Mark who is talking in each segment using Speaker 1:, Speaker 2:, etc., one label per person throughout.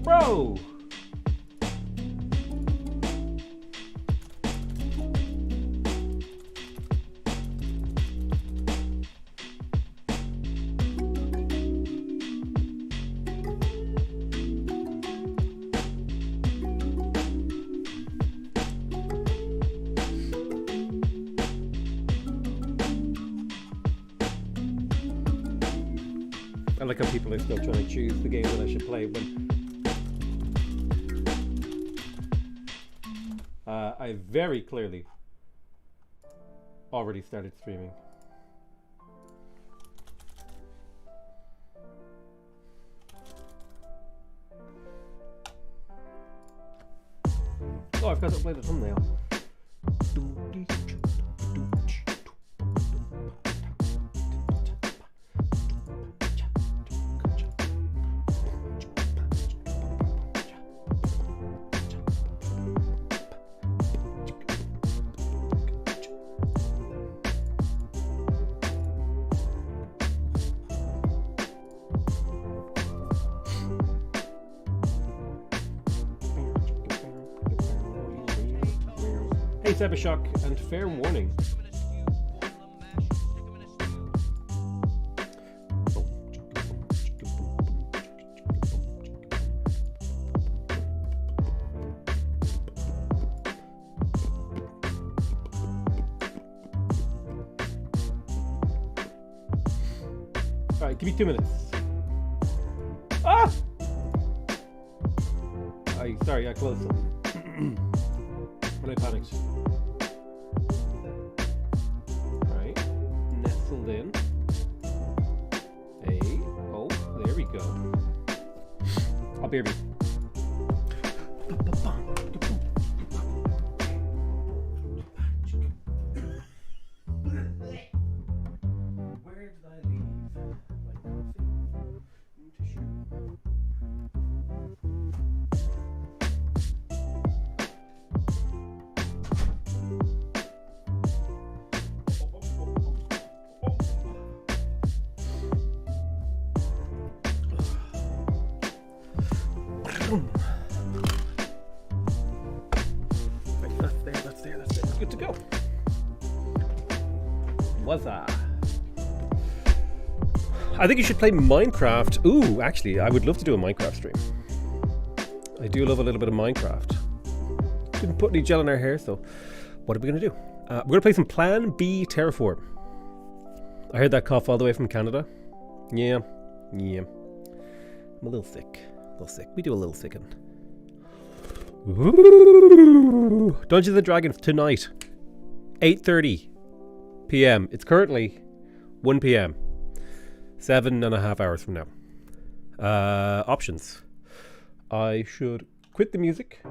Speaker 1: Bro! I like how people are still trying to choose the game that I should play when I very clearly already started streaming. Oh, I've got to play the thumbnail. Hey, Sebashock, and fair warning. Alright, give me 2 minutes. Ah! Sorry, I closed something. When I panicked. Alright, nestled in. Hey, oh, there we go. I'll be right. Where did I leave my coffee tissue? Right, that's there. Good to go. What's that? I think you should play Minecraft. Ooh, actually, I would love to do a Minecraft stream. I do love a little bit of Minecraft. Didn't put any gel in our hair, so what are we going to do? We're going to play some Plan B Terraform. I heard that cough all the way from Canada. Yeah. I'm a little sick. We do a little sickin'. Ooh. Dungeons & Dragons tonight, 8:30 p.m. It's currently 1 p.m. 7.5 hours from now. Options. I should quit the music,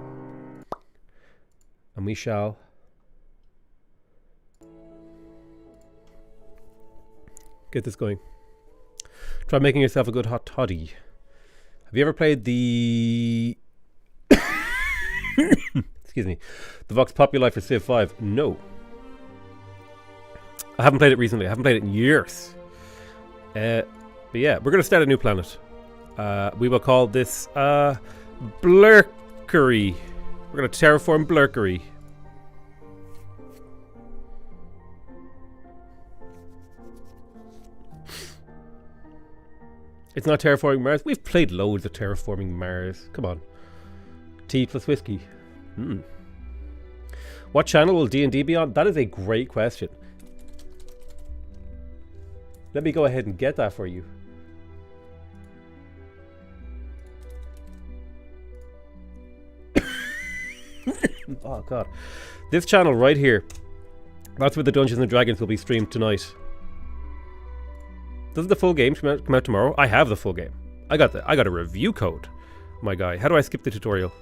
Speaker 1: and we shall get this going. Try making yourself a good hot toddy. Have you ever played the excuse me, the Vox Populi for Civ 5? No. I haven't played it recently. I haven't played it in years. But yeah, we're going to start a new planet. We will call this Blurkery. We're going to terraform Blurkery. It's not terraforming Mars. We've played loads of terraforming Mars. Come on. Tea plus whiskey. What channel will D&D be on? That is a great question. Let me go ahead and get that for you. Oh god. This channel right here. That's where the Dungeons & Dragons will be streamed tonight. Doesn't the full game come out tomorrow? I have the full game. I got a review code, my guy. How do I skip the tutorial?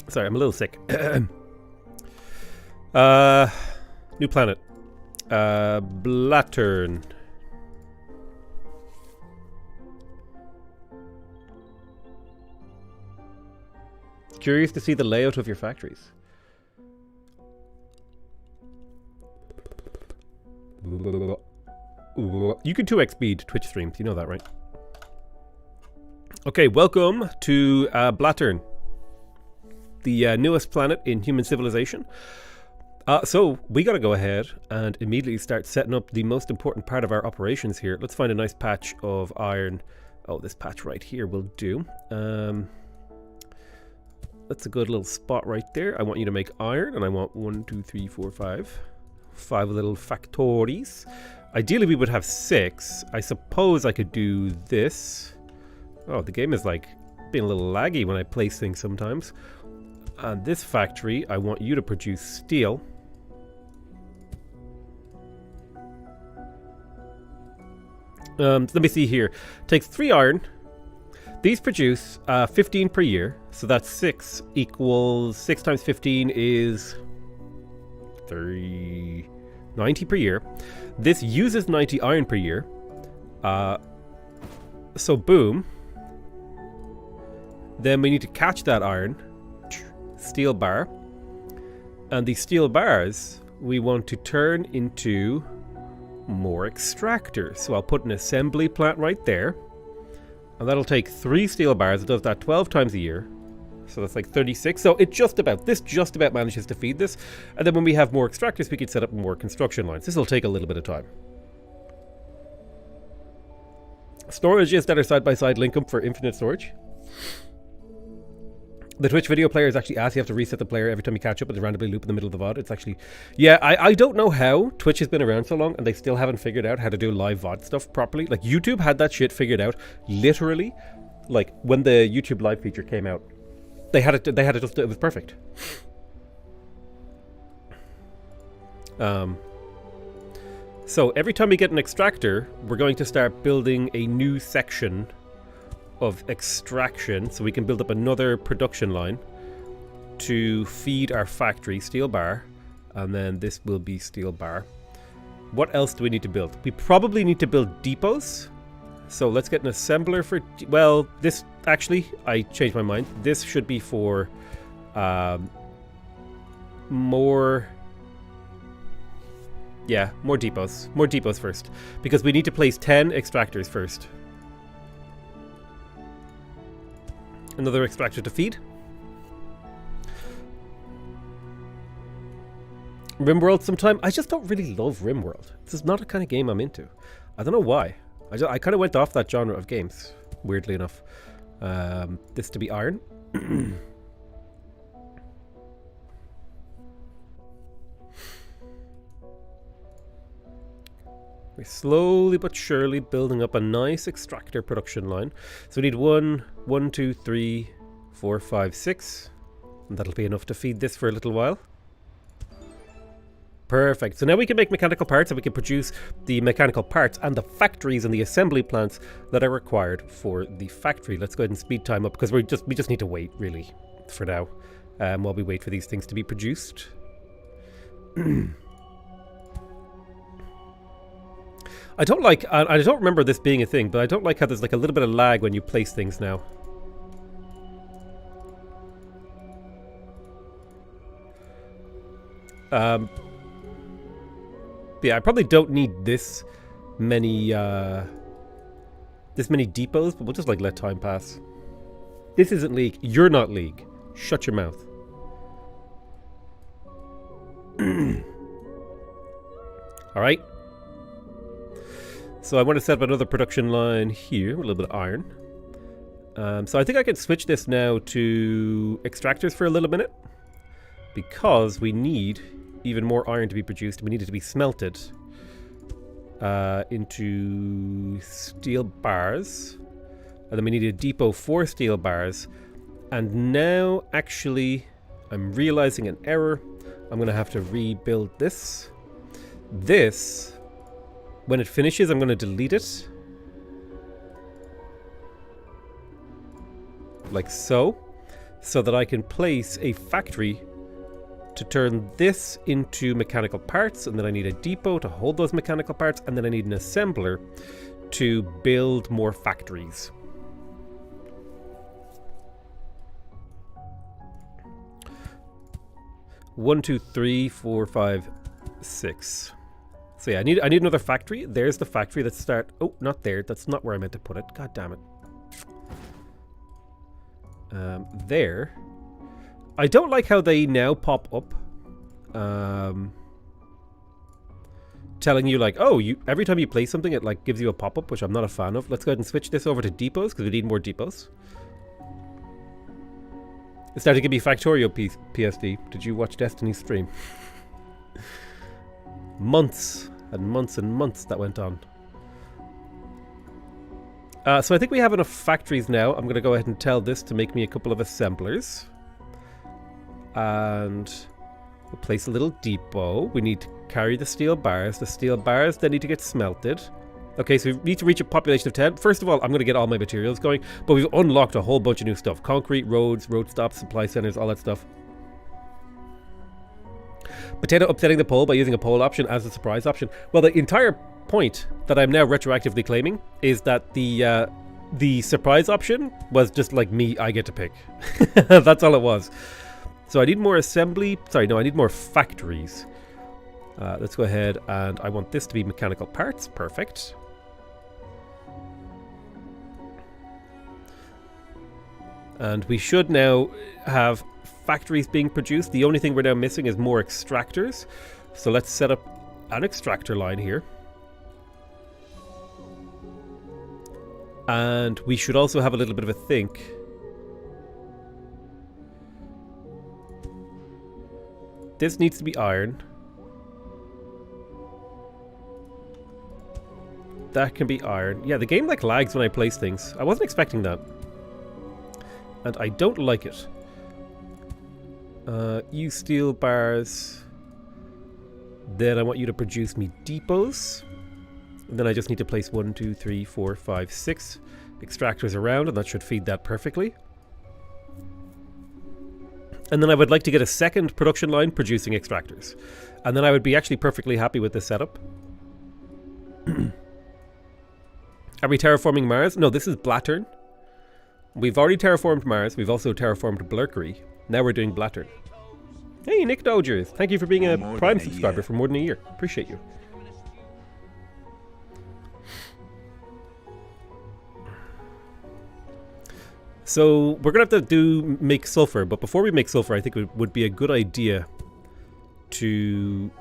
Speaker 1: Sorry, I'm a little sick. New planet. Blattern. Curious to see the layout of your factories. You can 2x speed Twitch streams, you know that, right? Okay, welcome to Blattern, the newest planet in human civilization. So we got to go ahead and immediately start setting up the most important part of our operations here. Let's find a nice patch of iron. Oh, this patch right here will do. That's a good little spot right there. I want you to make iron, and I want 1, 2, 3, 4, 5 little factories. Ideally, we would have 6. I suppose I could do this. Oh, the game is like being a little laggy when I place things sometimes. And this factory, I want you to produce steel. Let me see here. Takes 3 iron. These produce 15 per year. So that's 6 equals 6 times 15 is 90 per year. This uses 90 iron per year. So boom. Then we need to catch that iron. Steel bar. And these steel bars we want to turn into more extractors. So I'll put an assembly plant right there. And that'll take 3 steel bars. It does that 12 times a year. So that's like 36. So it just about manages to feed this. And then when we have more extractors, we can set up more construction lines. This will take a little bit of time. Storages that are side by side link up for infinite storage. The Twitch video player is actually asked. You have to reset the player every time you catch up and they randomly loop in the middle of the VOD. It's actually... Yeah, I don't know how Twitch has been around so long and they still haven't figured out how to do live VOD stuff properly. Like, YouTube had that shit figured out literally. Like, when the YouTube live feature came out. They had it just... It was perfect. So, every time we get an extractor, we're going to start building a new section of extraction, so we can build up another production line to feed our factory, steel bar, and then this will be steel bar. What else do we need to build? We probably need to build depots. So let's get an assembler for... Well, this... Actually, I changed my mind. This should be for more... Yeah, more depots. More depots first. Because we need to place 10 extractors first. Another extractor to feed. RimWorld sometime. I just don't really love RimWorld. This is not a kind of game I'm into. I don't know why. I kind of went off that genre of games, weirdly enough. This to be iron. We're slowly but surely building up a nice extractor production line. So we need 1, 2, 3, 4, 5, 6. And that'll be enough to feed this for a little while. Perfect. So now we can make mechanical parts and we can produce the mechanical parts and the factories and the assembly plants that are required for the factory. Let's go ahead and speed time up because we just need to wait really for now while we wait for these things to be produced. I don't like, I don't remember this being a thing, but I don't like how there's like a little bit of lag when you place things now. Yeah, I probably don't need this many depots, but we'll just like let time pass. This isn't League. You're not League. Shut your mouth. All right. So I want to set up another production line here, a little bit of iron. So I think I can switch this now to extractors for a little minute because we need even more iron to be produced. We need it to be smelted into steel bars. And then we need a depot for steel bars. And now, actually, I'm realizing an error. I'm going to have to rebuild this. This, when it finishes, I'm going to delete it. Like so. So that I can place a factory to turn this into mechanical parts. And then I need a depot to hold those mechanical parts. And then I need an assembler to build more factories. One, two, three, four, five, six. So yeah, I need another factory. There's the factory. Let's start. Oh, not there. That's not where I meant to put it. God damn it. There. I don't like how they now pop up. Telling you like, oh, every time you play something, it like gives you a pop-up, which I'm not a fan of. Let's go ahead and switch this over to depots because we need more depots. It's starting to give me Factorio PSD. Did you watch Destiny's stream? Months and months and months that went on. So I think we have enough factories now. I'm going to go ahead and tell this to make me a couple of assemblers. And we'll place a little depot. We need to carry the steel bars. The steel bars then need to get smelted. Okay, so we need to reach a population of 10. First of all, I'm going to get all my materials going. But we've unlocked a whole bunch of new stuff. Concrete, roads, road stops, supply centers, all that stuff. Potato upsetting the poll by using a poll option as a surprise option. Well, the entire point that I'm now retroactively claiming is that the surprise option was just like me, I get to pick. That's all it was. So I need more assembly. Sorry, no, I need more factories. Let's go ahead and I want this to be mechanical parts. Perfect. And we should now have factories being produced. The only thing we're now missing is more extractors. So let's set up an extractor line here. And we should also have a little bit of a think. This needs to be iron. That can be iron. Yeah, the game like lags when I place things. I wasn't expecting that. And I don't like it. Use steel bars. Then I want you to produce me depots. And then I just need to place 1, 2, 3, 4, 5, 6 extractors around, and that should feed that perfectly. And then I would like to get a second production line producing extractors. And then I would be actually perfectly happy with this setup. Are we terraforming Mars? No, this is Blattern. We've already terraformed Mars. We've also terraformed Blurkery. Now we're doing Blattern. Hey, Nick Dodgers. Thank you for being a Prime subscriber for more than a year. Appreciate you. So we're going to have to make sulfur. But before we make sulfur, I think it would be a good idea to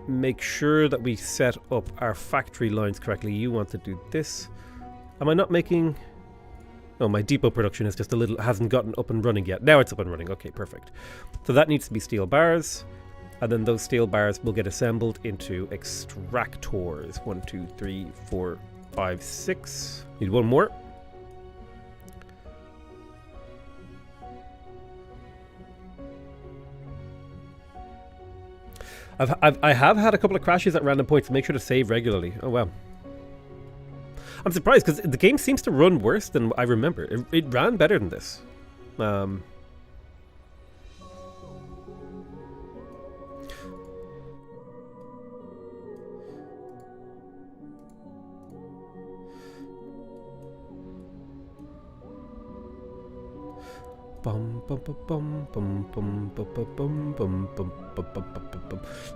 Speaker 1: make sure that we set up our factory lines correctly. You want to do this. Am I not making... No, my depot production is just a little, hasn't gotten up and running yet. Now it's up and running. Okay, perfect. So that needs to be steel bars. And then those steel bars will get assembled into extractors. 1, 2, 3, 4, 5, 6. Need one more. I have had a couple of crashes at random points. Make sure to save regularly. Oh, wow. I'm surprised because the game seems to run worse than I remember. It ran better than this.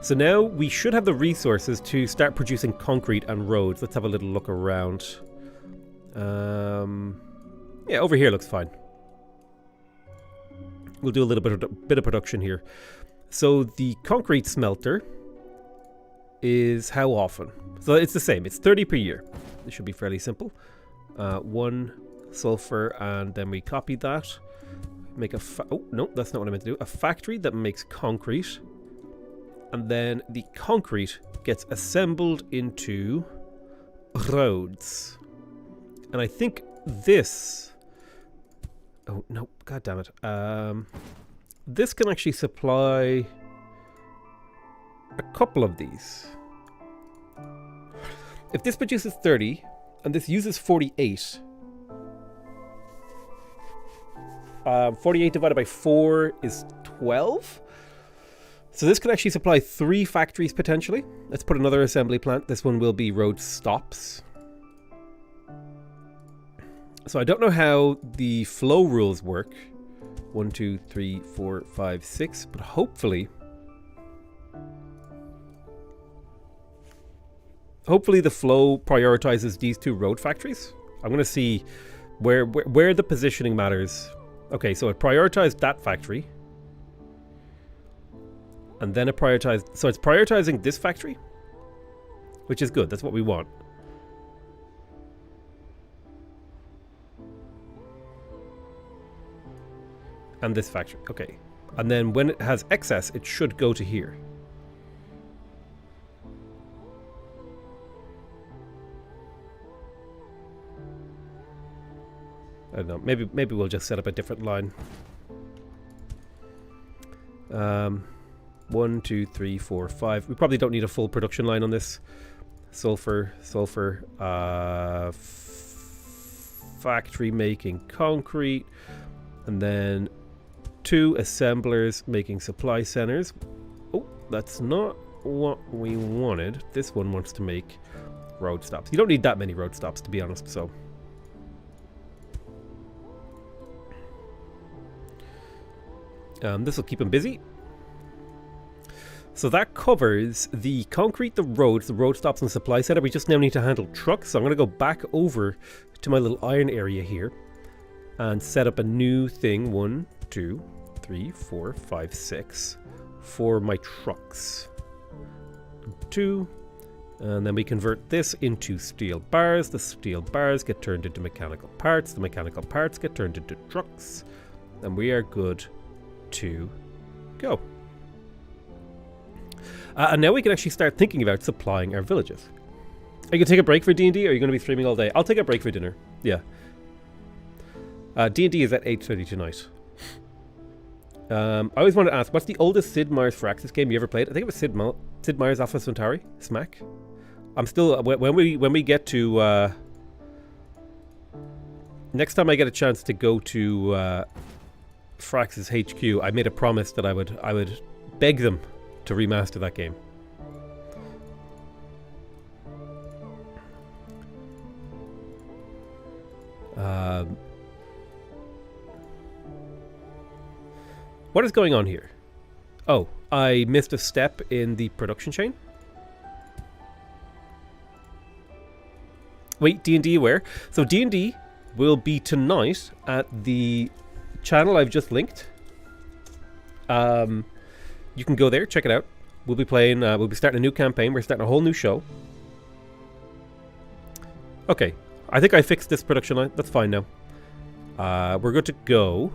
Speaker 1: So now we should have the resources to start producing concrete and roads. Let's have a little look around. Yeah, over here looks fine. We'll do a little bit of production here. So the concrete smelter is how often? So it's the same. It's 30 per year. It should be fairly simple. 1 sulfur, and then we copy that. Make a oh no, that's not what I meant to do. A factory that makes concrete, and then the concrete gets assembled into roads. And I think this... Oh, no, god damn it. This can actually supply a couple of these. If this produces 30, and this uses 48... 48 divided by 4 is 12. So this could actually supply 3 factories potentially. Let's put another assembly plant. This one will be road stops. So I don't know how the flow rules work. 1, 2, 3, 4, 5, 6. But hopefully the flow prioritizes these 2 road factories. I'm going to see where the positioning matters. Okay, so it prioritized that factory. And then it prioritized... So it's prioritizing this factory. Which is good. That's what we want. And this factory. Okay. And then when it has excess, it should go to here. I don't know. Maybe we'll just set up a different line. 1, 2, 3, 4, 5. We probably don't need a full production line on this. Sulfur. Factory making concrete. And then 2 assemblers making supply centers. Oh, that's not what we wanted. This one wants to make road stops. You don't need that many road stops, to be honest, so... this will keep him busy. So that covers the concrete, the roads, the road stops and supply center. We just now need to handle trucks. So I'm going to go back over to my little iron area here and set up a new thing. 1, 2, 3, 4, 5, 6 for my trucks. 2. And then we convert this into steel bars. The steel bars get turned into mechanical parts. The mechanical parts get turned into trucks. And we are good to go. And now we can actually start thinking about supplying our villages. Are you going to take a break for D&D, or are you going to be streaming all day? I'll take a break for dinner. Yeah. D&D is at 8:30 tonight. I always want to ask, what's the oldest Sid Meier's Firaxis game you ever played? I think it was Sid Meier's Alpha Centauri. Smack. I'm still... When we get to... next time I get a chance to go to... Firaxis HQ, I made a promise that I would beg them to remaster that game. What is going on here? Oh, I missed a step in the production chain. Wait, D&D where? So D&D will be tonight at the channel I've just linked. You can go there, check it out. We'll be playing, we'll be starting a new campaign. We're starting a whole new show. Okay, I think I fixed this production line. That's fine now. We're good to go.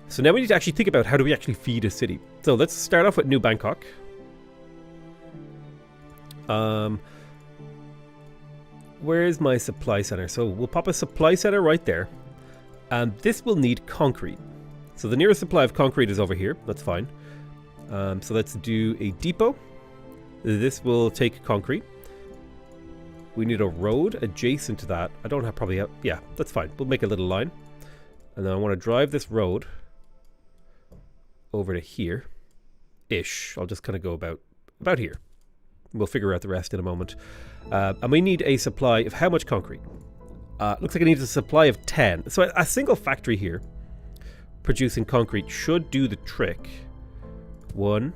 Speaker 1: So now we need to actually think about how do we actually feed a city. So let's start off with New Bangkok. Where is my supply center? So we'll pop a supply center right there. And this will need concrete. So the nearest supply of concrete is over here. That's fine. So let's do a depot. This will take concrete. We need a road adjacent to that. I don't have probably... yeah, that's fine. We'll make a little line. And then I want to drive this road over to here. Ish. I'll just kind of go about here. We'll figure out the rest in a moment. And we need a supply of how much concrete? Looks like it needs a supply of 10. So a single factory here producing concrete should do the trick. 1,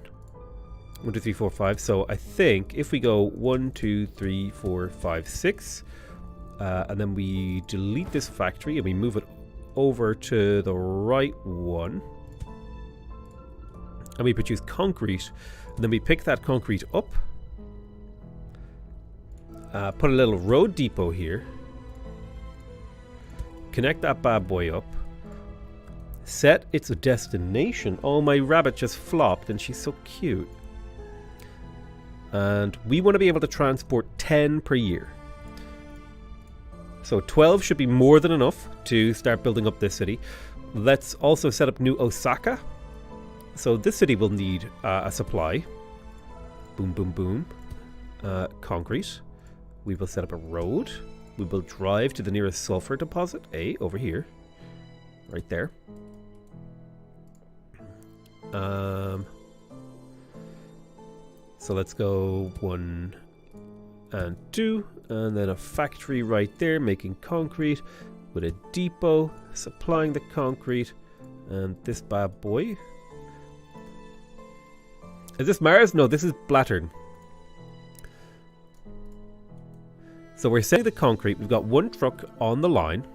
Speaker 1: 2, 3, 4, 5. So I think if we go 1, 2, 3, 4, 5, 6, and then we delete this factory and we move it over to the right one, and we produce concrete, and then we pick that concrete up, put a little road depot here, connect that bad boy up, set its destination. Oh, my rabbit just flopped and she's so cute. And we want to be able to transport 10 per year. So 12 should be more than enough to start building up this city. Let's also set up New Osaka. So this city will need a supply. Boom, boom, boom. Concrete. We will set up a road. We will drive to the nearest sulfur deposit. Over here. Right there. So let's go 1 and 2. And then a factory right there making concrete. With a depot supplying the concrete. And this bad boy. Is this Mars? No, this is Blattern. So we're setting the concrete. We've got 1 truck on the line.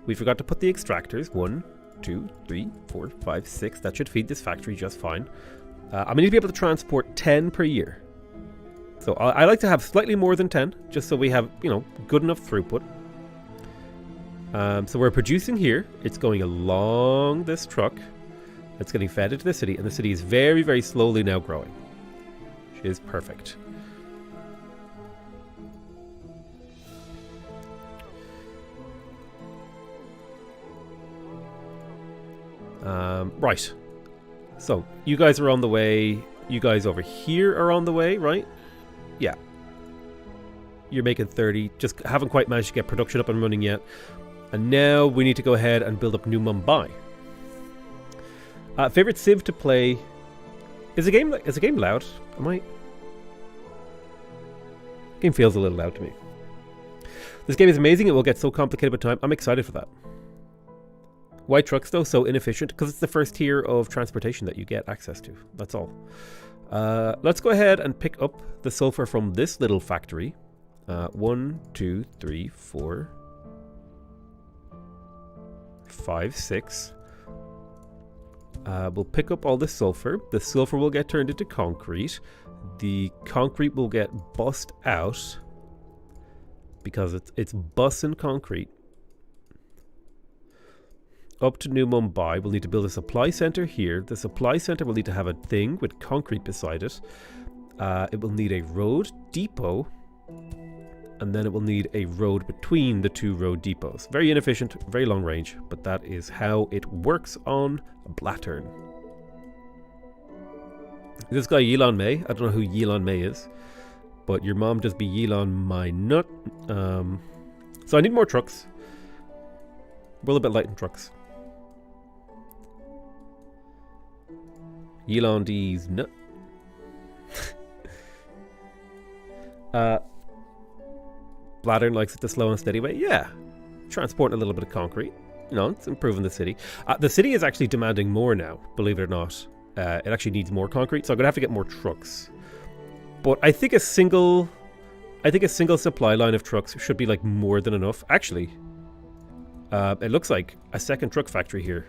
Speaker 1: We forgot to put the extractors. 1, 2, 3, 4, 5, 6. That should feed this factory just fine. I'm going to be able to transport 10 per year. So I like to have slightly more than 10, just so we have, good enough throughput. So we're producing here. It's going along this truck. It's getting fed into the city, and the city is very, very slowly now growing. Which is perfect. Right. So, you guys are on the way. You guys over here are on the way, right? Yeah. You're making 30. Just haven't quite managed to get production up and running yet. And now we need to go ahead and build up New Mumbai. Favorite Civ to play. Is the game loud? Game feels a little loud to me. This game is amazing. It will get so complicated with time. I'm excited for that. Why trucks though? So inefficient because it's the first tier of transportation that you get access to. That's all. Let's go ahead and pick up the sulfur from this little factory. 1, 2, 3, 4, 5, 6. We'll pick up all the sulfur. The sulfur will get turned into concrete. The concrete will get bussed out because it's bussing concrete. Up to New Mumbai, we'll need to build a supply center here. The supply center will need to have a thing with concrete beside it. It will need a road depot. And then it will need a road between the 2 road depots. Very inefficient, very long range, but that is how it works on Blattern. This guy Yilon May, I don't know who Yilon May is, but your mom just be Yilon my nut. So I need more trucks. We're a little bit light in trucks. Yilon D's nut. Blattern likes it the slow and steady way. Yeah. Transporting a little bit of concrete. It's improving the city. The city is actually demanding more now, believe it or not. It actually needs more concrete, so I'm going to have to get more trucks. But I think a single supply line of trucks should be like more than enough. Actually, it looks like a second truck factory here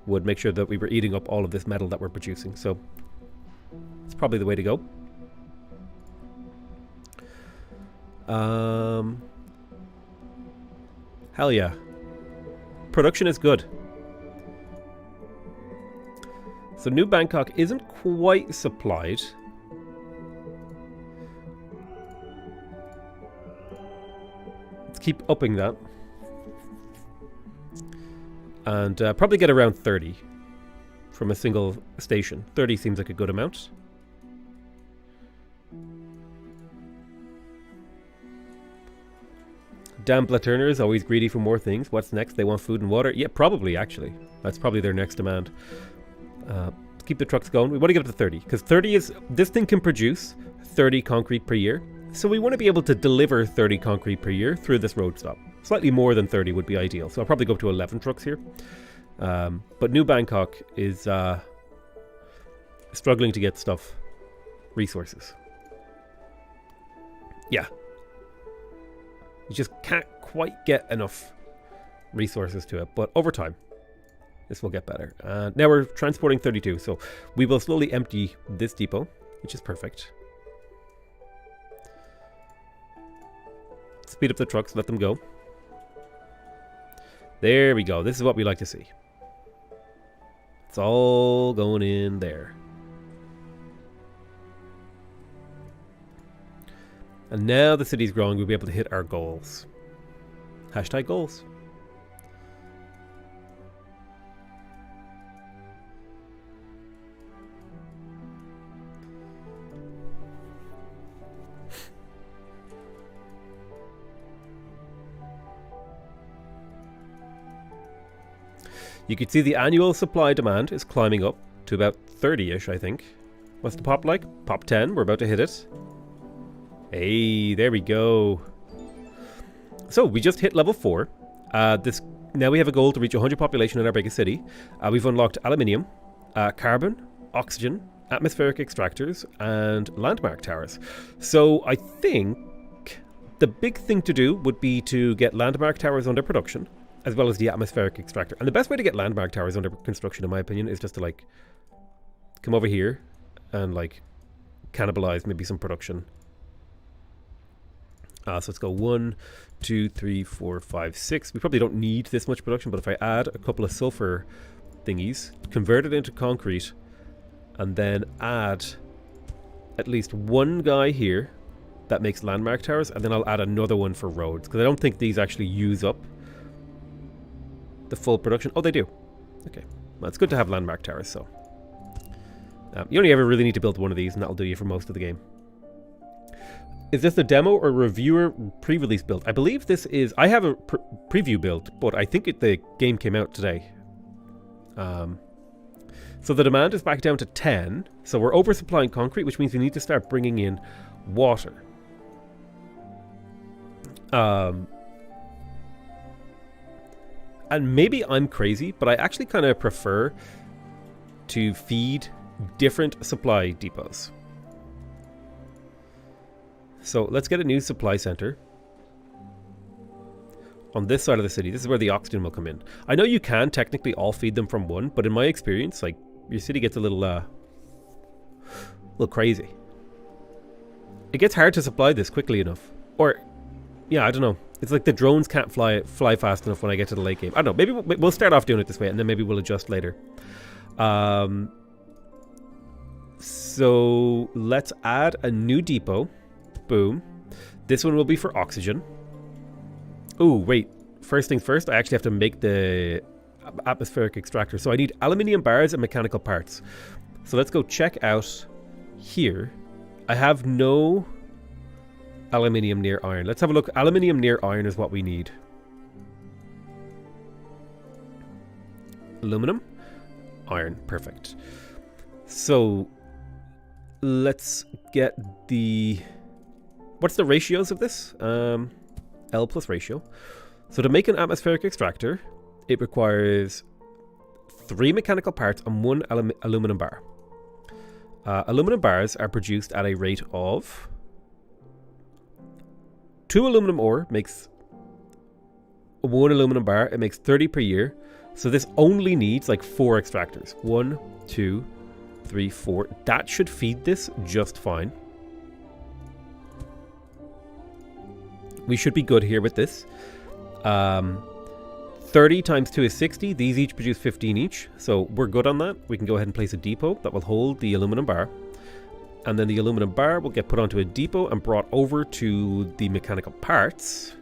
Speaker 1: would make sure that we were eating up all of this metal that we're producing. So it's probably the way to go. Hell yeah. Production is good. So New Bangkok isn't quite supplied. Let's keep upping that. And probably get around 30 from a single station. 30 seems like a good amount. Damn Blatterners, always greedy for more things. What's next? They want food and water? Yeah, probably, actually. That's probably their next demand. Keep the trucks going. We want to get up to 30. Because 30 is... This thing can produce 30 concrete per year. So we want to be able to deliver 30 concrete per year through this road stop. Slightly more than 30 would be ideal. So I'll probably go up to 11 trucks here. But New Bangkok is struggling to get stuff. Resources. Yeah. You just can't quite get enough resources to it. But over time, this will get better. Now we're transporting 32. So we will slowly empty this depot, which is perfect. Speed up the trucks, let them go. There we go. This is what we like to see. It's all going in there. And now the city's growing, we'll be able to hit our goals. Hashtag goals. You can see the annual supply demand is climbing up to about 30-ish, I think. What's the pop like? Pop 10, we're about to hit it. Hey, there we go. So, we just hit level 4. Now we have a goal to reach 100 population in our biggest city. We've unlocked aluminium, carbon, oxygen, atmospheric extractors, and landmark towers. So, I think the big thing to do would be to get landmark towers under production, as well as the atmospheric extractor. And the best way to get landmark towers under construction, in my opinion, is just to like come over here and like cannibalize maybe some production. So let's go 1, 2, 3, 4, 5, 6. We probably don't need this much production, but if I add a couple of sulfur thingies, convert it into concrete, and then add at least one guy here that makes landmark towers, and then I'll add another one for roads, because I don't think these actually use up the full production. Oh, they do. Okay. Well, it's good to have landmark towers, so. You only ever really need to build one of these, and that'll do you for most of the game. Is this a demo or reviewer pre-release build? I believe this is... I have a preview build, but I think the game came out today. So the demand is back down to 10. So we're oversupplying concrete, which means we need to start bringing in water. And maybe I'm crazy, but I actually kind of prefer to feed different supply depots. So let's get a new supply center on this side of the city. This is where the oxygen will come in. I know you can technically all feed them from one, but in my experience, like, your city gets a little crazy. It gets hard to supply this quickly enough. Or, yeah, I don't know. It's like the drones can't fly fast enough when I get to the late game. I don't know. Maybe we'll start off doing it this way, and then maybe we'll adjust later. So let's add a new depot. Boom. This one will be for oxygen. Oh, wait. First things first, I actually have to make the atmospheric extractor. So I need aluminium bars and mechanical parts. So let's go check out here. I have no aluminium near iron. Let's have a look. Aluminium near iron is what we need. Aluminum, iron. Perfect. So let's get the... What's the ratios of this? L plus ratio. So to make an atmospheric extractor, it requires 3 mechanical parts and 1 aluminum bar. Aluminum bars are produced at a rate of 2 aluminum ore makes 1 aluminum bar. It makes 30 per year. So this only needs like 4 extractors. 1, 2, 3, 4. That should feed this just fine. We should be good here with this. 30 times 2 is 60. These each produce 15 each. So we're good on that. We can go ahead and place a depot that will hold the aluminum bar. And then the aluminum bar will get put onto a depot and brought over to the mechanical parts.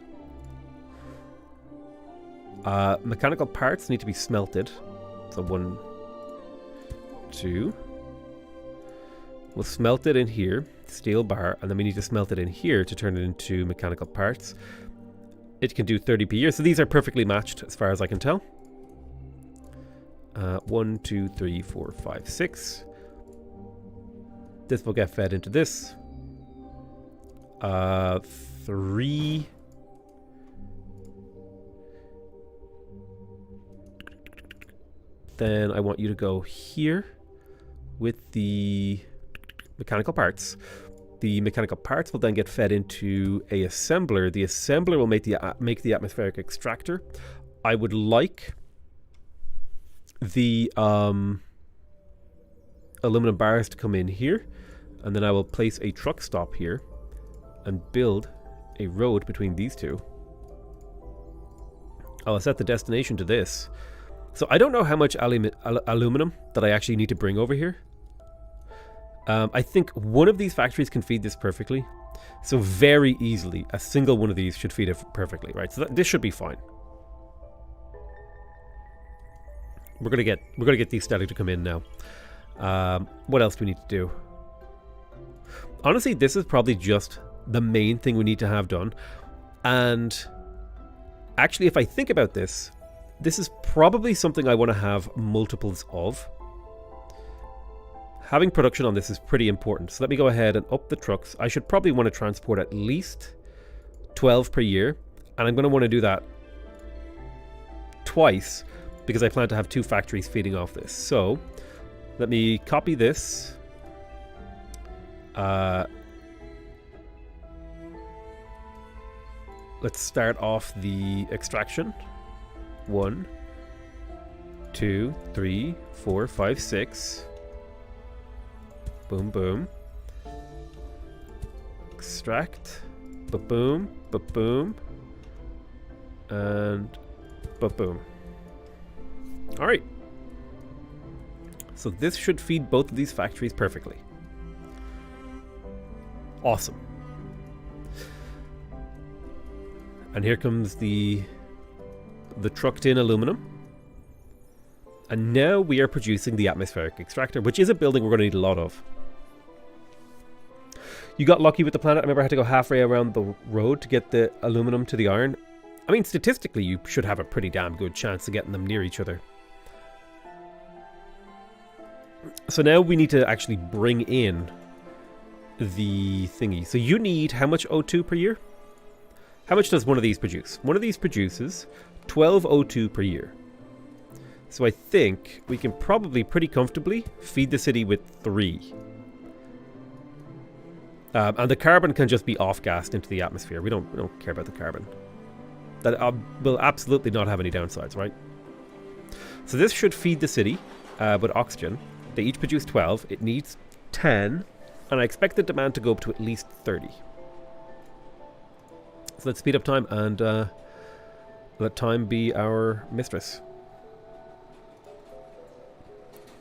Speaker 1: Mechanical parts need to be smelted. So 1, 2. We'll smelt it in here. Steel bar, and then we need to smelt it in here to turn it into mechanical parts. It can do 30 per year, so these are perfectly matched as far as I can tell. 1, 2, 3, 4, 5, 6. This will get fed into this. 3. Then I want you to go here with the mechanical parts. The mechanical parts will then get fed into a assembler. The assembler will make the atmospheric extractor. I would like the aluminum bars to come in here, and then I will place a truck stop here and build a road between these two. I'll set the destination to this. So I don't know how much aluminum that I actually need to bring over here. I think one of these factories can feed this perfectly. So very easily, a single one of these should feed it perfectly, right? So this should be fine. We're gonna get these static to come in now. What else do we need to do? Honestly, this is probably just the main thing we need to have done. And actually, if I think about this, this is probably something I want to have multiples of. Having production on this is pretty important. So let me go ahead and up the trucks. I should probably want to transport at least 12 per year. And I'm going to want to do that twice because I plan to have 2 factories feeding off this. So let me copy this. Let's start off the extraction. 1, 2, 3, 4, 5, 6. Boom, boom. Extract. Ba-boom, ba-boom. And ba-boom. Alright. So this should feed both of these factories perfectly. Awesome. And here comes the trucked in aluminum. And now we are producing the atmospheric extractor, which is a building we're going to need a lot of. You got lucky with the planet. I remember I had to go halfway around the road to get the aluminum to the iron. I mean, statistically, you should have a pretty damn good chance of getting them near each other. So now we need to actually bring in the thingy. So you need how much O2 per year? How much does one of these produce? One of these produces 12 O2 per year. So I think we can probably pretty comfortably feed the city with 3. And the carbon can just be off-gassed into the atmosphere. We don't care about the carbon. That will absolutely not have any downsides, right? So this should feed the city with oxygen. They each produce 12. It needs 10. And I expect the demand to go up to at least 30. So let's speed up time and let time be our mistress.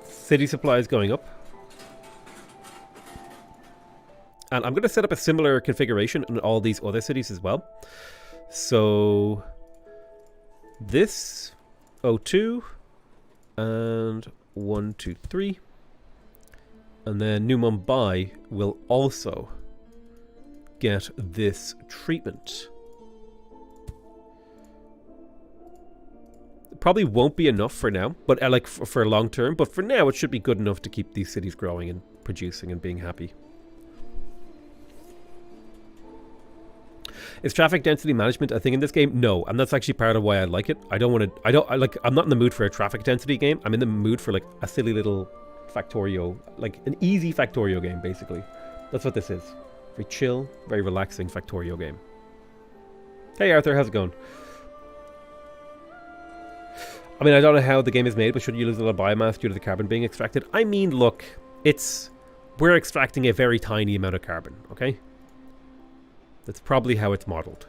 Speaker 1: City supply is going up. And I'm going to set up a similar configuration in all these other cities as well. So this O2 and 1, 2, 3. And then New Mumbai will also get this treatment. It probably won't be enough for now, but like for long term. But for now, it should be good enough to keep these cities growing and producing and being happy. Is traffic density management a thing in this game? No, and that's actually part of why I like it. I'm not in the mood for a traffic density game. I'm in the mood for like a silly little Factorio, like an easy Factorio game, basically. That's what this is. Very chill, very relaxing Factorio game. Hey Arthur, how's it going? I mean, I don't know how the game is made, but should you lose a lot of biomass due to the carbon being extracted? I mean, look, we're extracting a very tiny amount of carbon, okay? That's probably how it's modeled.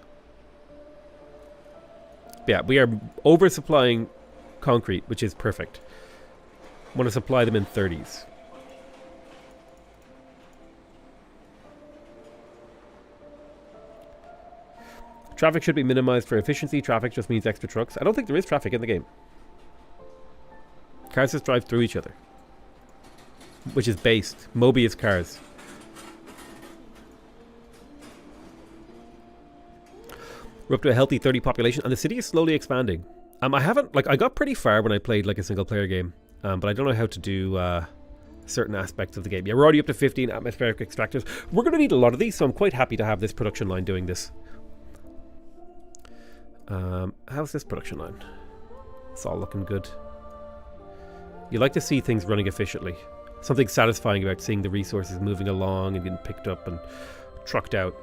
Speaker 1: But yeah, we are oversupplying concrete, which is perfect. Want to supply them in 30s. Traffic should be minimized for efficiency. Traffic just means extra trucks. I don't think there is traffic in the game. Cars just drive through each other. Which is based. Mobius cars. We're up to a healthy 30 population, and the city is slowly expanding. I got pretty far when I played like a single player game, but I don't know how to do certain aspects of the game. Yeah, we're already up to 15 atmospheric extractors. We're going to need a lot of these, so I'm quite happy to have this production line doing this. How's this production line? It's all looking good. You like to see things running efficiently. Something satisfying about seeing the resources moving along and getting picked up and trucked out.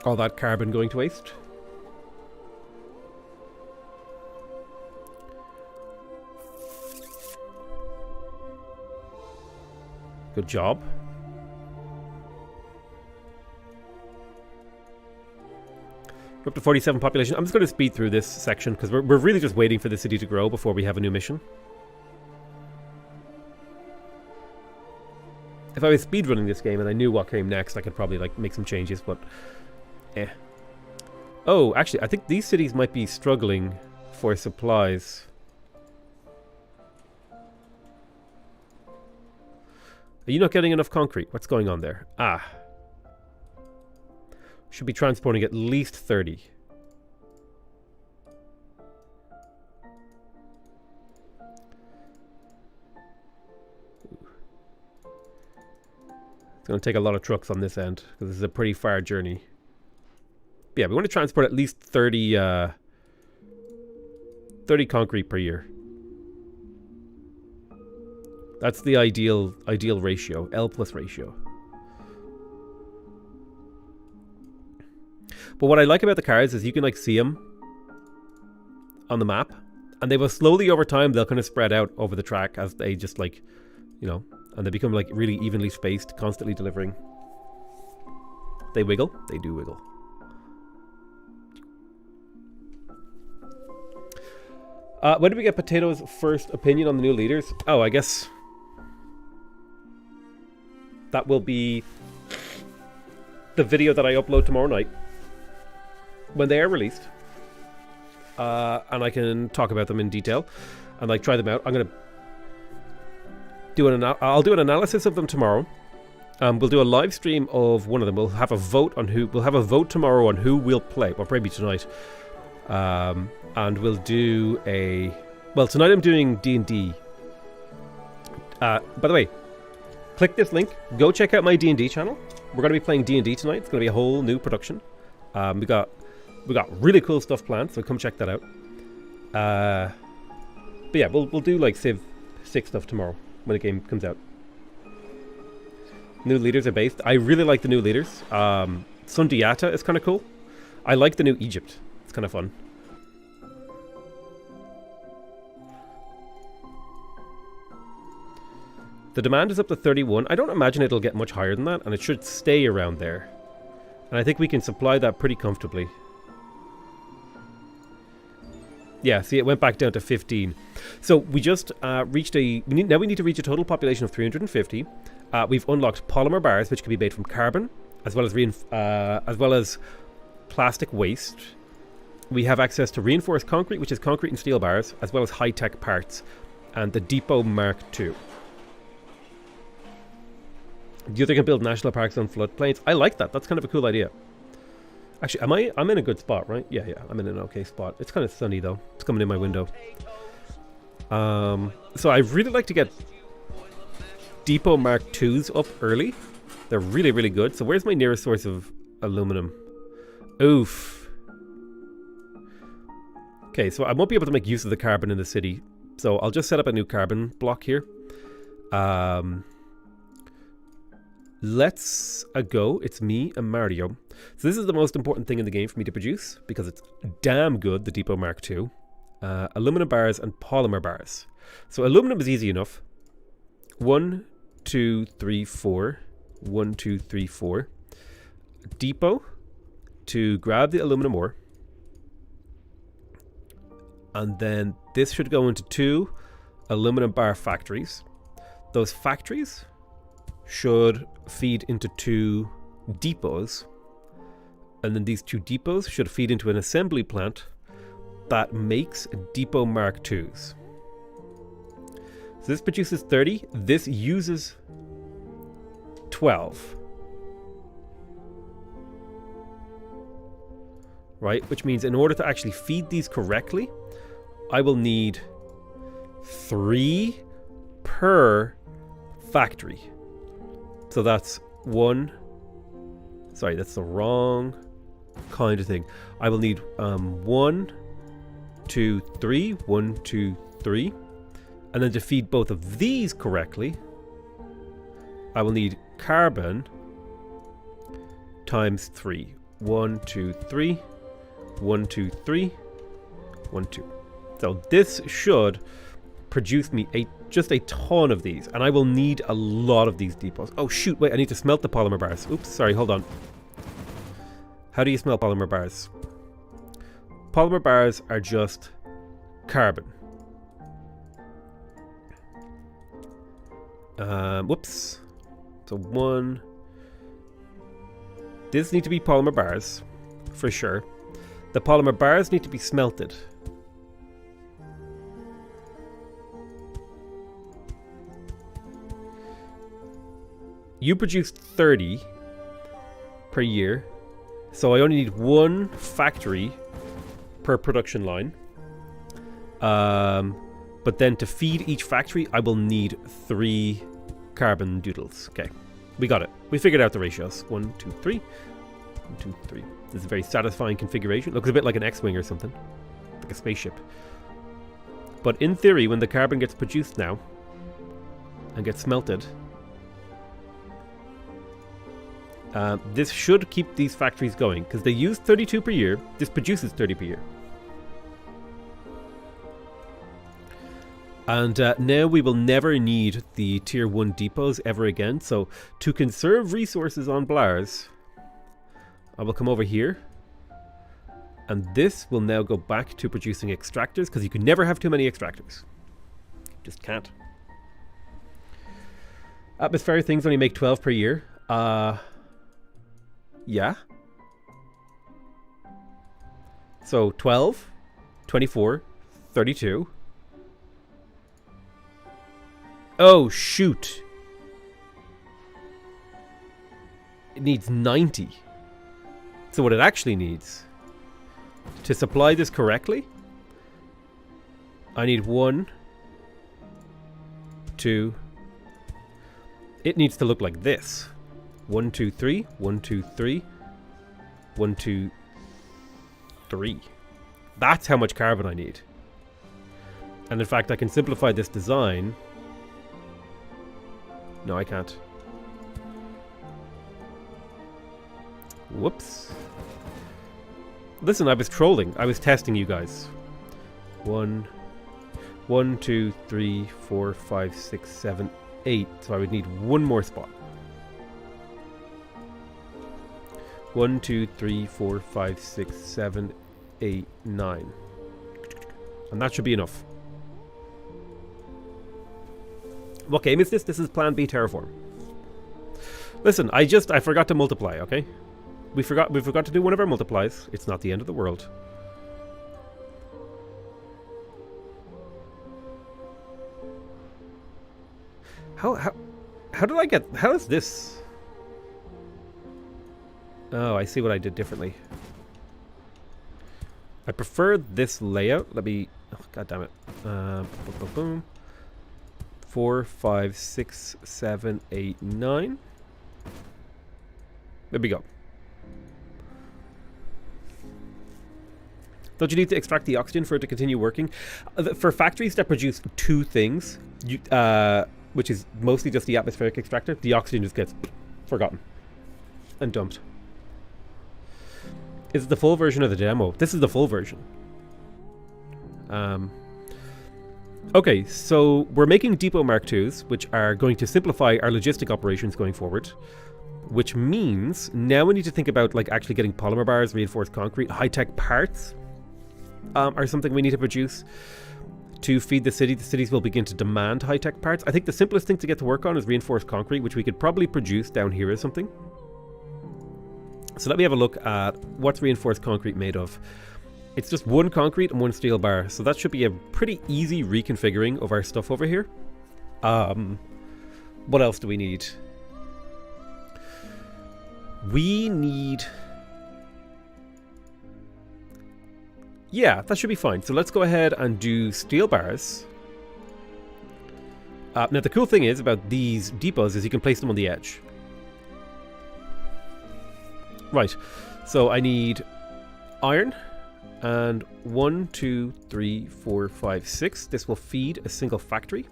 Speaker 1: All that carbon going to waste. Good job. We're up to 47 population. I'm just going to speed through this section because we're really just waiting for the city to grow before we have a new mission. If I was speedrunning this game and I knew what came next, I could probably like make some changes, but Oh, actually, I think these cities might be struggling for supplies. Are you not getting enough concrete? What's going on there? Ah. Should be transporting at least 30. It's going to take a lot of trucks on this end, because this is a pretty far journey. Yeah, we want to transport at least 30 concrete per year. That's the ideal ratio, L plus ratio. But what I like about the cars is you can like see them on the map, and they will slowly over time, they'll kind of spread out over the track as they just like, you know, and they become like really evenly spaced, constantly delivering. They wiggle, they do wiggle. When did we get Potato's first opinion on the new leaders? Oh, I guess that will be the video that I upload tomorrow night when they are released, and I can talk about them in detail and like try them out. I'm gonna do I'll do an analysis of them tomorrow. We'll do a live stream of one of them. We'll have a vote tomorrow on who we'll play, or maybe tonight. And we'll do tonight I'm doing D&D. By the way, click this link, go check out my D&D channel. We're going to be playing D&D tonight. It's going to be a whole new production. We got really cool stuff planned, so come check that out. But yeah, we'll do like Civ 6 stuff tomorrow when the game comes out. New leaders are based. I really like the new leaders. Sundiata is kind of cool. I like the new Egypt. It's kind of fun. The demand is up to 31. I don't imagine it'll get much higher than that, and it should stay around there. And I think we can supply that pretty comfortably. Yeah, see, it went back down to 15. So we just reached we need to reach a total population of 350. We've unlocked polymer bars, which can be made from carbon, as well as plastic waste. We have access to reinforced concrete, which is concrete and steel bars, as well as high-tech parts, and the Depot Mark II. The other can build national parks on floodplains. I like that. That's kind of a cool idea. Actually, I'm in a good spot, right? Yeah, I'm in an okay spot. It's kind of sunny though. It's coming in my window. So I really like to get Depot Mark IIs up early. They're really, really good. So where's my nearest source of aluminum? Oof. Okay, so I won't be able to make use of the carbon in the city. So I'll just set up a new carbon block here. Let's go. It's me and Mario. So this is the most important thing in the game for me to produce, because it's damn good, the Depot Mark II. Aluminum bars and polymer bars. So aluminum is easy enough. 1, 2, 3, 4. 1, 2, 3, 4. Depot to grab the aluminum ore. And then this should go into 2 aluminum bar factories. Those factories should feed into 2 depots, and then these 2 depots should feed into an assembly plant that makes Depot Mark IIs. So this produces 30. This uses 12. Right, which means in order to actually feed these correctly, I will need 3 per factory. So that's 1. Sorry, that's the wrong kind of thing. I will need 1, 2, 3. 1, 2, 3. And then to feed both of these correctly, I will need carbon times 3. 1, 2, 3. 1, 2, 3. 1, 2. So this should produce me just a ton of these, and I will need a lot of these depots. Oh shoot, wait, I need to smelt the polymer bars. Oops, sorry, hold on. How do you smelt polymer bars? Polymer bars are just carbon. Whoops. So 1. This need to be polymer bars, for sure. The polymer bars need to be smelted. You produce 30 per year, so I only need 1 factory per production line. But then to feed each factory, I will need 3 carbon doodles. Okay, we got it. We figured out the ratios. 1, 2, 3. 1, 2, 3. This is a very satisfying configuration. Looks a bit like an X-Wing or something. Like a spaceship. But in theory, when the carbon gets produced now and gets smelted, this should keep these factories going, because they use 32 per year. This produces 30 per year. And now we will never need the tier 1 depots ever again. So to conserve resources on Blars, I will come over here. And this will now go back to producing extractors, because you can never have too many extractors. Just can't. Atmospheric things only make 12 per year. Yeah. So 12, 24, 32. Oh, shoot. It needs 90. So what it actually needs, to supply this correctly, I need 1, 2. It needs to look like this. 1, 2, 3. 1, 2, 3. 1, 2, 3. That's how much carbon I need. And in fact, I can simplify this design. No, I can't. Whoops. Listen, I was trolling. I was testing you guys. 1, 2, 3, 4, 5, 6, 7, 8. So I would need 1 more spot. 1, 2, 3, 4, 5, 6, 7, 8, 9. And that should be enough. What game is this? This is Plan B Terraform. Listen, I forgot to multiply, okay? We forgot to do one of our multiplies. It's not the end of the world. How did I get... How is this? Oh, I see what I did differently. I prefer this layout. Let me... Oh, God damn it. Boom, boom, boom. 4, 5, 6, 7, 8, 9. There we go. Don't you need to extract the oxygen for it to continue working? For factories that produce 2 things, which is mostly just the atmospheric extractor, the oxygen just gets forgotten and dumped. Is it the full version of the demo? This is the full version. Okay, so we're making Depot Mark IIs, which are going to simplify our logistic operations going forward. Which means now we need to think about like actually getting polymer bars, reinforced concrete, high-tech parts are something we need to produce to feed the city. The cities will begin to demand high-tech parts. I think the simplest thing to get to work on is reinforced concrete, which we could probably produce down here as something. So let me have a look at what's reinforced concrete made of. It's just 1 concrete and 1 steel bar, so that should be a pretty easy reconfiguring of our stuff over here. What else do we need? We need... Yeah, that should be fine. So let's go ahead and do steel bars. Now the cool thing is about these depots is you can place them on the edge. Right, so I need iron and 1, 2, 3, 4, 5, 6. This will feed a single factory.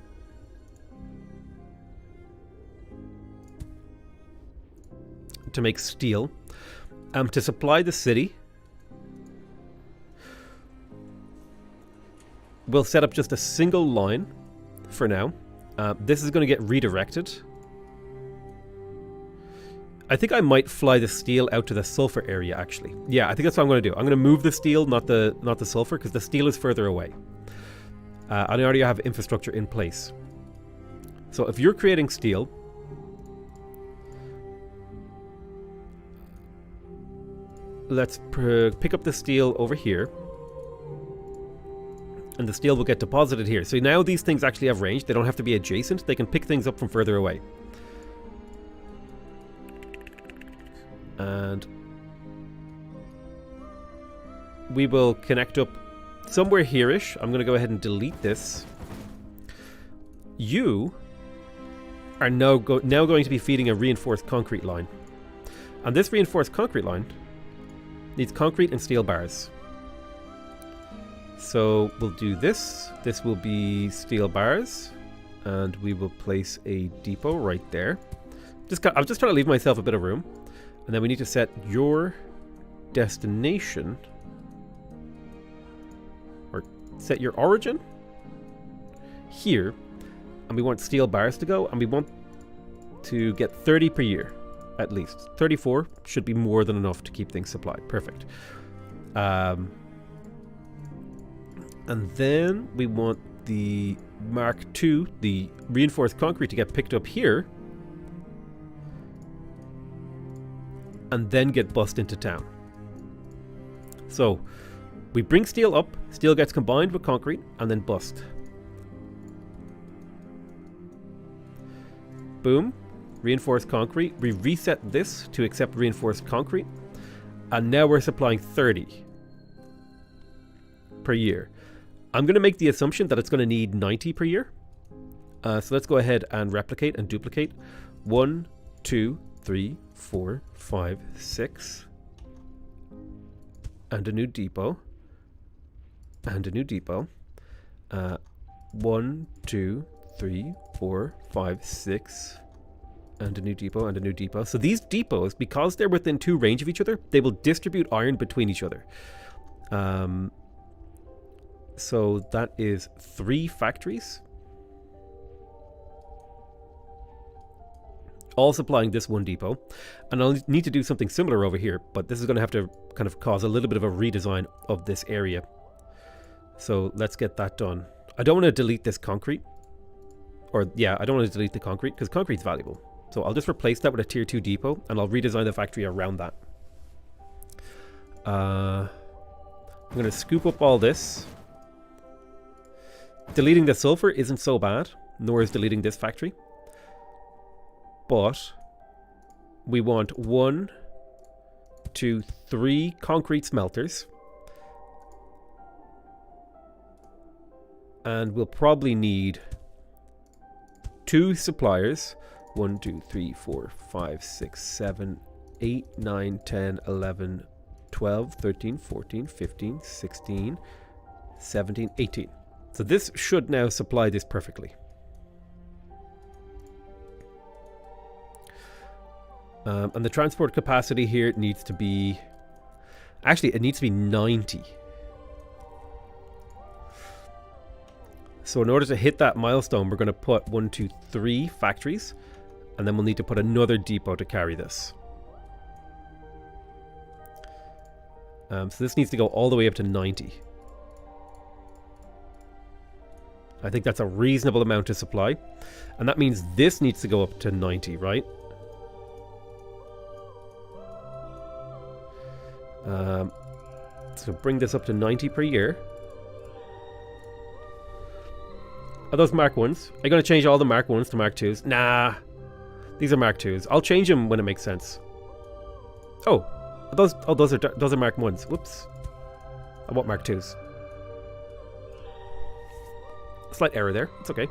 Speaker 1: To make steel. To supply the city, we'll set up just a single line for now. This is going to get redirected. I think I might fly the steel out to the sulfur area, actually. Yeah, I think that's what I'm going to do. I'm going to move the steel, not the sulfur, because the steel is further away. I already have infrastructure in place. So if you're creating steel, let's pick up the steel over here. And the steel will get deposited here. So now these things actually have range. They don't have to be adjacent. They can pick things up from further away. And we will connect up somewhere here-ish. I'm going to go ahead and delete this. You are now going to be feeding a reinforced concrete line. And this reinforced concrete line needs concrete and steel bars. So we'll do this. This will be steel bars. And we will place a depot right there. I'm just trying to leave myself a bit of room. And then we need to set your destination, or set your origin here. And we want steel bars to go, and we want to get 30 per year, at least. 34 should be more than enough to keep things supplied. Perfect. And then we want the Mark II, the reinforced concrete, to get picked up here. And then get bussed into town. So we bring steel up, steel gets combined with concrete, and then bussed. Boom. Reinforced concrete. We reset this to accept reinforced concrete. And now we're supplying 30 per year. I'm going to make the assumption that it's going to need 90 per year. So let's go ahead and replicate and duplicate. 1, 2, 3, 4, 5, 6. And a new depot. And a new depot. 1, 2, 3, 4, 5, 6. And a new depot and a new depot. So these depots, because they're within 2 range of each other, they will distribute iron between each other. So that is 3 factories. All supplying this one depot. And I'll need to do something similar over here, but this is going to have to kind of cause a little bit of a redesign of this area. So let's get that done. I don't want to delete this concrete. Or yeah, I don't want to delete the concrete because concrete's valuable. So I'll just replace that with a tier 2 depot and I'll redesign the factory around that. I'm going to scoop up all this. Deleting the sulfur isn't so bad, nor is deleting this factory. But we want 1, 2, 3 concrete smelters. And we'll probably need 2 suppliers. 1, 2, 3, 4, 5, 6, 7, 8, 9, 10, 11, 12, 13, 14, 15, 16, 17, 18. So this should now supply this perfectly. And the transport capacity here needs to be... Actually, it needs to be 90. So in order to hit that milestone, we're going to put 1, 2, 3 factories. And then we'll need to put another depot to carry this. So this needs to go all the way up to 90. I think that's a reasonable amount to supply. And that means this needs to go up to 90, right? So bring this up to 90 per year. Are those Mark 1s? Are you going to change all the Mark 1s to Mark 2s? Nah. These are Mark 2s. I'll change them when it makes sense. Oh. Those are Mark 1s. Whoops. I want Mark 2s. Slight error there. It's okay.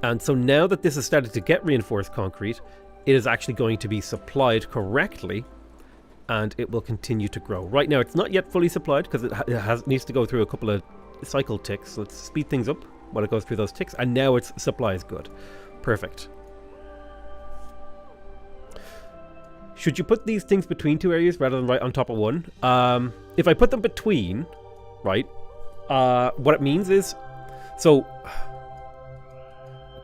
Speaker 1: And so now that this has started to get reinforced concrete, it is actually going to be supplied correctly and it will continue to grow. Right now it's not yet fully supplied because it needs to go through a couple of cycle ticks. So let's speed things up while it goes through those ticks, and now its supply is good. Perfect. Should you put these things between 2 areas rather than right on top of one? If I put them between, right, what it means is, so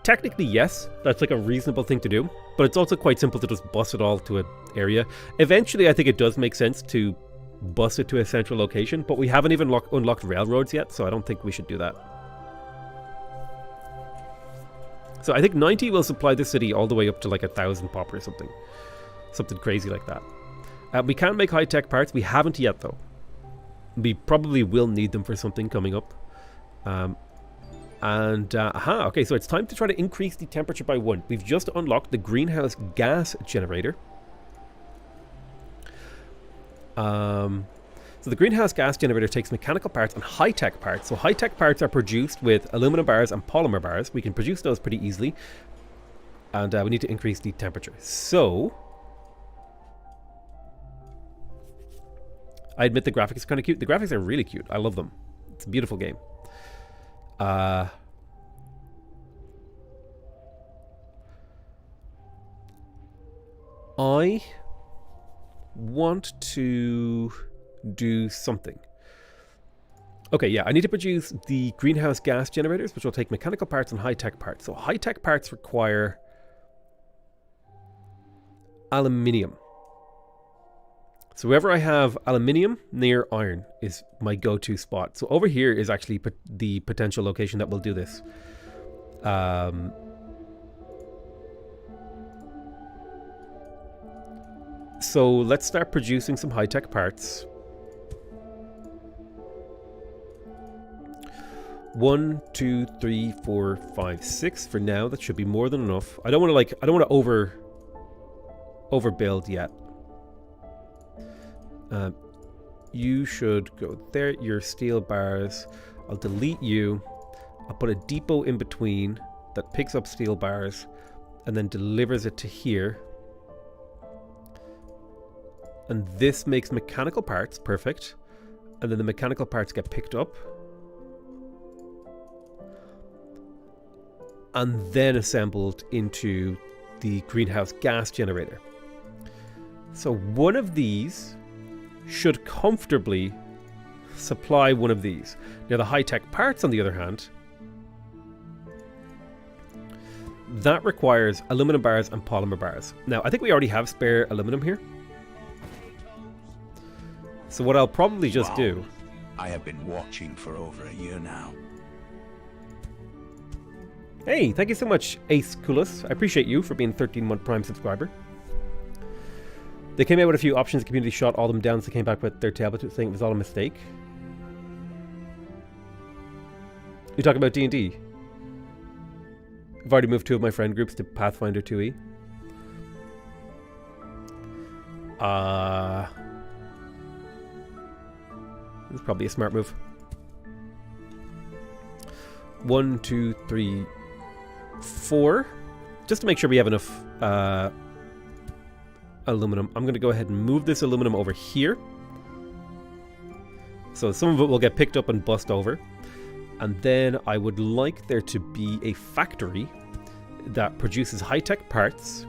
Speaker 1: technically yes, that's like a reasonable thing to do, but it's also quite simple to just bus it all to an area. Eventually I think it does make sense to bus it to a central location, but we haven't even unlocked railroads yet, so I don't think we should do that. So I think 90 will supply the city all the way up to like 1,000 pop or something. Something crazy like that. We can make high-tech parts. We haven't yet, though. We probably will need them for something coming up. Okay, so it's time to try to increase the temperature by 1. We've just unlocked the greenhouse gas generator. So the greenhouse gas generator takes mechanical parts and high-tech parts. So high-tech parts are produced with aluminum bars and polymer bars. We can produce those pretty easily. And we need to increase the temperature. So I admit the graphics are kind of cute. The graphics are really cute. I love them. It's a beautiful game. I want to do something. Okay, yeah, I need to produce the greenhouse gas generators, which will take mechanical parts and high-tech parts. So high-tech parts require aluminium. So wherever I have aluminium near iron is my go-to spot. So over here is actually the potential location that will do this. So let's start producing some high-tech parts. 1, 2, 3, 4, 5, 6 for now. That should be more than enough. I don't want to overbuild yet. You should go there. Your steel bars. I'll delete you. I'll put a depot in between that picks up steel bars and then delivers it to here. And this makes mechanical parts. Perfect. And then the mechanical parts get picked up and then assembled into the greenhouse gas generator. So one of these should comfortably supply one of these. Now the high-tech parts, on the other hand, that requires aluminum bars and polymer bars. Now I think we already have spare aluminum here. So what I'll probably just do...
Speaker 2: I have been watching for over a year now.
Speaker 1: Hey, thank you so much, Ace Kulis. I appreciate you for being a 13-month Prime subscriber. They came out with a few options. The community shot all them down, so they came back with their tablet saying it was all a mistake. You talk about D&D? I've already moved 2 of my friend groups to Pathfinder 2e. It's probably a smart move. 1, 2, 3, 4. Just to make sure we have enough aluminum. I'm going to go ahead and move this aluminum over here. So some of it will get picked up and bust over. And then I would like there to be a factory that produces high-tech parts.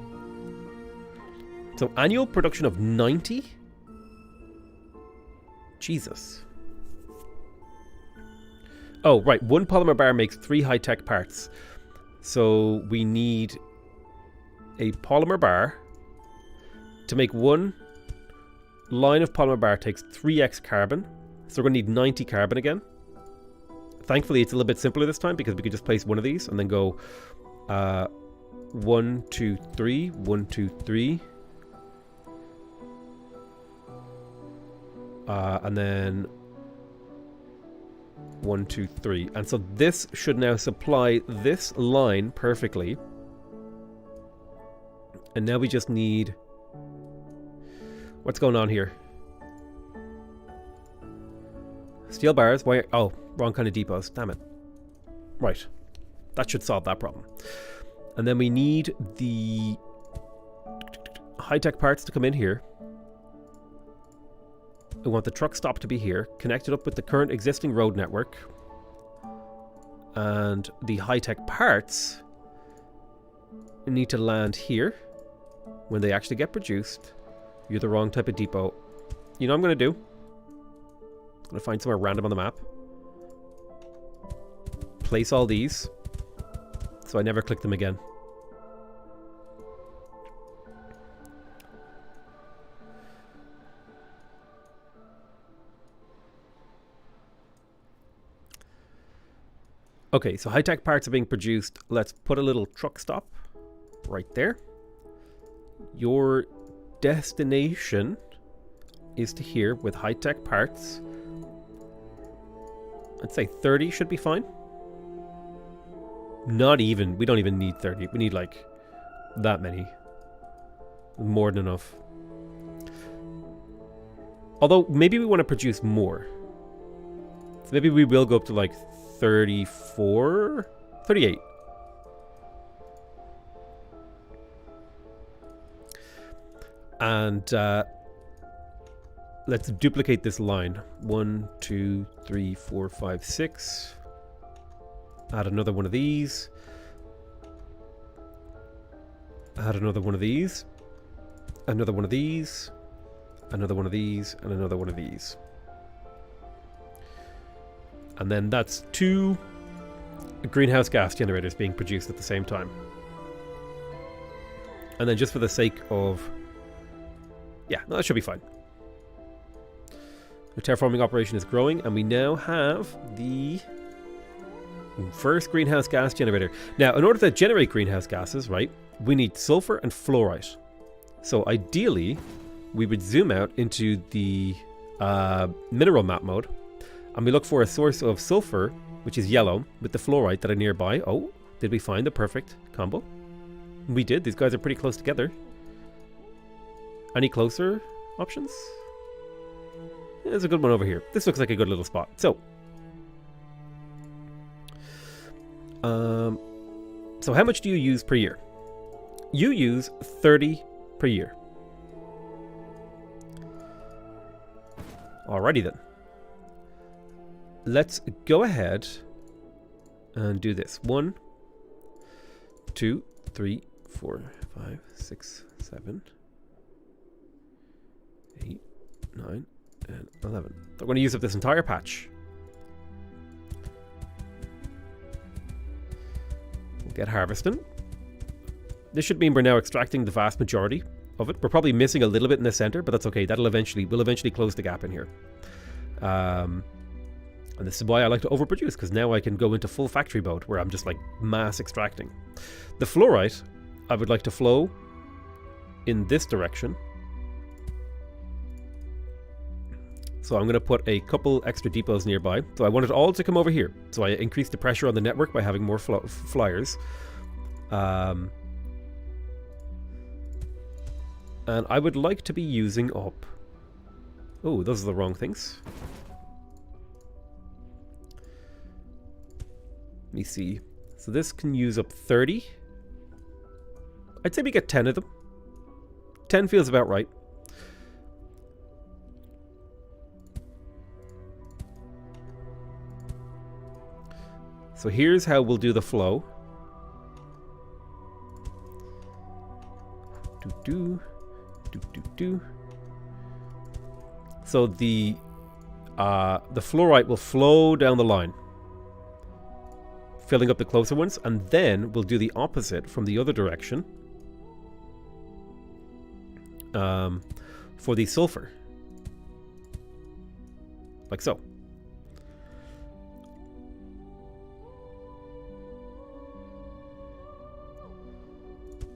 Speaker 1: So annual production of 90? Jesus. Oh, right. 1 polymer bar makes 3 high-tech parts. So we need a polymer bar. To make 1 line of polymer bar takes 3x carbon. So we're going to need 90 carbon again. Thankfully, it's a little bit simpler this time because we could just place one of these and then go 1, 2, 3, 1, 2, 3. And then 1, 2, 3. And so this should now supply this line perfectly. And now we just need... What's going on here? Steel bars. Why? Oh, wrong kind of depots. Damn it. Right. That should solve that problem. And then we need the high-tech parts to come in here. We want the truck stop to be here, connected up with the current existing road network. And the high-tech parts need to land here when they actually get produced. You're the wrong type of depot. You know what I'm going to do? I'm going to find somewhere random on the map. Place all these. So I never click them again. Okay, so high-tech parts are being produced. Let's put a little truck stop right there. Your destination is to here with high-tech parts. I'd say 30 should be fine. Not even. We don't even need 30. We need like that many. More than enough. Although maybe we want to produce more. So maybe we will go up to like 34? 38. And let's duplicate this line. 1, 2, 3, 4, 5, 6. Add another one of these. Add another one of these. Another one of these. Another one of these. And another one of these. And then that's 2 greenhouse gas generators being produced at the same time. And then just for the sake of... yeah, no, that should be fine. The terraforming operation is growing, and we now have the first greenhouse gas generator. Now, in order to generate greenhouse gases, right, we need sulfur and fluorite. So ideally, we would zoom out into the mineral map mode, and we look for a source of sulfur, which is yellow, with the fluorite that are nearby. Oh, did we find the perfect combo? We did. These guys are pretty close together. Any closer options? There's a good one over here. This looks like a good little spot. So how much do you use per year? You use 30 per year. Alrighty then. Let's go ahead and do this. 1, 2, 3, 4, 5, 6, 7, 8, 9, and 11. I'm going to use up this entire patch. We'll get harvesting. This should mean we're now extracting the vast majority of it. We're probably missing a little bit in the center, but that's okay. We'll eventually close the gap in here. And this is why I like to overproduce, because now I can go into full factory mode where I'm just like mass extracting. The fluorite, I would like to flow in this direction. So I'm going to put a couple extra depots nearby. So I want it all to come over here. So I increase the pressure on the network by having more flyers. And I would like to be using up... oh, those are the wrong things. Let me see. So this can use up 30. I'd say we get 10 of them. 10 feels about right. So here's how we'll do the flow. So the fluorite will flow down the line, filling up the closer ones, and then we'll do the opposite from the other direction for the sulfur, like so.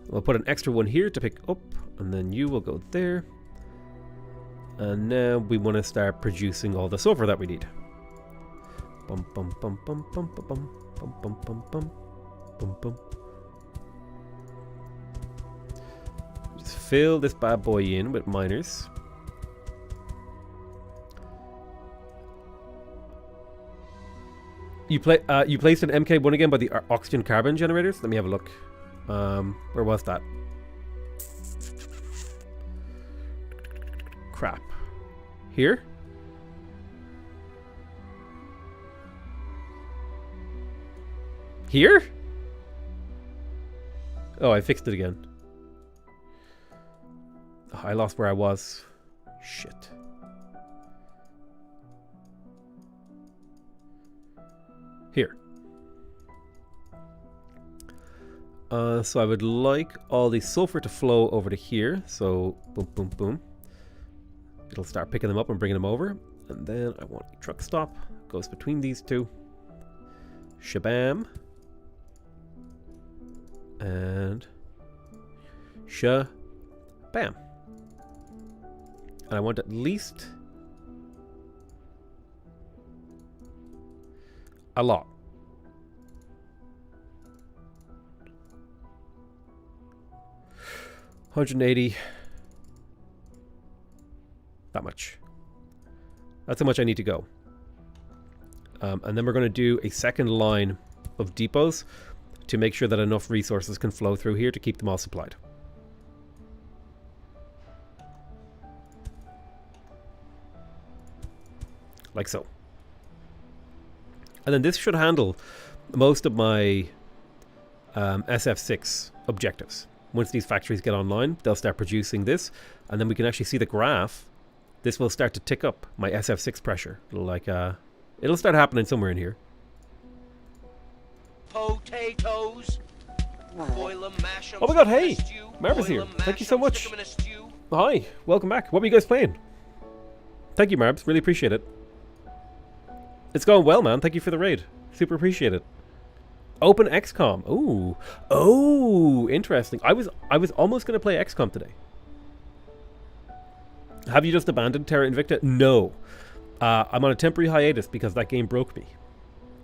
Speaker 1: We'll put an extra one here to pick up, and then you will go there. And now we want to start producing all the sulfur that we need. Bum bum bum bum bum bum bum bum bum bum bum bum bum. Just fill this bad boy in with miners. You placed an MK1 again by the oxygen carbon generators. Let me have a look. Where was that? Crap. Here? Here? Oh, I fixed it again. Oh, I lost where I was. Shit. Here. So I would like all the sulfur to flow over to here. So boom, boom, boom. It'll start picking them up and bringing them over. And then I want a truck stop. Goes between these two. Shabam. And shabam. And I want at least a lot. $180. That much. That's how much I need to go. And then we're going to do a second line of depots to make sure that enough resources can flow through here to keep them all supplied. Like so. And then this should handle most of my SF6 objectives. Once these factories get online, they'll start producing this, and then we can actually see the graph. This will start to tick up my SF6 pressure. It'll start happening somewhere in here.
Speaker 3: Potatoes. Boil 'em, mash 'em,
Speaker 1: Oh my god,
Speaker 3: stick 'em in
Speaker 1: hey!
Speaker 3: a stew.
Speaker 1: Marv is
Speaker 3: Boil
Speaker 1: here.
Speaker 3: 'em,
Speaker 1: Thank you
Speaker 3: mash
Speaker 1: so
Speaker 3: 'em,
Speaker 1: much.
Speaker 3: stick 'em in a stew.
Speaker 1: Hi, welcome back. What were you guys playing? Thank you, Marbs. Really appreciate it. It's going well, man. Thank you for the raid. Super appreciate it. Open XCOM. Ooh. Oh, interesting. I was almost going to play XCOM today. Have you just abandoned Terra Invicta? No. I'm on a temporary hiatus because that game broke me.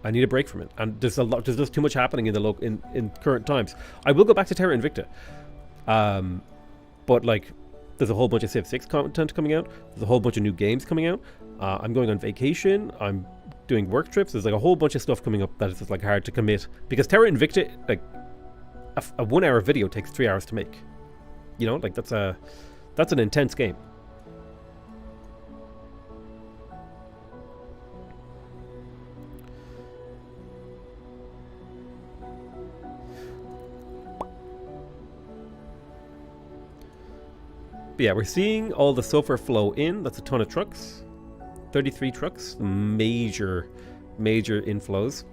Speaker 1: I need a break from it. And there's just too much happening in current times. I will go back to Terra Invicta. But like, there's a whole bunch of Civ 6 content coming out. There's a whole bunch of new games coming out. I'm going on vacation. I'm doing work trips. There's like a whole bunch of stuff coming up that is just like hard to commit. Because Terra Invicta, like, a 1 hour video takes 3 hours to make. You know, like that's an intense game. But yeah, we're seeing all the sulfur flow in. That's a ton of trucks. 33 trucks. Major inflows.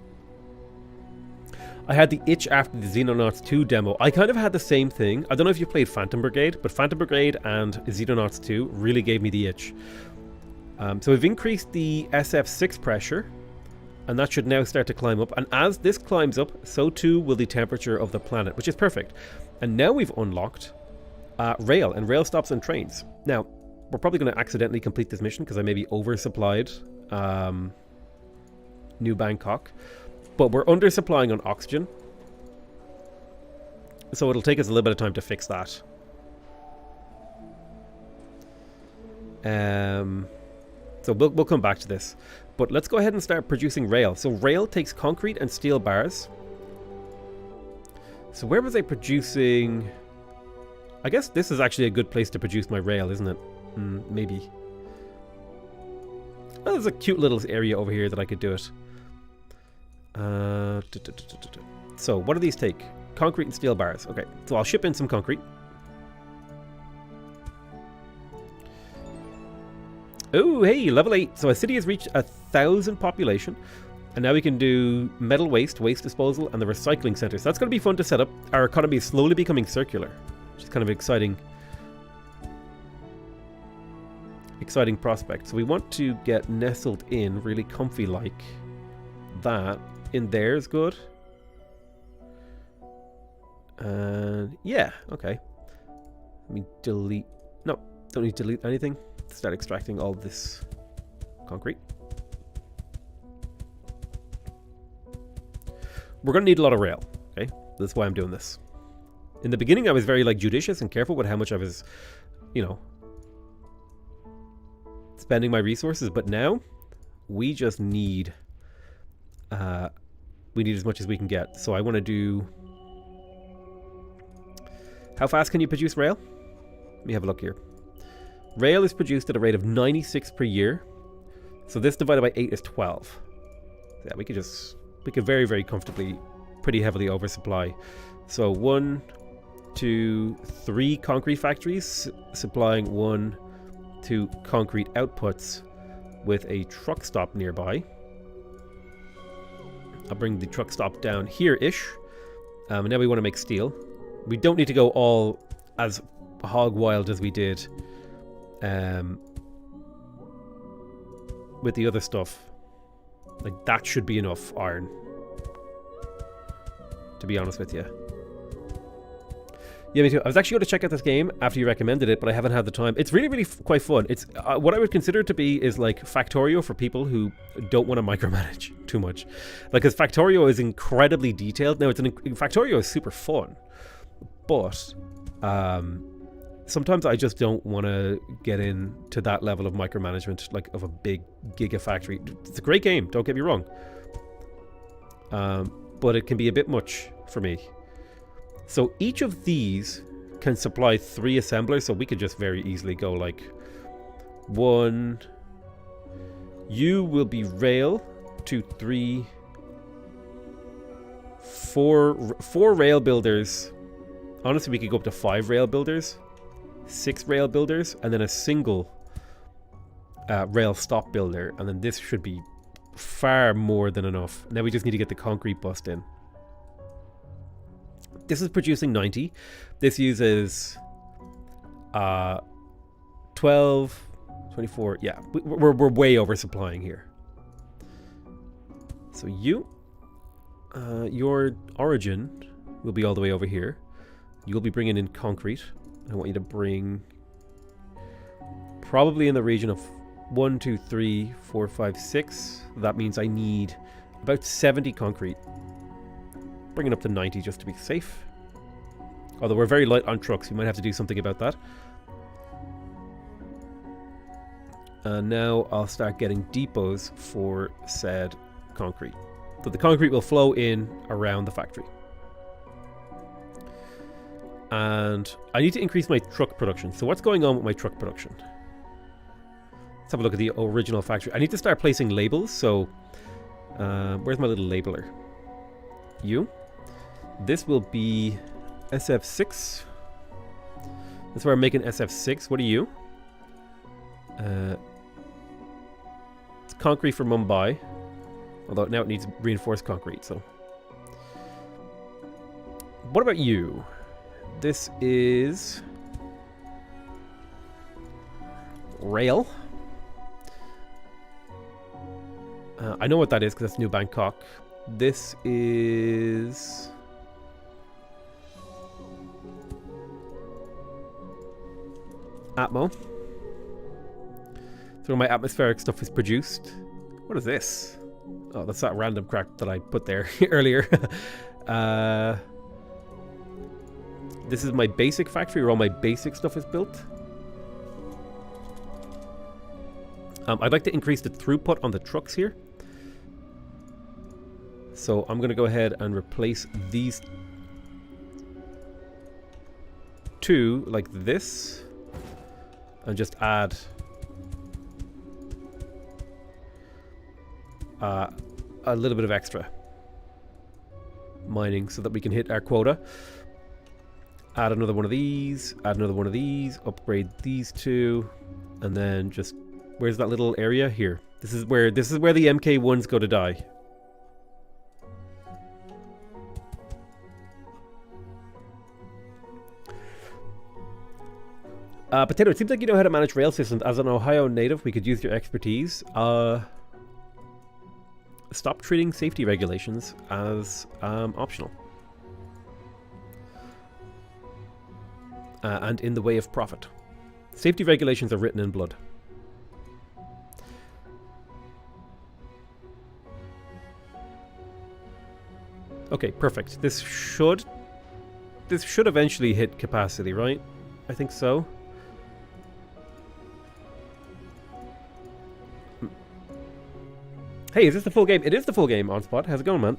Speaker 1: I had the itch after the Xenonauts 2 demo. I kind of had the same thing. I don't know if you played Phantom Brigade, but Phantom Brigade and Xenonauts 2 really gave me the itch. So we've increased the SF6 pressure, and that should now start to climb up. And as this climbs up, so too will the temperature of the planet, which is perfect. And now we've unlocked rail and rail stops and trains. Now, we're probably going to accidentally complete this mission because I maybe oversupplied New Bangkok. But we're undersupplying on oxygen. So it'll take us a little bit of time to fix that. So we'll come back to this. But let's go ahead and start producing rail. So rail takes concrete and steel bars. So where was I producing? I guess this is actually a good place to produce my rail, isn't it? Maybe. Oh, there's a cute little area over here that I could do it. So what do these take? Concrete and steel bars. Okay, so I'll ship in some concrete. Oh, hey, level 8. So a city has reached 1,000 population. And now we can do metal waste disposal, and the recycling center. So that's going to be fun to set up. Our economy is slowly becoming circular, which is kind of an exciting prospect. So we want to get nestled in really comfy like that. In there is good. And yeah, okay. Let me delete. No, don't need to delete anything. Start extracting all this concrete. We're going to need a lot of rail, okay? That's why I'm doing this. In the beginning, I was very like judicious and careful with how much I was, you know, spending my resources. But now, we just need, we need as much as we can get. So I want to do. How fast can you produce rail? Let me have a look here. Rail is produced at a rate of 96 per year. So this divided by 8 is 12. Yeah, we could very, very comfortably, pretty heavily oversupply. So 1, 2, 3 concrete factories supplying 1, 2 concrete outputs with a truck stop nearby. I'll bring the truck stop down here-ish. And now we want to make steel. We don't need to go all as hog wild as we did with the other stuff. Like, that should be enough iron. to be honest with you. Yeah, me too. I was actually going to check out this game after you recommended it, but I haven't had the time. It's really, really quite fun. It's what I would consider it to be is like Factorio for people who don't want to micromanage too much. Like, because Factorio is incredibly detailed. Now, Factorio is super fun, but sometimes I just don't want to get into that level of micromanagement, like of a big gigafactory. It's a great game, don't get me wrong, but it can be a bit much for me. So each of these can supply 3 assemblers, so we could just very easily go like 1. You will be rail, 2, 3, 4 rail builders. Honestly, we could go up to 5 rail builders, 6 rail builders, and then a single rail stop builder, and then this should be far more than enough. Now we just need to get the concrete bust in. This is producing 90. This uses 12, 24. Yeah, we're way oversupplying here. So your origin will be all the way over here. You'll be bringing in concrete. I want you to bring probably in the region of 1, 2, 3, 4, 5, 6. That means I need about 70 concrete. Bring it up to 90 just to be safe. Although we're very light on trucks, we might have to do something about that. And now I'll start getting depots for said concrete. So the concrete will flow in around the factory. And I need to increase my truck production. So what's going on with my truck production? Let's have a look at the original factory. I need to start placing labels. So where's my little labeler? This will be SF6. That's where I'm making SF6. What are you? It's concrete for Mumbai. Although now it needs reinforced concrete, so. What about you? This is rail. I know what that is because that's New Bangkok. This is Atmo. So my atmospheric stuff is produced. What is this? Oh, that's that random crap that I put there earlier. This is my basic factory where all my basic stuff is built. I'd like to increase the throughput on the trucks here. So I'm going to go ahead and replace these 2 like this. And just add a little bit of extra mining so that we can hit our quota. Add another one of these, add another one of these, upgrade these 2, and then just, where's that little area? Here. This is where the MK1s go to die. Potato, it seems like you know how to manage rail systems. As an Ohio native, we could use your expertise. Stop treating safety regulations as optional. And in the way of profit. Safety regulations are written in blood. Okay, perfect. This should eventually hit capacity, right? I think so. Hey, is this the full game? It is the full game, OnSpot. How's it going, man?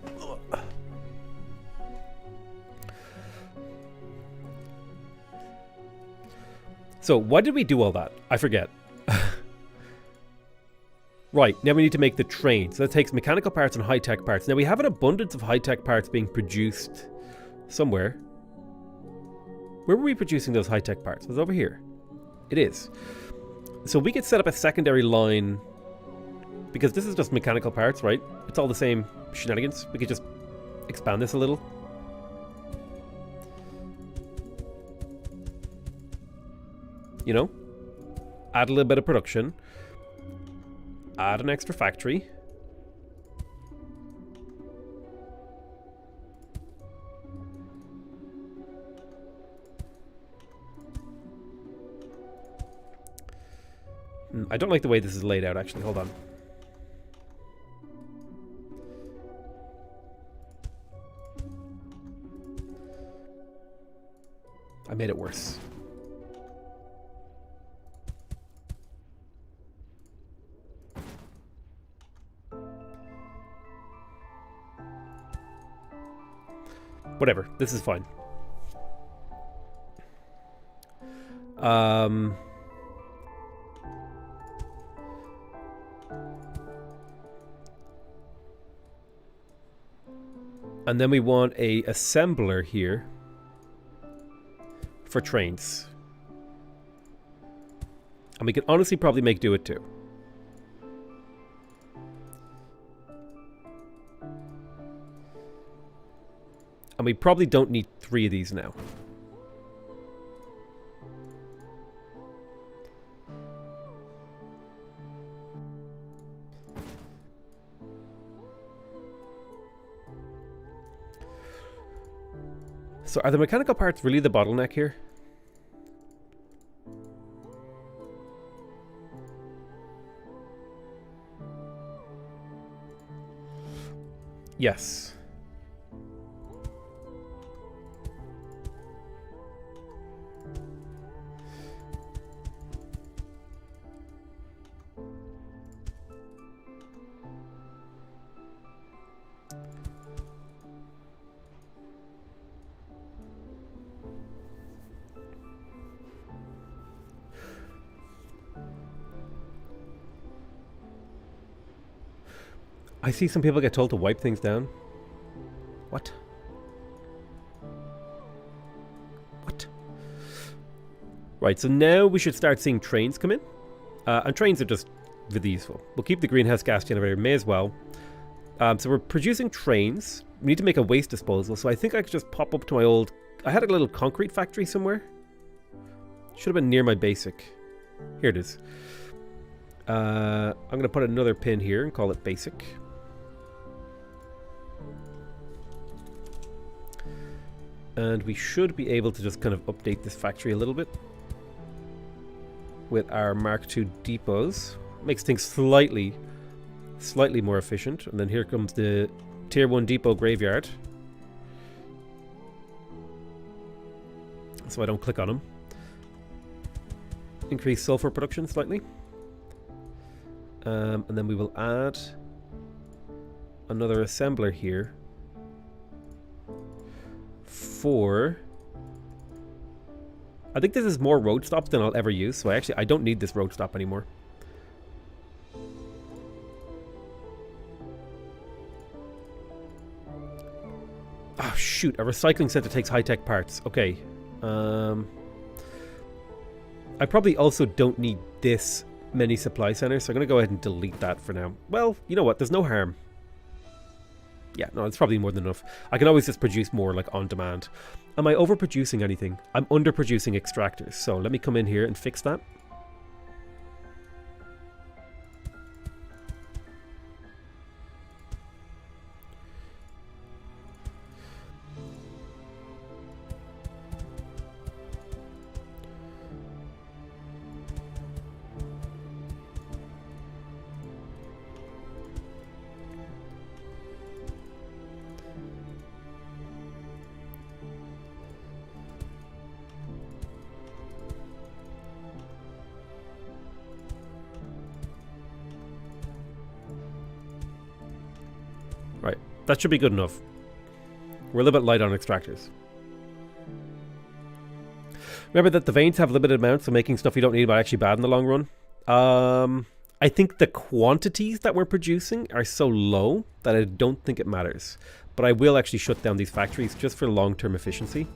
Speaker 1: So, why did we do all that? I forget. Right, now we need to make the train. So that takes mechanical parts and high-tech parts. Now we have an abundance of high-tech parts being produced somewhere. Where were we producing those high-tech parts? It was over here. It is. So we could set up a secondary line, because this is just mechanical parts, right? It's all the same shenanigans. We could just expand this a little. You know? Add a little bit of production. Add an extra factory. I don't like the way this is laid out, actually. Hold on. I made it worse. Whatever, this is fine. And then we want a assembler here for trains. And we can honestly probably make do it too. And we probably don't need 3 of these now. So are the mechanical parts really the bottleneck here? Yes. I see some people get told to wipe things down. What? What? Right, so now we should start seeing trains come in. And trains are just really useful. We'll keep the greenhouse gas generator, may as well. So we're producing trains. We need to make a waste disposal, so I think I could just pop up to my old... I had a little concrete factory somewhere. Should have been near my basic. Here it is. I'm going to put another pin here and call it basic. And we should be able to just kind of update this factory a little bit with our Mark II depots. Makes things slightly more efficient. And then here comes the Tier 1 depot graveyard. So I don't click on them. Increase sulfur production slightly. And then we will add another assembler here for... I think this is more road stops than I'll ever use, so I don't need this road stop anymore. Oh shoot, a recycling center takes high-tech parts. Okay. I probably also don't need this many supply centers, so I'm going to go ahead and delete that for now. Well, you know what, there's no harm. Yeah, no, it's probably more than enough. I can always just produce more, like, on demand. Am I overproducing anything? I'm underproducing extractors, so let me come in here and fix that. Right, that should be good enough. We're a little bit light on extractors. Remember that the veins have limited amounts, so making stuff you don't need are actually bad in the long run. I think the quantities that we're producing are so low that I don't think it matters. But I will actually shut down these factories just for long-term efficiency.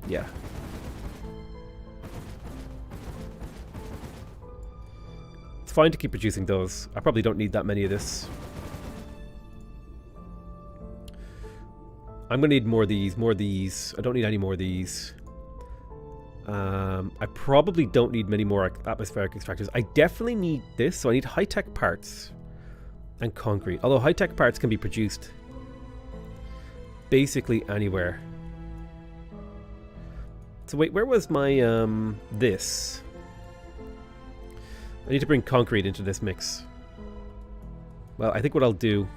Speaker 1: Yeah. It's fine to keep producing those. I probably don't need that many of this. I'm going to need more of these, more of these. I don't need any more of these. I probably don't need many more atmospheric extractors. I definitely need this, so I need high-tech parts and concrete. Although high-tech parts can be produced basically anywhere. So wait, where was my this? I need to bring concrete into this mix. Well, I think what I'll do...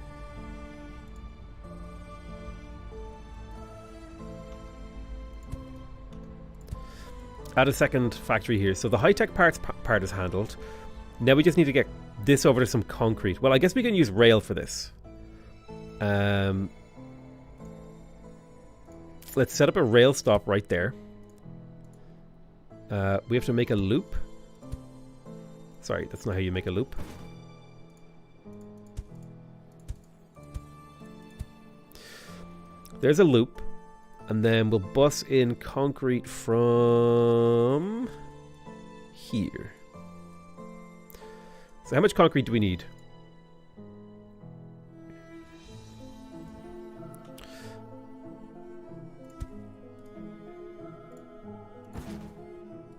Speaker 1: add a second factory here. So the high-tech part is handled. Now we just need to get this over to some concrete. Well, I guess we can use rail for this. Let's set up a rail stop right there. We have to make a loop. Sorry, that's not how you make a loop. There's a loop. And then we'll bus in concrete from here. So how much concrete do we need?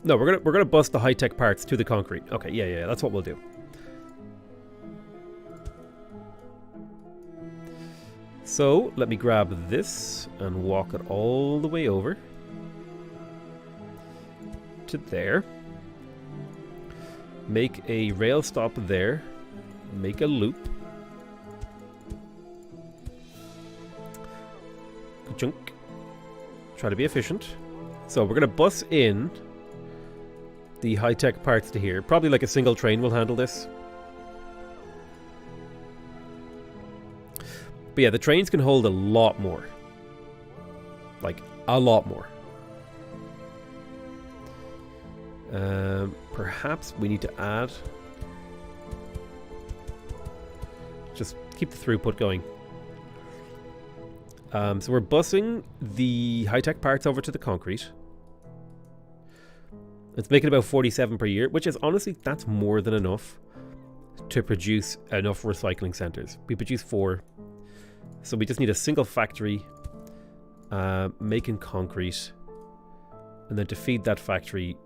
Speaker 1: No, we're gonna bust the high-tech parts to the concrete. Okay, yeah, that's what we'll do. So let me grab this and walk it all the way over to there. Make a rail stop there. Make a loop. Chunk. Try to be efficient. So we're gonna bus in the high-tech parts to here. Probably like a single train will handle this. But yeah, the trains can hold a lot more. Like, a lot more. Perhaps we need to add... just keep the throughput going. So we're busing the high-tech parts over to the concrete. It's making about 47 per year, which is honestly, that's more than enough to produce enough recycling centers. We produce 4. So we just need a single factory making concrete. And then to feed that factory,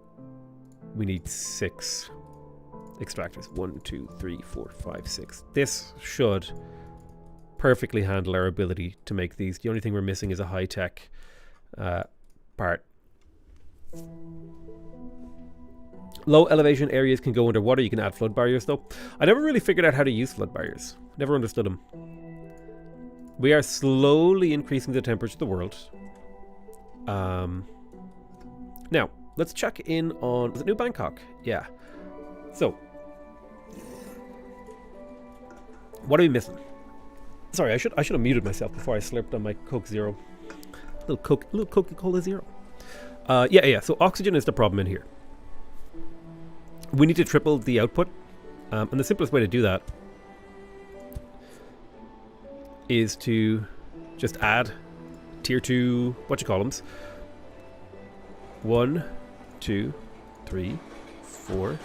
Speaker 1: we need 6 extractors. 1, 2, 3, 4, 5, 6. This should perfectly handle our ability to make these. The only thing we're missing is a high-tech part. Low elevation areas can go underwater. You can add flood barriers though. I never really figured out how to use flood barriers. Never understood them. We are slowly increasing the temperature of the world. Now, let's check in on... was it New Bangkok? Yeah. So. What are we missing? Sorry, I should have muted myself before I slurped on my Coke Zero. Little Coca-Cola Zero. Yeah. So oxygen is the problem in here. We need to triple the output. And the simplest way to do that is to just add tier 2 whatchacolumns. 1, 2, 3, 4,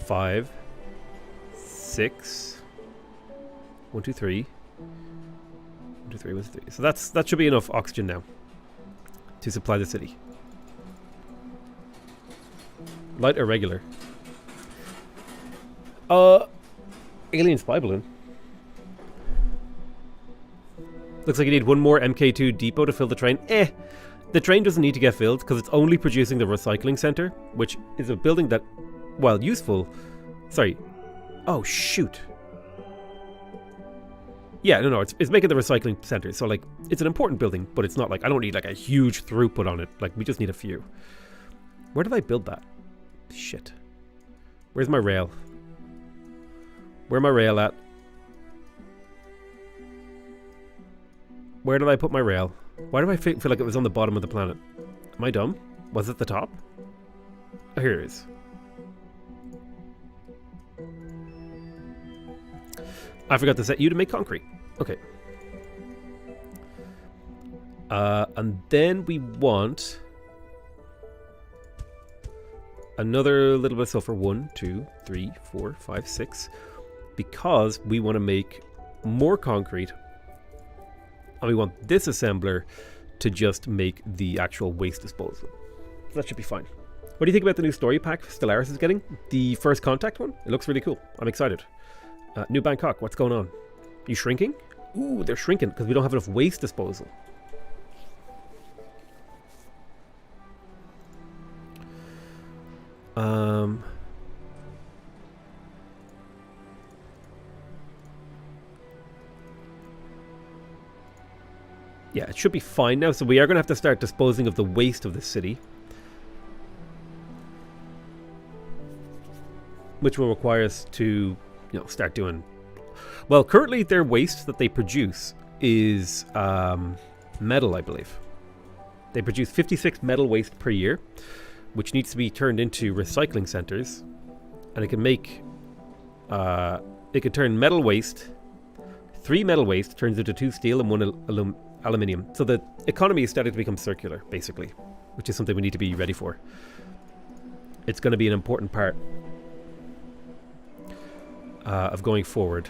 Speaker 1: 5, 6. 1, 2, 3. 1, 2, 3, 1, 2, 3. So that should be enough oxygen now to supply the city. Light or regular? Alien spy balloon. Looks like you need one more MK2 depot to fill the train. The train doesn't need to get filled because it's only producing the recycling center, which is a building that, while useful... Sorry. Oh, shoot. Yeah, no, it's making the recycling center. So, like, it's an important building, but it's not like... I don't need, like, a huge throughput on it. Like, we just need a few. Where did I build that? Shit. Where's my rail? Where my rail at? Where did I put my rail? Why do I feel like it was on the bottom of the planet? Am I dumb? Was it the top? Oh, here it is. I forgot to set you to make concrete. Okay. And then we want... another little bit of sulfur. 1, 2, 3, 4, 5, 6. Because we want to make more concrete. And we want this assembler to just make the actual waste disposal. So that should be fine. What do you think about the new story pack Stellaris is getting? The first contact one? It looks really cool. I'm excited. New Bangkok, what's going on? You shrinking? Ooh, they're shrinking because we don't have enough waste disposal. Um, yeah, it should be fine now. So we are going to have to start disposing of the waste of the city, which will require us to, start doing. Well, currently their waste that they produce is metal, I believe. They produce 56 metal waste per year, which needs to be turned into recycling centers, and it can make it can turn metal waste, 3 metal waste turns into 2 steel and 1 aluminium. So the economy is starting to become circular, basically, which is something we need to be ready for. It's going to be an important part of going forward.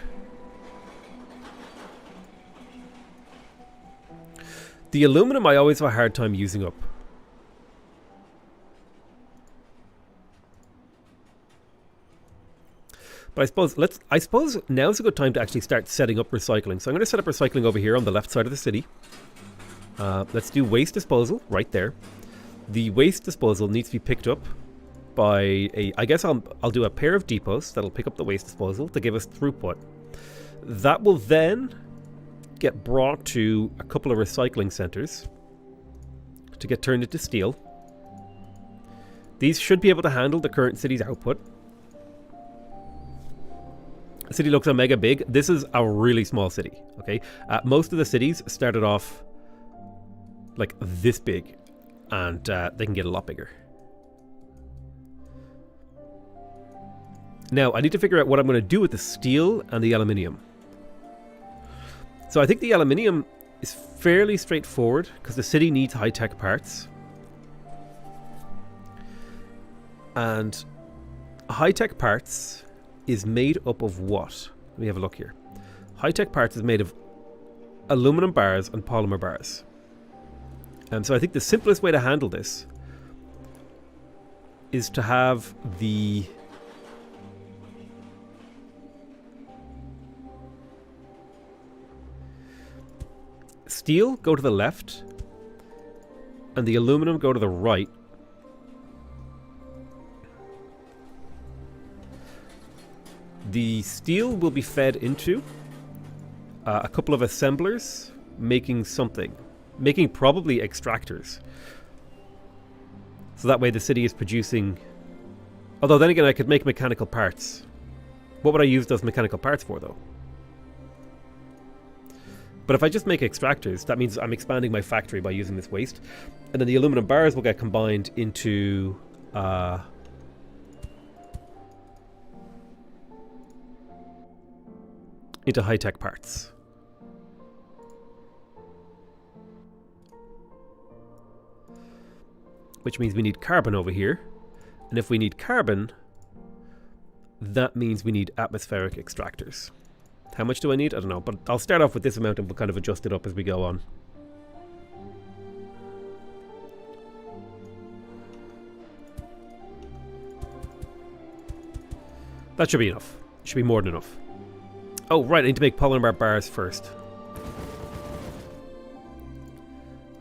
Speaker 1: The aluminum I always have a hard time using up. But I suppose now's a good time to actually start setting up recycling. So I'm going to set up recycling over here on the left side of the city. Let's do waste disposal right there. The waste disposal needs to be picked up by I guess I'll do a pair of depots that'll pick up the waste disposal to give us throughput. That will then get brought to a couple of recycling centers to get turned into steel. These should be able to handle the current city's output. The city looks mega big. This is a really small city, okay? Most of the cities started off like this big, and they can get a lot bigger. Now, I need to figure out what I'm going to do with the steel and the aluminium. So I think the aluminium is fairly straightforward because the city needs high-tech parts. And high-tech parts is made up of what? Let me have a look here. High-tech parts is made of aluminum bars and polymer bars. So I think the simplest way to handle this is to have the steel go to the left and the aluminum go to the right. The steel will be fed into a couple of assemblers making probably extractors. So that way the city is producing... Although then again I could make mechanical parts. What would I use those mechanical parts for though? But if I just make extractors, that means I'm expanding my factory by using this waste. And then the aluminum bars will get combined into... into high-tech parts. Which means we need carbon over here. And if we need carbon, that means we need atmospheric extractors. How much do I need? I don't know, but I'll start off with this amount and we'll kind of adjust it up as we go on. That should be enough. Should be more than enough. Oh, right, I need to make polymer bars first.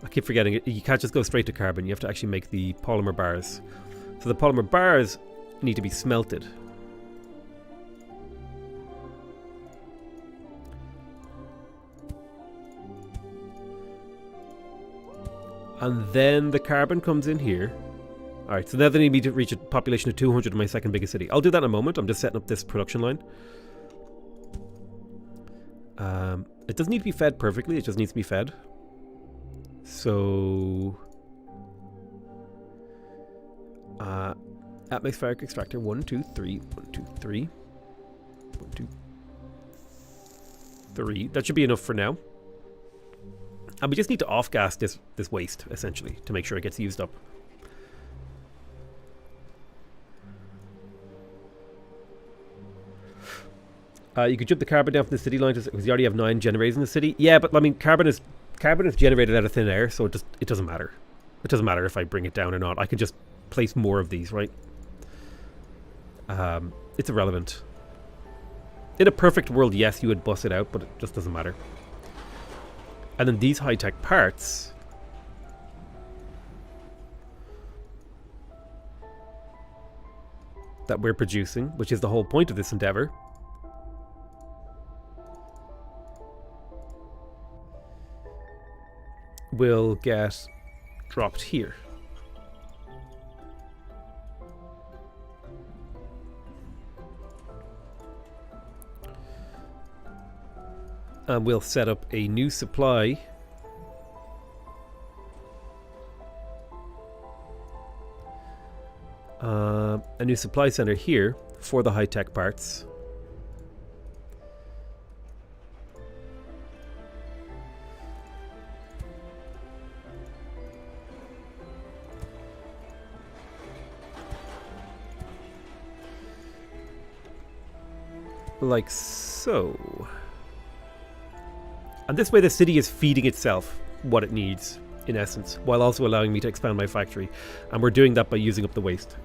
Speaker 1: I keep forgetting it. You can't just go straight to carbon. You have to actually make the polymer bars. So the polymer bars need to be smelted. And then the carbon comes in here. Alright, so now they need me to reach a population of 200 in my second biggest city. I'll do that in a moment. I'm just setting up this production line. It doesn't need to be fed perfectly. It just needs to be fed. So... atmospheric extractor 1, 2, 3. 1, 2, 3. 1, 2, 3. That should be enough for now. And we just need to off-gas this waste, essentially, to make sure it gets used up. You could jump the carbon down from the city line because you already have 9 generators in the city. Yeah, but I mean, carbon is generated out of thin air, so it doesn't matter. It doesn't matter if I bring it down or not. I can just place more of these, right? It's irrelevant. In a perfect world, yes, you would bust it out, but it just doesn't matter. And then these high-tech parts... that we're producing, which is the whole point of this endeavor, will get dropped here. And we'll set up a new supply center here for the high-tech parts. Like so. And this way the city is feeding itself what it needs, in essence, while also allowing me to expand my factory. And we're doing that by using up the waste.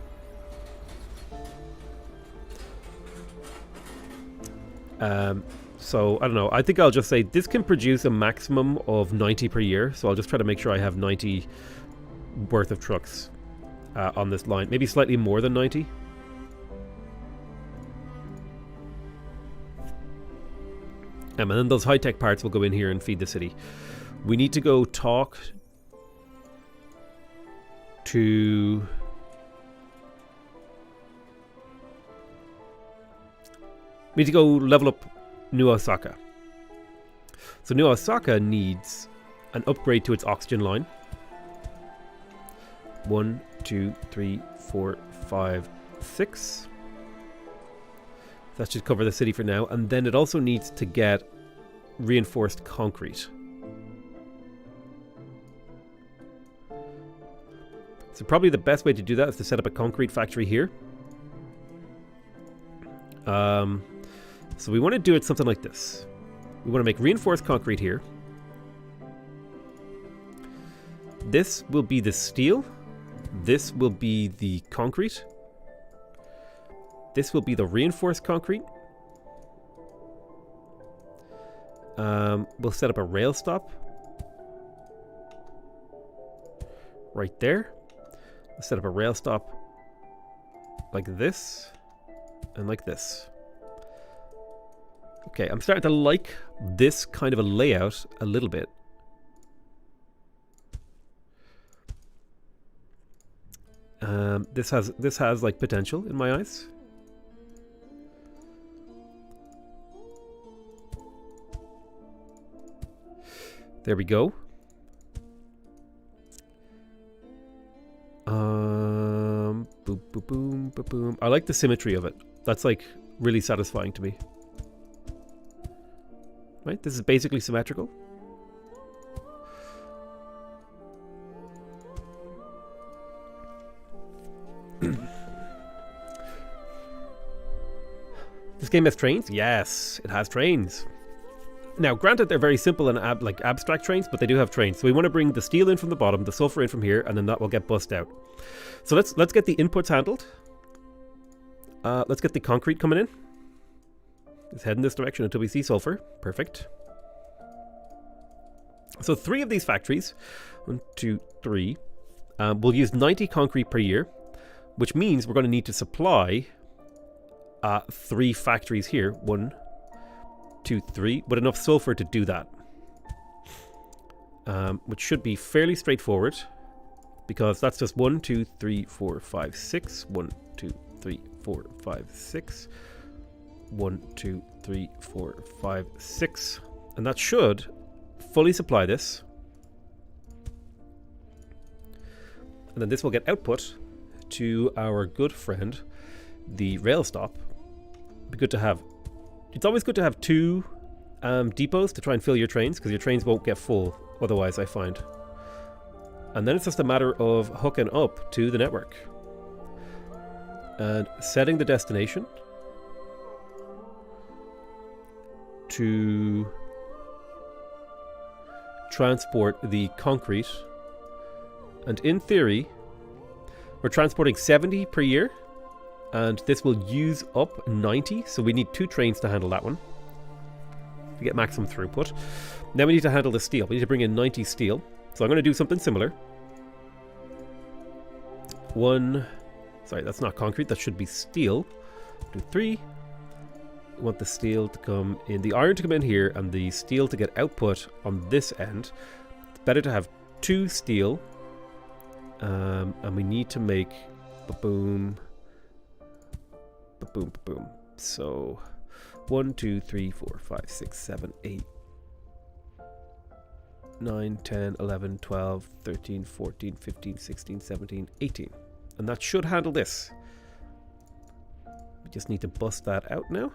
Speaker 1: So, I don't know. I think I'll just say this can produce a maximum of 90 per year. So I'll just try to make sure I have 90 worth of trucks on this line. Maybe slightly more than 90. And then those high-tech parts will go in here and feed the city. We need to go talk to... We need to go level up New Osaka. So New Osaka needs an upgrade to its oxygen line. 1, 2, 3, 4, 5, 6. That should cover the city for now. And then it also needs to get reinforced concrete. So probably the best way to do that is to set up a concrete factory here. So we want to do it something like this. We want to make reinforced concrete here. This will be the steel. This will be the concrete. This will be the reinforced concrete. We'll set up a rail stop right there. We'll set up a rail stop like this and like this. Okay, I'm starting to like this kind of a layout a little bit. This has like potential in my eyes. There we go. Boom, boom, boom, boom, boom. I like the symmetry of it. That's like really satisfying to me. Right? This is basically symmetrical. This game has trains? Yes, it has trains. Now, granted, they're very simple and abstract trains, but they do have trains. So we want to bring the steel in from the bottom, the sulfur in from here, and then that will get bussed out. So let's get the inputs handled. Let's get the concrete coming in. Let's head in this direction until we see sulfur. Perfect. So 3 of these factories, 1, 2, 3, will use 90 concrete per year, which means we're going to need to supply 3 factories here. 1, 2, 3, with enough sulfur to do that. Which should be fairly straightforward, because that's just 1, 2, 3, 4, 5, 6. 1, 2, 3, 4, 5, 6. 1, 2, 3, 4, 5, 6. And that should fully supply this. And then this will get output to our good friend, the rail stop. Be good to have. It's always good to have 2 depots to try and fill your trains, because your trains won't get full otherwise, I find. And then it's just a matter of hooking up to the network and setting the destination to transport the concrete. And in theory, we're transporting 70 per year, and this will use up 90, so we need 2 trains to handle that one to get maximum throughput. Then we need to handle the steel. We need to bring in 90 steel. So I'm going to do something similar. 1, Sorry, that's not concrete. That should be steel. 2, 3. We want the steel to come in, the iron to come in here, and the steel to get output on this end. It's better to have 2 steel. And we need to make ba-boom, ba-boom, ba-boom. So 1, 2, 3, 4, 5, 6, 7, 8, 9, 10, 11, 12, 13, 14, 15, 16, 17, 18. And that should handle this. We just need to bust that out now.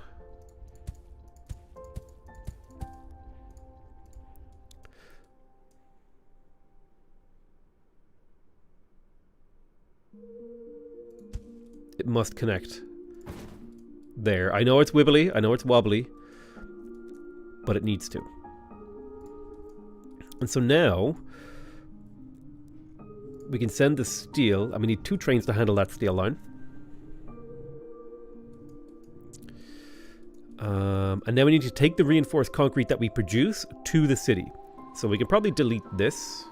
Speaker 1: It must connect. There. I know it's wibbly, I know it's wobbly, but it needs to. And so now we can send the steel, and we need 2 trains to handle that steel line. And now we need to take the reinforced concrete that we produce to the city. So we can probably delete this.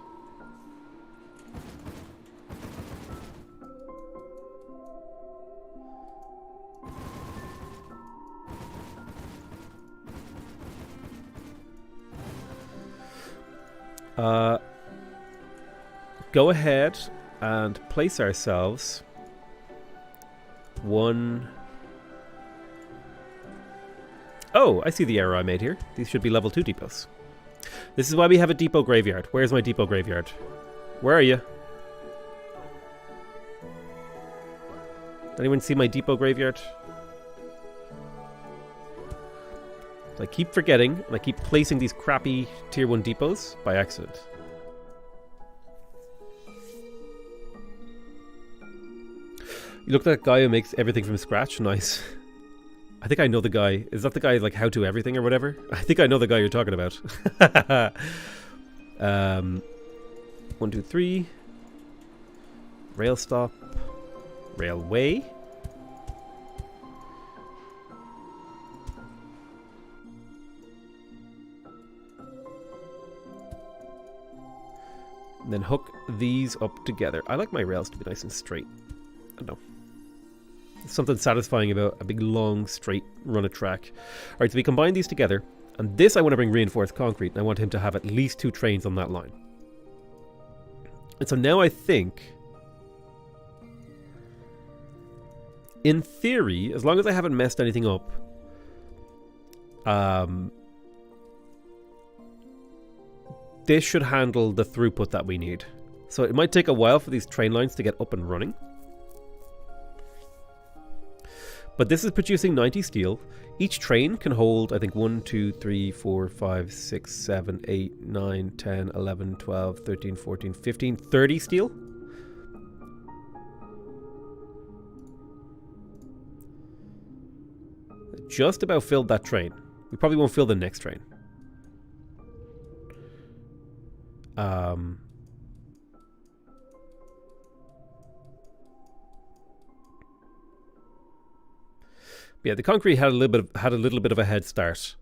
Speaker 1: Go ahead and place ourselves 1. Oh, I see the error I made here. These should be level 2 depots. This is why we have a depot graveyard. Where's my depot graveyard? Where are you? Anyone see my depot graveyard? So I keep forgetting, and I keep placing these crappy tier 1 depots by accident. You look like that guy who makes everything from scratch. Nice. I think I know the guy. Is that the guy like How To Everything or whatever? I think I know the guy you're talking about. 1, 2, 3. Rail stop. Railway. And then hook these up together. I like my rails to be nice and straight. I don't know. There's something satisfying about a big, long, straight run of track. Alright, so we combine these together. And this I want to bring reinforced concrete. And I want him to have at least 2 trains on that line. And so now I think, in theory, as long as I haven't messed anything up, this should handle the throughput that we need. So it might take a while for these train lines to get up and running. But this is producing 90 steel. Each train can hold, I think, 1, 2, 3, 4, 5, 6, 7, 8, 9, 10, 11, 12, 13, 14, 15, 30 steel. Just about filled that train. We probably won't fill the next train. Yeah, the concrete had a little bit of a head start.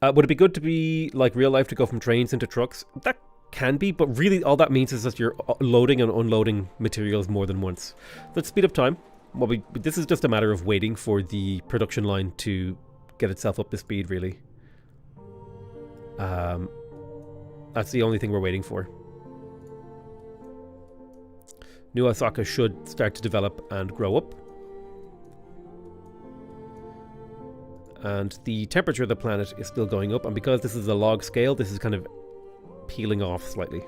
Speaker 1: Would it be good to be like real life to go from trains into trucks? That can be, but really all that means is that you're loading and unloading materials more than once. Let's speed up time. Well, this is just a matter of waiting for the production line to get itself up to speed, really. That's the only thing we're waiting for. New Osaka should start to develop and grow up. And the temperature of the planet is still going up, and because this is a log scale, this is kind of peeling off slightly.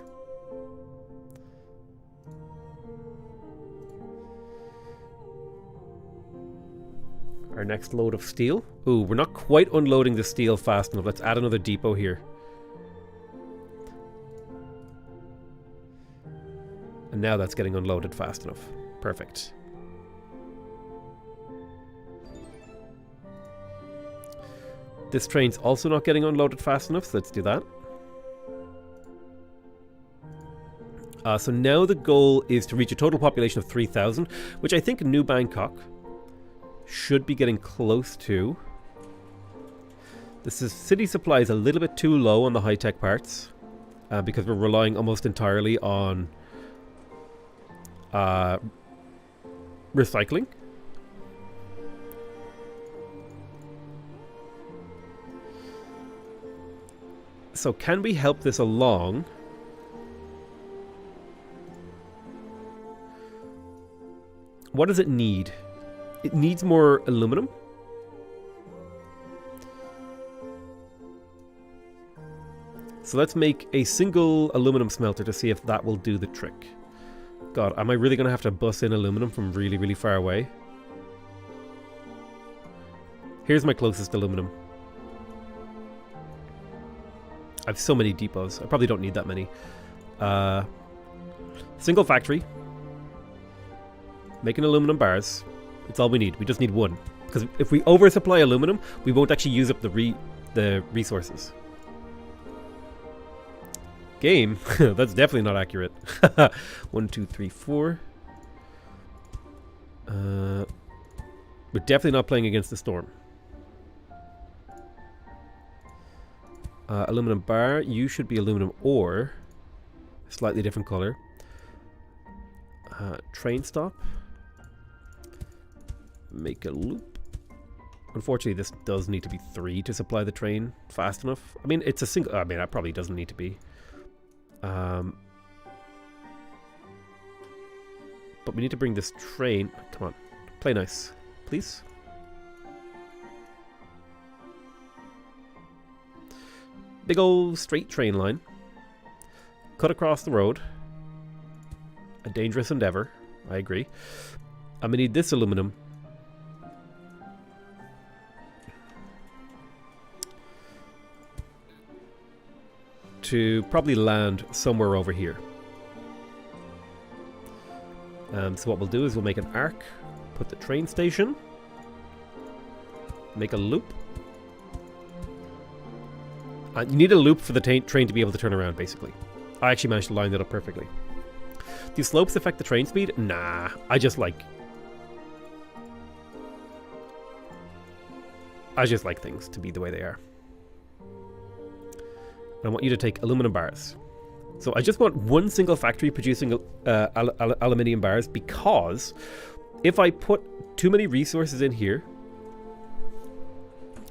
Speaker 1: Our next load of steel. Ooh, we're not quite unloading the steel fast enough. Let's add another depot here. And now that's getting unloaded fast enough. Perfect. This train's also not getting unloaded fast enough, so let's do that. So now the goal is to reach a total population of 3,000, which I think New Bangkok should be getting close to. This is city supply is a little bit too low on the high-tech parts because we're relying almost entirely on recycling. So can we help this along? What does it need? It needs more aluminum. So let's make a single aluminum smelter to see if that will do the trick. God, am I really going to have to bus in aluminum from really, really far away? Here's my closest aluminum. I have so many depots. I probably don't need that many. Single factory. Making aluminum bars. It's all we need. We just need one. Because if we oversupply aluminum, we won't actually use up the resources. Game? That's definitely not accurate. 1, 2, 3, 4. We're definitely not playing against the storm. Aluminum bar. You should be aluminum ore. Slightly different color. Train stop. Make a loop. Unfortunately, this does need to be 3 to supply the train fast enough. I mean, it's a single... I mean, that probably doesn't need to be. But we need to bring this train... Come on. Play nice. Please. Big old straight train line. Cut across the road. A dangerous endeavor. I agree. I'm gonna need this aluminum. To probably land somewhere over here. So what we'll do is we'll make an arc, put the train station, make a loop. You need a loop for the train to be able to turn around, basically. I actually managed to line that up perfectly. Do slopes affect the train speed? Nah, I just like things to be the way they are. I want you to take aluminum bars. So I just want one single factory producing aluminium bars, because if I put too many resources in here,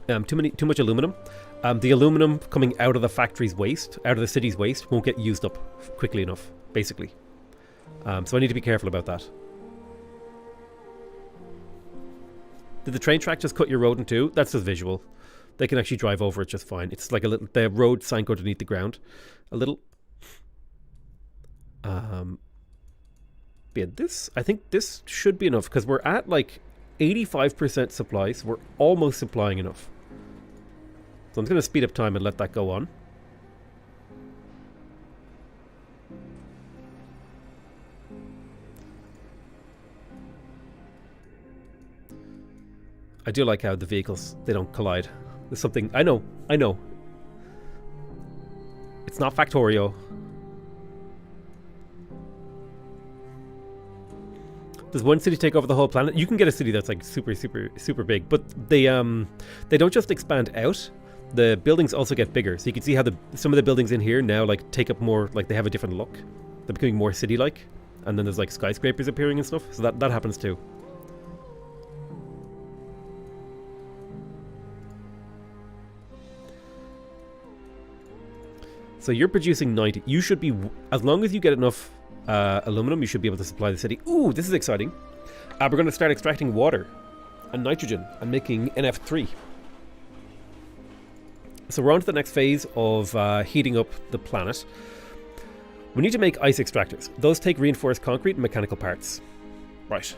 Speaker 1: too much aluminum, the aluminum coming out of the factory's waste, out of the city's waste, won't get used up quickly enough, basically. So I need to be careful about that. Did the train track just cut your road in two? That's just visual. They can actually drive over it just fine. It's like a little... The road sank underneath the ground. A little. Yeah, this... I think this should be enough, because we're at like 85% supply, so we're almost supplying enough. So I'm just going to speed up time and let that go on. I do like how the vehicles, they don't collide. There's something... I know. It's not Factorio. Does one city take over the whole planet? You can get a city that's like super big, but they don't just expand out. The buildings also get bigger. So you can see how some of the buildings in here now like take up more, like they have a different look. They're becoming more city-like, and then there's like skyscrapers appearing and stuff. So that happens too. So you're producing 90. You should be, as long as you get enough aluminum, you should be able to supply the city. Ooh, this is exciting. We're going to start extracting water and nitrogen and making NF3. So we're on to the next phase of heating up the planet. We need to make ice extractors. Those take reinforced concrete and mechanical parts. Right.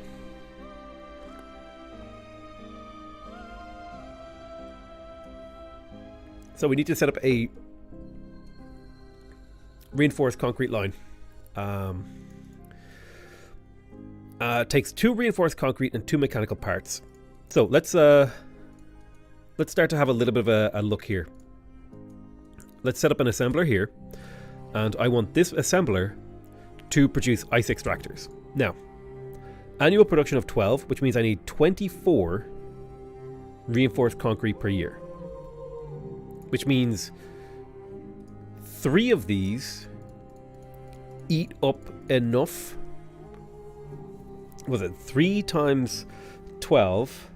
Speaker 1: So we need to set up a reinforced concrete line. Takes 2 reinforced concrete and 2 mechanical parts. So let's start to have a little bit of a look here. Let's set up an assembler here, and I want this assembler to produce ice extractors. Now, annual production of 12, which means I need 24 reinforced concrete per year. which means 3 of these eat up enough. Was it 3 times 12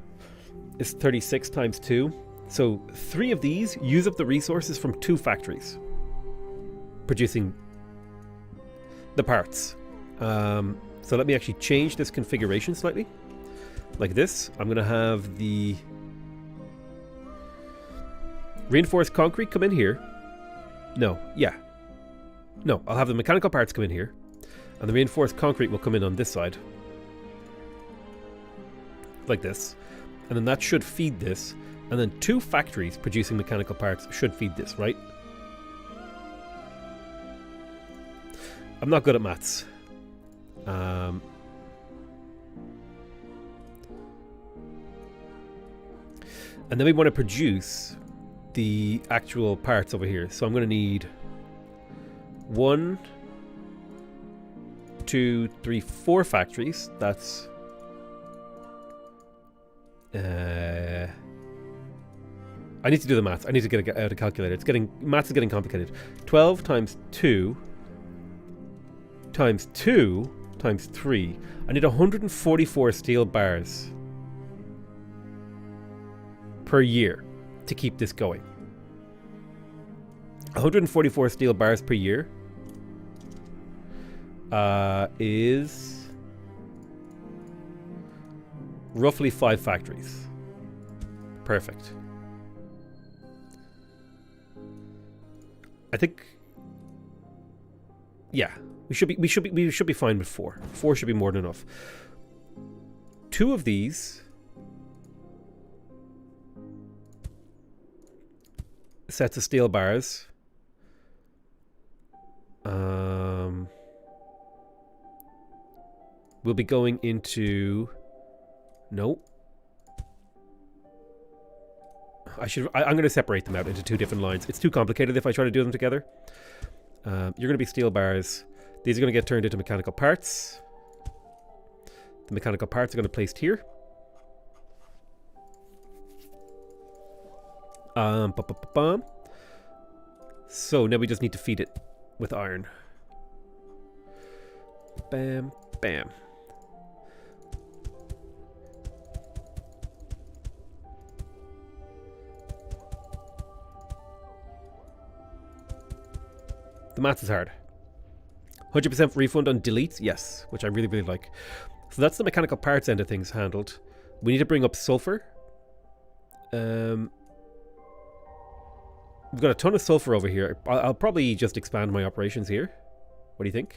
Speaker 1: is 36 times 2? So 3 of these use up the resources from 2 factories producing the parts. So let me actually change this configuration slightly. Like this. I'm going to have the reinforced concrete come in here. No, yeah. No, I'll have the mechanical parts come in here. And the reinforced concrete will come in on this side. Like this. And then that should feed this. And then 2 factories producing mechanical parts should feed this, right? I'm not good at maths. And then we want to produce the actual parts over here. So I'm going to need 1, 2, 3, 4 factories. That's I need to do the maths. I need to get out a calculator. Maths is getting complicated. 12 times 2 times 2 times 3. I need 144 steel bars per year to keep this going. 144 steel bars per year is roughly 5 factories. Perfect. I think, yeah, we should be fine with 4. 4 should be more than enough. 2 of these sets of steel bars will be going into, no, I'm going to separate them out into 2 different lines. It's too complicated if I try to do them together. You're going to be steel bars. These are going to get turned into mechanical parts. The mechanical parts are going to be placed here. So now we just need to feed it with iron. Bam, bam. The maths is hard. 100% refund on deletes? Yes, which I really, really like. So that's the mechanical parts end of things handled. We need to bring up sulfur. We've got a ton of sulfur over here. I'll probably just expand my operations here. What do you think?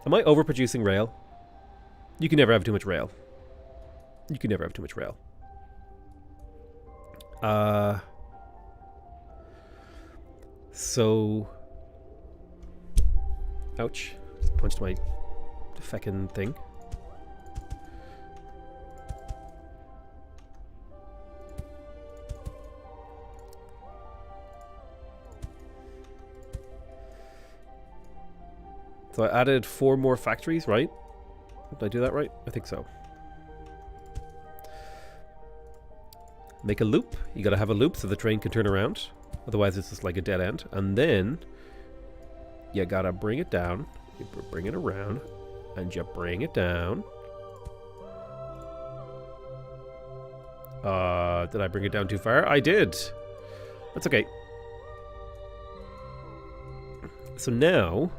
Speaker 1: Am I overproducing rail? You can never have too much rail. You can never have too much rail. So, ouch, just punched my feckin' thing. So I added 4 more factories, right? Did I do that right? I think so. Make a loop. You gotta have a loop so the train can turn around. Otherwise it's just like a dead end. And then you gotta bring it down. You bring it around. And you bring it down. Did I bring it down too far? I did. That's okay. So now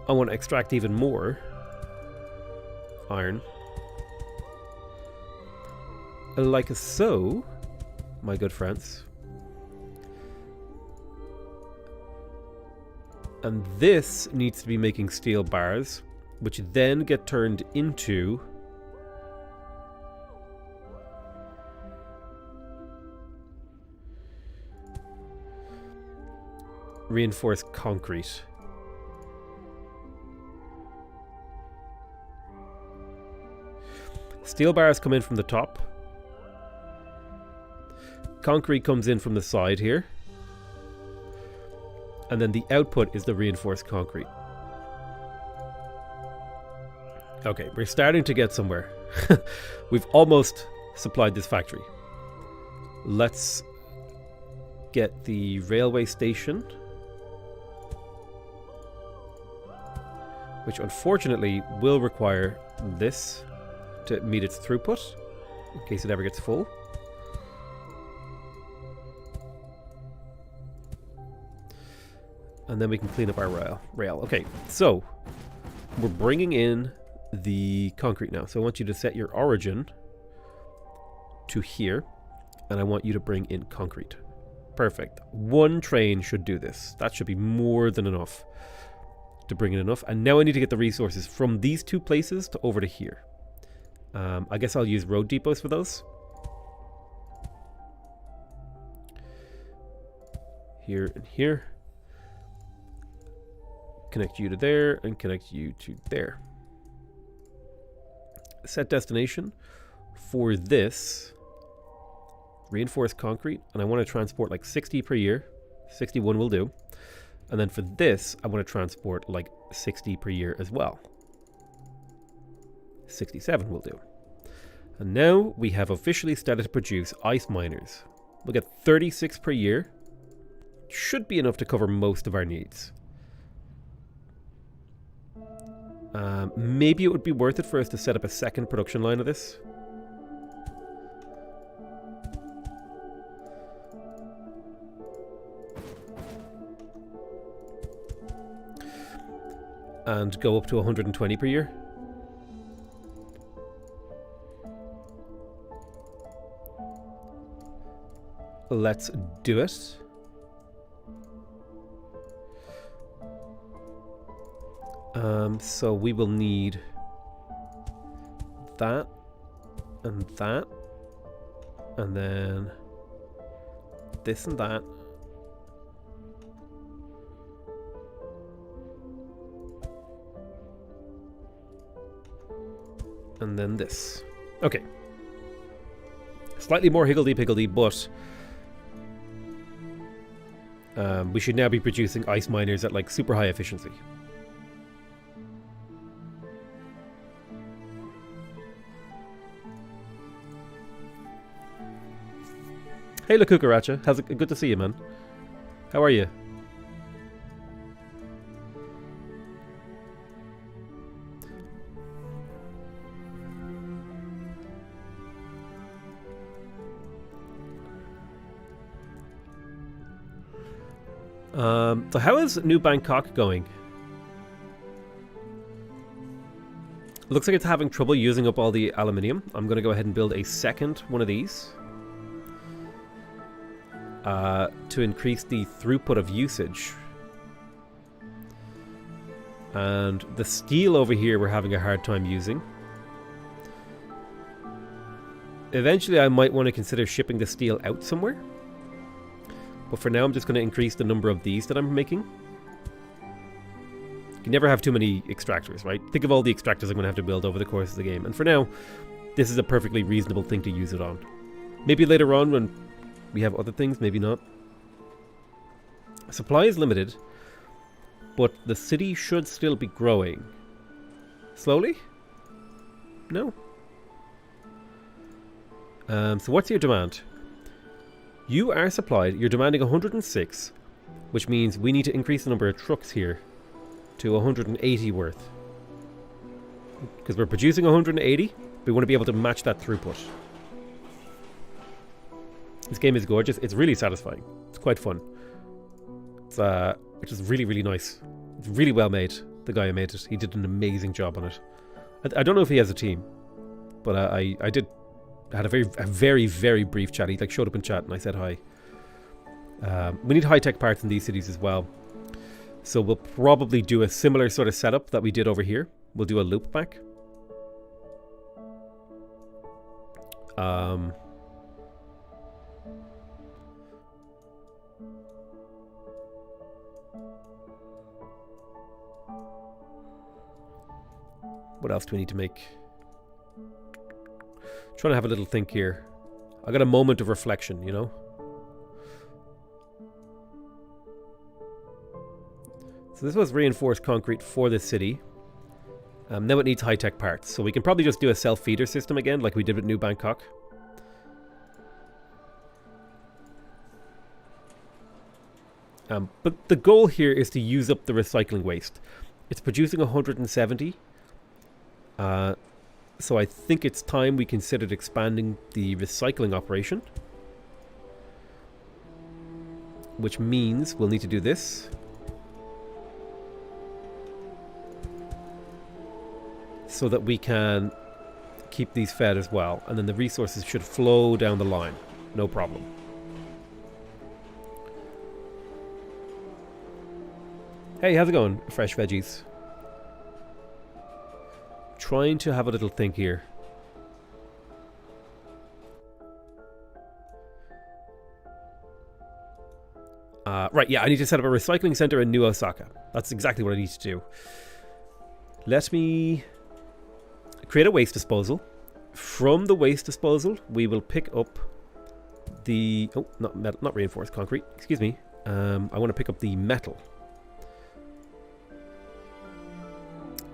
Speaker 1: I want to extract even more iron. Like so, my good friends. And this needs to be making steel bars, which then get turned into reinforced concrete. Steel bars come in from the top. Concrete comes in from the side here. And then the output is the reinforced concrete. Okay, we're starting to get somewhere. We've almost supplied this factory. Let's get the railway station, which unfortunately will require this to meet its throughput in case it ever gets full. And then we can clean up our rail. Okay, so we're bringing in the concrete now. So I want you to set your origin to here, and I want you to bring in concrete. Perfect. One train should do this. That should be more than enough to bring in enough. And now I need to get the resources from these two places to over to here. I guess I'll use road depots for those. Here and here. Connect you to there and connect you to there. Set destination for this. Reinforced concrete, and I want to transport like 60 per year. 61 will do. And then for this, I want to transport like 60 per year as well. 67 will do. And now we have officially started to produce ice miners. We'll get 36 per year. Should be enough to cover most of our needs. Maybe it would be worth it for us to set up a second production line of this. And go up to 120 per year. Let's do it. So we will need that and that, and then this and that. And then this. Okay. Slightly more higgledy-piggledy, but we should now be producing ice miners at like super high efficiency. Hey, La Cucaracha. How's it? Good to see you, man. How are you? So how is New Bangkok going? Looks like it's having trouble using up all the aluminium. I'm going to go ahead and build a second one of these. To increase the throughput of usage. And the steel over here we're having a hard time using. Eventually I might want to consider shipping the steel out somewhere. But for now I'm just going to increase the number of these that I'm making. You can never have too many extractors, right? Think of all the extractors I'm going to have to build over the course of the game. And for now, this is a perfectly reasonable thing to use it on. Maybe later on when we have other things, maybe not. Supply is limited, but the city should still be growing. Slowly? No. So what's your demand? You are supplied. You're demanding 106, which means we need to increase the number of trucks here to 180 worth. Because we're producing 180, we want to be able to match that throughput. This game is gorgeous. It's really satisfying. It's quite fun. It's just really, really nice. It's really well made. The guy who made it, he did an amazing job on it. I don't know if he has a team, but I had a very, very brief chat. He like showed up in chat and I said hi. We need high-tech parts in these cities as well. So we'll probably do a similar sort of setup that we did over here. We'll do a loop back. What else do we need to make? Trying to have a little think here. I got a moment of reflection, you know? So this was reinforced concrete for the city. Now it needs high-tech parts, so we can probably just do a self-feeder system again, like we did with New Bangkok. But the goal here is to use up the recycling waste. It's producing 170. So I think it's time we considered expanding the recycling operation. Which means we'll need to do this. So that we can keep these fed as well. And then the resources should flow down the line. No problem. Hey, how's it going, Fresh Veggies? Trying to have a little think here. Right, yeah, I need to set up a recycling center in New Osaka. That's exactly what I need to do. Let me create a waste disposal. From the waste disposal, we will pick up the... Oh, not reinforced concrete. Excuse me. I want to pick up the metal.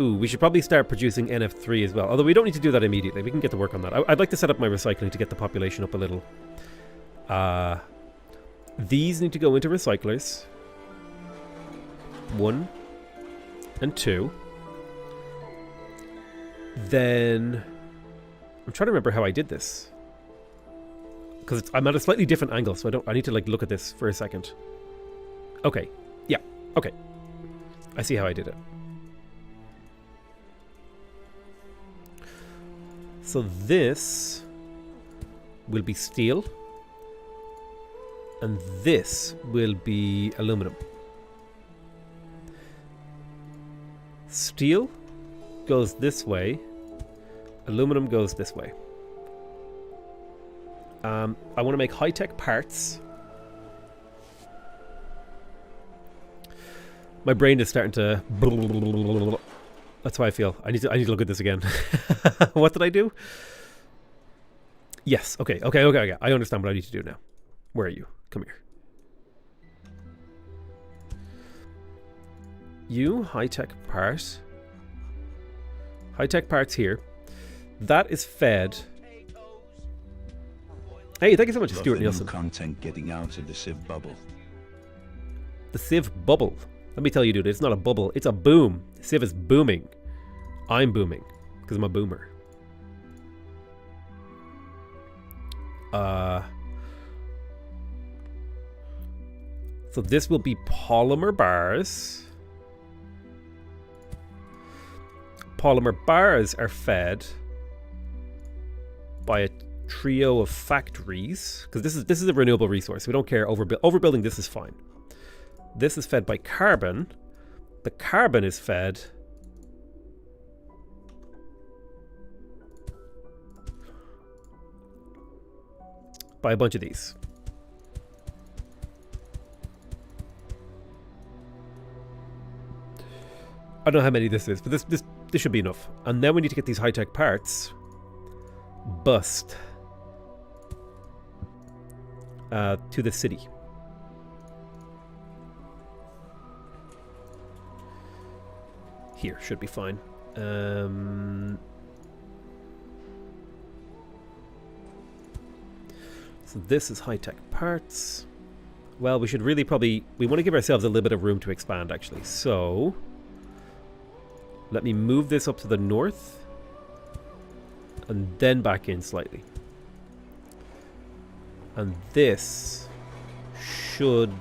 Speaker 1: Ooh, we should probably start producing NF3 as well. Although we don't need to do that immediately. We can get to work on that. I'd like to set up my recycling to get the population up a little. These need to go into recyclers. 1 and 2. Then... I'm trying to remember how I did this. Because I'm at a slightly different angle, so I need to like look at this for a second. Okay. Yeah. Okay. I see how I did it. So this will be steel, and this will be aluminum. Steel goes this way, aluminum goes this way. I want to make high-tech parts. My brain is starting to... That's how I feel. I need to look at this again. What did I do? Yes. Okay. I understand what I need to do now. Where are you? Come here. You, high-tech part. High-tech parts here. That is fed. Hey, thank you so much, Stuart Nielsen.
Speaker 2: Content getting out of the sieve bubble.
Speaker 1: The sieve bubble. Let me tell you, dude, it's not a bubble. It's a boom. Civ is booming. I'm booming because I'm a boomer. So this will be polymer bars. Polymer bars are fed by a trio of factories because this is a renewable resource. We don't care. Overbuilding this is fine. This is fed by carbon. The carbon is fed by a bunch of these. I don't know how many this is, but this should be enough. And then we need to get these high-tech parts bussed to the city. Here should be fine. So this is high-tech parts. Well, we should really we want to give ourselves a little bit of room to expand, actually. So let me move this up to the north and then back in slightly. And this should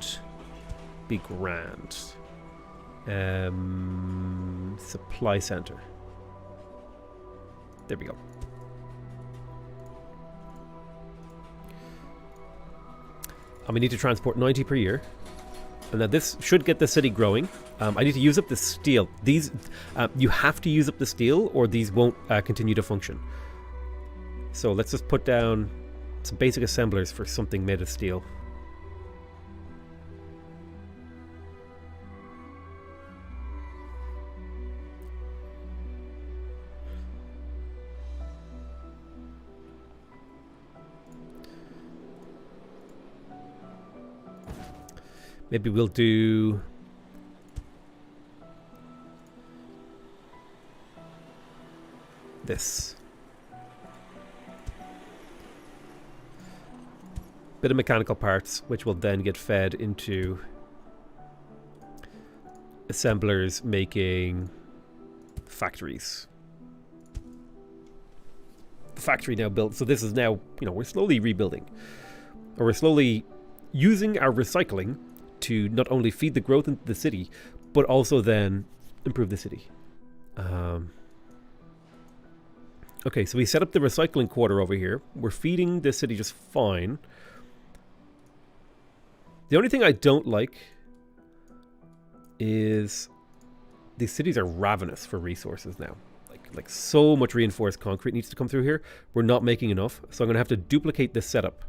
Speaker 1: be grand. Supply center. There we go. And we need to transport 90 per year. And now this should get the city growing. I need to use up the steel. These, you have to use up the steel or these won't continue to function. So let's just put down some basic assemblers for something made of steel. Maybe we'll do... this. Bit of mechanical parts, which will then get fed into assemblers making factories. The factory now built, so this is now, you know, we're slowly rebuilding. Or we're slowly using our recycling to not only feed the growth into the city, but also then improve the city. Okay, so we set up the recycling quarter over here. We're feeding this city just fine. The only thing I don't like is these cities are ravenous for resources now. Like so much reinforced concrete needs to come through here. We're not making enough, so I'm going to have to duplicate this setup.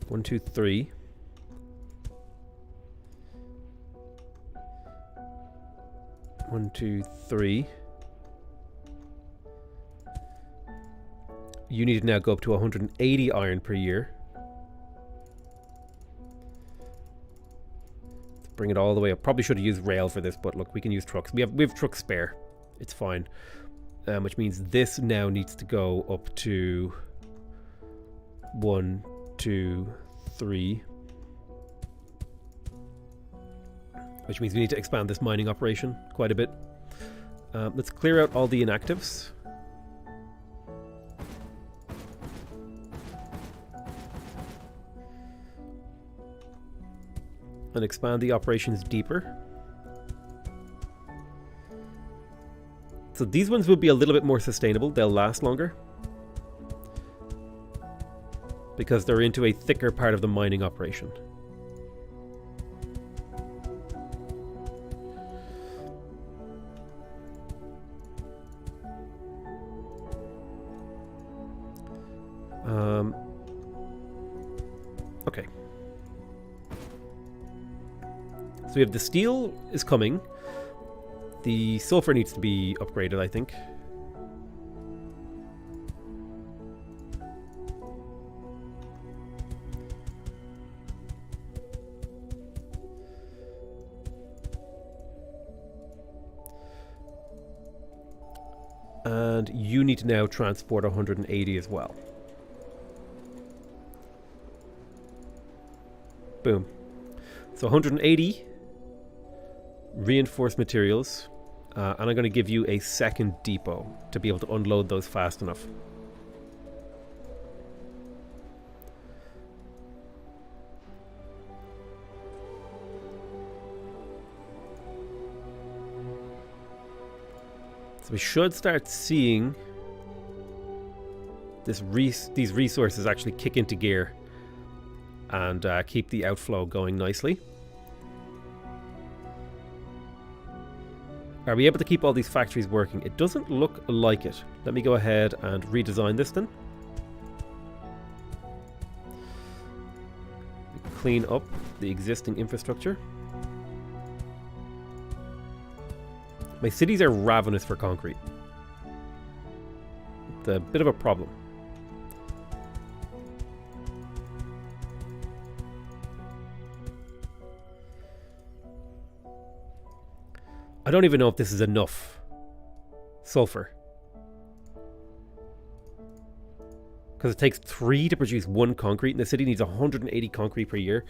Speaker 1: 1, 2, 3. One, two, three. You need to now go up to 180 iron per year. Let's bring it all the way up. Probably should have used rail for this, but look, we can use trucks. We have trucks spare. It's fine. Which means this now needs to go up to 1, 2, 3. Which means we need to expand this mining operation quite a bit. Let's clear out all the inactives. And expand the operations deeper. So these ones will be a little bit more sustainable. They'll last longer. Because they're into a thicker part of the mining operation. Okay. So we have the steel is coming. The sulfur needs to be upgraded, I think. And you need to now transport 180 as well. Boom. So 180 reinforced materials. And I'm going to give you a second depot to be able to unload those fast enough. So we should start seeing these resources actually kick into gear and keep the outflow going nicely. Are we able to keep all these factories working? It doesn't look like it. Let me go ahead and redesign this then. Clean up the existing infrastructure. My cities are ravenous for concrete. It's a bit of a problem. I don't even know if this is enough sulfur. Because it takes 3 to produce 1 concrete, and the city needs 180 concrete per year.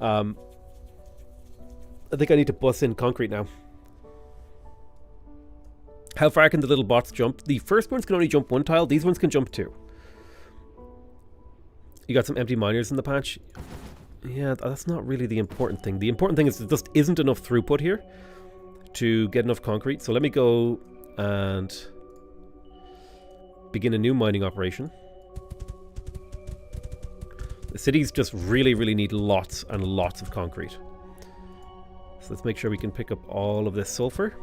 Speaker 1: I think I need to bus in concrete now. How far can the little bots jump? The first ones can only jump 1 tile. These ones can jump 2. You got some empty miners in the patch. Yeah, that's not really the important thing. The important thing is there just isn't enough throughput here to get enough concrete. So let me go and begin a new mining operation. The cities just really, really need lots and lots of concrete. So let's make sure we can pick up all of this sulfur.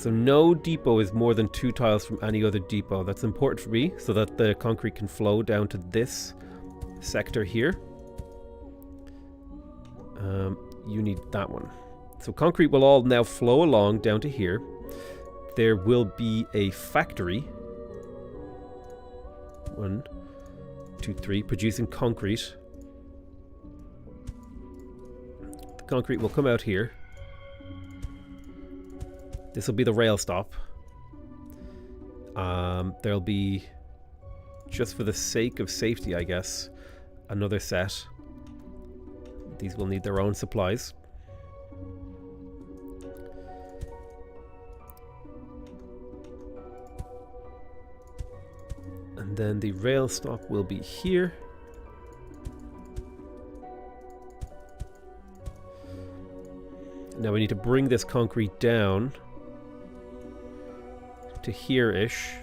Speaker 1: So no depot is more than 2 tiles from any other depot. That's important for me so that the concrete can flow down to this sector here. You need that one. So concrete will all now flow along down to here. There will be a factory. 1, 2, 3, producing concrete. The concrete will come out here. This will be the rail stop. There'll be, just for the sake of safety, I guess, another set. These will need their own supplies. And then the rail stop will be here. Now we need to bring this concrete down to here-ish.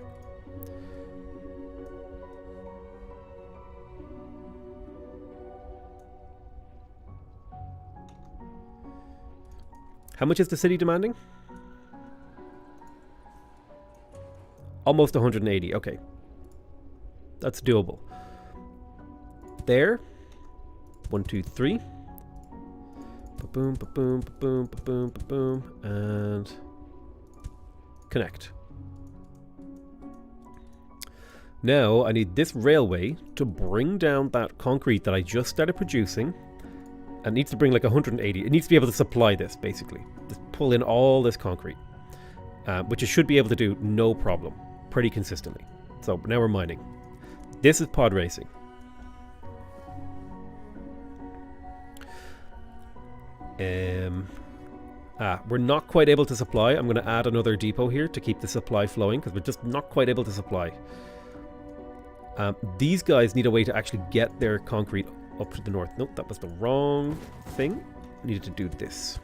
Speaker 1: How much is the city demanding? Almost 180, okay. That's doable. There. 1, 2, 3. Ba-boom, ba-boom, ba-boom, ba-boom, ba-boom. And connect. Now I need this railway to bring down that concrete that I just started producing. And it needs to bring like 180. It needs to be able to supply this, basically. Just pull in all this concrete. Which it should be able to do no problem. Pretty consistently. So now we're mining. This is pod racing. We're not quite able to supply. I'm going to add another depot here to keep the supply flowing because we're just not quite able to supply. These guys need a way to actually get their concrete up to the north. Nope, that was the wrong thing. I needed to do this.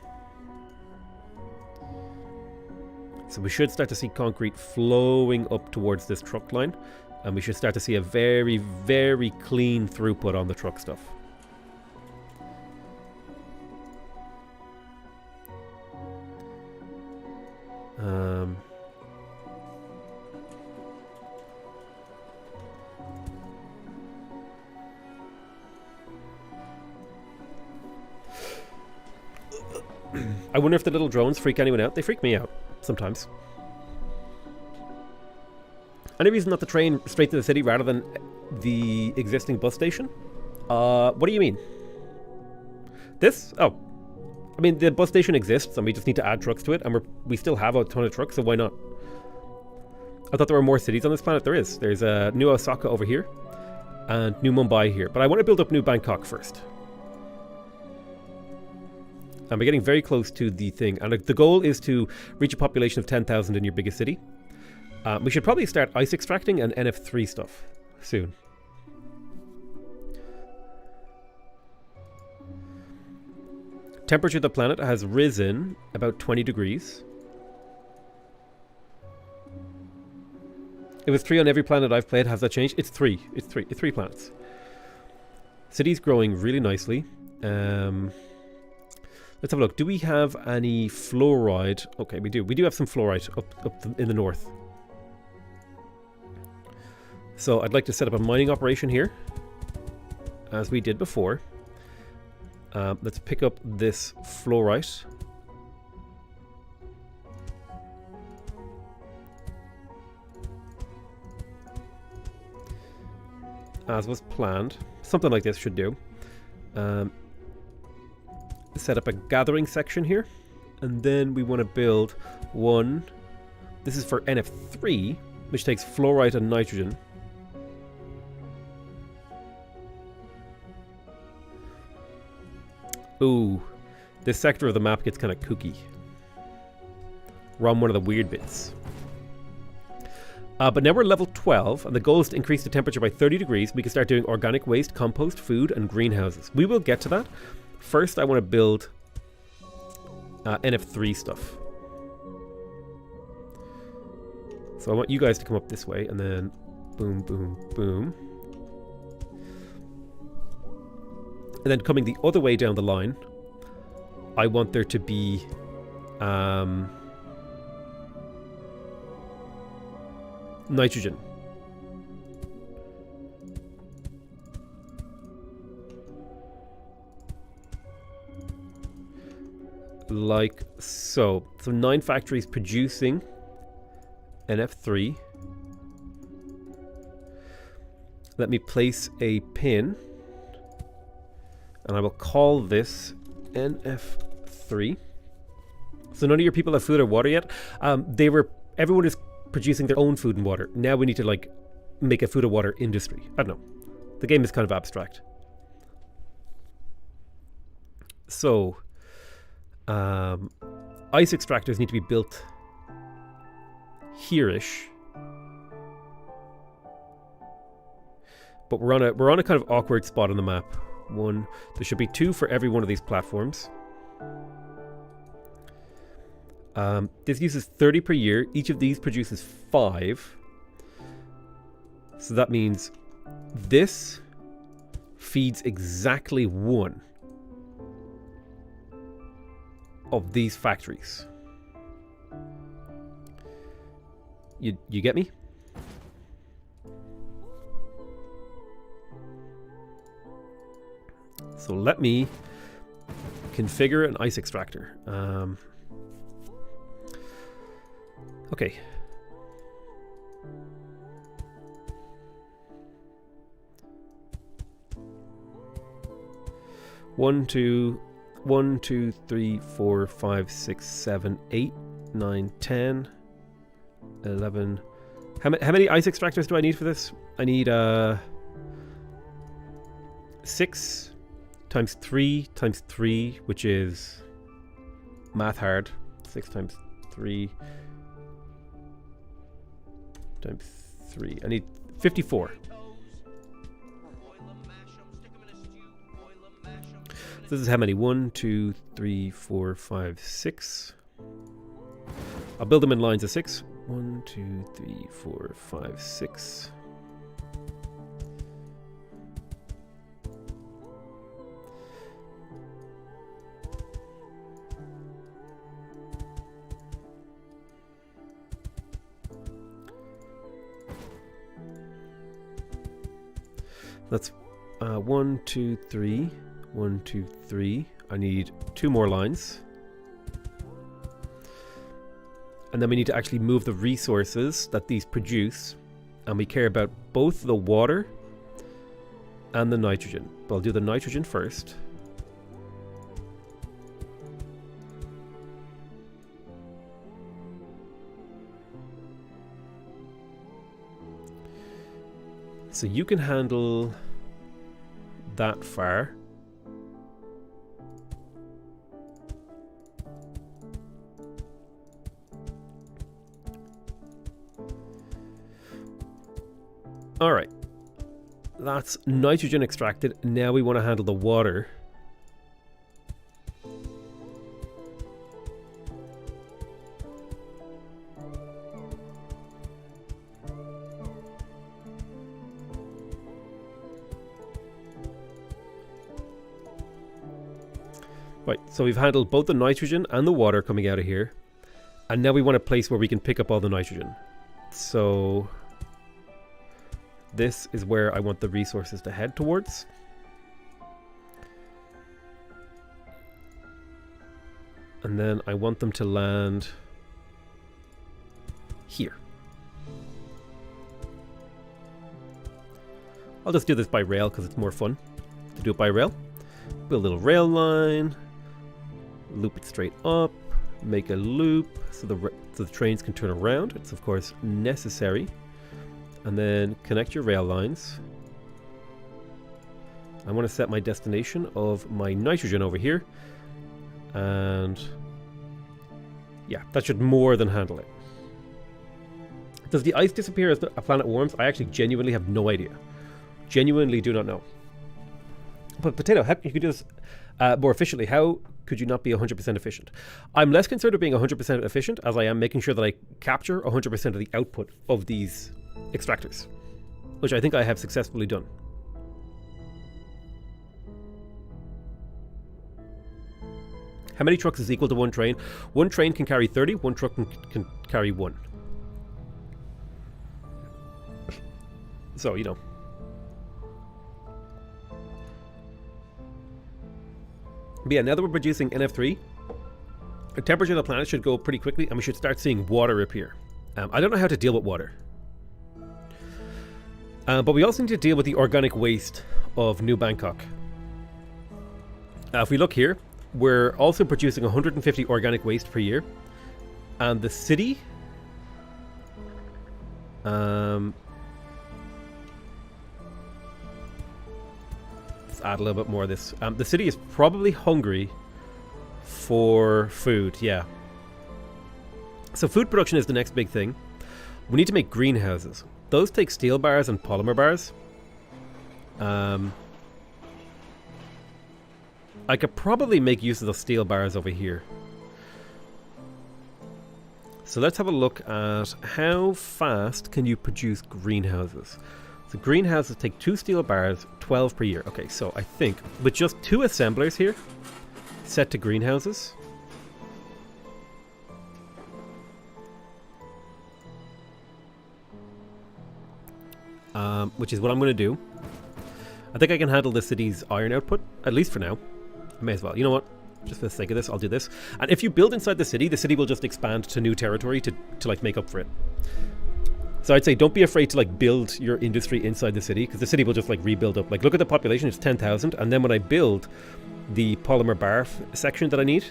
Speaker 1: So we should start to see concrete flowing up towards this truck line. And we should start to see a very, very clean throughput on the truck stuff. I wonder if the little drones freak anyone out. They freak me out sometimes. Any reason not to train straight to the city rather than the existing bus station? What do you mean? This? Oh. I mean, the bus station exists and we just need to add trucks to it, and we still have a ton of trucks, so why not? I thought there were more cities on this planet. There is. There's New Osaka over here and New Mumbai here. But I want to build up New Bangkok first. And we're getting very close to the thing. And the goal is to reach a population of 10,000 in your biggest city. We should probably start ice extracting and NF3 stuff soon. Temperature of the planet has risen about 20 degrees. It was 3 on every planet I've played. Has that changed? It's 3. It's 3 planets. City's growing really nicely. Let's have a look. Do we have any fluoride? Okay, we do. We do have some fluoride up in the north. So I'd like to set up a mining operation here, as we did before. Let's pick up this fluorite. As was planned. Something like this should do. Set up a gathering section here. And then we want to build one. This is for NF3, which takes fluorite and nitrogen. Ooh, this sector of the map gets kind of kooky. We're on one of the weird bits. But now we're level 12, and the goal is to increase the temperature by 30 degrees. We can start doing organic waste, compost, food, and greenhouses. We will get to that. First, I want to build NF3 stuff. So I want you guys to come up this way, and then boom, boom, boom. And then coming the other way down the line, I want there to be nitrogen. Like so. So 9 factories producing NF3. Let me place a pin, and I will call this NF3. So none of your people have food or water yet. Everyone is producing their own food and water. Now we need to like make a food or water industry. I don't know. The game is kind of abstract. So ice extractors need to be built here-ish. But we're on a kind of awkward spot on the map. There should be 2 for every one of these platforms. This uses 30 per year. Each of these produces 5. So that means this feeds exactly 1 of these factories. You get me? So let me configure an ice extractor. Okay. One, two, 3, 4, 5, 6, 7, 8, 9, 10, 11. How many ice extractors do I need for this? I need 6 times 3 times 3, which is math hard. 6 times 3 times 3. I need 54. So this is how many? 1, 2, 3, 4, 5, 6. I'll build them in lines of 6. 1, 2, 3, 4, 5, 6. That's 1, 2, 3. 1, 2, 3. I need 2 more lines. And then we need to actually move the resources that these produce. And we care about both the water and the nitrogen. But I'll do the nitrogen first. So you can handle that far. All right, that's nitrogen extracted. Now we want to handle the water. Right, so we've handled both the nitrogen and the water coming out of here. And now we want a place where we can pick up all the nitrogen. So this is where I want the resources to head towards. And then I want them to land here. I'll just do this by rail because it's more fun to do it by rail. Build a little rail line, loop it straight up, make a loop so the trains can turn around. It's of course necessary. And then connect your rail lines. I want to set my destination of my nitrogen over here. And yeah, that should more than handle it. Does the ice disappear as a planet warms? I actually genuinely have no idea. Genuinely do not know. But Potato, how you could do this more efficiently? How could you not be 100% efficient? I'm less concerned with being 100% efficient as I am making sure that I capture 100% of the output of these extractors, which I think I have successfully done. How many trucks is equal to one train? One train can carry 30, one truck can carry 1. So, you know. But yeah, now that we're producing NF3, the temperature of the planet should go pretty quickly, and we should start seeing water appear. I don't know how to deal with water. But we also need to deal with the organic waste of New Bangkok. If we look here, we're also producing 150 organic waste per year. And the city... let's add a little bit more of this. The city is probably hungry for food, yeah. So food production is the next big thing. We need to make greenhouses. Those take steel bars and polymer bars. I could probably make use of the steel bars over here. So let's have a look at how fast can you produce greenhouses. So greenhouses take 2 steel bars, 12 per year. Okay, so I think with just 2 assemblers here, set to greenhouses. Which is what I'm going to do. I think I can handle the city's iron output, at least for now. I may as well. You know what? Just for the sake of this, I'll do this. And if you build inside the city will just expand to new territory to like make up for it. So I'd say don't be afraid to like build your industry inside the city, because the city will just like rebuild up. Like look at the population, it's 10,000, and then when I build the polymer bar section that I need,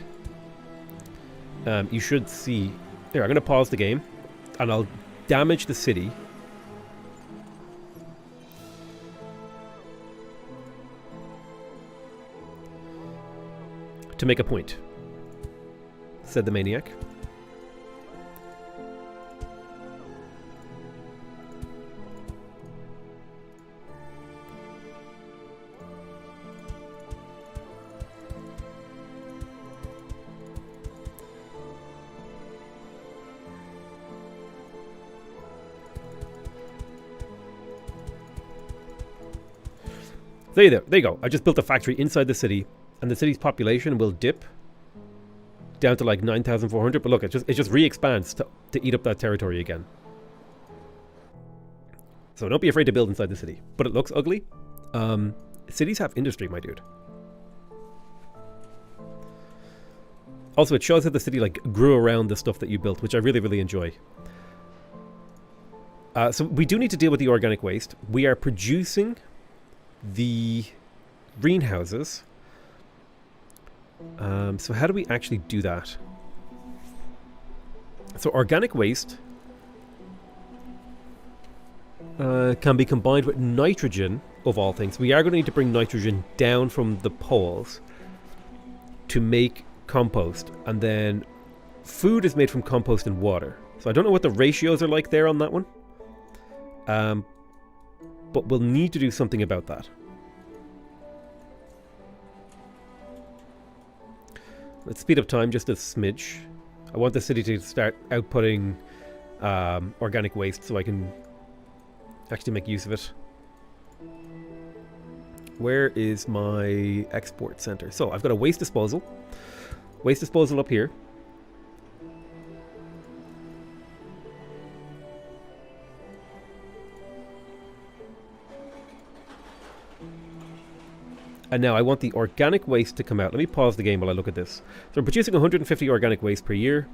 Speaker 1: you should see... Here, I'm going to pause the game, and I'll damage the city. To make a point, said the maniac. There you go. I just built a factory inside the city, and the city's population will dip down to like 9,400. But look, it just re-expands to eat up that territory again. So don't be afraid to build inside the city. But it looks ugly. Cities have industry, my dude. Also, it shows that the city like grew around the stuff that you built, which I really, really enjoy. So we do need to deal with the organic waste. We are producing the greenhouses. So how do we actually do that? So organic waste can be combined with nitrogen, of all things. We are going to need to bring nitrogen down from the poles to make compost, and then food is made from compost and water. So I don't know what the ratios are like there on that one, but we'll need to do something about that. Let's speed up time just a smidge. I want the city to start outputting organic waste so I can actually make use of it. Where is my export center? So I've got a waste disposal. Waste disposal up here. And now I want the organic waste to come out. Let me pause the game while I look at this. So I'm producing 150 organic waste per year.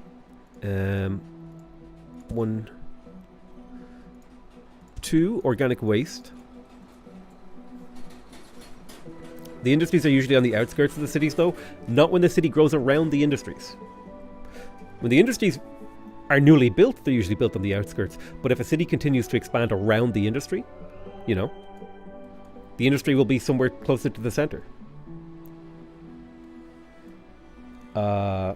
Speaker 1: 2 organic waste. The industries are usually on the outskirts of the cities, though. Not when the city grows around the industries. When the industries are newly built, they're usually built on the outskirts. But if a city continues to expand around the industry, you know, the industry will be somewhere closer to the center. Oh.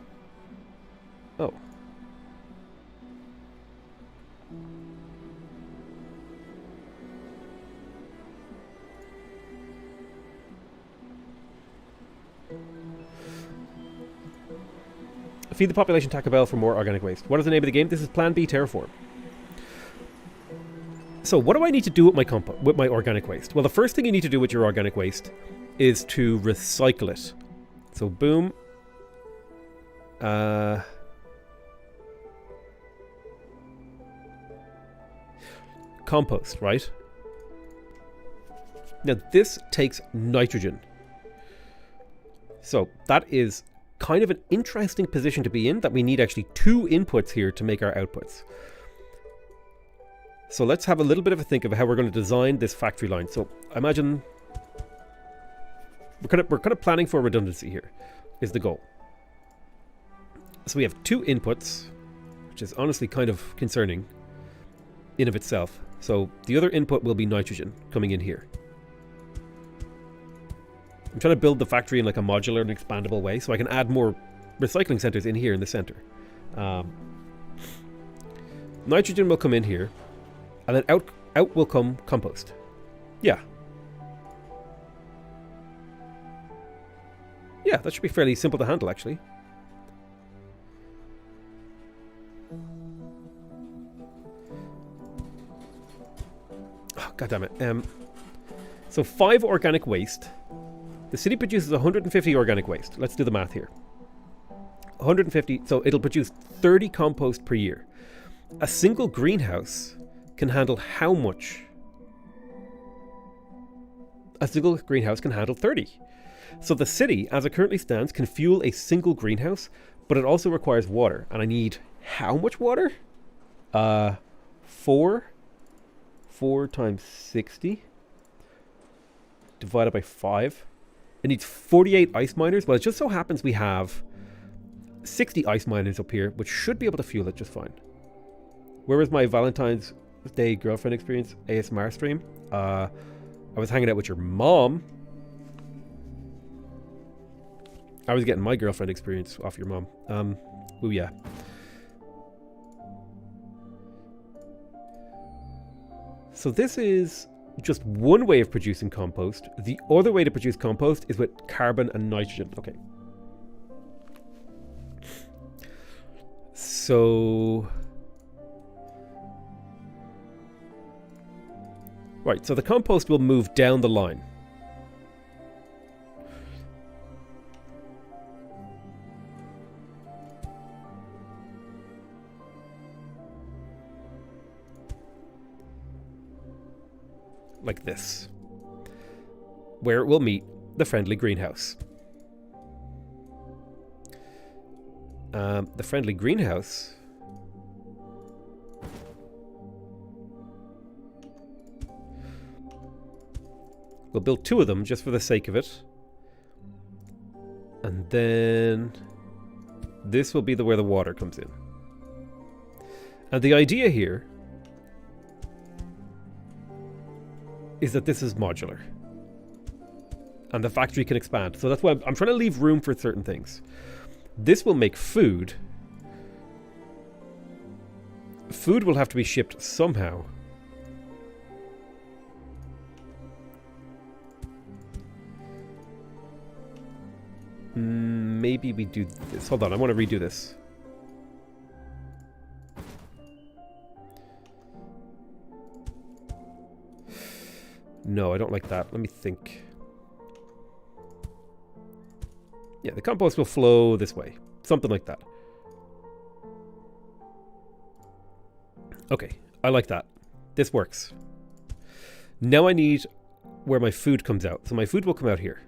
Speaker 1: Feed the population Taco Bell for more organic waste. What is the name of the game? This is Plan B Terraform. So what do I need to do with my organic waste? Well, the first thing you need to do with your organic waste is to recycle it. So boom. Compost, right? Now this takes nitrogen. So that is kind of an interesting position to be in, that we need actually 2 inputs here to make our outputs. So let's have a little bit of a think of how we're going to design this factory line. So imagine we're kind of planning for redundancy here, is the goal. So we have 2 inputs, which is honestly kind of concerning in of itself. So the other input will be nitrogen coming in here. I'm trying to build the factory in like a modular and expandable way so I can add more recycling centers in here in the center. Nitrogen will come in here, and then out will come compost. Yeah. Yeah, that should be fairly simple to handle, actually. Oh, God damn it. So 5 organic waste. The city produces 150 organic waste. Let's do the math here. 150, so it'll produce 30 compost per year. A single greenhouse can handle how much? A single greenhouse can handle 30. So the city, as it currently stands, can fuel a single greenhouse, but it also requires water. And I need how much water? 4 times 60 divided by 5. It needs 48 ice miners. Well, it just so happens we have 60 ice miners up here, which should be able to fuel it just fine. Where was my Valentine's Day girlfriend experience ASMR stream? I was hanging out with your mom. I was getting my girlfriend experience off your mom. Oh yeah. So this is just one way of producing compost. The other way to produce compost is with carbon and nitrogen. Okay. So... Right, so the compost will move down the line. Like this, where it will meet the friendly greenhouse. The friendly greenhouse we'll build 2 of them just for the sake of it, and then this will be where the water comes in. And the idea here is that this is modular and the factory can expand. So that's why I'm trying to leave room for certain things. This will make food. Food will have to be shipped somehow. Maybe we do this. Hold on, I want to redo this. No, I don't like that. Let me think. Yeah, the compost will flow this way. Something like that. Okay, I like that. This works. Now I need where my food comes out. So my food will come out here.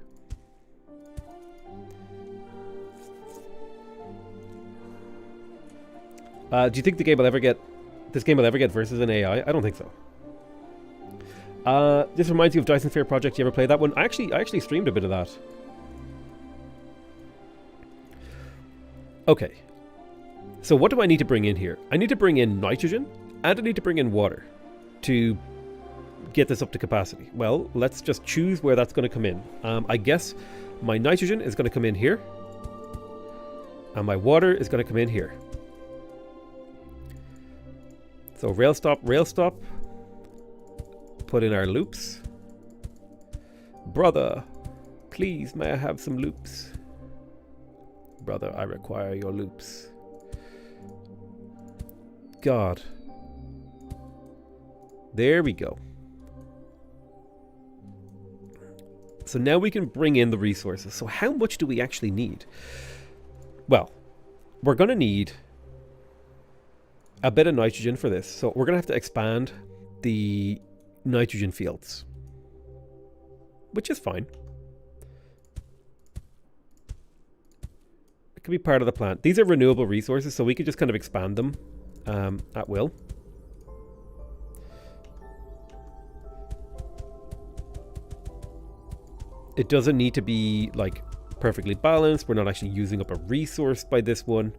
Speaker 1: Do you think this game will ever get versus an AI? I don't think so. This reminds you of Dyson Sphere Project. You ever play that one? I actually streamed a bit of that. Okay. So what do I need to bring in here? I need to bring in nitrogen and I need to bring in water to get this up to capacity. Well, let's just choose where that's going to come in. I guess my nitrogen is going to come in here. And my water is going to come in here. So rail stop. Put in our loops. Brother, please, may I have some loops? Brother, I require your loops. God. There we go. So now we can bring in the resources. So how much do we actually need? Well, we're going to need a bit of nitrogen for this. So we're going to have to expand the nitrogen fields. which is fine. It could be part of the plant. These are renewable resources, so we could just kind of expand them at will. It doesn't need to be like perfectly balanced. We're not actually using up a resource by this one.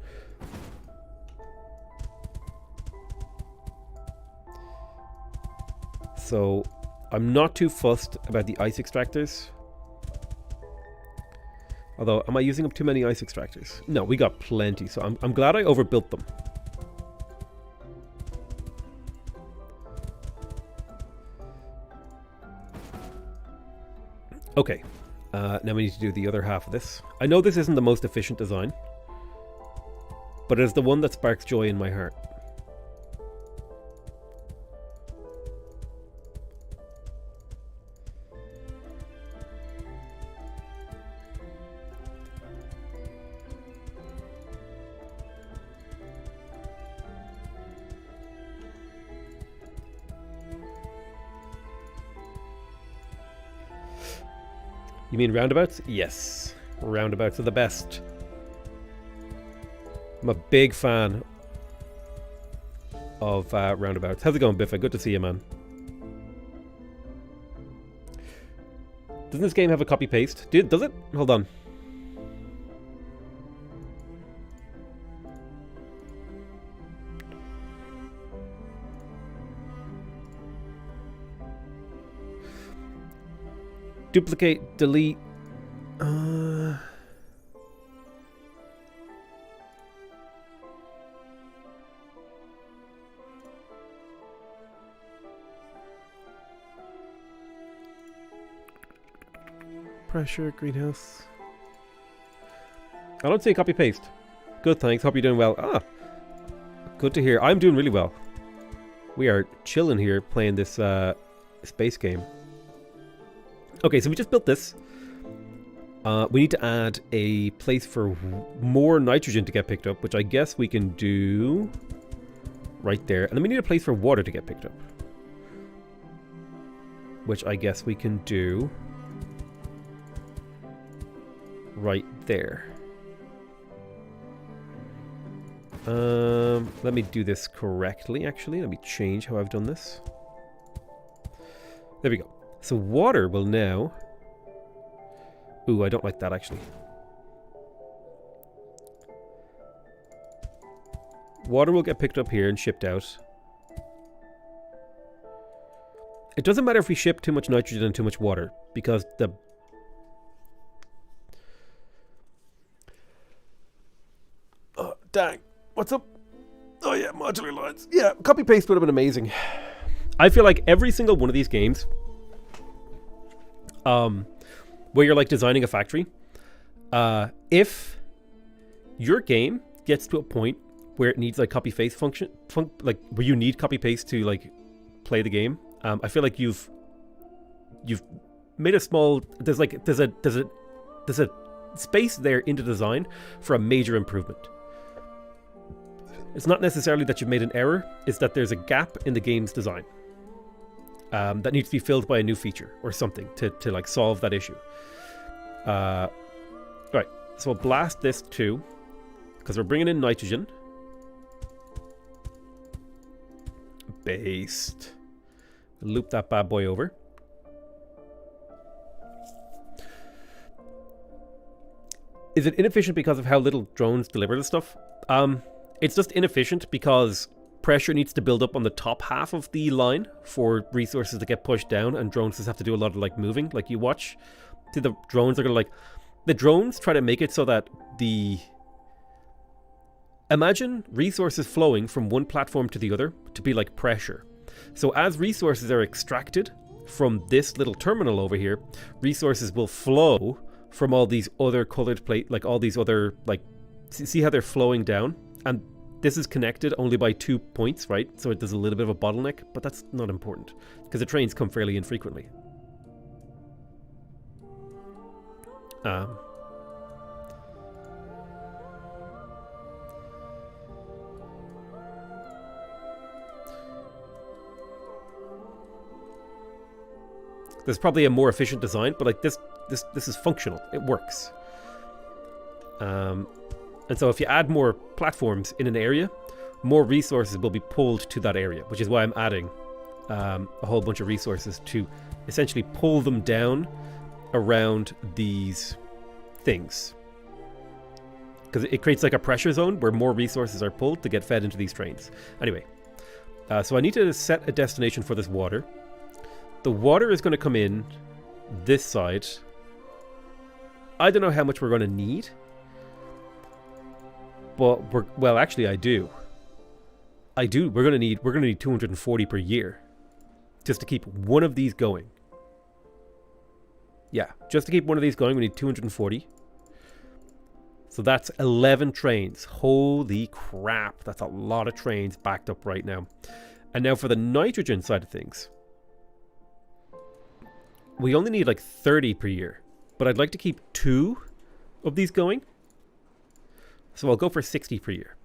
Speaker 1: So I'm not too fussed about the ice extractors. Although, am I using up too many ice extractors? No, we got plenty, so I'm glad I overbuilt them. Okay, now we need to do the other half of this. I know this isn't the most efficient design, but it is the one that sparks joy in my heart. You mean roundabouts? Yes. Roundabouts are the best. I'm a big fan of roundabouts. How's it going, Biffa? Good to see you, man. Doesn't this game have a copy-paste? Does it? Hold on. Duplicate, delete. Pressure, greenhouse. I don't see a copy paste. Good, thanks. Hope you're doing well. Ah, good to hear. I'm doing really well. We are chilling here playing this space game. Okay, so we just built this. We need to add a place for more nitrogen to get picked up, which I guess we can do right there. And then we need a place for water to get picked up, which I guess we can do right there. Let me do this correctly, actually. Let me change how I've done this. There we go. So water will now... Ooh, I don't like that, actually. Water will get picked up here and shipped out. It doesn't matter if we ship too much nitrogen and too much water, because the... Oh, dang. What's up? Oh, yeah, modular lines. Yeah, copy-paste would have been amazing. I feel like every single one of these games... where you're like designing a factory, if your game gets to a point where it needs like copy paste function, like where you need copy paste to like play the game, I feel like you've made a small there's a space there in the design for a major improvement. It's not necessarily that you've made an error; it's that there's a gap in the game's design. That needs to be filled by a new feature or something to like solve that issue. Right, so we'll blast this too, because we're bringing in nitrogen. Based. Loop that bad boy over. Is it inefficient because of how little drones deliver the stuff? It's just inefficient because pressure needs to build up on the top half of the line for resources to get pushed down, and drones just have to do a lot of like moving. Like you watch, see the drones are gonna like, the drones try to make it so that imagine resources flowing from one platform to the other to be like pressure. So as resources are extracted from this little terminal over here, resources will flow from all these other colored plate, like all these other, like, see how they're flowing down? And this is connected only by 2 points, right? So it does a little bit of a bottleneck, but that's not important because the trains come fairly infrequently. There's probably a more efficient design, but like this is functional. It works. And so if you add more platforms in an area, more resources will be pulled to that area, which is why I'm adding a whole bunch of resources to essentially pull them down around these things. Because it creates like a pressure zone where more resources are pulled to get fed into these trains. Anyway, so I need to set a destination for this water. The water is going to come in this side. I don't know how much we're going to need. But well, actually I do. We're going to need 240 per year just to keep one of these going. Yeah, just to keep one of these going, we need 240. So that's 11 trains. Holy crap, that's a lot of trains backed up right now. And now for the nitrogen side of things, we only need like 30 per year, but I'd like to keep 2 of these going. So I'll go for 60 per year.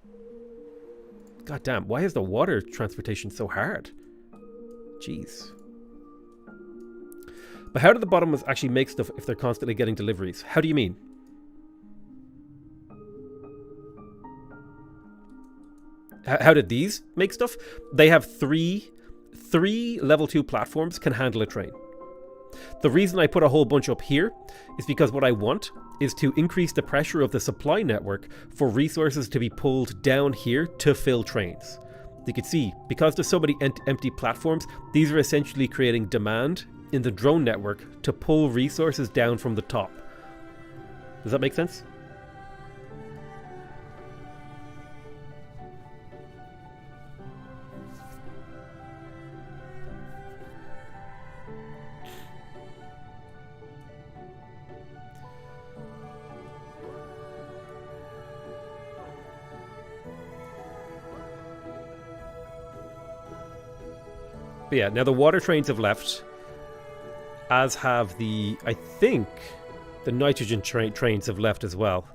Speaker 1: God damn, why is the water transportation so hard? Jeez. But how do the bottomless actually make stuff if they're constantly getting deliveries? How do you mean? How did these make stuff? They have three level 2 platforms can handle a train. The reason I put a whole bunch up here is because what I want is to increase the pressure of the supply network for resources to be pulled down here to fill trains. You can see, because there's so many empty platforms, these are essentially creating demand in the drone network to pull resources down from the top. Does that make sense? But yeah, now the water trains have left, as have I think, the nitrogen trains have left as well.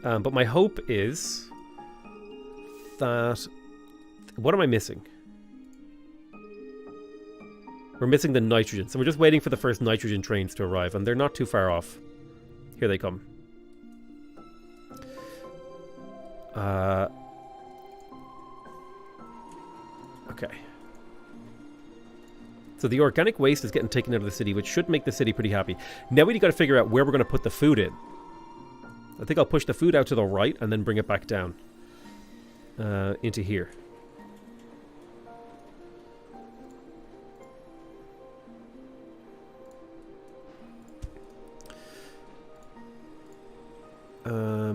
Speaker 1: But my hope is that... What am I missing? We're missing the nitrogen. So we're just waiting for the first nitrogen trains to arrive, and they're not too far off. Here they come. Okay. So the organic waste is getting taken out of the city, which should make the city pretty happy. Now we've got to figure out where we're going to put the food in. I think I'll push the food out to the right and then bring it back down into here.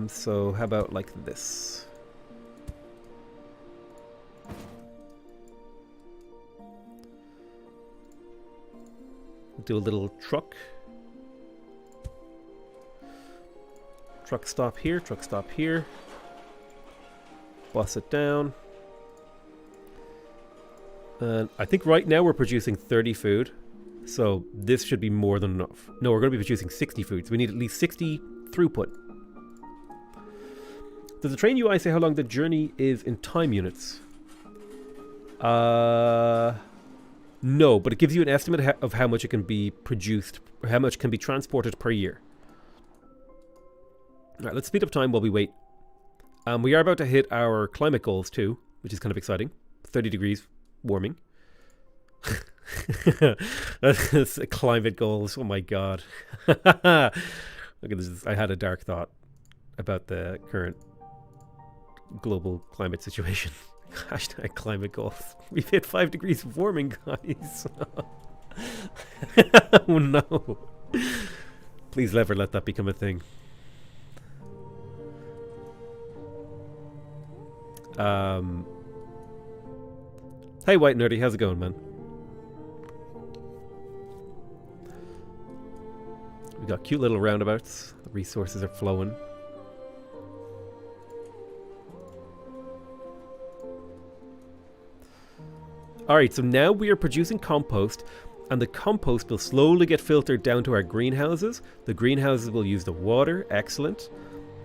Speaker 1: So how about like this? Do a little truck stop here, truck stop here, bus it down, and I think right now we're producing 30 food, so this should be more than enough. No, we're going to be producing 60 food, so we need at least 60 throughput. Does the train UI say how long the journey is in time units? No, but it gives you an estimate of how much it can be produced, or how much can be transported per year. Alright, let's speed up time while we wait. We are about to hit our climate goals too, which is kind of exciting. 30 degrees warming. That's climate goals, oh my god. Look at this, I had a dark thought about the current global climate situation. Hashtag climate goals. We've hit 5 degrees of warming, guys. Oh no. Please never let that become a thing. Hey White Nerdy, how's it going, man? We got cute little roundabouts. The resources are flowing. Alright, so now we are producing compost, and the compost will slowly get filtered down to our greenhouses. The greenhouses will use the water. Excellent.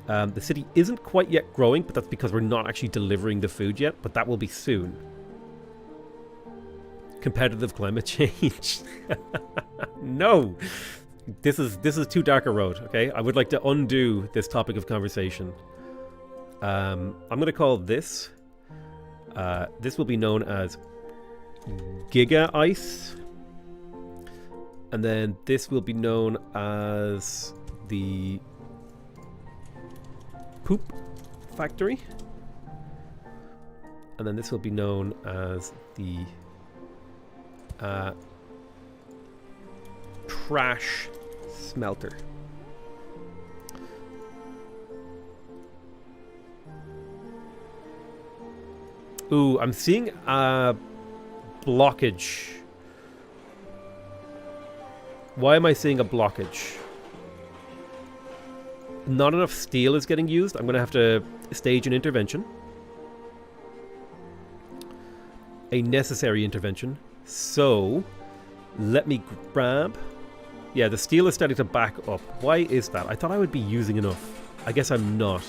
Speaker 1: The city isn't quite yet growing, but that's because we're not actually delivering the food yet, but that will be soon. Competitive climate change. No, this is too dark a road. Okay, I would like to undo this topic of conversation. I'm going to call this. This will be known as Giga Ice, and then this will be known as the Poop Factory, and then this will be known as the Trash Smelter. Ooh, I'm seeing a blockage. Why am I seeing a blockage? Not enough steel is getting used. I'm going to have to stage an intervention. A necessary intervention. So, let me grab... Yeah, the steel is starting to back up. Why is that? I thought I would be using enough. I guess I'm not.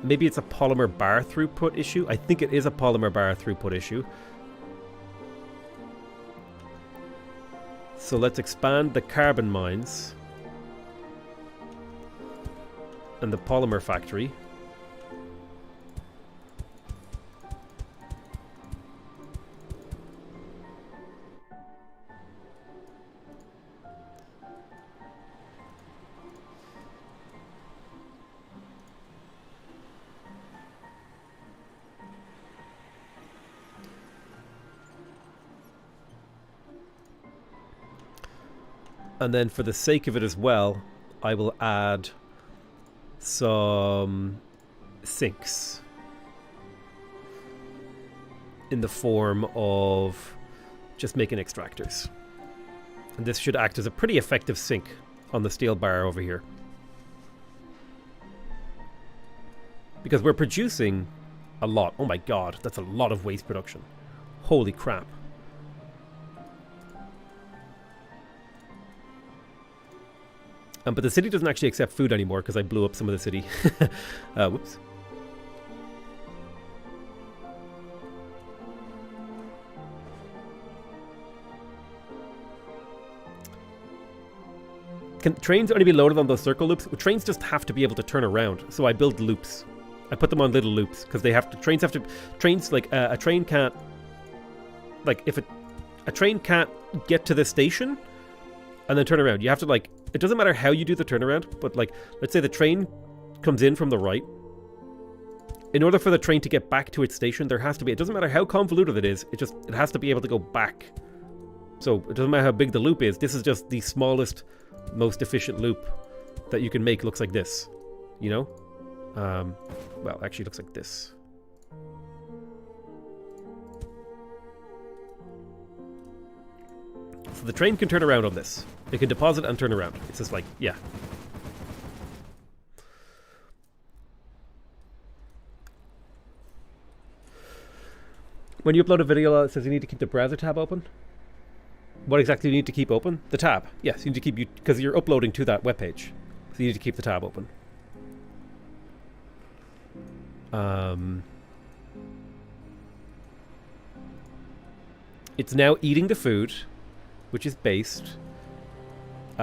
Speaker 1: Maybe it's a polymer bar throughput issue. I think it is a polymer bar throughput issue. So let's expand the carbon mines and the polymer factory. And then for the sake of it as well, I will add some sinks in the form of just making extractors. And this should act as a pretty effective sink on the steel bar over here. Because we're producing a lot. Oh my god, that's a lot of waste production. Holy crap. But the city doesn't actually accept food anymore because I blew up some of the city. Whoops. Can trains only be loaded on those circle loops? Well, trains just have to be able to turn around. So I build loops. I put them on little loops because they have to. Trains like a train can't. Like if a train can't get to the station and then turn around. You have to like. It doesn't matter how you do the turnaround, but like, let's say the train comes in from the right. In order for the train to get back to its station, there has to be, it doesn't matter how convoluted it is, it has to be able to go back. So it doesn't matter how big the loop is, this is just the smallest, most efficient loop that you can make looks like this, you know? Well, actually it looks like this. So the train can turn around on this. It can deposit and turn around. It's just like, yeah. When you upload a video, it says you need to keep the browser tab open. What exactly do you need to keep open? The tab. Yes, you need to keep, because you're uploading to that webpage. So you need to keep the tab open. It's now eating the food, which is based,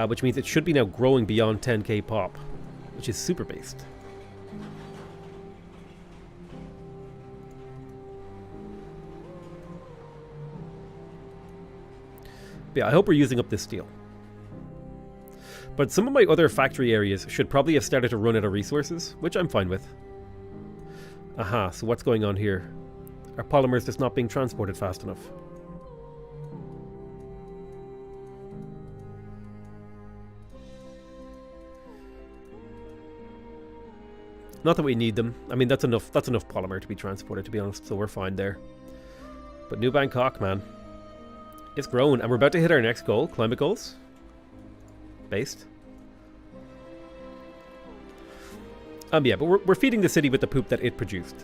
Speaker 1: which means it should be now growing beyond 10k pop, which is super based. But yeah, I hope we're using up this steel. But some of my other factory areas should probably have started to run out of resources, which I'm fine with. Aha, so what's going on here? Are polymers just not being transported fast enough? Not that we need them. I mean, that's enough polymer to be transported, to be honest, so we're fine there. But New Bangkok, man. It's grown, and we're about to hit our next goal, climate goals. Based. Yeah, but we're feeding the city with the poop that it produced.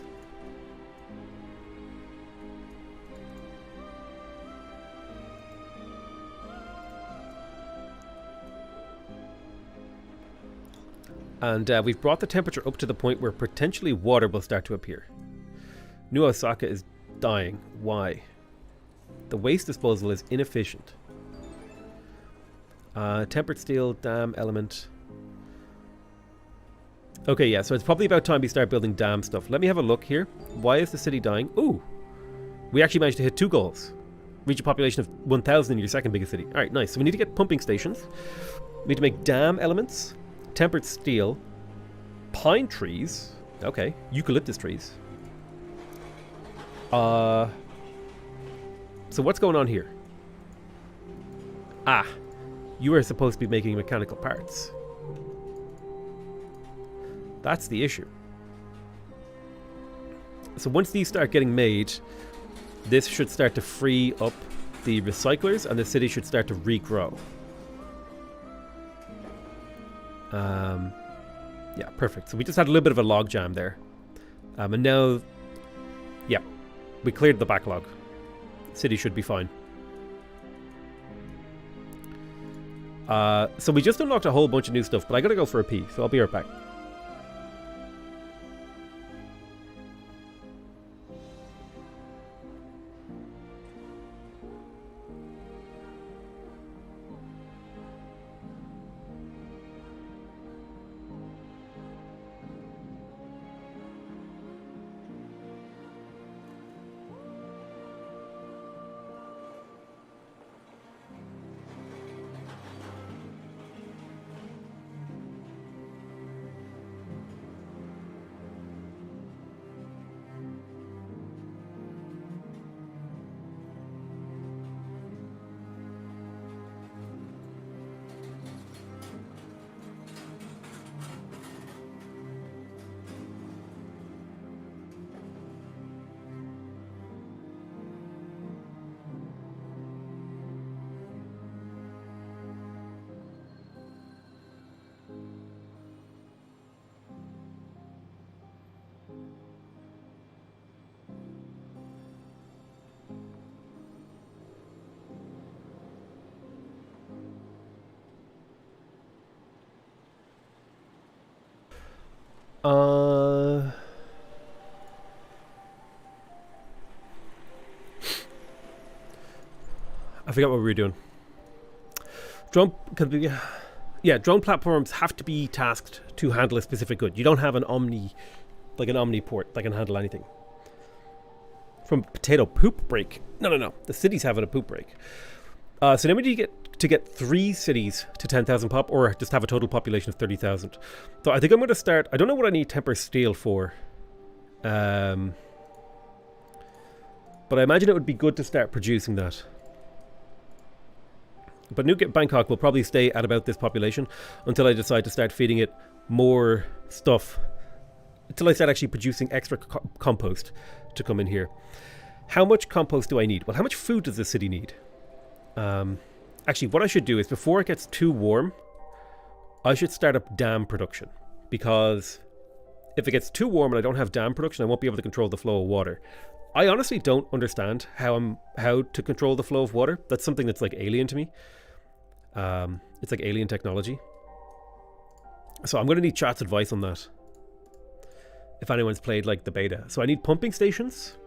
Speaker 1: And we've brought the temperature up to the point where potentially water will start to appear. New Osaka is dying. Why? The waste disposal is inefficient. Tempered steel, dam element. Okay, yeah, so it's probably about time we start building dam stuff. Let me have a look here. Why is the city dying? Ooh! We actually managed to hit 2 goals. Reach a population of 1,000 in your second biggest city. Alright, nice. So we need to get pumping stations. We need to make dam elements. Tempered steel. Pine trees. Okay. Eucalyptus trees. So what's going on here? Ah. You are supposed to be making mechanical parts. That's the issue. So once these start getting made, this should start to free up the recyclers and the city should start to regrow. Yeah, perfect. So we just had a little bit of a log jam there. And now, yeah, we cleared the backlog. City should be fine. So we just unlocked a whole bunch of new stuff, but I gotta go for a pee, so I'll be right back. I forgot what we were doing. Drone platforms have to be tasked to handle a specific good. You don't have an omni port that can handle anything. From potato poop break. No. The cities having a poop break. So now we need to get 3 cities to 10,000 pop, or just have a total population of 30,000. So I think I'm going to start. I don't know what I need temper steel for. But I imagine it would be good to start producing that. But New Bangkok will probably stay at about this population until I decide to start feeding it more stuff. Until I start actually producing extra compost to come in here. How much compost do I need? Well, how much food does the city need? Actually, what I should do is, before it gets too warm, I should start up dam production. Because if it gets too warm and I don't have dam production, I won't be able to control the flow of water. I honestly don't understand how to control the flow of water. That's something that's like alien to me. It's like alien technology. So I'm going to need chat's advice on that. If anyone's played like the beta. So I need pumping stations.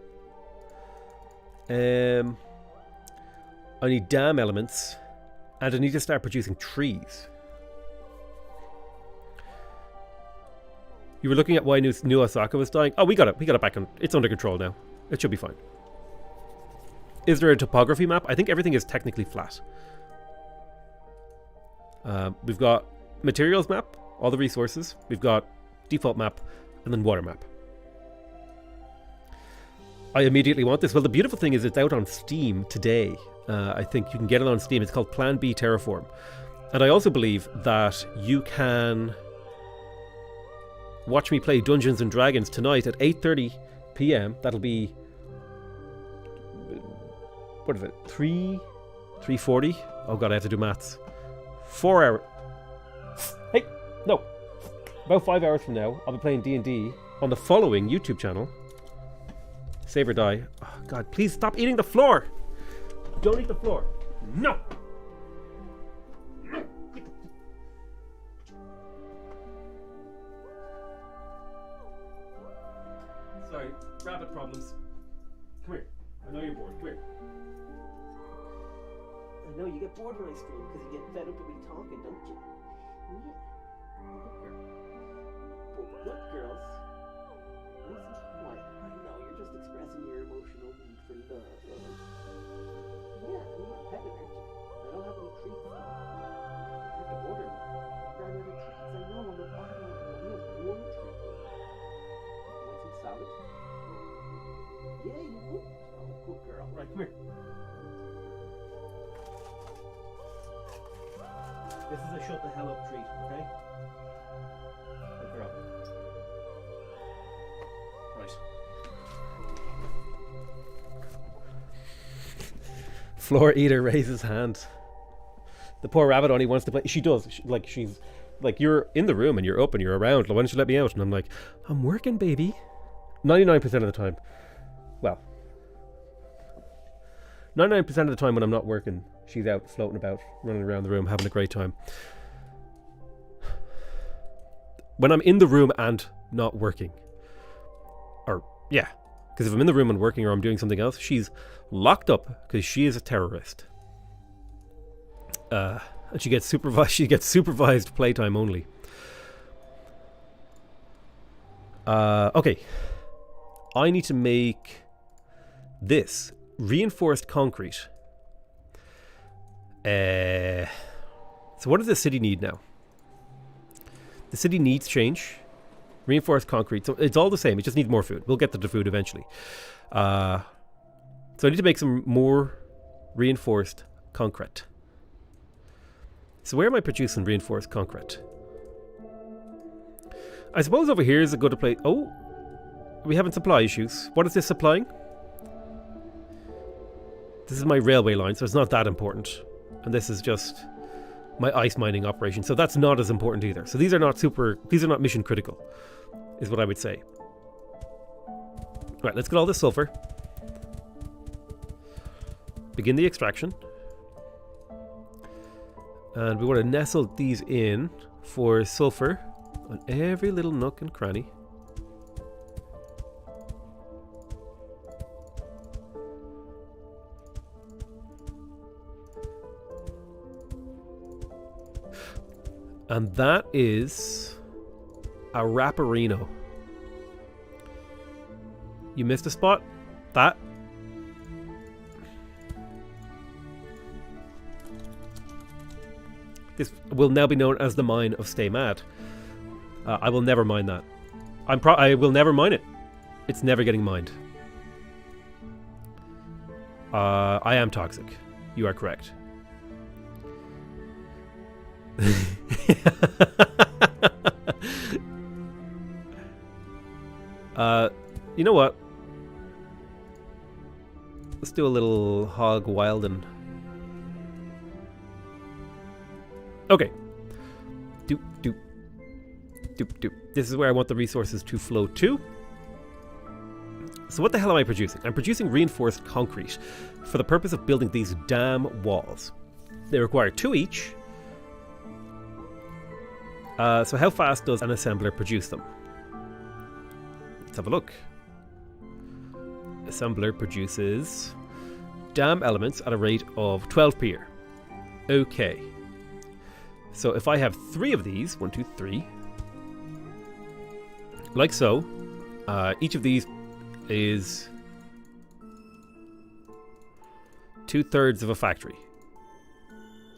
Speaker 1: I need dam elements. And I need to start producing trees. You were looking at why New Osaka was dying? Oh, we got it back on. It's under control now. It should be fine. Is there a topography map? I think everything is technically flat. We've got materials map, all the resources. We've got default map, and then water map. I immediately want this. Well, the beautiful thing is it's out on Steam today. I think you can get it on Steam. It's called Plan B Terraform. And I also believe that you can watch me play Dungeons and Dragons tonight at 8:30 p.m. That'll be, what is it, 3:40? Oh god, I have to do maths. 4 hours. Hey, no. About 5 hours from now, I'll be playing D&D on the following YouTube channel. Save or die. Oh god, please stop eating the floor. Don't eat the floor. No. Sorry, rabbit problems. Come here. I know you're bored. Come here.
Speaker 4: I know you get bored when I stream because you get fed up with me talking, don't you? Yeah. But look, girls. Nice and quiet. I know you're just expressing your emotional need for love. Yeah, you're not petting, aren't you? I don't have any treats. I have to order more. Ran out of treats. I know I'm a bad one. We have one treat. You want some salad? Yeah, you would. Oh, good girl. Right, come here. This is a shut the hell up treat, okay? Good girl. Right.
Speaker 1: Floor eater raises hand. The poor rabbit only wants to play. She does. She's like, you're in the room and you're up and you're around. Why don't you let me out? And I'm like, I'm working, baby. 99% of the time. Well, 99% of the time when I'm not working, she's out floating about, running around the room, having a great time. When I'm in the room and not working, or yeah, because if I'm in the room and working or I'm doing something else, she's locked up because she is a terrorist. And she gets supervised. She gets supervised playtime only. Okay, I need to make this reinforced concrete. So what does the city need now? The city needs change. Reinforced concrete. So it's all the same. It just needs more food. We'll get to the food eventually. So I need to make some more reinforced concrete. So where am I producing reinforced concrete? I suppose over here is a good place. Oh, we having supply issues. What is this supplying? This is my railway line, so it's not that important. And this is just my ice mining operation, so that's not as important either. So these are not mission critical, is what I would say. Right, let's get all this sulfur. Begin the extraction. And we want to nestle these in for sulfur on every little nook and cranny. And that is a Rapperino. You missed a spot? That. This will now be known as the mine of Stay Mad. I will never mine that. I will never mine it. It's never getting mined. I am toxic. You are correct. You know what? Let's do a little hog wilding. Okay. Doop doop. Doop doop. This is where I want the resources to flow to. So what the hell am I producing? I'm producing reinforced concrete for the purpose of building these damn walls. They require 2 each. So how fast does an assembler produce them? Let's have a look. Assembler produces dam elements at a rate of 12 per year. Okay. So if I have 3 of these, 1, 2, 3, like so, each of these is 2/3 of a factory,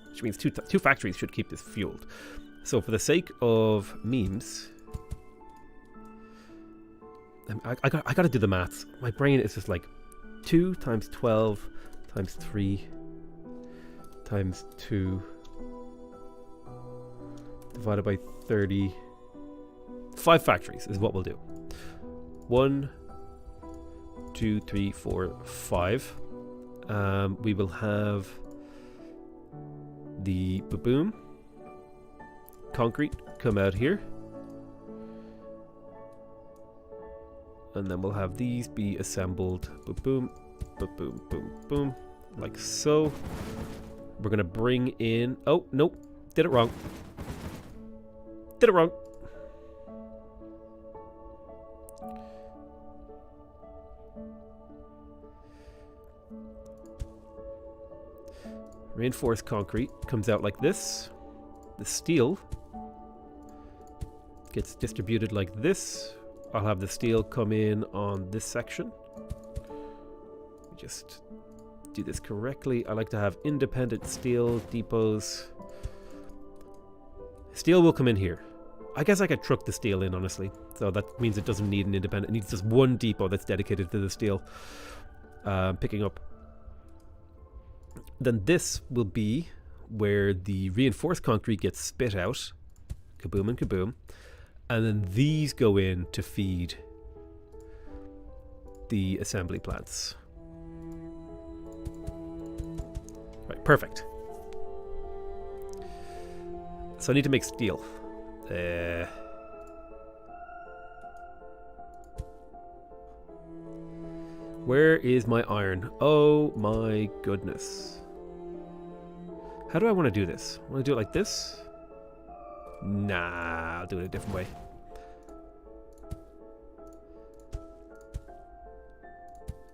Speaker 1: which means two factories should keep this fueled. So for the sake of memes, I got to do the maths. My brain is just like 2 times 12 times 3 times 2 divided by 30. 5 factories is what we'll do. 1, 2, 3, 4, 5. We will have the boom concrete come out here. And then we'll have these be assembled. Boom, boom, boom, boom. Like so. We're going to bring in... Oh, nope. Did it wrong. Did it wrong. Reinforced concrete comes out like this. The steel gets distributed like this. I'll have the steel come in on this section. Just do this correctly. I like to have independent steel depots. Steel will come in here. I guess I could truck the steel in, honestly. So that means it doesn't need an independent. It needs just one depot that's dedicated to the steel picking up. Then this will be where the reinforced concrete gets spit out. Kaboom and kaboom. And then these go in to feed the assembly plants. Right, perfect. So I need to make steel. Where is my iron? Oh my goodness. How do I want to do this? Want to do it like this? Nah, I'll do it a different way.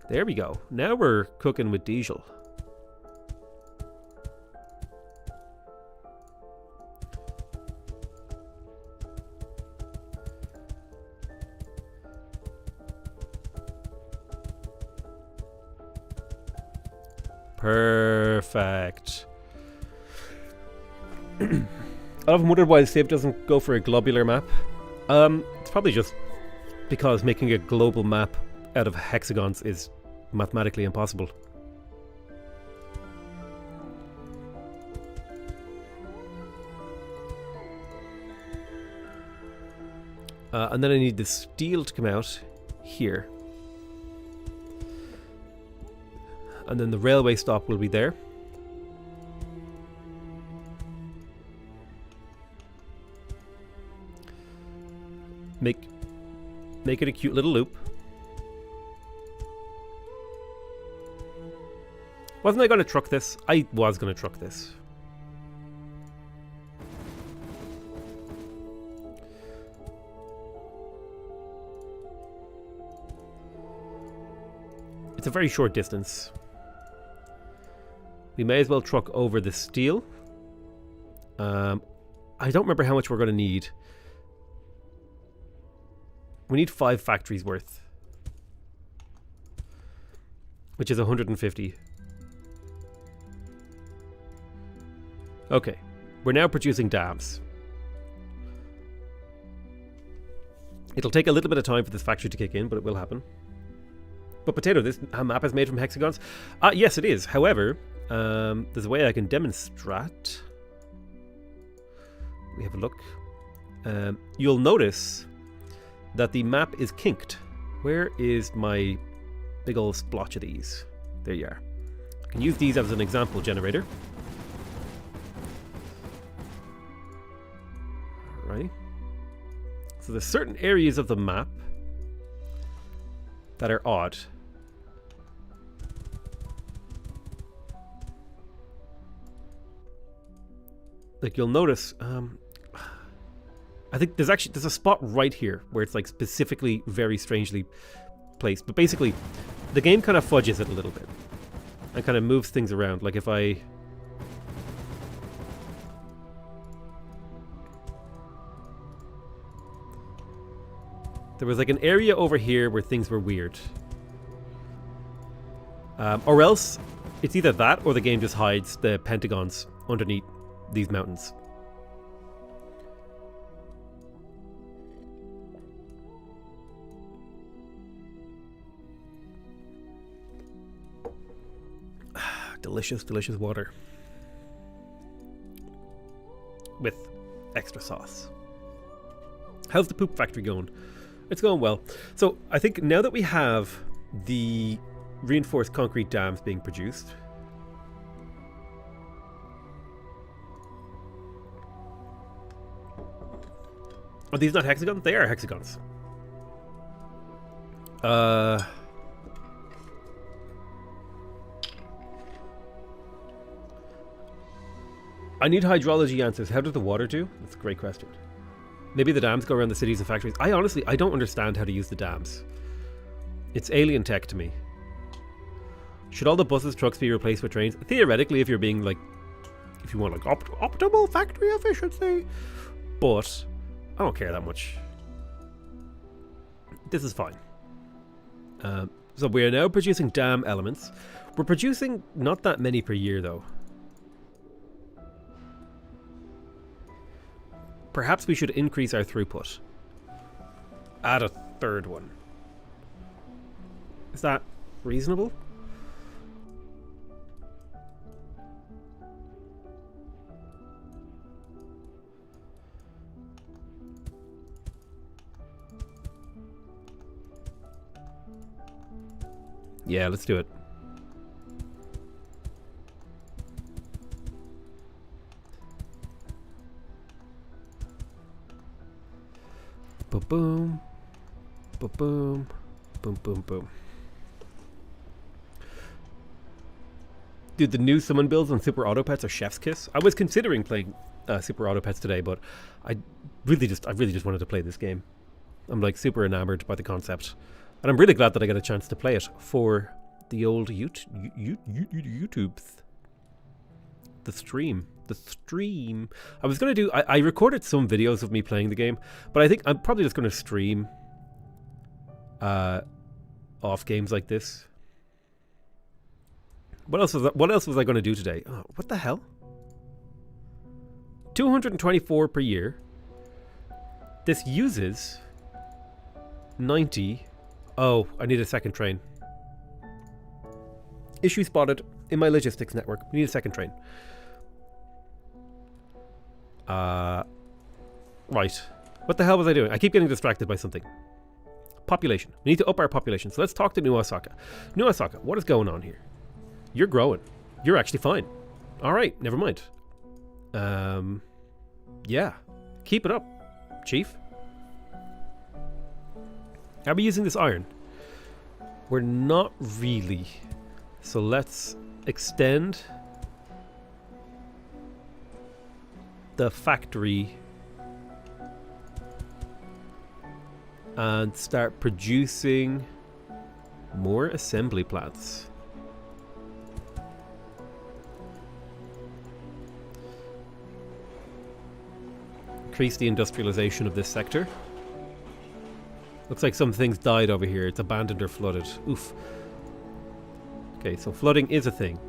Speaker 1: There we go. Now we're cooking with diesel. Perfect. I've often wondered why the save doesn't go for a globular map. It's probably just because making a global map out of hexagons is mathematically impossible. And then I need the steel to come out here. And then the railway stop will be there. Make it a cute little loop. Wasn't I going to truck this? I was going to truck this. It's a very short distance. We may as well truck over the steel. I don't remember how much we're going to need. We need 5 factories worth, which is 150. Okay, we're now producing dams. It'll take a little bit of time for this factory to kick in, but it will happen. But Potato, this map is made from hexagons? Yes, it is. However, there's a way I can demonstrate. We have a look. You'll notice that the map is kinked. Where is my big old splotch of these? There you are. I can use these as an example generator. Alright. So there's certain areas of the map that are odd. Like you'll notice, I think there's a spot right here where it's like specifically very strangely placed. But basically, the game kind of fudges it a little bit and kind of moves things around. Like if I... There was like an area over here where things were weird. Or else, it's either that or the game just hides the pentagons underneath these mountains. Delicious, delicious water. With extra sauce. How's the poop factory going? It's going well. So I think now that we have the reinforced concrete dams being produced, are these not hexagons? They are hexagons. I need hydrology answers. How does the water do? That's a great question. Maybe the dams go around the cities and factories. I don't understand how to use the dams. It's alien tech to me. Should all the buses, trucks be replaced with trains? Theoretically, if you're being like if you want like optimal factory efficiency, but I don't care that much. This is fine. So we are now producing dam elements. We're producing not that many per year though. Perhaps we should increase our throughput. Add a third one. Is that reasonable? Yeah, let's do it. Boom, boom, boom, boom, boom, boom. Dude, the new summon builds on Super Auto Pets are chef's kiss. I was considering playing Super Auto Pets today, but I really just wanted to play this game. I'm like super enamored by the concept, and I'm really glad that I got a chance to play it for the old YouTubes. The stream. I was going to do... I recorded some videos of me playing the game, but I think I'm probably just going to stream off games like this. What else was I going to do today? Oh, what the hell? 224 per year. This uses 90. Oh, I need a second train. Issue spotted in my logistics network. We need a second train. Right. What the hell was I doing? I keep getting distracted by something. Population. We need to up our population. So let's talk to New Osaka. New Osaka, what is going on here? You're growing. You're actually fine. All right, never mind. Yeah. Keep it up, Chief. Are we using this iron? We're not really. So let's extend the factory and start producing more assembly plants. Increase the industrialization of this sector. Looks like some things died over here. It's abandoned or flooded. Oof. Okay, so flooding is a thing.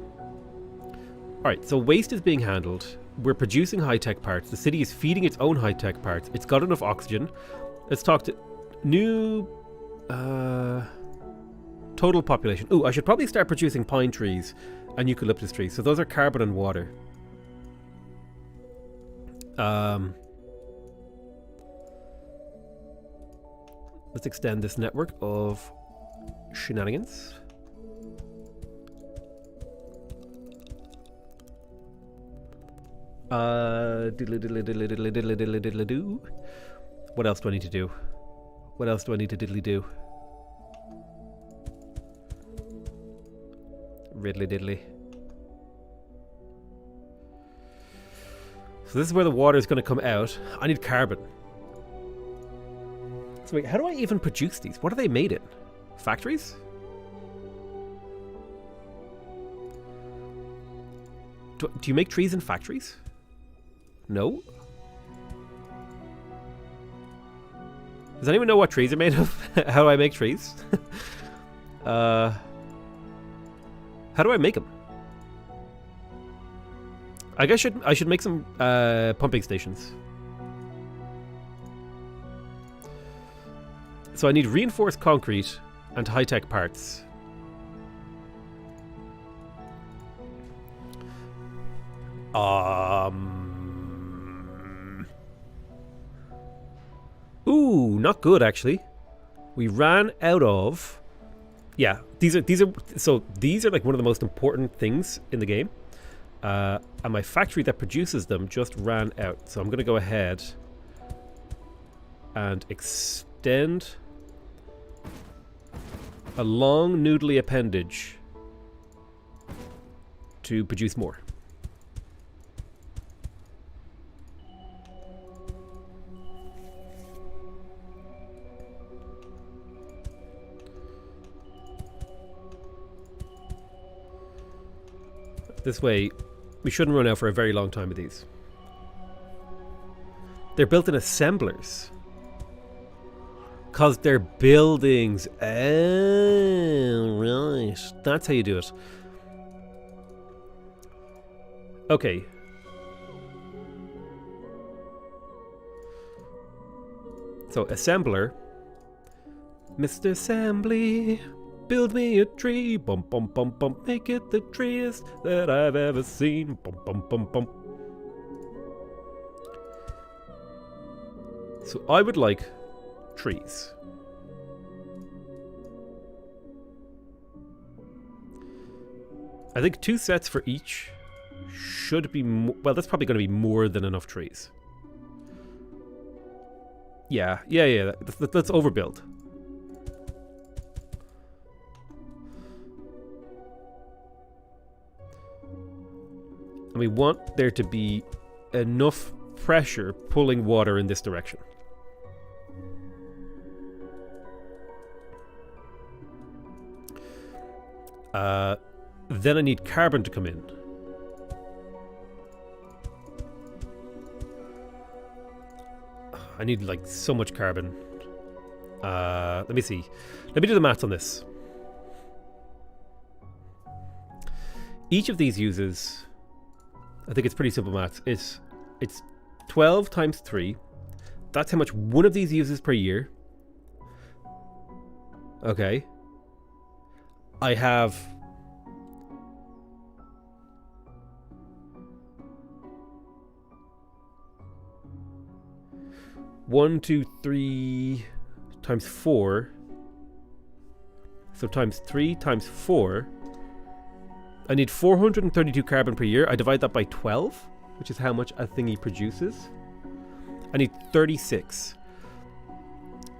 Speaker 1: Alright, so waste is being handled. We're producing high-tech parts. The city is feeding its own high-tech parts. It's got enough oxygen. Let's talk to new total population. Ooh, I should probably start producing pine trees and eucalyptus trees. So those are carbon and water. Let's extend this network of shenanigans. Diddly-diddly-diddly-diddly-diddly-diddly-diddly-do. What else do I need to do? What else do I need to diddly-do? Riddly-diddly. So this is where the water is going to come out. I need carbon. So wait, how do I even produce these? What are they made in? Factories? Do you make trees in factories? No? Does anyone know what trees are made of? How do I make trees? How do I make them? I guess I should make some pumping stations. So I need reinforced concrete and high-tech parts. Ooh, not good actually. We ran out of. Yeah, these are like one of the most important things in the game. And my factory that produces them just ran out. So I'm going to go ahead and extend a long noodly appendage to produce more. This way We shouldn't run out for a very long time with these. They're built in assemblers. Because they're buildings. Oh, right. That's how you do it. Okay. So, assembler. Mr. Assembly, build me a tree. Bum, bum, bum, bum. Make it the treest that I've ever seen. Bum, bum, bum, bum. So, I would like trees. I think 2 sets for each should be well, that's probably going to be more than enough trees. Yeah. Let's overbuild. And we want there to be enough pressure pulling water in this direction. Then I need carbon to come in. I need like so much carbon. Let me see. Let me do the maths on this. Each of these uses, I think it's pretty simple maths. It's 12 times 3. That's how much one of these uses per year. Okay. I have 1, 2, 3 times 4. So times 3 times 4. I need 432 carbon per year. I divide that by 12, which is how much a thingy produces. I need 36.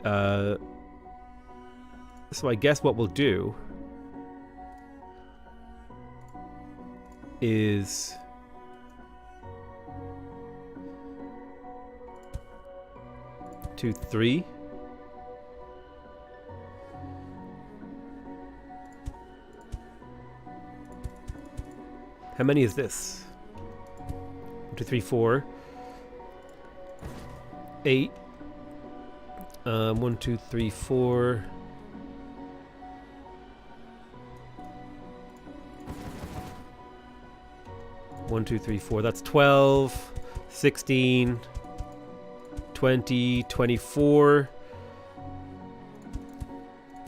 Speaker 1: So I guess what we'll do is 2, 3. How many is this? 1, 2, 3, 4. 8. 1, 2, 3, 4. One, 2, 3, 4. That's 12, 16, 20, 24,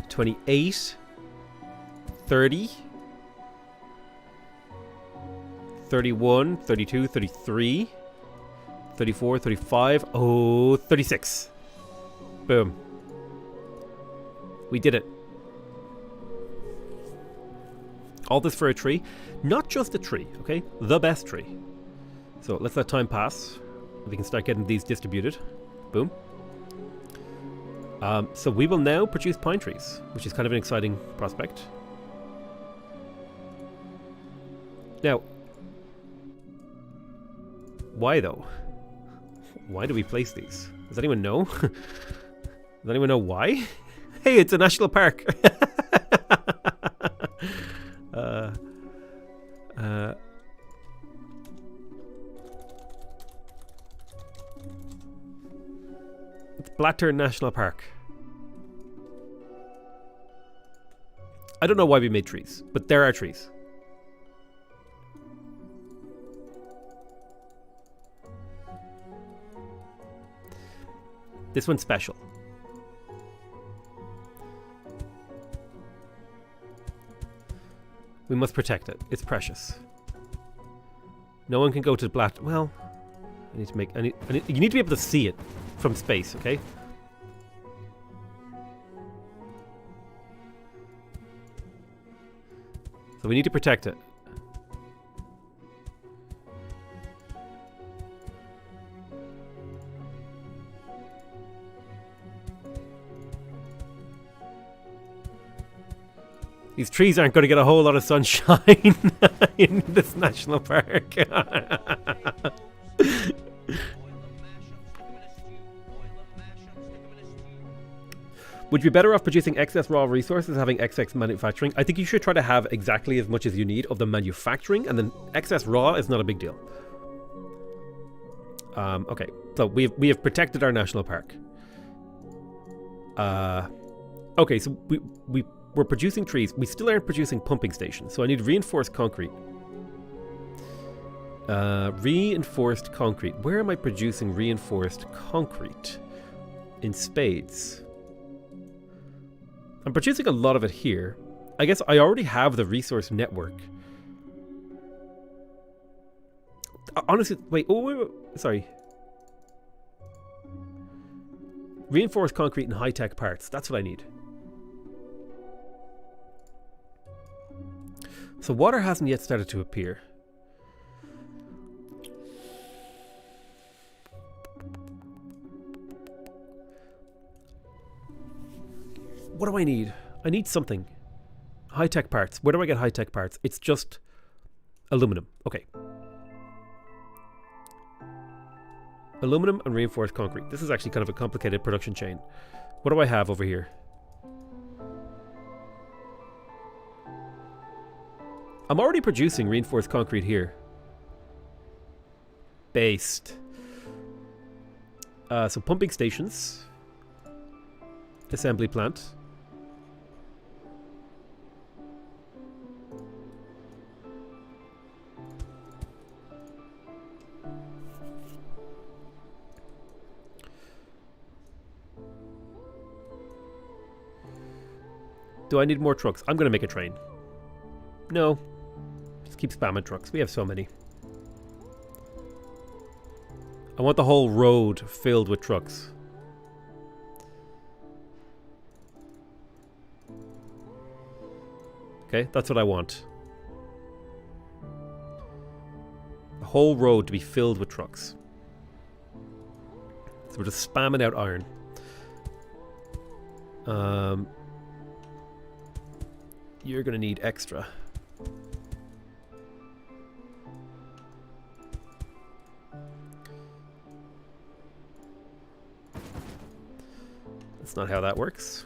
Speaker 1: 28, 30, 31, 32, 33, 34, 35, oh, 36. Boom. We did it. All this for a tree. Not just a tree, okay? The best tree. So let's let time pass. We can start getting these distributed. Boom. So we will now produce pine trees, which is kind of an exciting prospect. Now, why though? Why do we place these? Does anyone know? Does anyone know why? Hey, it's a national park. It's Blackturn National Park. I don't know why we made trees, but there are trees. This one's special. We must protect it. It's precious. No one can go to the Black... Well, I need to make... you need to be able to see it from space, okay? So we need to protect it. These trees aren't going to get a whole lot of sunshine in this national park. Would you be better off producing excess raw resources, having excess manufacturing? I think you should try to have exactly as much as you need of the manufacturing, and then excess raw is not a big deal. Okay, so we have protected our national park. Okay, so we're producing trees. We still aren't producing pumping stations, so I need reinforced concrete. Reinforced concrete. Where am I producing reinforced concrete? In spades. I'm producing a lot of it here. I guess I already have the resource network. Honestly, wait, sorry. Reinforced concrete and high-tech parts. That's what I need. So water hasn't yet started to appear. What do I need? I need something. High-tech parts. Where do I get high-tech parts? It's just aluminum. Okay. Aluminum and reinforced concrete. This is actually kind of a complicated production chain. What do I have over here? I'm already producing reinforced concrete here. Based. So pumping stations. Assembly plant. Do I need more trucks? I'm going to make a train. No. Just keep spamming trucks. We have so many. I want the whole road filled with trucks. Okay, that's what I want. The whole road to be filled with trucks. So we're just spamming out iron. You're going to need extra. That's not how that works.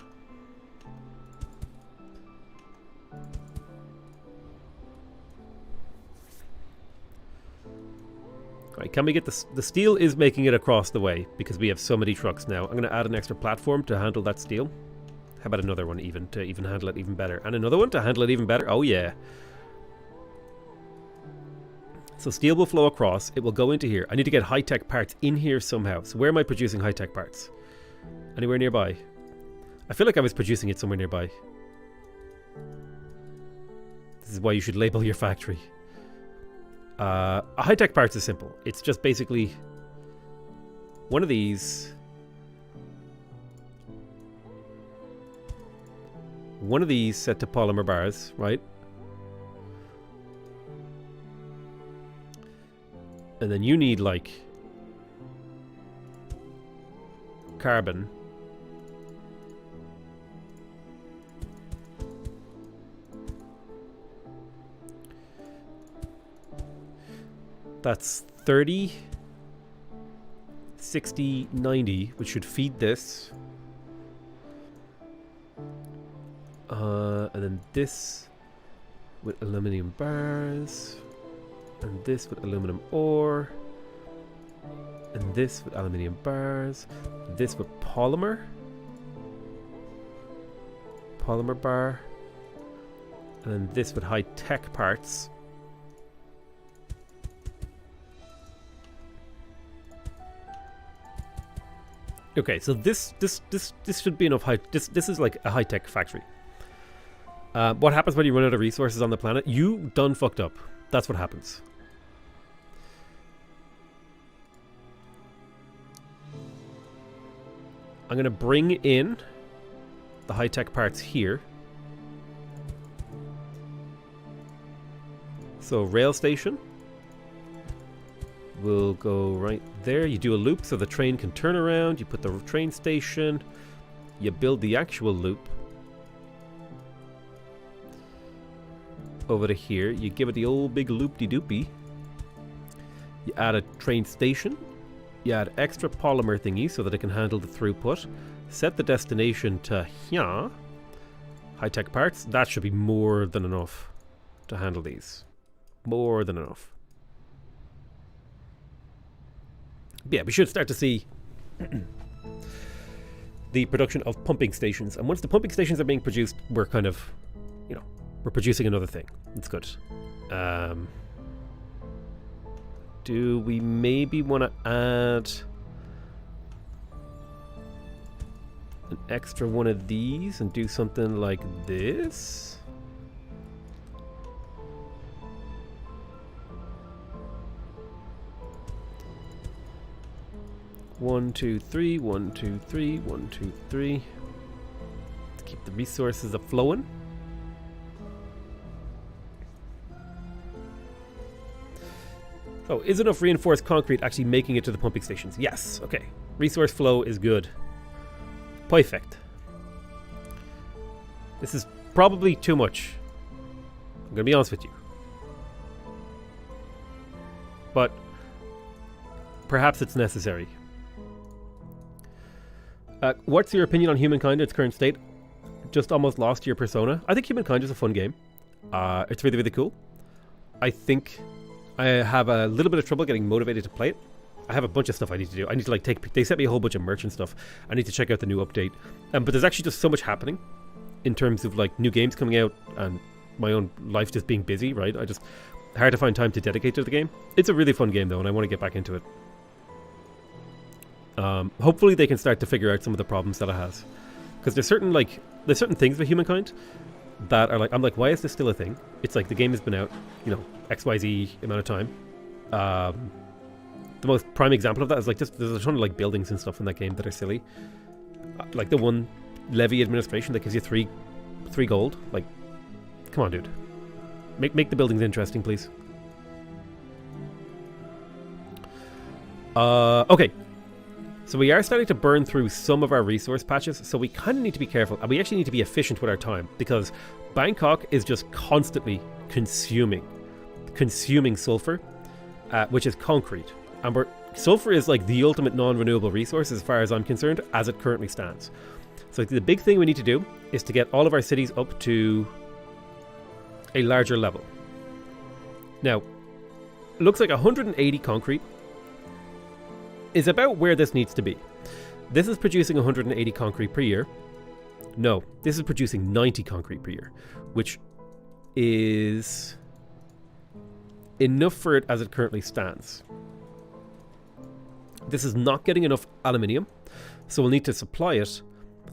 Speaker 1: Alright, can we get this? The steel is making it across the way because we have so many trucks now. I'm going to add an extra platform to handle that steel. How about another one even, to even handle it even better? And another one to handle it even better? Oh yeah. So steel will flow across. It will go into here. I need to get high-tech parts in here somehow. So where am I producing high-tech parts? Anywhere nearby? I feel like I was producing it somewhere nearby. This is why you should label your factory. High-tech parts is simple. It's just basically one of these. One of these set to polymer bars, right? And then you need like carbon. That's 30, 60, 90, which should feed this. And then this with aluminum bars. And this with aluminum ore. And this with aluminium bars. This with polymer. Polymer bar. And then this with high-tech parts. Okay, so this should be enough this is like a high-tech factory. What happens when you run out of resources on the planet? You done fucked up. That's what happens. I'm going to bring in the high-tech parts here. So rail station will go right there. You do a loop so the train can turn around. You put the train station. You build the actual loop. Over to here. You give it the old big loop-de-doopy. You add a train station. You add extra polymer thingy so that it can handle the throughput. Set the destination to here. High-tech parts. That should be more than enough to handle these. More than enough. Yeah, we should start to see the production of pumping stations. And once the pumping stations are being produced, we're kind of, you know, we're producing another thing. It's good. Do we maybe want to add an extra one of these and do something like this? One, two, three, 1, 2, 3, 1, 2, 3. To keep the resources a-flowing. Oh, is enough reinforced concrete actually making it to the pumping stations? Yes, okay. Resource flow is good. Perfect. This is probably too much. I'm gonna be honest with you. But perhaps it's necessary. What's your opinion on Humankind in its current state? Just almost lost your persona. I think Humankind is a fun game. It's really, really cool. I think I have a little bit of trouble getting motivated to play it. I have a bunch of stuff I need to do. I need to like they sent me a whole bunch of merch and stuff. I need to check out the new update. But there's actually just so much happening in terms of like new games coming out and my own life just being busy, right? Hard to find time to dedicate to the game. It's a really fun game though, and I want to get back into it. Hopefully they can start to figure out some of the problems that it has. Because there's certain things with Humankind that are like, I'm like, why is this still a thing? It's like the game has been out, you know, XYZ amount of time. The most prime example of that is like there's a ton of like buildings and stuff in that game that are silly. Like the one levy administration that gives you three gold. Like, come on, dude. Make the buildings interesting, please. Okay. So we are starting to burn through some of our resource patches, so we kind of need to be careful. And we actually need to be efficient with our time, because Bangkok is just constantly consuming sulfur, which is concrete. And sulfur is like the ultimate non-renewable resource as far as I'm concerned, as it currently stands. So the big thing we need to do is to get all of our cities up to a larger level. Now, it looks like 180 concrete is about where this needs to be. This is producing 180 concrete per year. No, this is producing 90 concrete per year, which is enough for it as it currently stands. This is not getting enough aluminium, so we'll need to supply it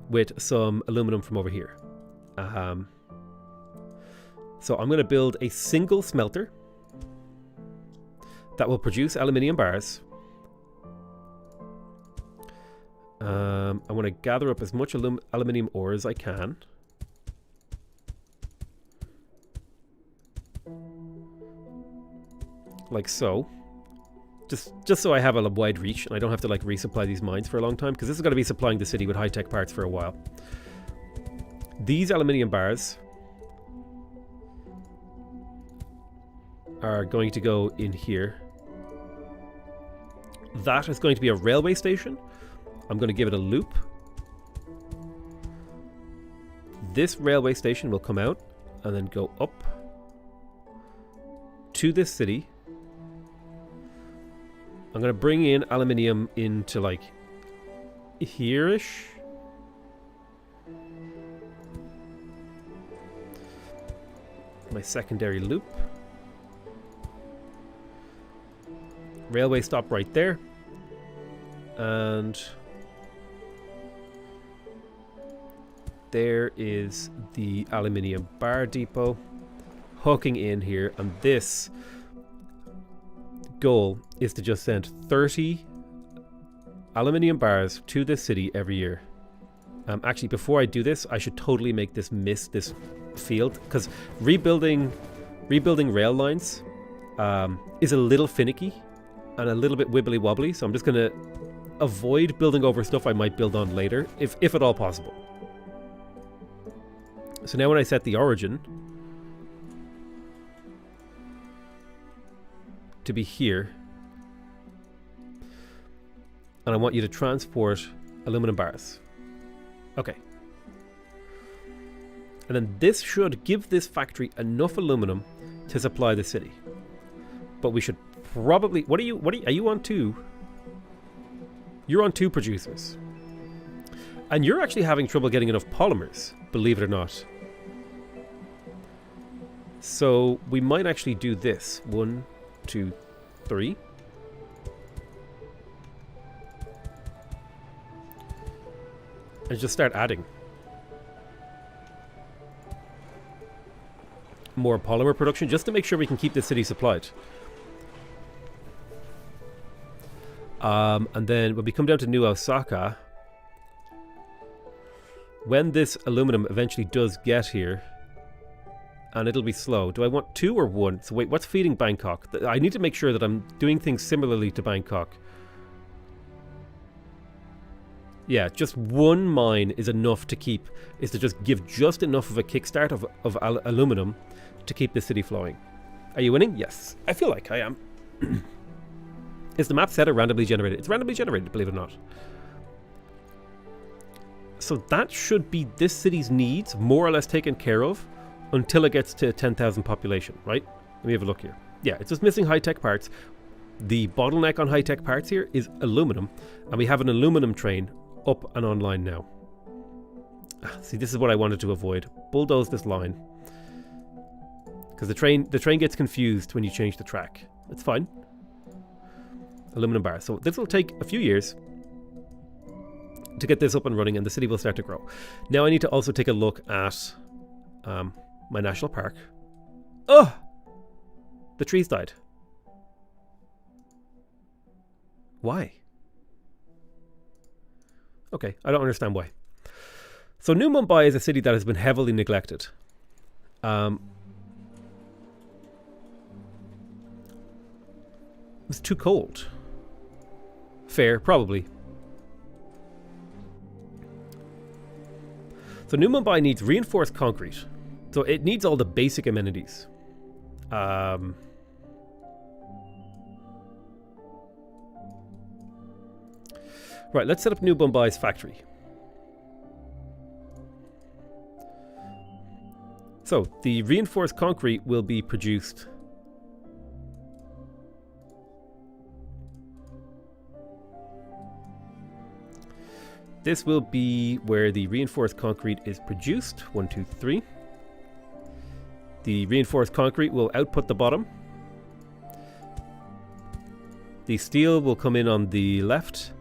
Speaker 1: with some aluminum from over here. So I'm going to build a single smelter that will produce aluminium bars. I want to gather up as much aluminium ore as I can. Like so. Just so I have a wide reach and I don't have to like resupply these mines for a long time, because this is going to be supplying the city with high-tech parts for a while. These aluminium bars are going to go in here. That is going to be a railway station. I'm going to give it a loop. This railway station will come out and then go up to this city. I'm going to bring in aluminium into like here-ish. My secondary loop. Railway stop right there. And there is the aluminium bar depot hooking in here, and this goal is to just send 30 aluminium bars to this city every year. Actually, before I do this, I should totally make this miss this field, because rebuilding rail lines is a little finicky and a little bit wibbly wobbly, so I'm just going to avoid building over stuff I might build on later, if at all possible. So now when I set the origin to be here, and I want you to transport aluminum bars. Okay. And then this should give this factory enough aluminum to supply the city. But we should probably... Are you on 2? You're on 2 producers. And you're actually having trouble getting enough polymers, believe it or not. So we might actually do this. 1, 2, 3. And just start adding more polymer production just to make sure we can keep the city supplied. And then when we come down to New Osaka, when this aluminum eventually does get here, and it'll be slow. Do I want 2 or 1? So wait, what's feeding Bangkok? I need to make sure that I'm doing things similarly to Bangkok. Yeah, just 1 mine is enough to keep, is to just give just enough of a kickstart of aluminum to keep the city flowing. Are you winning? Yes. I feel like I am. Is the map set or randomly generated? It's randomly generated, believe it or not. So that should be this city's needs more or less taken care of until it gets to 10,000 population, right? Let me have a look here. Yeah, it's just missing high-tech parts. The bottleneck on high-tech parts here is aluminum, and we have an aluminum train up and online now. See, this is what I wanted to avoid. Bulldoze this line. Because the train gets confused when you change the track. It's fine. Aluminum bar. So this will take a few years to get this up and running, and the city will start to grow. Now I need to also take a look at my national park. Oh! The trees died. Why? Okay, I don't understand why. So New Mumbai is a city that has been heavily neglected. It's too cold. Fair, probably. So New Mumbai needs reinforced concrete. So it needs all the basic amenities. Right, let's set up New Mumbai's factory. So the reinforced concrete will be produced. This will be where the reinforced concrete is produced. 1, 2, 3. The reinforced concrete will output the bottom. The steel will come in on the left.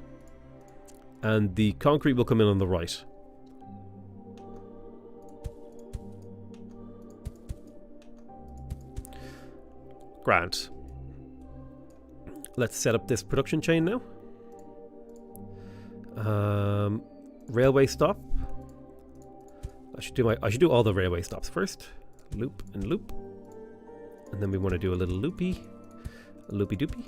Speaker 1: And the concrete will come in on the right. Grand. Let's set up this production chain now. Railway stop. I should do all the railway stops first. Loop and loop. And then we want to do a little loopy. A loopy doopy.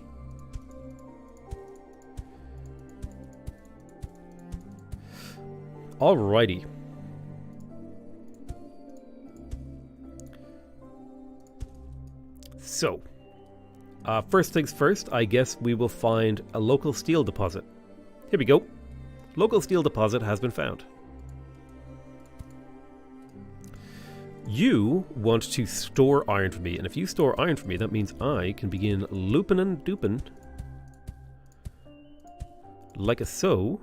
Speaker 1: Alrighty. So, first things first, I guess we will find a local steel deposit. Here we go. Local steel deposit has been found. You want to store iron for me, and if you store iron for me, that means I can begin looping and dooping like a so.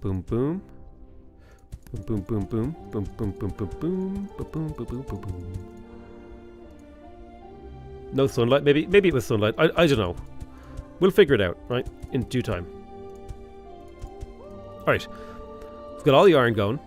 Speaker 1: Boom boom. Boom boom boom boom boom boom boom boom boom boom boom boom boom boom. No sunlight, maybe it was sunlight. I don't know. We'll figure it out, right? In due time. Alright. We've got all the iron going.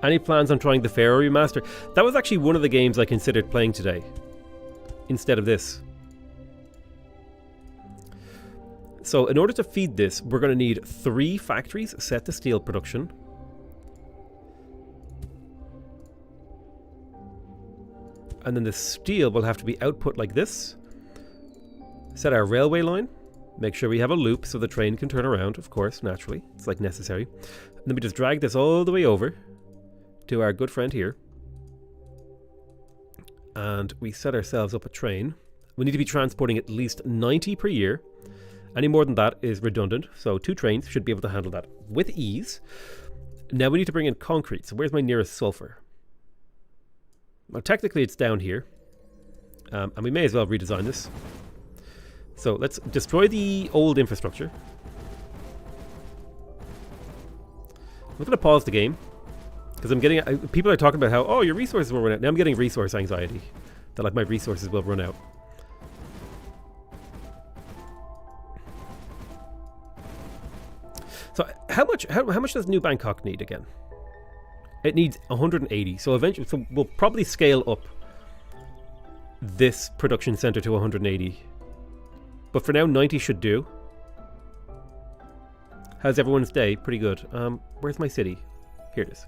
Speaker 1: Any plans on trying the Pharaoh remaster? That was actually one of the games I considered playing today, instead of this. So in order to feed this, we're going to need 3 factories set to steel production. And then the steel will have to be output like this. Set our railway line. Make sure we have a loop so the train can turn around, of course, naturally. It's like necessary. And then we just drag this all the way over to our good friend here. And we set ourselves up a train. We need to be transporting at least 90 per year. Any more than that is redundant. So 2 trains should be able to handle that with ease. Now we need to bring in concrete. So where's my nearest sulfur? Well, technically it's down here. And we may as well redesign this. So let's destroy the old infrastructure. I'm going to pause the game. Because I'm getting... people are talking about how, oh, your resources will run out. Now I'm getting resource anxiety. That like my resources will run out. So how much does New Bangkok need again? It needs 180. So eventually, so we'll probably scale up this production center to 180. But for now, 90 should do. How's everyone's day? Pretty good. Where's my city? Here it is.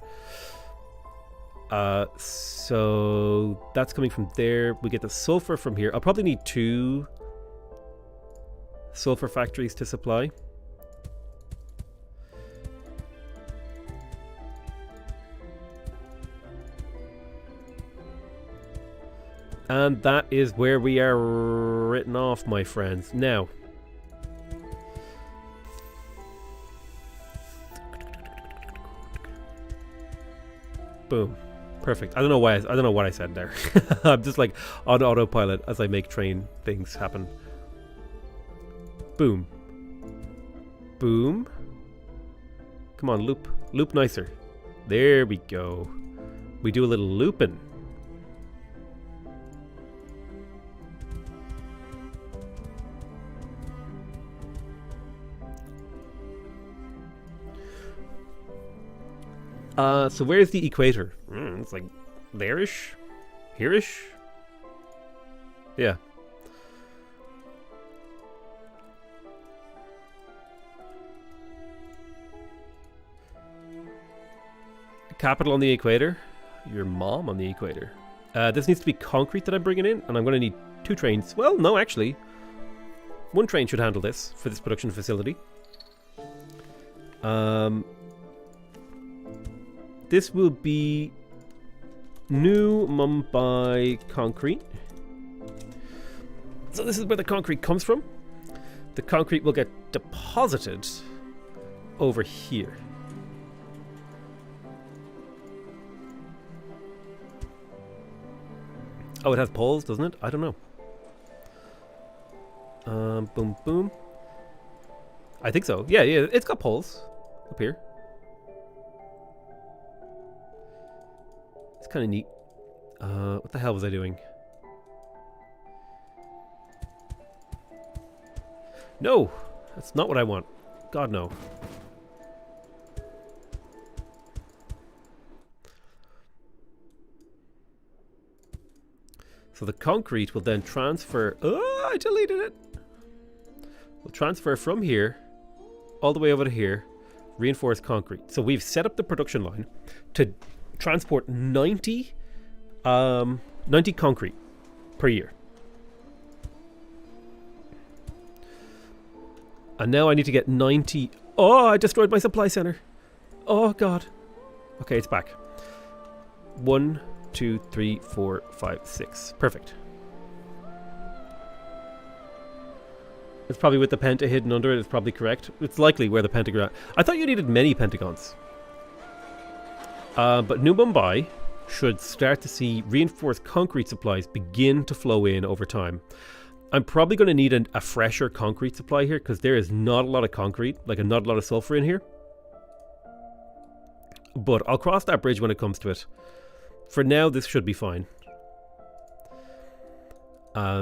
Speaker 1: So that's coming from there. We get the sulfur from here. I'll probably need 2 sulfur factories to supply. And that is where we are written off, my friends. Now, boom, perfect. I don't know why. I don't know what I said there. I'm just like on autopilot as I make train things happen. Boom, boom. Come on, loop nicer. There we go. We do a little looping. So where's the equator? It's like there-ish? Here-ish? Yeah. Capital on the equator? Your mom on the equator. This needs to be concrete that I'm bringing in, and I'm going to need 2 trains. Well, no, actually. 1 train should handle this for this production facility. This will be New Mumbai concrete. So this is where the concrete comes from. The concrete will get deposited over here. Oh, it has poles, doesn't it? I don't know. Boom, boom. I think so. Yeah, it's got poles up here. It's kind of neat. What the hell was I doing? No! That's not what I want. God, no. So the concrete will then transfer... Oh, I deleted it! We'll transfer from here all the way over to here. Reinforced concrete. So we've set up the production line to transport 90 concrete per year. And now I need to get 90... Oh, I destroyed my supply center. Oh, God. Okay, it's back. 1, 2, 3, 4, 5, 6. Perfect. It's probably with the penta hidden under it. It's probably correct. It's likely where the pentagon... I thought you needed many pentagons. But New Mumbai should start to see reinforced concrete supplies begin to flow in over time. I'm probably going to need a fresher concrete supply here because there is not a lot of concrete, like not a lot of sulfur in here. But I'll cross that bridge when it comes to it. For now, this should be fine.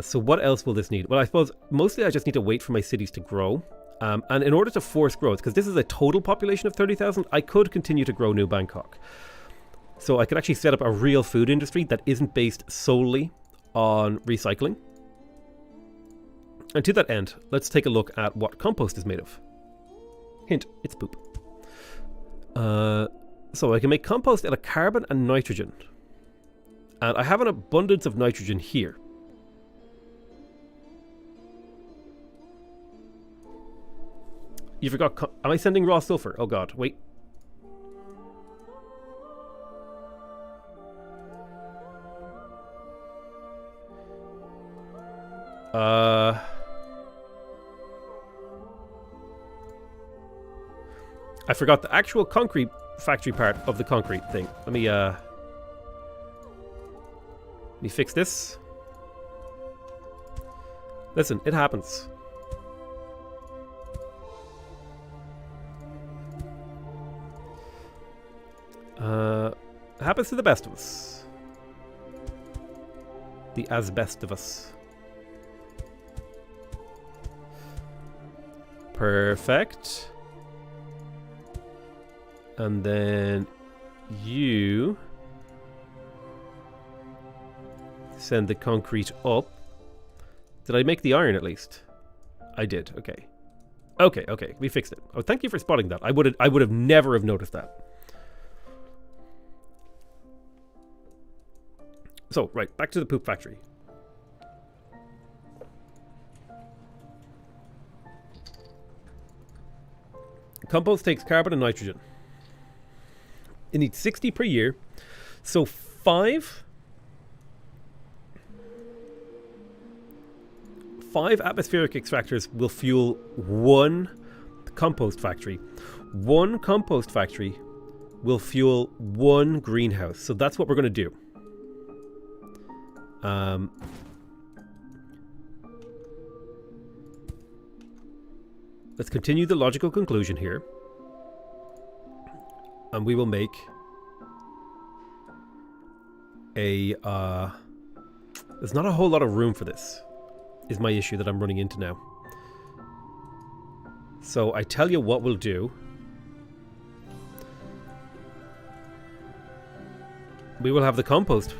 Speaker 1: So what else will this need? Well, I suppose mostly I just need to wait for my cities to grow. And in order to force growth, because this is a total population of 30,000, I could continue to grow New Bangkok. So I could actually set up a real food industry that isn't based solely on recycling. And to that end, let's take a look at what compost is made of. Hint, it's poop. So I can make compost out of carbon and nitrogen. And I have an abundance of nitrogen here. You forgot... Am I sending raw sulfur? Oh god, wait. I forgot the actual concrete factory part of the concrete thing. Let me fix this. Listen, it happens. It happens to the best of us. The as best of us. Perfect. And then you send the concrete up. Did I make the iron at least? I did. Okay. Okay. We fixed it. Oh, thank you for spotting that. I would have never have noticed that. So, right, back to the poop factory. Compost takes carbon and nitrogen. It needs 60 per year. So 5 atmospheric extractors will fuel 1 compost factory. 1 compost factory will fuel 1 greenhouse. So that's what we're going to do. Let's continue the logical conclusion here. And we will make a... there's not a whole lot of room for this, is my issue that I'm running into now. So I tell you what we'll do. We will have the compost.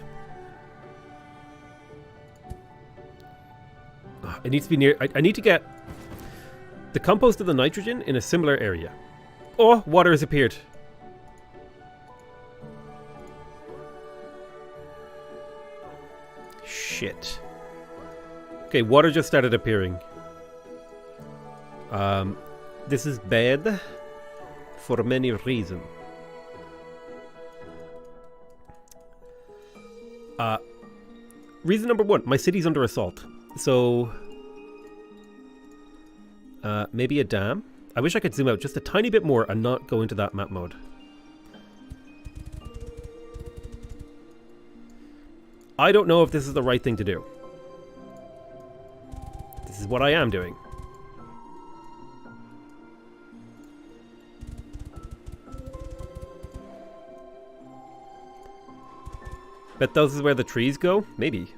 Speaker 1: It needs to be near... I need to get the compost of the nitrogen in a similar area. Oh, water has appeared. Shit. Okay, water just started appearing. This is bad for many reasons. Reason number 1, my city's under assault. So maybe a dam. I wish I could zoom out just a tiny bit more and not go into that map mode. I don't know if this is the right thing to do. This is what I am doing. Bet those is where the trees go? Maybe.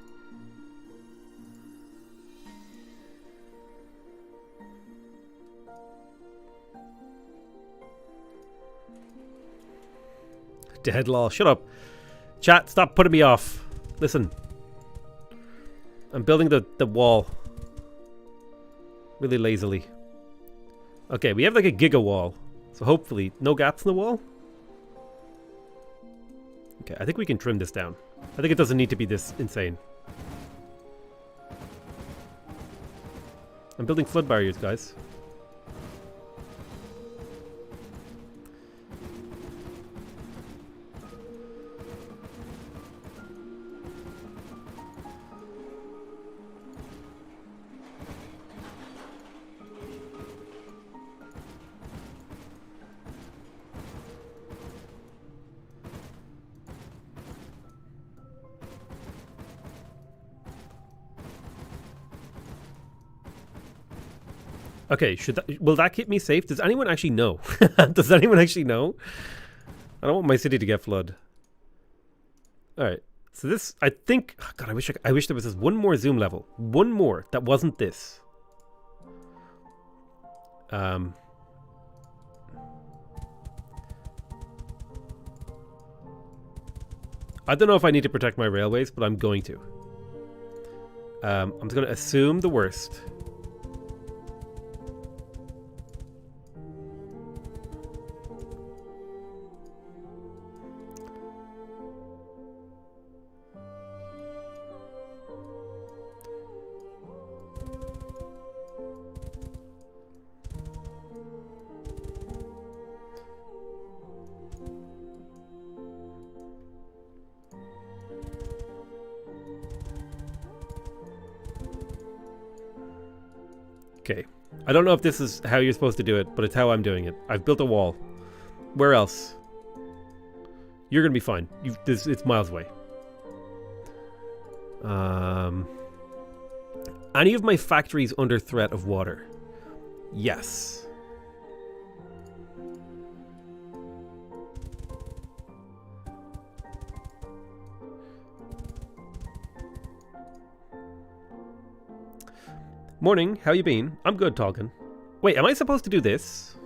Speaker 1: Dead lol. Shut up. Chat, stop putting me off. Listen. I'm building the wall. Really lazily. Okay, we have like a giga wall. So hopefully, no gaps in the wall. Okay, I think we can trim this down. I think it doesn't need to be this insane. I'm building flood barriers, guys. Okay, will that keep me safe? Does anyone actually know? Does anyone actually know? I don't want my city to get flood. All right. So this, I think, oh God, I wish there was this one more zoom level. One more that wasn't this. I don't know if I need to protect my railways, but I'm going to. I'm just going to assume the worst. I don't know if this is how you're supposed to do it, but it's how I'm doing it. I've built a wall. Where else? You're gonna be fine. It's miles away. Any of my factories under threat of water? Yes. Morning, how you been? I'm good, talking. Wait, am I supposed to do this?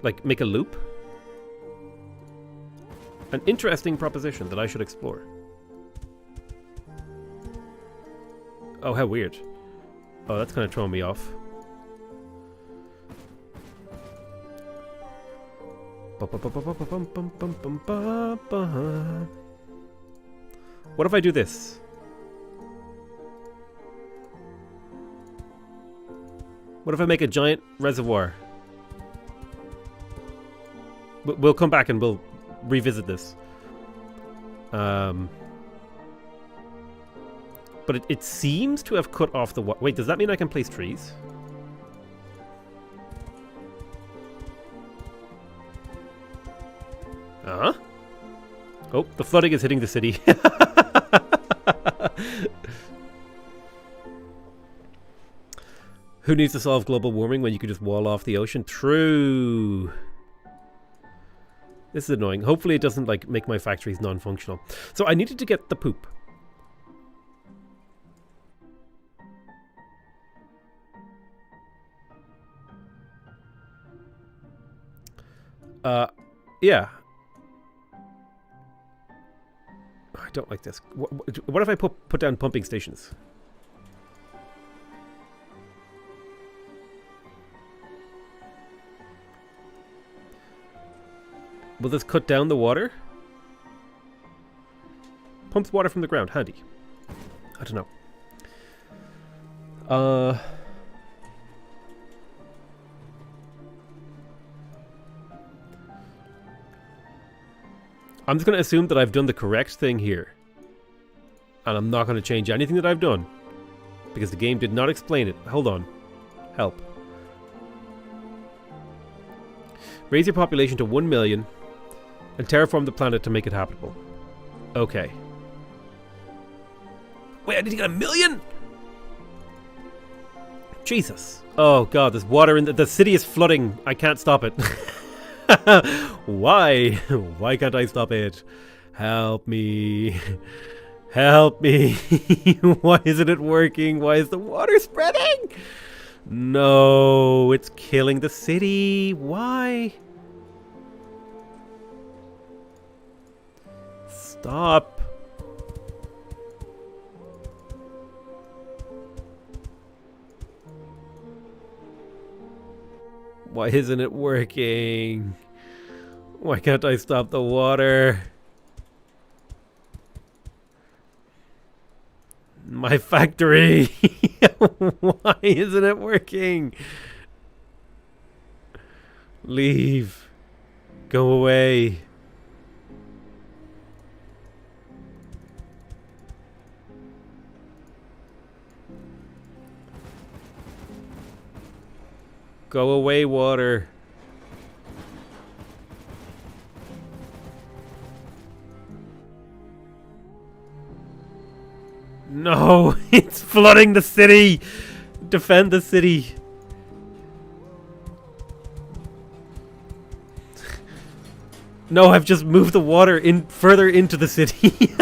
Speaker 1: Like, make a loop? An interesting proposition that I should explore. Oh, how weird. Oh, that's kind of throwing me off. What if I do this? What if I make a giant reservoir? We'll come back and we'll revisit this. But it seems to have cut off the water. Wait, does that mean I can place trees? Uh-huh. Oh, the flooding is hitting the city. Who needs to solve global warming when you could just wall off the ocean? True. This is annoying. Hopefully it doesn't like make my factories non-functional. So I needed to get the poop. Yeah. I don't like this. What if I put down pumping stations? Will this cut down the water? Pumps water from the ground. Handy. I don't know. I'm just going to assume that I've done the correct thing here. And I'm not going to change anything that I've done. Because the game did not explain it. Hold on. Help. Raise your population to 1 million. And terraform the planet to make it habitable. Okay. Wait, I need to get 1 million? Jesus. Oh god, there's water in the city is flooding. I can't stop it. Why? Why can't I stop it? Help me. Help me. Why isn't it working? Why is the water spreading? No, it's killing the city. Why? Stop. Why isn't it working? Why can't I stop the water? My factory! Why isn't it working? Leave. Go away. Go away, water. No, it's flooding the city. Defend the city. No, I've just moved the water in further into the city.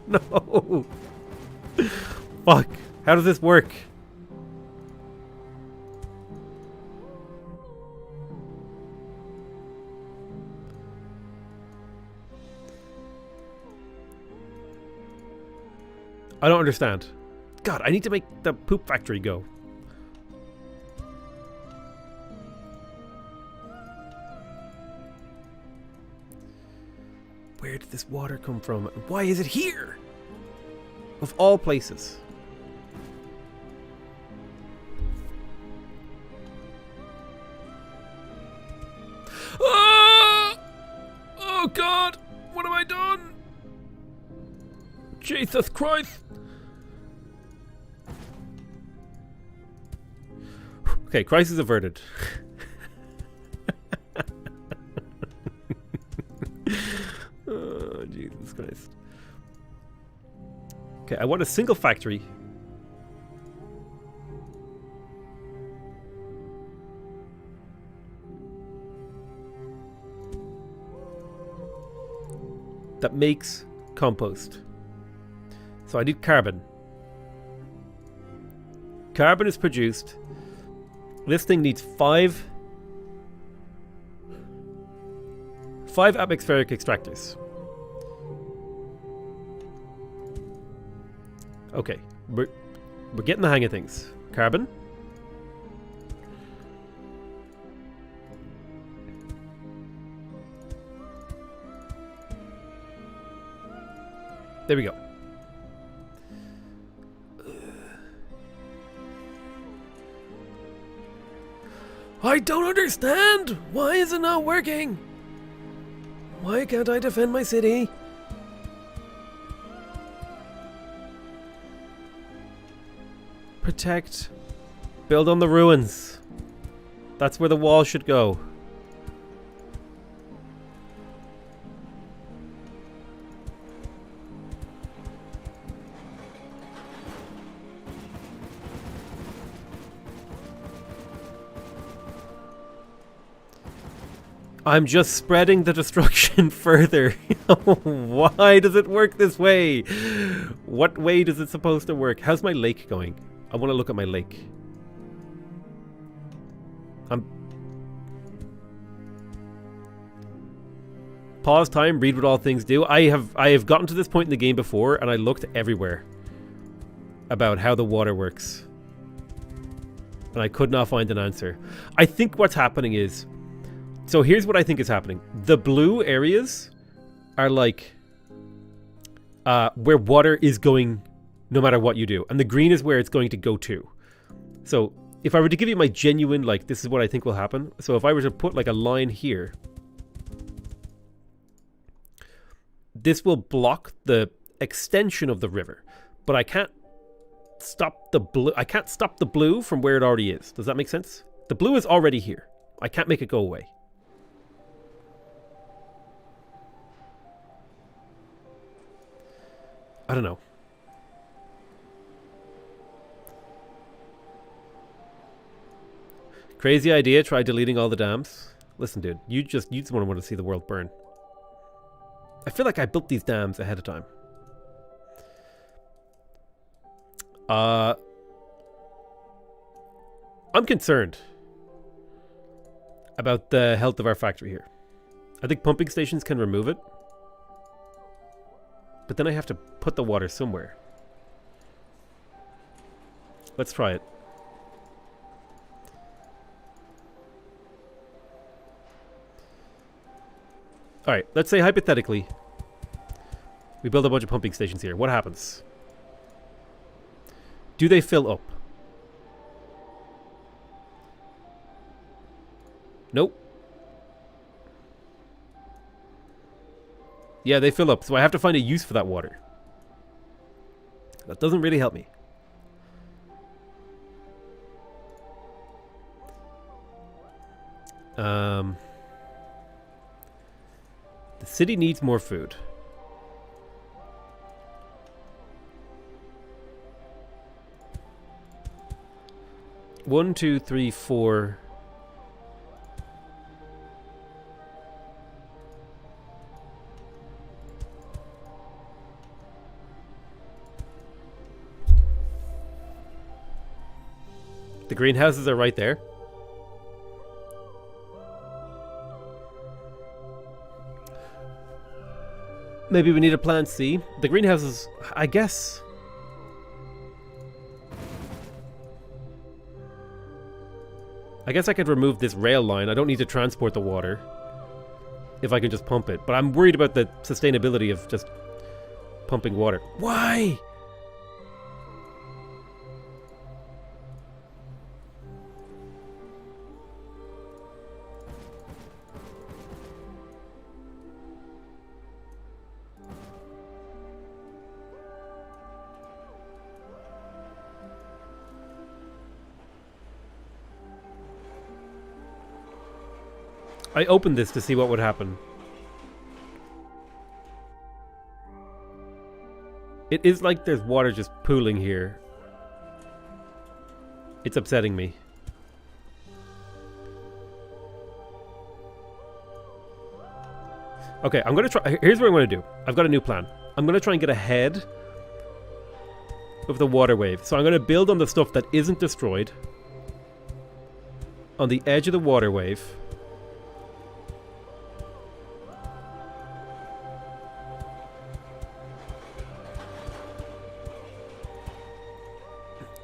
Speaker 1: No. Fuck. How does this work? I don't understand. God, I need to make the poop factory go. Where did this water come from? Why is it here? Of all places. Ah! Oh God! What have I done? Jesus Christ! Okay, crisis averted. Oh, Jesus Christ. Okay, I want a single factory. That makes compost. So I need carbon. Carbon is produced. This thing needs five atmospheric extractors. Okay, we're getting the hang of things. Carbon. There we go. I don't understand! Why is it not working? Why can't I defend my city? Protect. Build on the ruins. That's where the wall should go. I'm just spreading the destruction further. Why does it work this way? What way does it supposed to work? How's my lake going? I want to look at my lake. Pause time, read what all things do. I have gotten to this point in the game before and I looked everywhere about how the water works. And I could not find an answer. I think what's happening is, so here's what I think is happening. The blue areas are like where water is going no matter what you do. And the green is where it's going to go to. So if I were to give you my genuine, like, this is what I think will happen. So if I were to put like a line here, this will block the extension of the river. But I can't stop the blue. I can't stop the blue from where it already is. Does that make sense? The blue is already here. I can't make it go away. I don't know. Crazy idea, try deleting all the dams. Listen, dude, you just want to see the world burn. I feel like I built these dams ahead of time. I'm concerned about the health of our factory here. I think pumping stations can remove it. But then I have to put the water somewhere. Let's try it. Alright, let's say hypothetically we build a bunch of pumping stations here. What happens? Do they fill up? Nope. Yeah, they fill up, so I have to find a use for that water. That doesn't really help me. The city needs more food. One, two, three, four. The greenhouses are right there. Maybe we need a plan C. The greenhouses, I guess. I guess I could remove this rail line. I don't need to transport the water if I can just pump it. But I'm worried about the sustainability of just pumping water. Why? I opened this to see what would happen. It is like there's water just pooling here. It's upsetting me. Okay, I'm gonna try. Here's what I'm gonna do. I've got a new plan. I'm gonna try and get ahead of the water wave. So I'm gonna build on the stuff that isn't destroyed. On the edge of the water wave.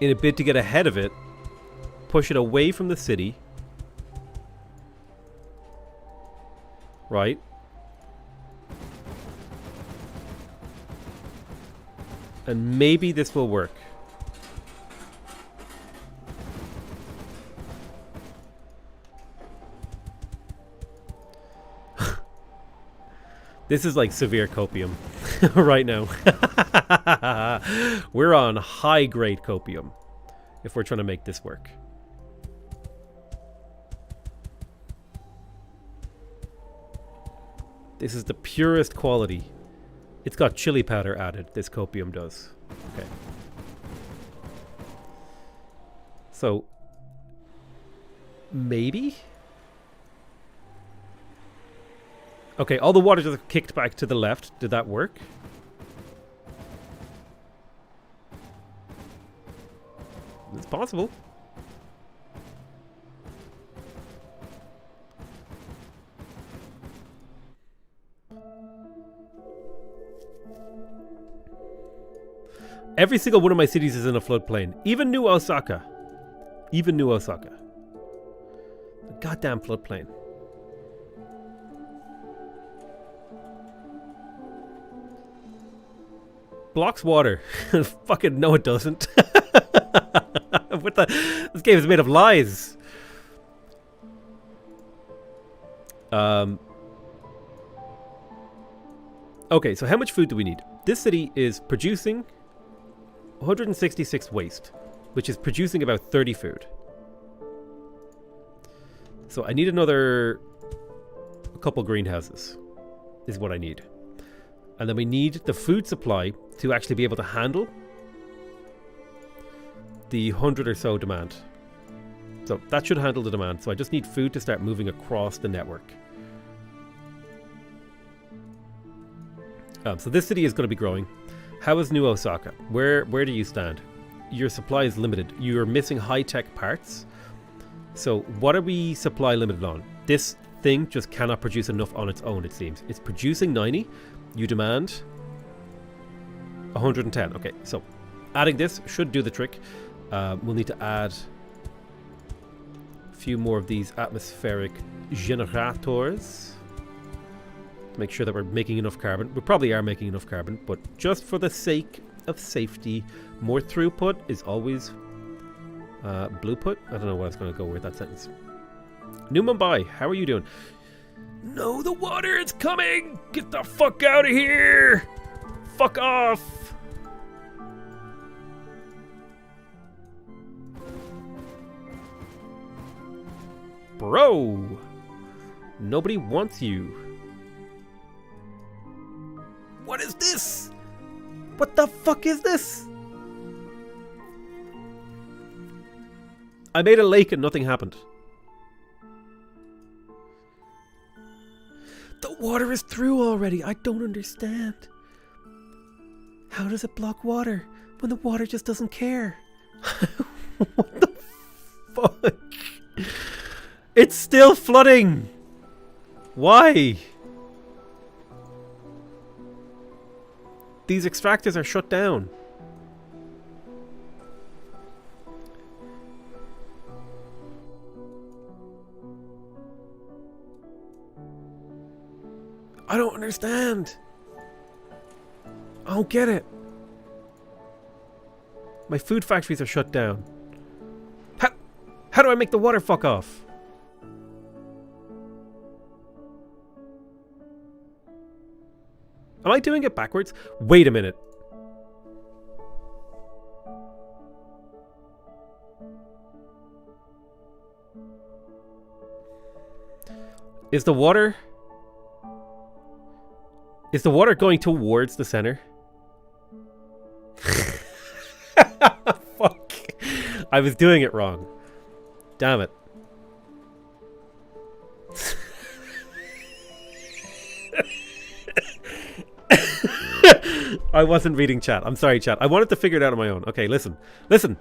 Speaker 1: In a bid to get ahead of it, push it away from the city. Right. And maybe this will work. This is like severe copium right now. We're on high grade copium if we're trying to make this work. This is the purest quality. It's got chili powder added, this copium does. Okay. So, maybe? Okay, all the water just kicked back to the left. Did that work? It's possible. Every single one of my cities is in a floodplain. Even New Osaka. Even New Osaka. A goddamn floodplain. Blocks water. Fucking no it doesn't. What the? This game is made of lies. Okay, so how much food do we need? This city is producing 166 waste, which is producing about 30 food. So I need a couple greenhouses is what I need. And then we need the food supply to actually be able to handle the 100 or so demand. So that should handle the demand. So I just need food to start moving across the network. So this city is going to be growing. How is New Osaka? Where do you stand? Your supply is limited. You're missing high-tech parts. So what are we supply limited on? This thing just cannot produce enough on its own, it seems. It's producing 90. You demand 110. Okay, so adding this should do the trick. We'll need to add a few more of these atmospheric generators to make sure that we're making enough carbon. We probably are making enough carbon, but just for the sake of safety, more throughput is always blueput. I don't know what I was going to go with that sentence. New Mumbai, how are you doing? No, the water is coming! Get the fuck out of here! Fuck off! Bro! Nobody wants you. What is this? What the fuck is this? I made a lake and nothing happened. The water is through already. I don't understand. How does it block water when the water just doesn't care? What the fuck? It's still flooding. Why? These extractors are shut down. I don't understand. I don't get it. My food factories are shut down. How do I make the water fuck off? Am I doing it backwards? Wait a minute. Is the water going towards the center? Fuck. I was doing it wrong. Damn it. I wasn't reading chat. I'm sorry, chat. I wanted to figure it out on my own. Okay, listen. Listen.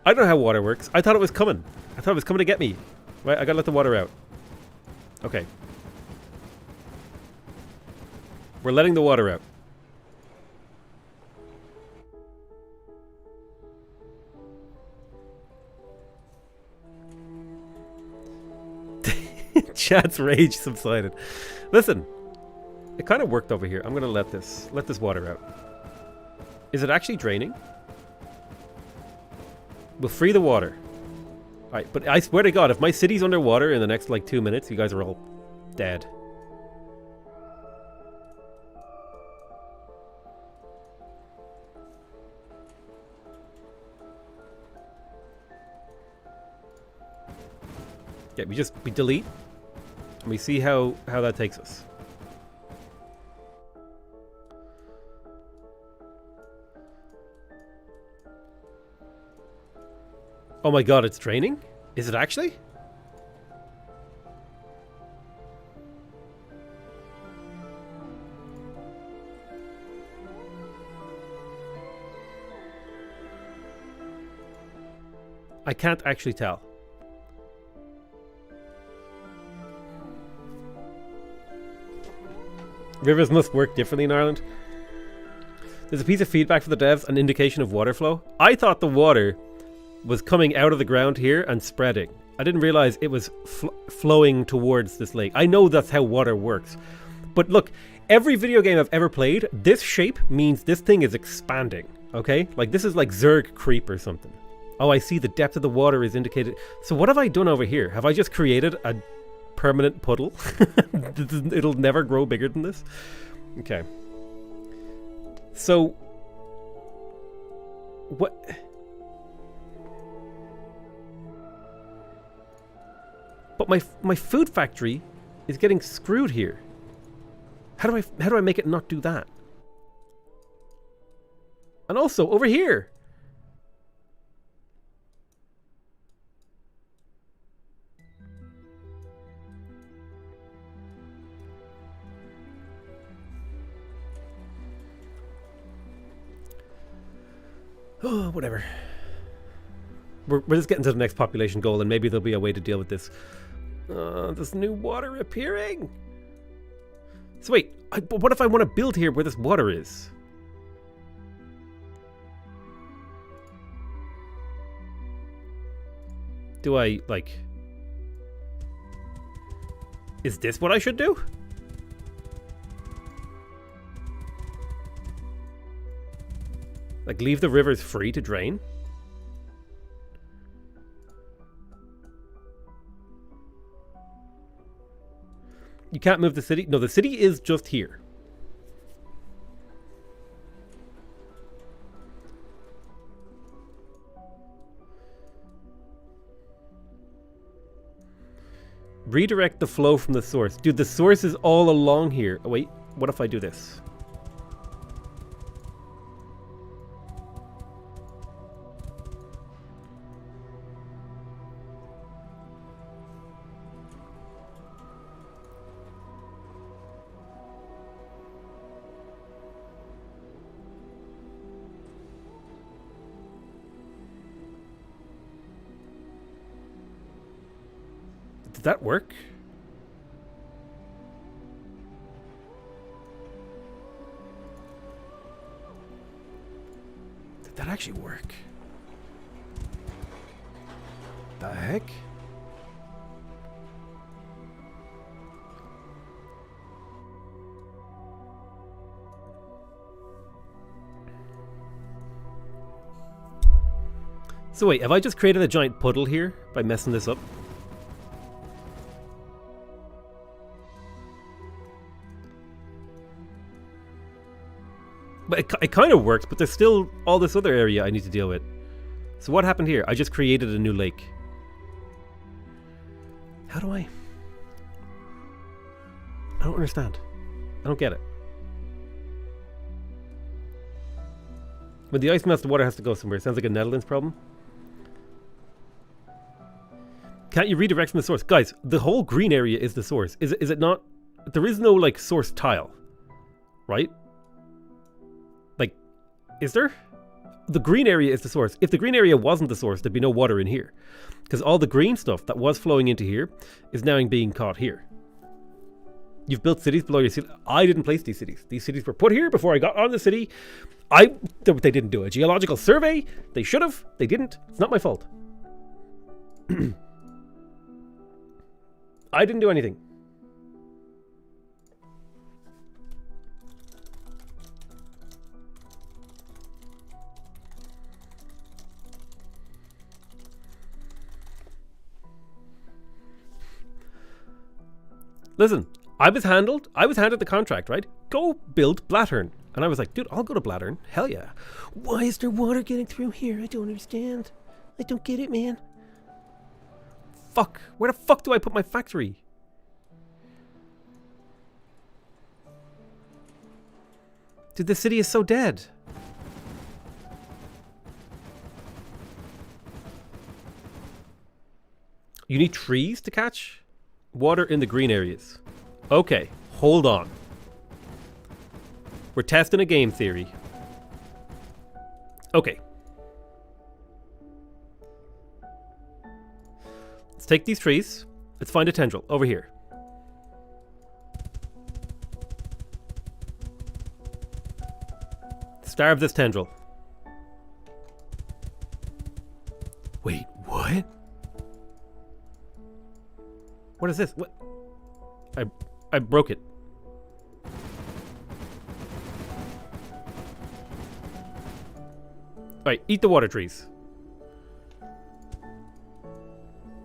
Speaker 1: I don't know how water works. I thought it was coming. I thought it was coming to get me. Right, I gotta let the water out. Okay. We're letting the water out. Chat's rage subsided. Listen. It kind of worked over here. I'm gonna let this water out. Is it actually draining? We'll free the water. Alright, but I swear to God, if my city's underwater in the next like 2 minutes, you guys are all dead. Yeah, we delete and we see how that takes us. Oh my God, it's draining? Is it actually? I can't actually tell. Rivers must work differently in Ireland. There's a piece of feedback for the devs, an indication of water flow. I thought the water was coming out of the ground here and spreading. I didn't realize it was flowing towards this lake. I know that's how water works. But look, every video game I've ever played, this shape means this thing is expanding, okay? Like this is like Zerg creep or something. Oh, I see the depth of the water is indicated. So what have I done over here? Have I just created a permanent puddle? It'll never grow bigger than this? Okay. So what? But my food factory is getting screwed here. How do I make it not do that? And also over here. Oh, whatever. We're just getting to the next population goal, and maybe there'll be a way to deal with this. There's new water appearing. So wait, but what if I want to build here where this water is? Do I, like... Is this what I should do? Like, leave the rivers free to drain? You can't move the city? No, the city is just here. Redirect the flow from the source. Dude, the source is all along here. Oh, wait, what if I do this? Did that work? Did that actually work? The heck? So wait, have I just created a giant puddle here by messing this up? But it kind of works, but there's still all this other area I need to deal with. So what happened here? I just created a new lake. How do I... I don't understand. I don't get it. When the ice melts, the water has to go somewhere. Sounds like a Netherlands problem. Can't you redirect from the source? Guys, the whole green area is the source. Is it not? There is no, like, source tile. Right? Like, is there? The green area is the source. If the green area wasn't the source, there'd be no water in here. Because all the green stuff that was flowing into here is now being caught here. You've built cities below your city. I didn't place these cities. These cities were put here before I got on the city. They didn't do a geological survey. They should have. They didn't. It's not my fault. I didn't do anything. Listen, I was handed the contract, right? Go build Blattern. And I was like, dude, I'll go to Blattern. Hell yeah. Why is there water getting through here? I don't understand. I don't get it, man. Fuck. Where the fuck do I put my factory? Dude, the city is so dead. You need trees to catch water in the green areas. Okay, hold on. We're testing a game theory. Okay. Let's take these trees. Let's find a tendril over here. Starve this tendril. Wait, what? What is this? What? I broke it. Alright, eat the water trees.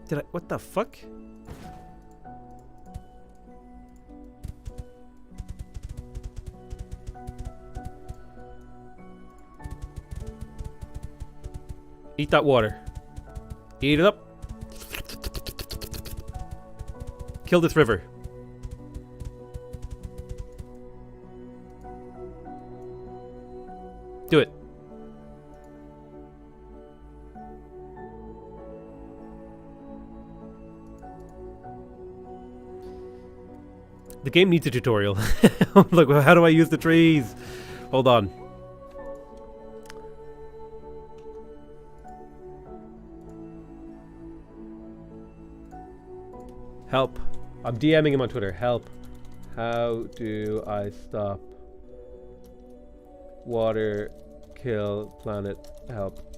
Speaker 1: Did I? What the fuck? Eat that water. Eat it up. Kill this river. Do it. The game needs a tutorial. Look, how do I use the trees? Hold on. Help. I'm DMing him on Twitter. Help. How do I stop water kill planet? Help.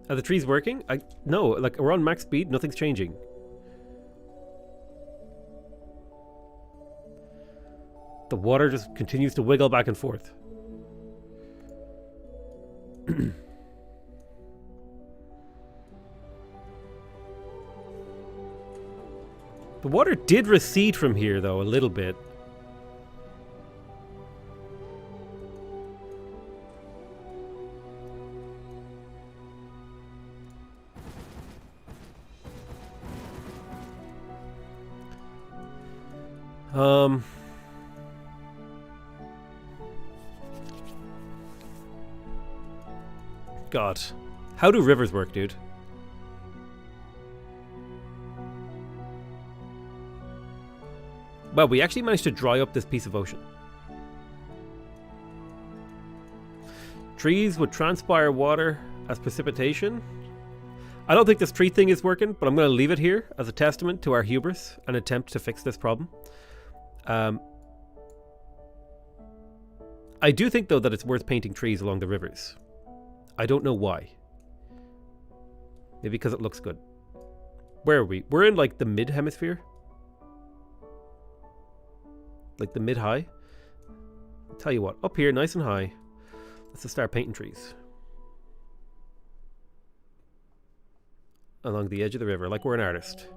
Speaker 1: Are the trees working? No, like we're on max speed, nothing's changing. The water just continues to wiggle back and forth. The water did recede from here though, a little bit. God. How do rivers work, dude? Well, we actually managed to dry up this piece of ocean. Trees would transpire water as precipitation. I don't think this tree thing is working, but I'm going to leave it here as a testament to our hubris and attempt to fix this problem. I do think, though, that it's worth painting trees along the rivers. I don't know why. Maybe because it looks good. Where are we? We're in, like, the mid-hemisphere. Like the mid-high. I'll tell you what, up here, nice and high. Let's just start painting trees. Along the edge of the river, like we're an artist.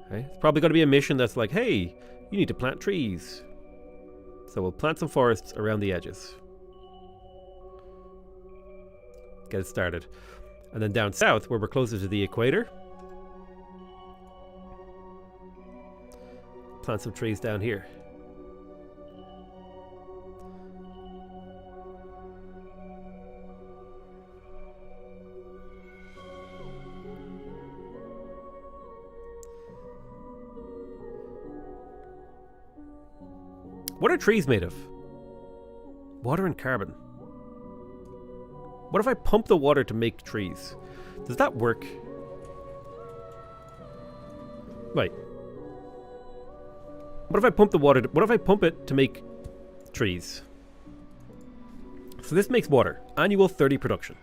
Speaker 1: Okay? It's probably going to be a mission that's like, hey, you need to plant trees. So we'll plant some forests around the edges. Get it started. And then down south, where we're closer to the equator, plant some trees down here. What are trees made of? Water and carbon. What if I pump the water to make trees? Does that work? Wait. What if I pump the water? What if I pump it to make trees? So this makes water. Annual 30 production.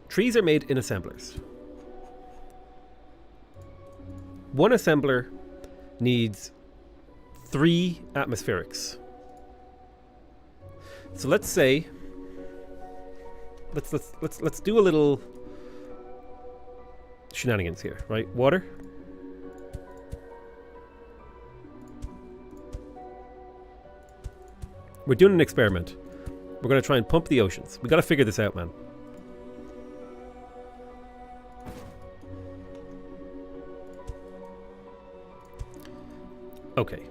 Speaker 1: Trees are made in assemblers. One assembler needs 3 atmospherics. So let's say let's do a little shenanigans here, right? Water. We're doing an experiment. We're going to try and pump the oceans. We got to figure this out, man. Okay.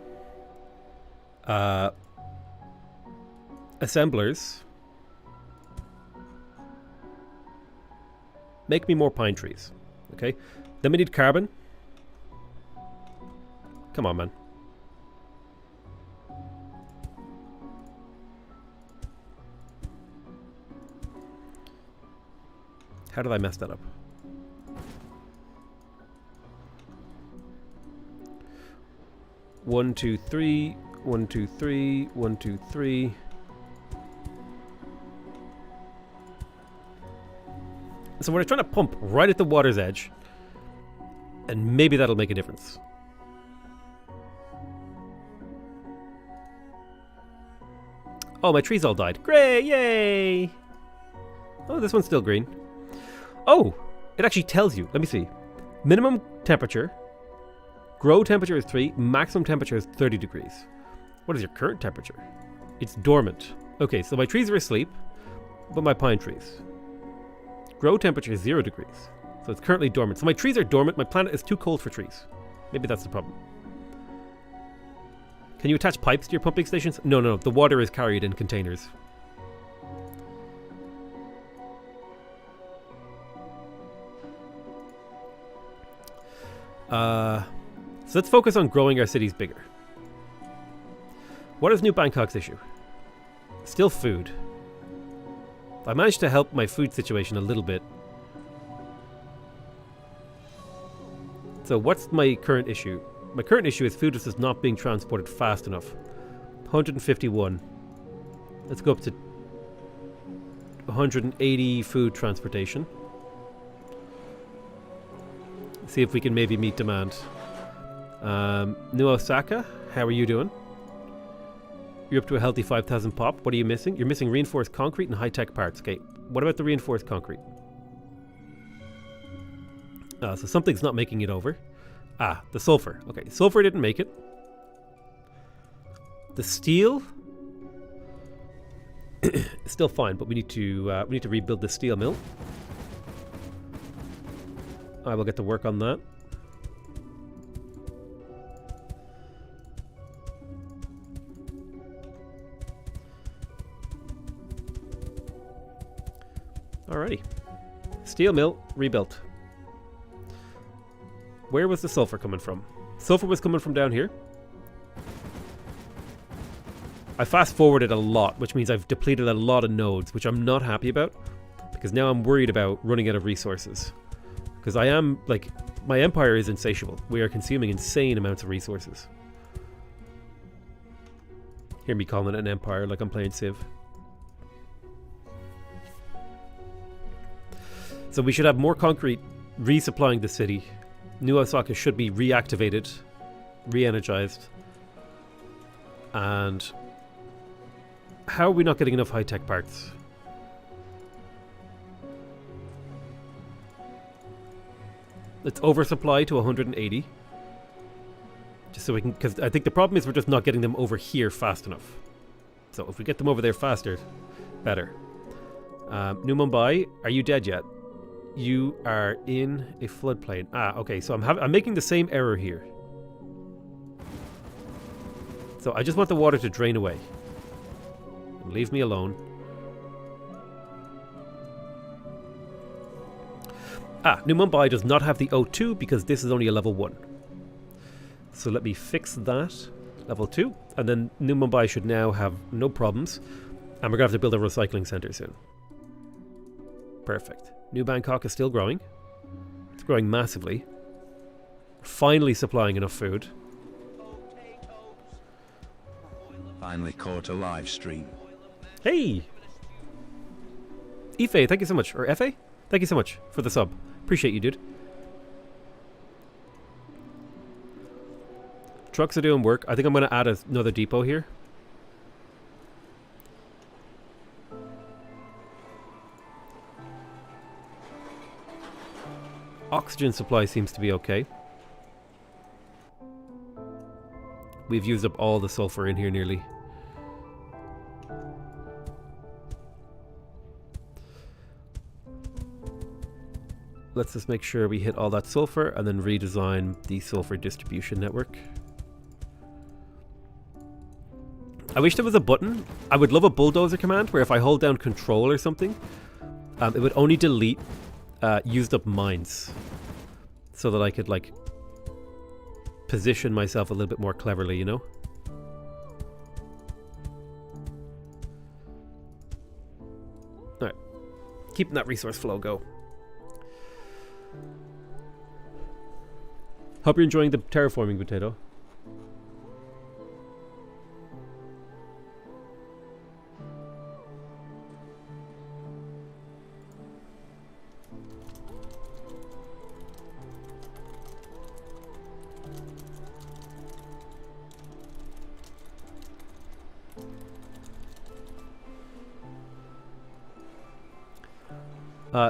Speaker 1: Assemblers. Make me more pine trees. Okay. Then we need carbon. Come on, man. How did I mess that up? One, two, three. 1, 2, 3. 1, 2, 3. So we're trying to pump right at the water's edge, and maybe that'll make a difference. Oh, my trees all died. Great, yay! Oh, this one's still green. Oh, it actually tells you. Let me see. Minimum temperature. Grow temperature is 3. Maximum temperature is 30 degrees. What is your current temperature? It's dormant. Okay, so my trees are asleep, but my pine trees. Grow temperature is 0 degrees. So it's currently dormant. So my trees are dormant. My planet is too cold for trees. Maybe that's the problem. Can you attach pipes to your pumping stations? No, no, no. The water is carried in containers. So let's focus on growing our cities bigger. What is New Bangkok's issue? Still food. I managed to help my food situation a little bit. So what's my current issue? My current issue is food is not being transported fast enough. 151. Let's go up to 180 food transportation. See if we can maybe meet demand. New Osaka, how are you doing? You're up to a healthy 5,000 pop. What are you missing? You're missing reinforced concrete and high-tech parts. Okay, what about the reinforced concrete? So something's not making it over. Ah, the sulfur. Okay, sulfur didn't make it. The steel is still fine, but we need to rebuild the steel mill. I will get to work on that. Alrighty. Steel mill rebuilt. Where was the sulfur coming from? Sulfur was coming from down here. I fast forwarded a lot, which means I've depleted a lot of nodes, which I'm not happy about, because now I'm worried about running out of resources. Because I am, like, my empire is insatiable. We are consuming insane amounts of resources. Hear me calling it an empire like I'm playing Civ. So we should have more concrete resupplying the city. New Osaka should be reactivated, re-energized. And how are we not getting enough high-tech parts? Let's oversupply to 180. Just so we can, because I think the problem is we're just not getting them over here fast enough. So if we get them over there faster, better. New Mumbai, are you dead yet? You are in a floodplain. Okay, so I'm making the same error here. So I just want the water to drain away. Leave me alone. New Mumbai does not have the O2 because this is only a level 1. So let me fix that. Level 2. And then New Mumbai should now have no problems. And we're going to have to build a recycling center soon. Perfect. New Bangkok is still growing. It's growing massively. Finally supplying enough food.
Speaker 2: Finally caught a live stream.
Speaker 1: Hey! Ife, thank you so much. Or Fa? Thank you so much for the sub. Appreciate you, dude. Trucks are doing work. I think I'm going to add another depot here. Oxygen supply seems to be okay. We've used up all the sulfur in here nearly. Let's just make sure we hit all that sulfur and then redesign the sulfur distribution network. I wish there was a button. I would love a bulldozer command where if I hold down control or something, it would only delete used up mines. So that I could like position myself a little bit more cleverly, you know? Alright. Keeping that resource flow go. Hope you're enjoying the terraforming, Potato.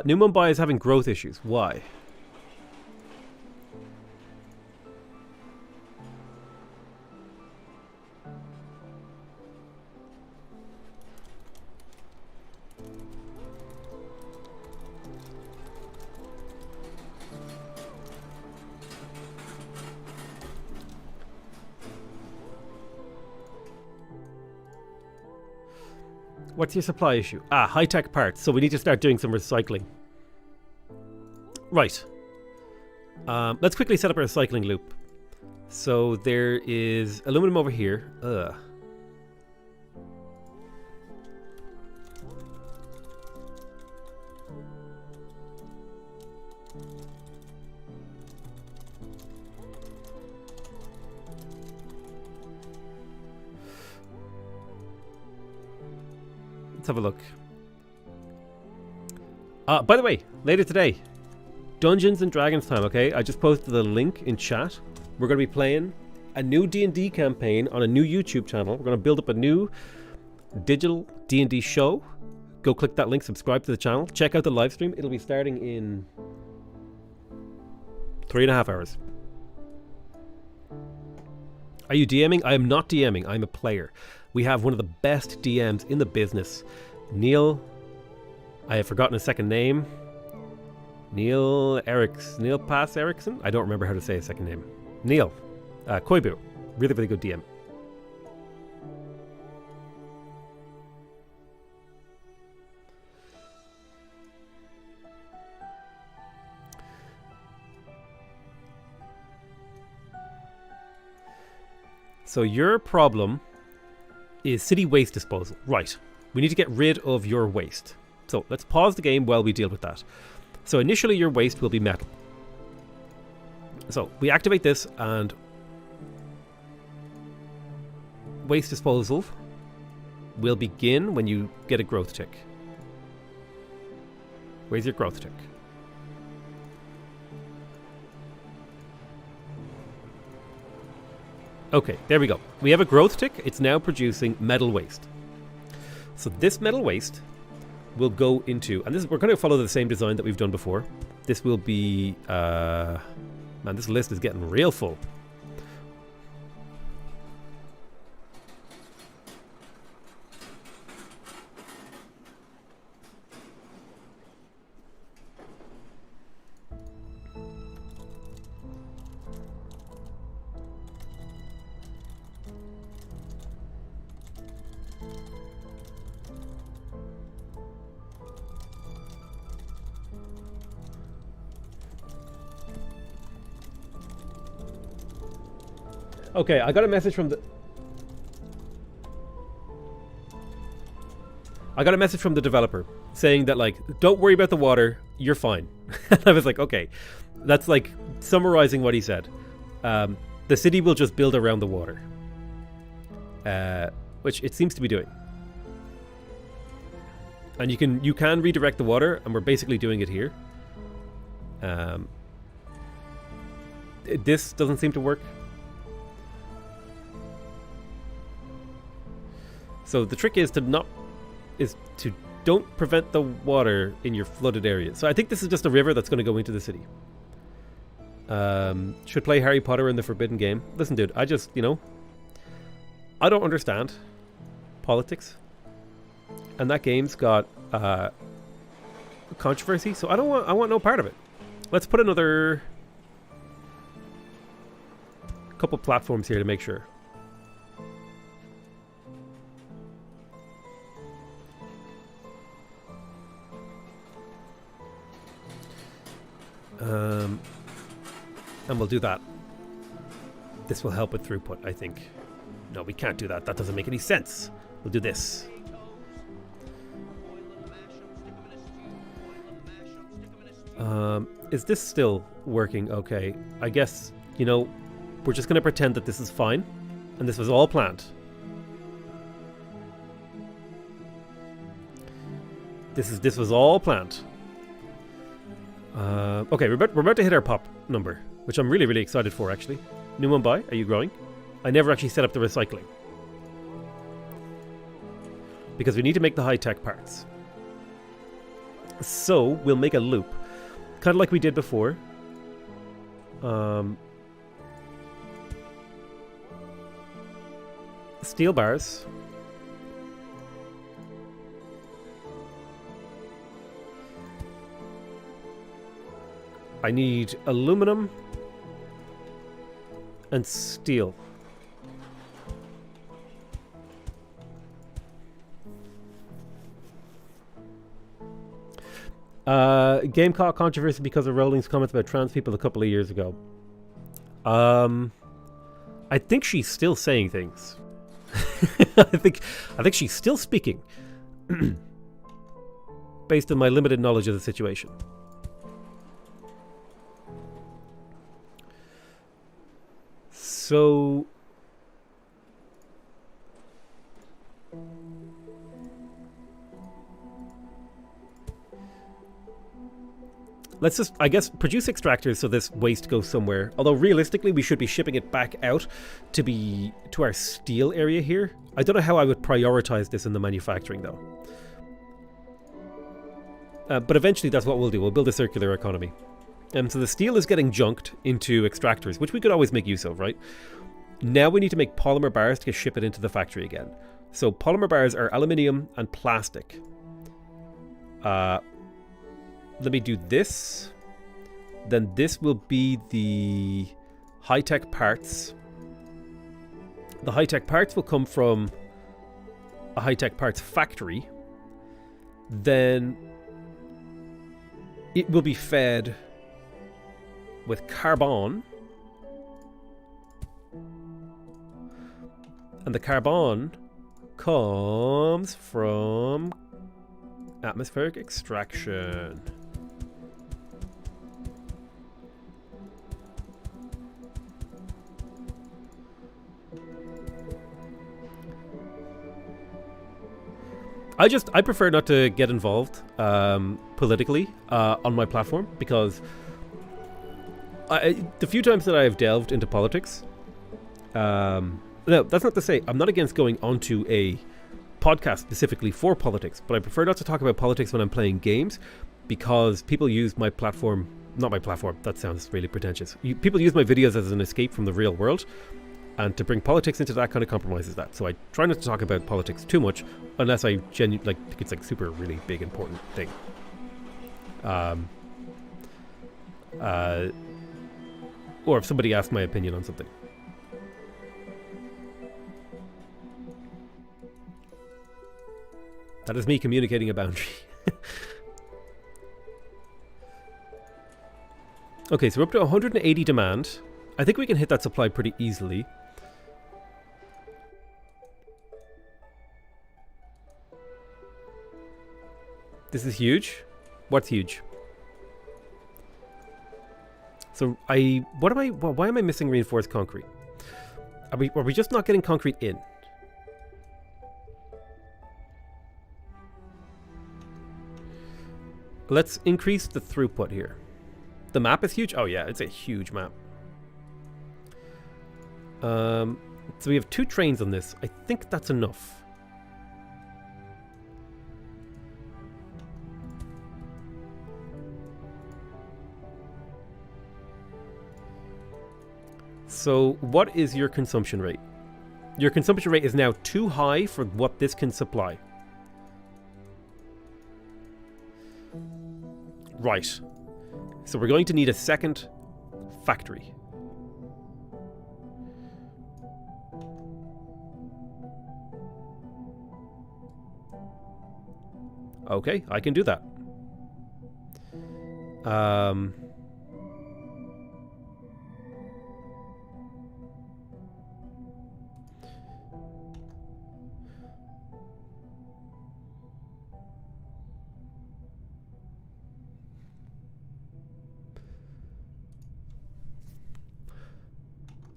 Speaker 1: New Mumbai is having growth issues. Why? What's your supply issue? High-tech parts. So we need to start doing some recycling. Right. Let's quickly set up a recycling loop. So there is aluminum over here. Let's have a look. By the way, later today, Dungeons and Dragons time, okay? I just posted the link in chat. We're going to be playing a new D&D campaign on a new YouTube channel. We're going to build up a new digital D&D show. Go click that link, subscribe to the channel. Check out the live stream. It'll be starting in 3.5 hours. Are you DMing? I am not DMing. I'm a player. We have one of the best DMs in the business. Neil, I have forgotten his second name. Neil Pass Erickson? I don't remember how to say his second name. Neil. Koibu. Really, really good DM. So your problem is city waste disposal. Right. We need to get rid of your waste. So let's pause the game while we deal with that. So initially your waste will be metal. So we activate this and waste disposal will begin when you get a growth tick. Where's your growth tick? Okay, there we go. We have a growth tick. It's now producing metal waste. So this metal waste will go into, and this we're going to follow the same design that we've done before. This will be, man, this list is getting real full. Okay, I got a message from the... I got a message from the developer saying that, like, don't worry about the water, you're fine. And I was like, okay, that's like summarizing what he said. The city will just build around the water, which it seems to be doing. And you can redirect the water, and we're basically doing it here. This doesn't seem to work. So the trick is to don't prevent the water in your flooded areas. So I think this is just a river that's going to go into the city. Should play Harry Potter and the Forbidden Game. Listen, dude, I just, I don't understand politics. And that game's got controversy, so I want no part of it. Let's put another couple platforms here to make sure. And we'll do that. This will help with throughput, I think. No, we can't do that. That doesn't make any sense. We'll do this. Is this still working okay? I guess, we're just going to pretend that this is fine. And this was all planned. This was all planned. Okay, we're about to hit our pop number, which I'm really, really excited for, actually. New Mumbai, are you growing? I never actually set up the recycling. Because we need to make the high-tech parts. So, we'll make a loop. Kind of like we did before. Steel bars. I need aluminum and steel. Game caught controversy because of Rowling's comments about trans people a couple of years ago. I think she's still saying things. I think she's still speaking. Based on my limited knowledge of the situation. So let's just, I guess, produce extractors so this waste goes somewhere. Although realistically, we should be shipping it back out to our steel area here. I don't know how I would prioritize this in the manufacturing, though. But eventually, that's what we'll do. We'll build a circular economy. So the steel is getting junked into extractors, which we could always make use of, right? Now we need to make polymer bars to ship it into the factory again. So polymer bars are aluminium and plastic. Let me do this. Then this will be the high-tech parts. The high-tech parts will come from a high-tech parts factory. Then it will be fed with carbon, and the carbon comes from atmospheric extraction. I prefer not to get involved politically on my platform, because the few times that I have delved into politics, no, that's not to say I'm not against going onto a podcast specifically for politics, but I prefer not to talk about politics when I'm playing games, because people use my platform, not my platform, that sounds really pretentious. People use my videos as an escape from the real world, and to bring politics into that kind of compromises that. So I try not to talk about politics too much, unless I genuinely think it's like super really big important thing. Or if somebody asks my opinion on something. That is me communicating a boundary. Okay, so we're up to 180 demand. I think we can hit that supply pretty easily. This is huge. What's huge? So why am I missing reinforced concrete? Are we just not getting concrete in? Let's increase the throughput here. The map is huge? Oh yeah, it's a huge map. So we have 2 trains on this. I think that's enough. So what is your consumption rate? Your consumption rate is now too high for what this can supply. Right. So we're going to need a second factory. Okay, I can do that.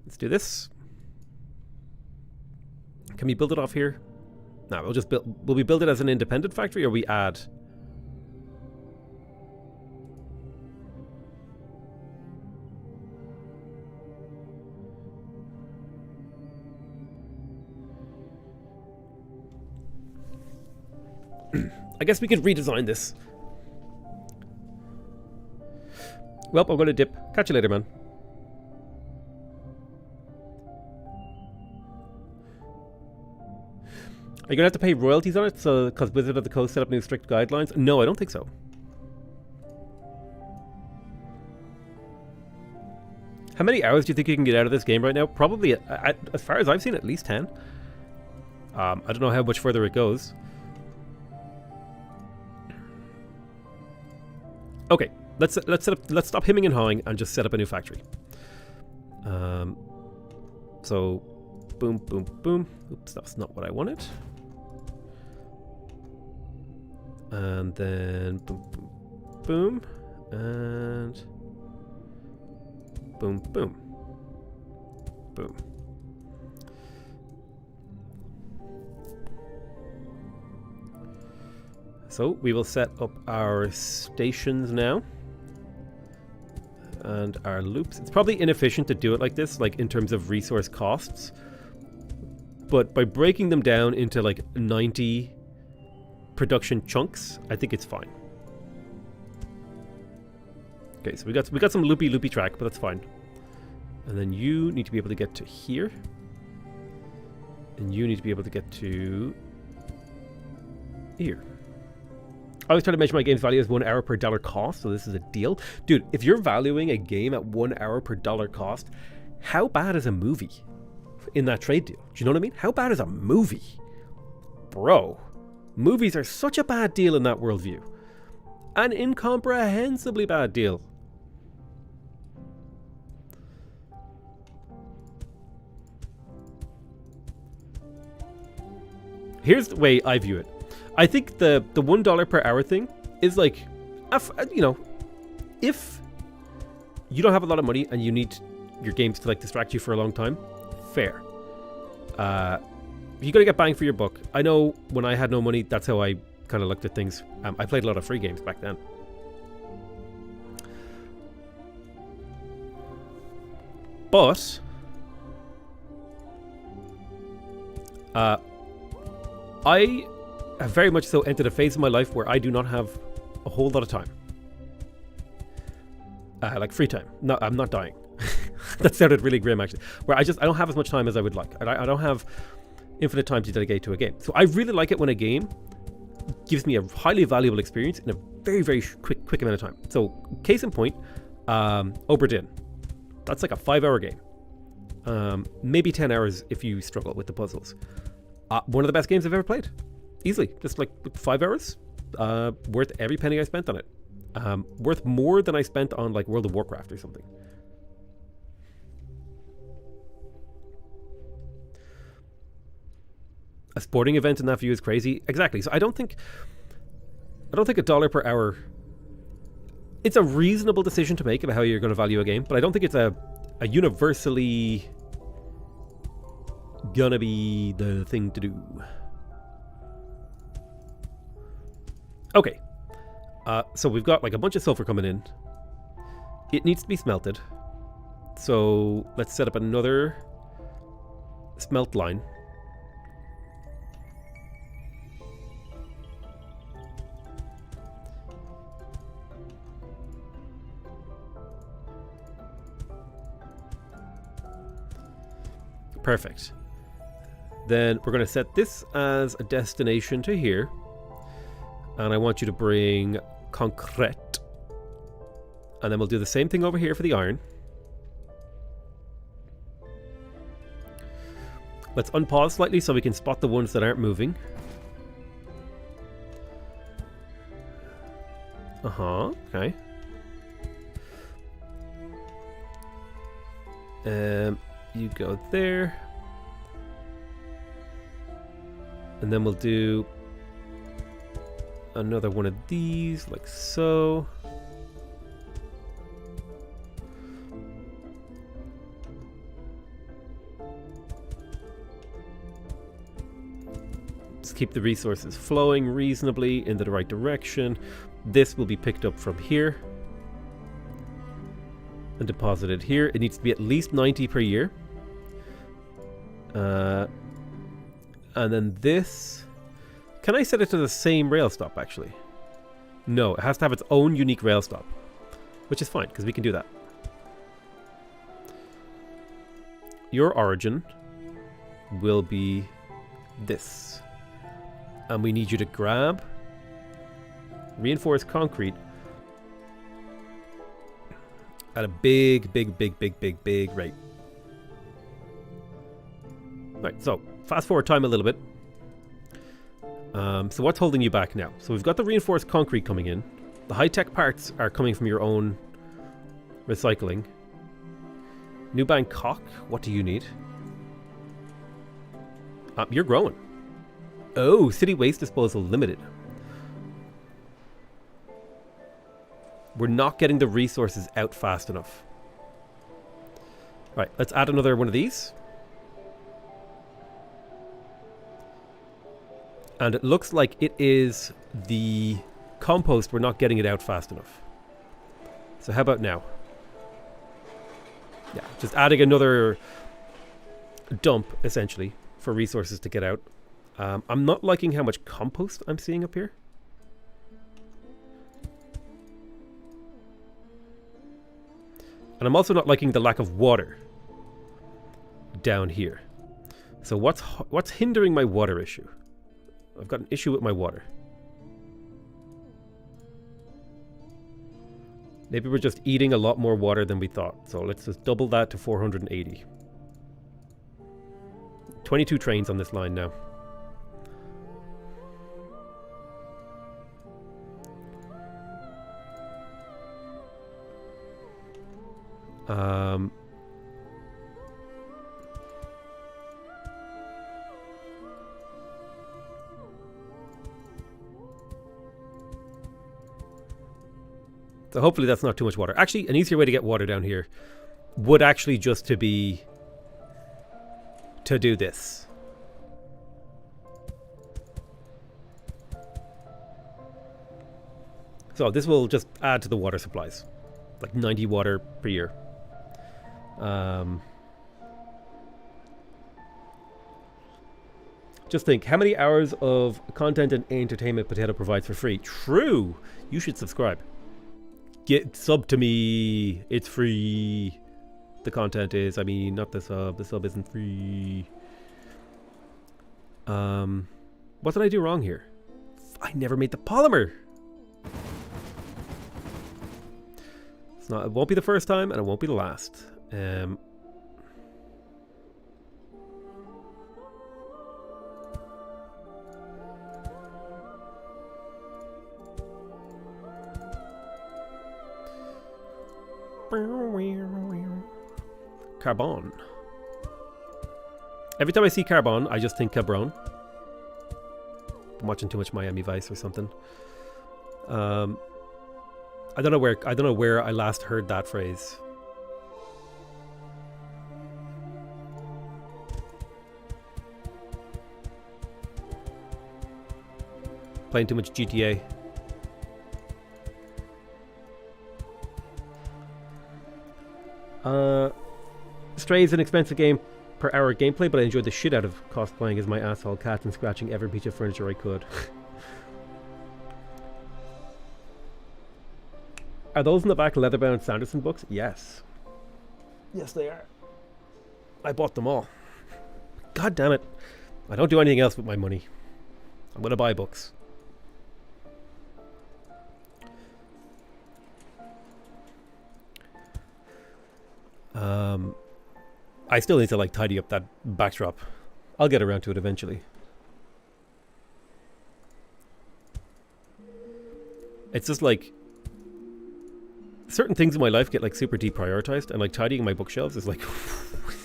Speaker 1: Let's do this. Can we build it off here? No, we'll just build. Will we build it as an independent factory, or we add? I guess we could redesign this. Well, I'm going to dip. Catch you later, man. Are you going to have to pay royalties on it? So, because Wizard of the Coast set up new strict guidelines? No, I don't think so. How many hours do you think you can get out of this game right now? Probably, as far as I've seen, at least 10. I don't know how much further it goes. Okay, let's stop hemming and hawing and just set up a new factory. So, boom, boom, boom. Oops, that's not what I wanted. And then boom, boom, boom, and boom, boom, boom. So we will set up our stations now and our loops. It's probably inefficient to do it like this, like in terms of resource costs, but by breaking them down into like 90 production chunks, I think it's fine. Okay, so we got some loopy track, but that's fine. And then you need to be able to get to here, and you need to be able to get to here. I always try to measure my game's value as 1 hour per dollar cost, so this is a deal. Dude, if you're valuing a game at 1 hour per dollar cost, how bad is a movie in that trade deal? Do you know what I mean? How bad is a movie? Bro, movies are such a bad deal in that worldview. An incomprehensibly bad deal. Here's the way I view it. I think the $1 per hour thing is like, you know, if you don't have a lot of money and you need your games to like distract you for a long time, fair. You gotta get bang for your buck. I know when I had no money, that's how I kind of looked at things. I played a lot of free games back then. But I have very much so entered a phase of my life where I do not have a whole lot of time. Like free time. No, I'm not dying. That sounded really grim, actually. Where I don't have as much time as I would like. I don't have infinite time to dedicate to a game. So I really like it when a game gives me a highly valuable experience in a very, very quick amount of time. So, case in point, Obra Dinn. That's like a 5-hour game. Maybe 10 hours if you struggle with the puzzles. One of the best games I've ever played. Easily. Just like 5 hours. Worth every penny I spent on it. Worth more than I spent on like World of Warcraft or something. A sporting event in that view is crazy. Exactly. So I don't think I don't think $1 per hour... It's a reasonable decision to make about how you're going to value a game, but I don't think it's a universally gonna be the thing to do. Okay. So we've got like a bunch of sulfur coming in. It needs to be smelted. So let's set up another smelt line. Perfect. Then we're going to set this as a destination to here. And I want you to bring concrete. And then we'll do the same thing over here for the iron. Let's unpause slightly so we can spot the ones that aren't moving. Okay. You go there. And then we'll do another one of these, like so. Just keep the resources flowing reasonably in the right direction. This will be picked up from here and deposited here. It needs to be at least 90 per year. And then this... Can I set it to the same rail stop, actually? No, it has to have its own unique rail stop. Which is fine, because we can do that. Your origin will be this. And we need you to grab reinforced concrete at a big rate. Right, so fast forward time a little bit. So what's holding you back now? So we've got the reinforced concrete coming in. The high-tech parts are coming from your own recycling. New Bangkok, what do you need? You're growing. Oh, city waste disposal limited. We're not getting the resources out fast enough. Right, let's add another one of these. And it looks like it is the compost. We're not getting it out fast enough. So how about now? Yeah, just adding another dump, essentially, for resources to get out. I'm not liking how much compost I'm seeing up here. And I'm also not liking the lack of water down here. So what's hindering my water issue? I've got an issue with my water. Maybe we're just eating a lot more water than we thought. So let's just double that to 480. 22 trains on this line now. So hopefully that's not too much water. Actually, an easier way to get water down here would actually just to be to do this. So this will just add to the water supplies. Like 90 water per year. Just think, how many hours of content and entertainment Potato provides for free? True! You should subscribe. Get sub to me. It's free. The content is, I mean, not the sub. The sub isn't free. What did I do wrong here? I never made the polymer. It's not. It won't be the first time, and it won't be the last. Carbon. Every time I see carbon, I just think cabron. I'm watching too much Miami Vice or something. I don't know where I last heard that phrase. Playing too much GTA. Stray is an expensive game per hour gameplay, but I enjoyed the shit out of cosplaying as my asshole cat and scratching every piece of furniture I could. Are those in the back leather-bound Sanderson books? Yes. Yes, they are. I bought them all. God damn it. I don't do anything else with my money. I'm going to buy books. I still need to like tidy up that backdrop. I'll get around to it eventually. It's just like certain things in my life get like super deprioritized, and like tidying my bookshelves is like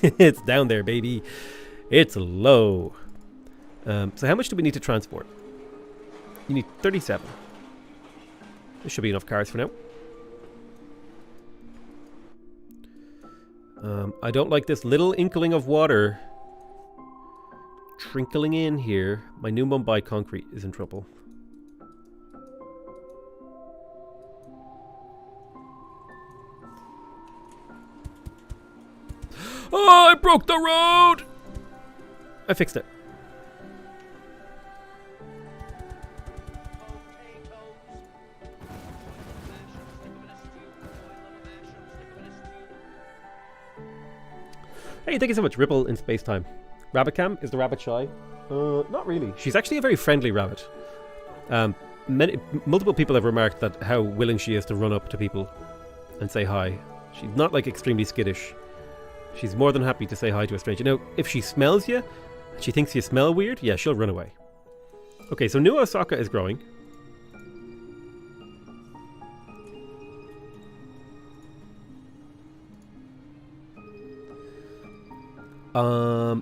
Speaker 1: it's down there, baby. It's low. So how much do we need to transport? You need 37. This should be enough cars for now. I don't like this little inkling of water trickling in here. My new Mumbai concrete is in trouble. Oh, I broke the road! I fixed it. Hey, thank you so much. Ripple in space time. Rabbit Cam, is the rabbit shy? Not really. She's actually a very friendly rabbit. Multiple people have remarked that how willing she is to run up to people and say hi. She's not like extremely skittish. She's more than happy to say hi to a stranger. Now, if she smells you, she thinks you smell weird, yeah, she'll run away. Okay, so New Osaka is growing.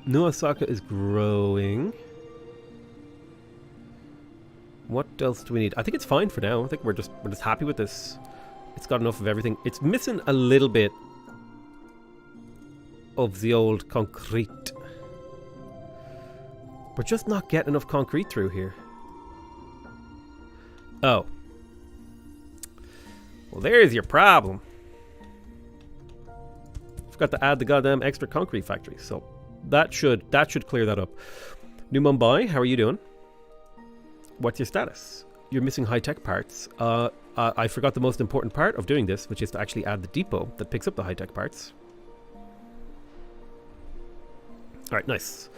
Speaker 1: New Osaka is growing. What else do we need? I think it's fine for now. I think we're just happy with this. It's got enough of everything. It's missing a little bit of the old concrete. We're just not getting enough concrete through here. Oh. Well, there's your problem. Forgot to add the goddamn extra concrete factory, so that should clear that up. New Mumbai, how are you doing? What's your status? You're missing high-tech parts. I forgot the most important part of doing this, which is to actually add the depot that picks up the high-tech parts. Alright, nice.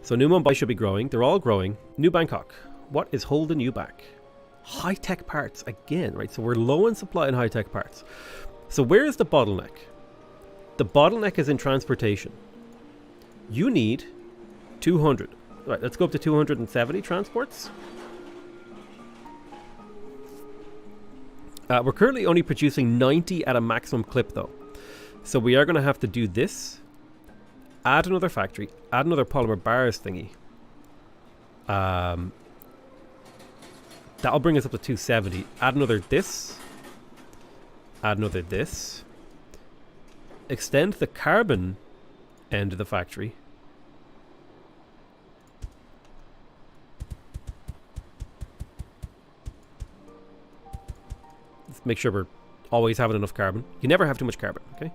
Speaker 1: So New Mumbai should be growing. They're all growing. New Bangkok. What is holding you back? High-tech parts again, right? So we're low in supply in high-tech parts. So where is the bottleneck? The bottleneck is in transportation. You need 200. Right, let's go up to 270 transports. We're currently only producing 90 at a maximum clip though. So we are going to have to do this. Add another factory. Add another polymer bars thingy. That'll bring us up to 270. Add another this. Add another this. Extend the carbon end of the factory. Let's make sure we're always having enough carbon. You never have too much carbon, okay?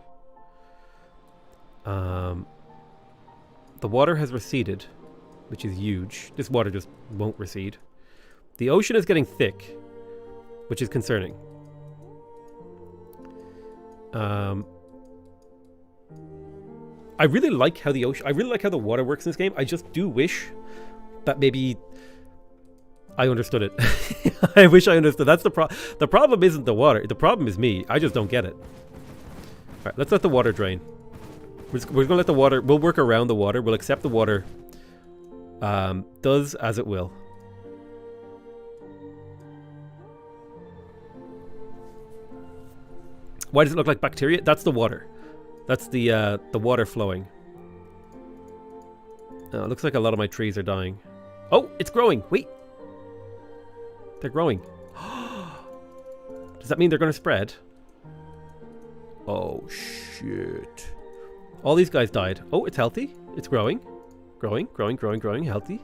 Speaker 1: The water has receded, which is huge. This water just won't recede. The ocean is getting thick, which is concerning. I really like how the ocean, I really like how the water works in this game. I just do wish that maybe I understood it. I wish I understood. That's the problem isn't the water. The problem is me. I just don't get it. All right, let's let the water drain. We're gonna let the water. We'll work around the water. We'll accept the water. Does as it will. Why does it look like bacteria? That's the water. That's the water flowing. It looks like a lot of my trees are dying. Oh, it's growing. Wait. They're growing. Does that mean they're going to spread? Oh, shit. All these guys died. Oh, it's healthy. It's growing. Growing, growing, growing, growing. Healthy.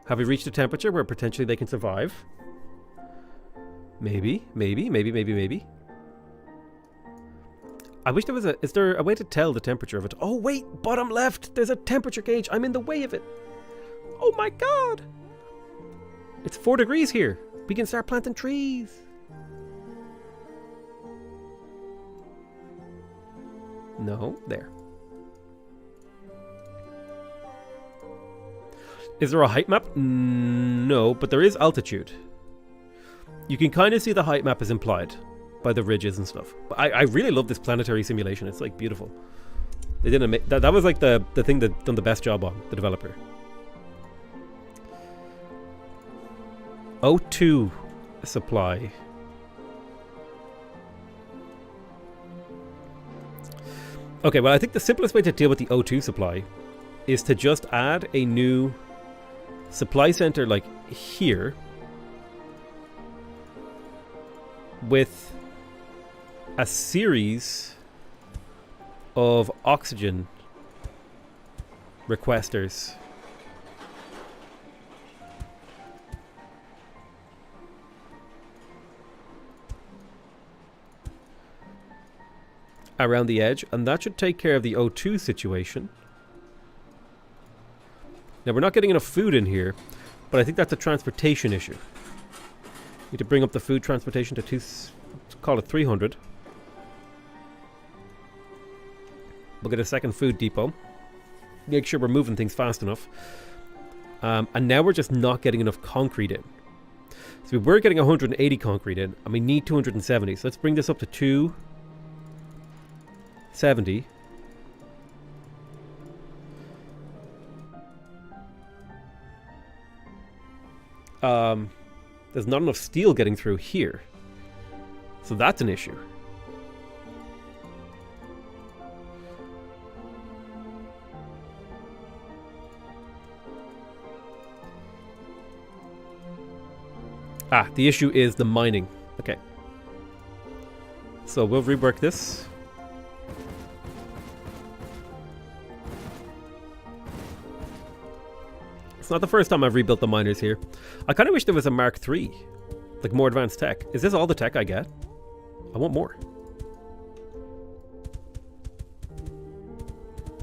Speaker 1: Have we reached a temperature where potentially they can survive? Maybe, maybe, maybe, maybe, maybe. I wish there was a... Is there a way to tell the temperature of it? Oh, wait! Bottom left! There's a temperature gauge! I'm in the way of it! Oh my god! It's 4 degrees here! We can start planting trees! No, there. Is there a height map? No, but there is altitude. You can kind of see the height map is implied by the ridges and stuff. But I really love this planetary simulation. It's like beautiful. They didn't make that was like the thing that done the best job on, the developer. O2 supply. Okay, well I think the simplest way to deal with the O2 supply is to just add a new supply center like here with a series of oxygen requesters. Around the edge, and that should take care of the O2 situation. Now we're not getting enough food in here, but I think that's a transportation issue. Need to bring up the food transportation to call it 300. We'll get a second food depot. Make sure we're moving things fast enough. And now we're just not getting enough concrete in. So we were getting 180 concrete in, and we need 270. So let's bring this up to 270. There's not enough steel getting through here. So that's an issue. Ah, the issue is the mining. Okay. So we'll rework this. It's not the first time I've rebuilt the miners here. I kind of wish there was a Mark III. Like more advanced tech. Is this all the tech I get? I want more.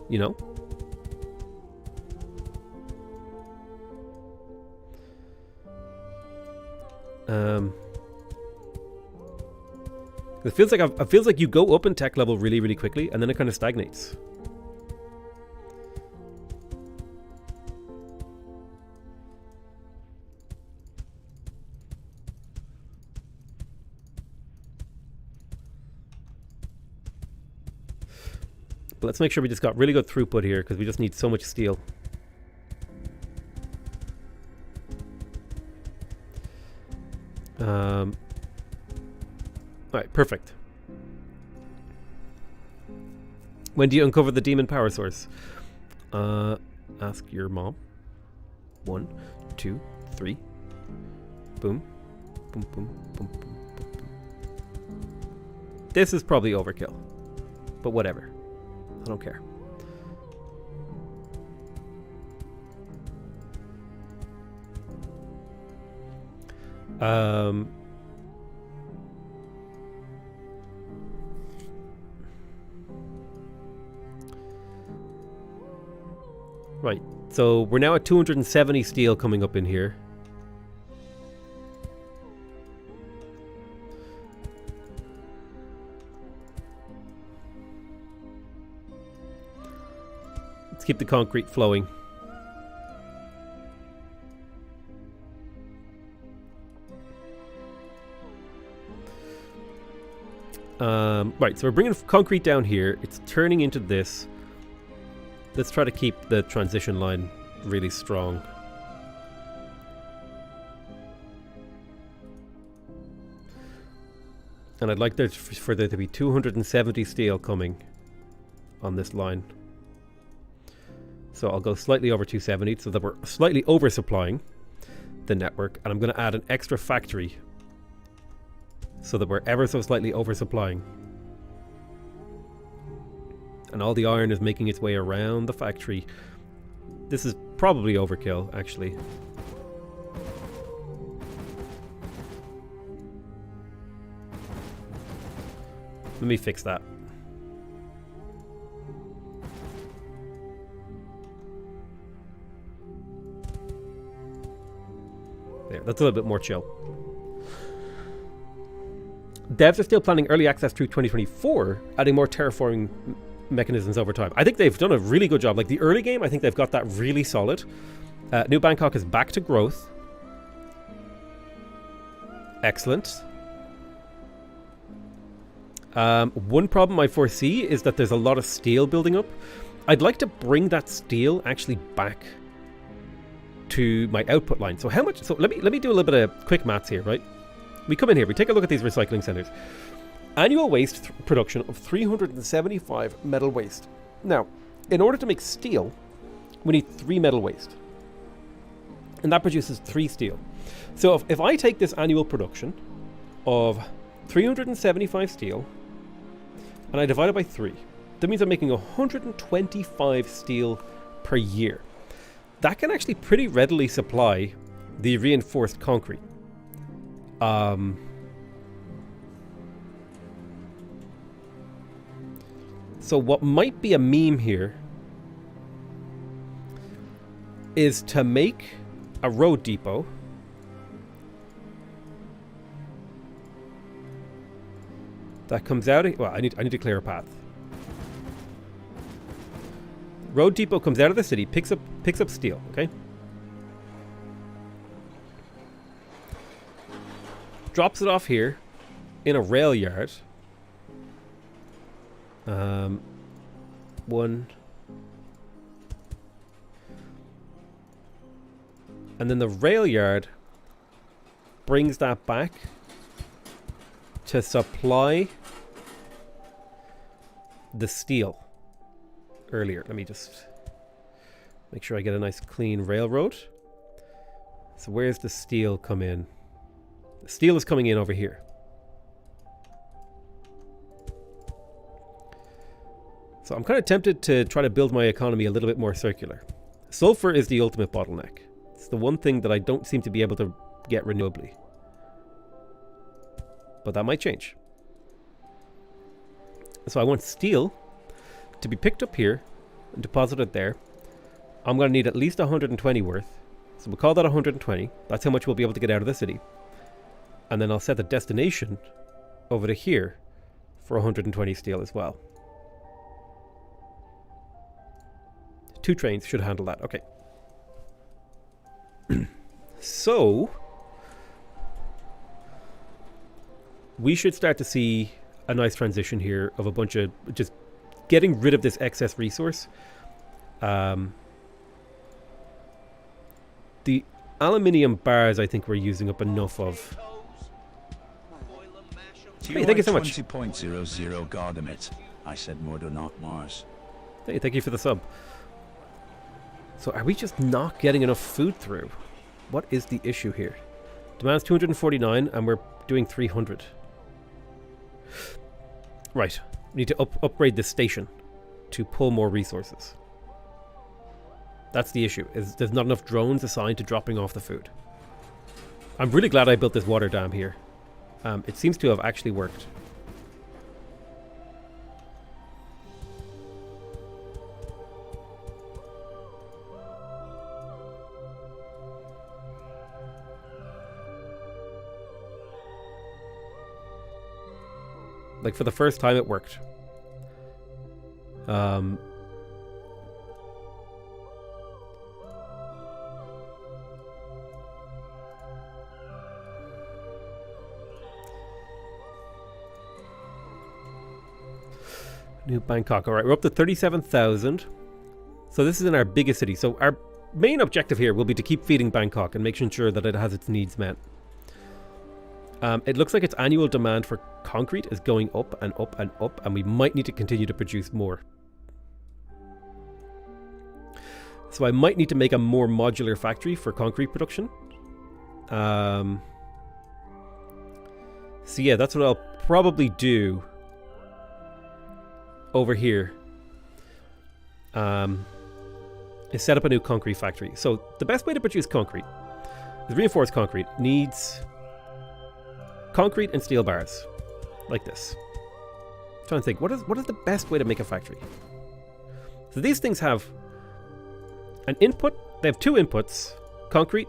Speaker 1: You know? It feels like you go up in tech level really, really quickly, and then it kind of stagnates. But let's make sure we just got really good throughput here, because we just need so much steel. Alright, perfect. When do you uncover the demon power source? Ask your mom. 1, 2, 3. Boom. Boom, boom, boom, boom, boom, boom. This is probably overkill. But whatever. I don't care. Right, so we're now at 270 steel coming up in here. Let's keep the concrete flowing. Right, so we're bringing concrete down here. It's turning into this. Let's try to keep the transition line really strong. And I'd like there for there to be 270 steel coming on this line. So I'll go slightly over 270 so that we're slightly oversupplying the network. And I'm going to add an extra factory so that we're ever so slightly oversupplying. And all the iron is making its way around the factory. This is probably overkill, actually. Let me fix that. There, that's a little bit more chill. Devs are still planning early access through 2024, adding more terraforming mechanisms over time. I think they've done a really good job. Like the early game, I think they've got that really solid. New Bangkok is back to growth. Excellent. One problem I foresee is that there's a lot of steel building up. I'd like to bring that steel actually back to my output line. So how much? So let me do a little bit of quick maths here, right? We come in here, we take a look at these recycling centers. Annual waste production of 375 metal waste. Now, in order to make steel, we need 3 metal waste. And that produces 3 steel. So if I take this annual production of 375 steel and I divide it by 3, that means I'm making 125 steel per year. That can actually pretty readily supply the reinforced concrete. So what might be a meme here is to make a road depot that comes out of, well, I need to clear a path. Road depot comes out of the city, picks up steel, okay? Drops it off here in a rail yard. One. And then the rail yard brings that back to supply the steel earlier. Let me just make sure I get a nice clean railroad. So where's the steel come in? The steel is coming in over here. So I'm kind of tempted to try to build my economy a little bit more circular. Sulfur is the ultimate bottleneck. It's the one thing that I don't seem to be able to get renewably. But that might change. So I want steel to be picked up here and deposited there. I'm going to need at least 120 worth. So we'll call that 120. That's how much we'll be able to get out of the city. And then I'll set the destination over to here for 120 steel as well. 2 trains should handle that. Okay. So we should start to see a nice transition here of a bunch of just getting rid of this excess resource. The aluminium bars I think we're using up enough of. Hey, thank you so much.
Speaker 2: 20.00 Gardamit. I said Murder, not Mars.
Speaker 1: Hey, thank you for the sub. So are we just not getting enough food through? What is the issue here? Demand's 249 and we're doing 300. Right. We need to upgrade this station to pull more resources. That's the issue, is there's not enough drones assigned to dropping off the food. I'm really glad I built this water dam here. It seems to have actually worked. Like for the first time it worked. New Bangkok. All right, we're up to 37,000. So this is in our biggest city. So our main objective here will be to keep feeding Bangkok and making sure that it has its needs met. It looks like its annual demand for concrete is going up and up and up, and we might need to continue to produce more. So I might need to make a more modular factory for concrete production. So yeah, that's what I'll probably do over here. Is set up a new concrete factory. So the best way to produce concrete is reinforced concrete. It needs concrete and steel bars, like this. I'm trying to think, what is the best way to make a factory? So these things have an input. They have two inputs: concrete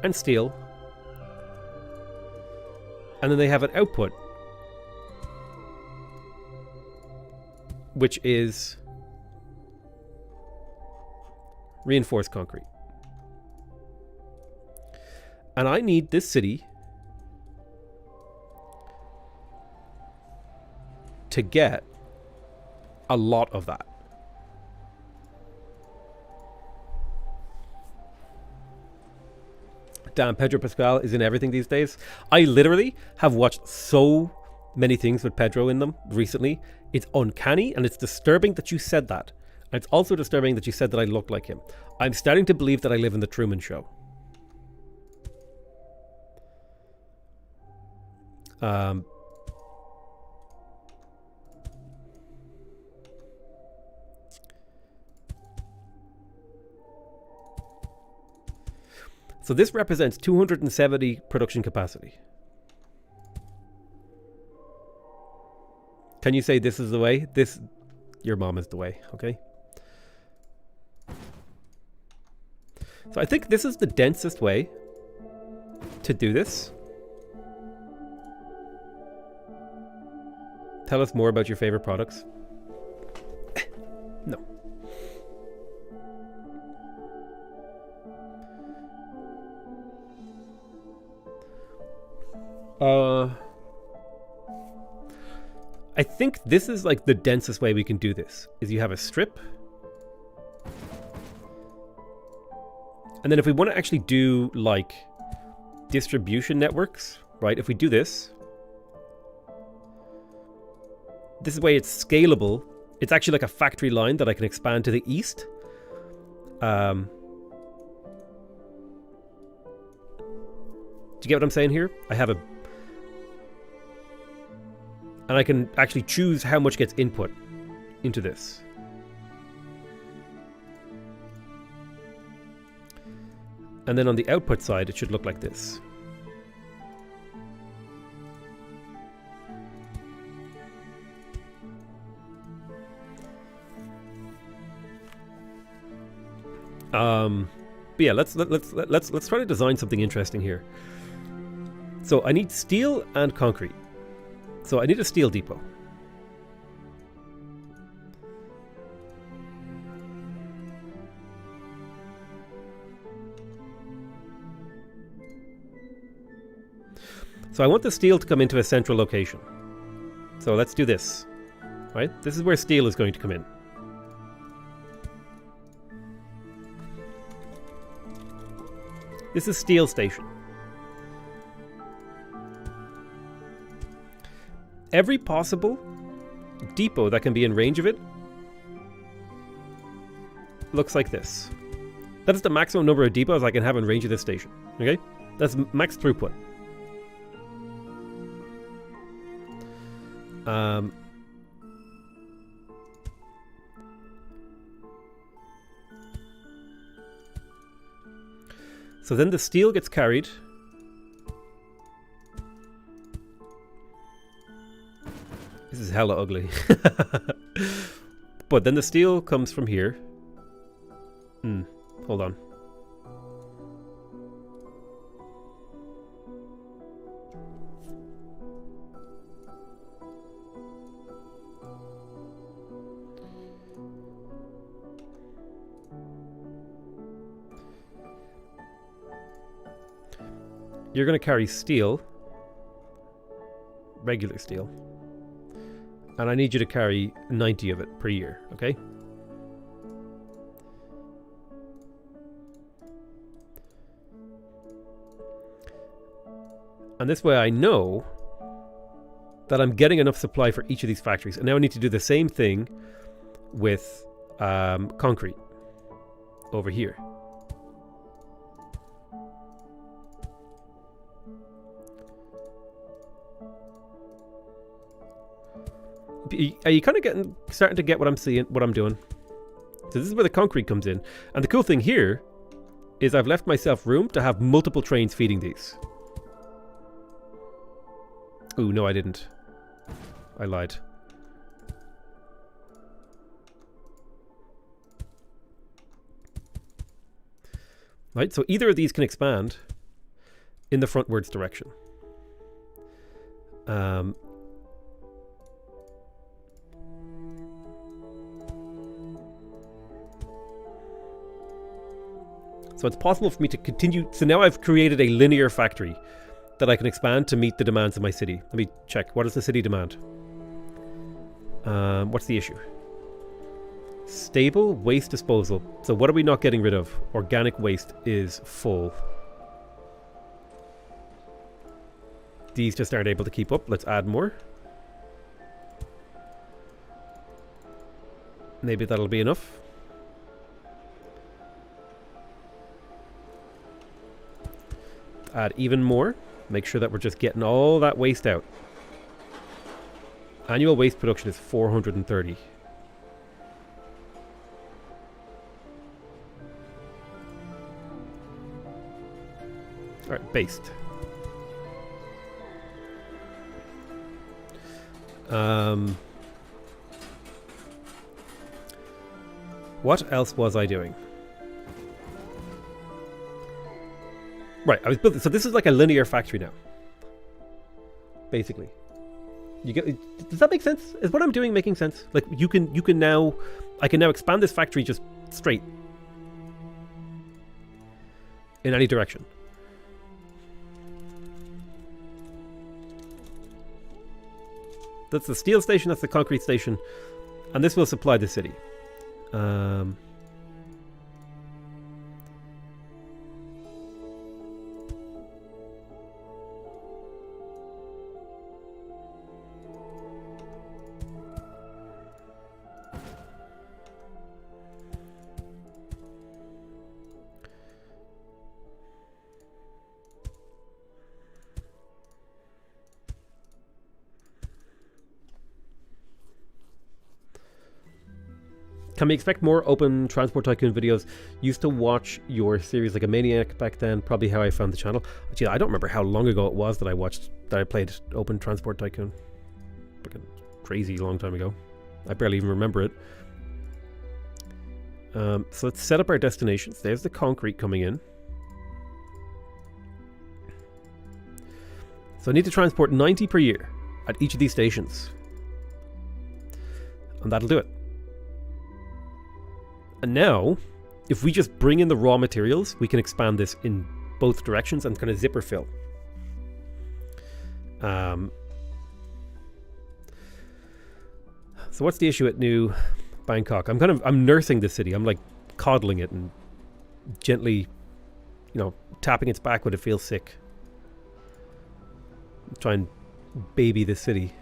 Speaker 1: and steel, and then they have an output, which is reinforced concrete. And I need this city to get a lot of that. Damn, Pedro Pascal is in everything these days. I literally have watched so many things with Pedro in them recently. It's uncanny, and it's disturbing that you said that. And it's also disturbing that you said that I look like him. I'm starting to believe that I live in the Truman Show. So this represents 270 production capacity. Can you say this is the way? Your mom is the way, okay? So I think this is the densest way to do this. Tell us more about your favorite products. No. I think this is like the densest way we can do this, is you have a strip. And then if we want to actually do like distribution networks, right? If we do this is the way it's scalable. It's actually like a factory line that I can expand to the east. Do you get what I'm saying here? I have a... And I can actually choose how much gets input into this. And then on the output side, it should look like this. But yeah, let's try to design something interesting here. So I need steel and concrete. So I need a steel depot. So I want the steel to come into a central location. So let's do this. Right? This is where steel is going to come in. This is steel station. Every possible depot that can be in range of it looks like this. That is the maximum number of depots I can have in range of this station. Okay? That's max throughput. So then the steel gets carried. This is hella ugly. But then the steel comes from here. Hold on. You're going to carry steel, regular steel, and I need you to carry 90 of it per year, okay? And this way I know that I'm getting enough supply for each of these factories. And now I need to do the same thing with concrete over here. Are you kind of starting to get what I'm seeing, what I'm doing? So this is where the concrete comes in. And the cool thing here is I've left myself room to have multiple trains feeding these. Ooh, no, I didn't. I lied. Right, so either of these can expand in the frontwards direction. So it's possible for me to continue. So now I've created a linear factory that I can expand to meet the demands of my city. Let me check. What does the city demand? What's the issue? Stable waste disposal. So what are we not getting rid of? Organic waste is full. These just aren't able to keep up. Let's add more. Maybe that'll be enough. Add even more. Make sure that we're just getting all that waste out. Annual waste production is 430. Alright, based. What else was I doing? Right, I was building. So this is like a linear factory now. Basically. You get, does that make sense? Is what I'm doing making sense? Like you can now, I can now expand this factory just straight. In any direction. That's the steel station, that's the concrete station. And this will supply the city. Can we expect more Open Transport Tycoon videos? Used to watch your series like a maniac back then, probably how I found the channel. Actually, I don't remember how long ago it was that I played Open Transport Tycoon. Like a crazy long time ago. I barely even remember it. So let's set up our destinations. There's the concrete coming in. So I need to transport 90 per year at each of these stations. And that'll do it. And now, if we just bring in the raw materials, we can expand this in both directions and kind of zipper fill. So what's the issue at New Bangkok? I'm nursing the city. I'm like coddling it and gently, tapping its back when it feels sick. Try and baby the city.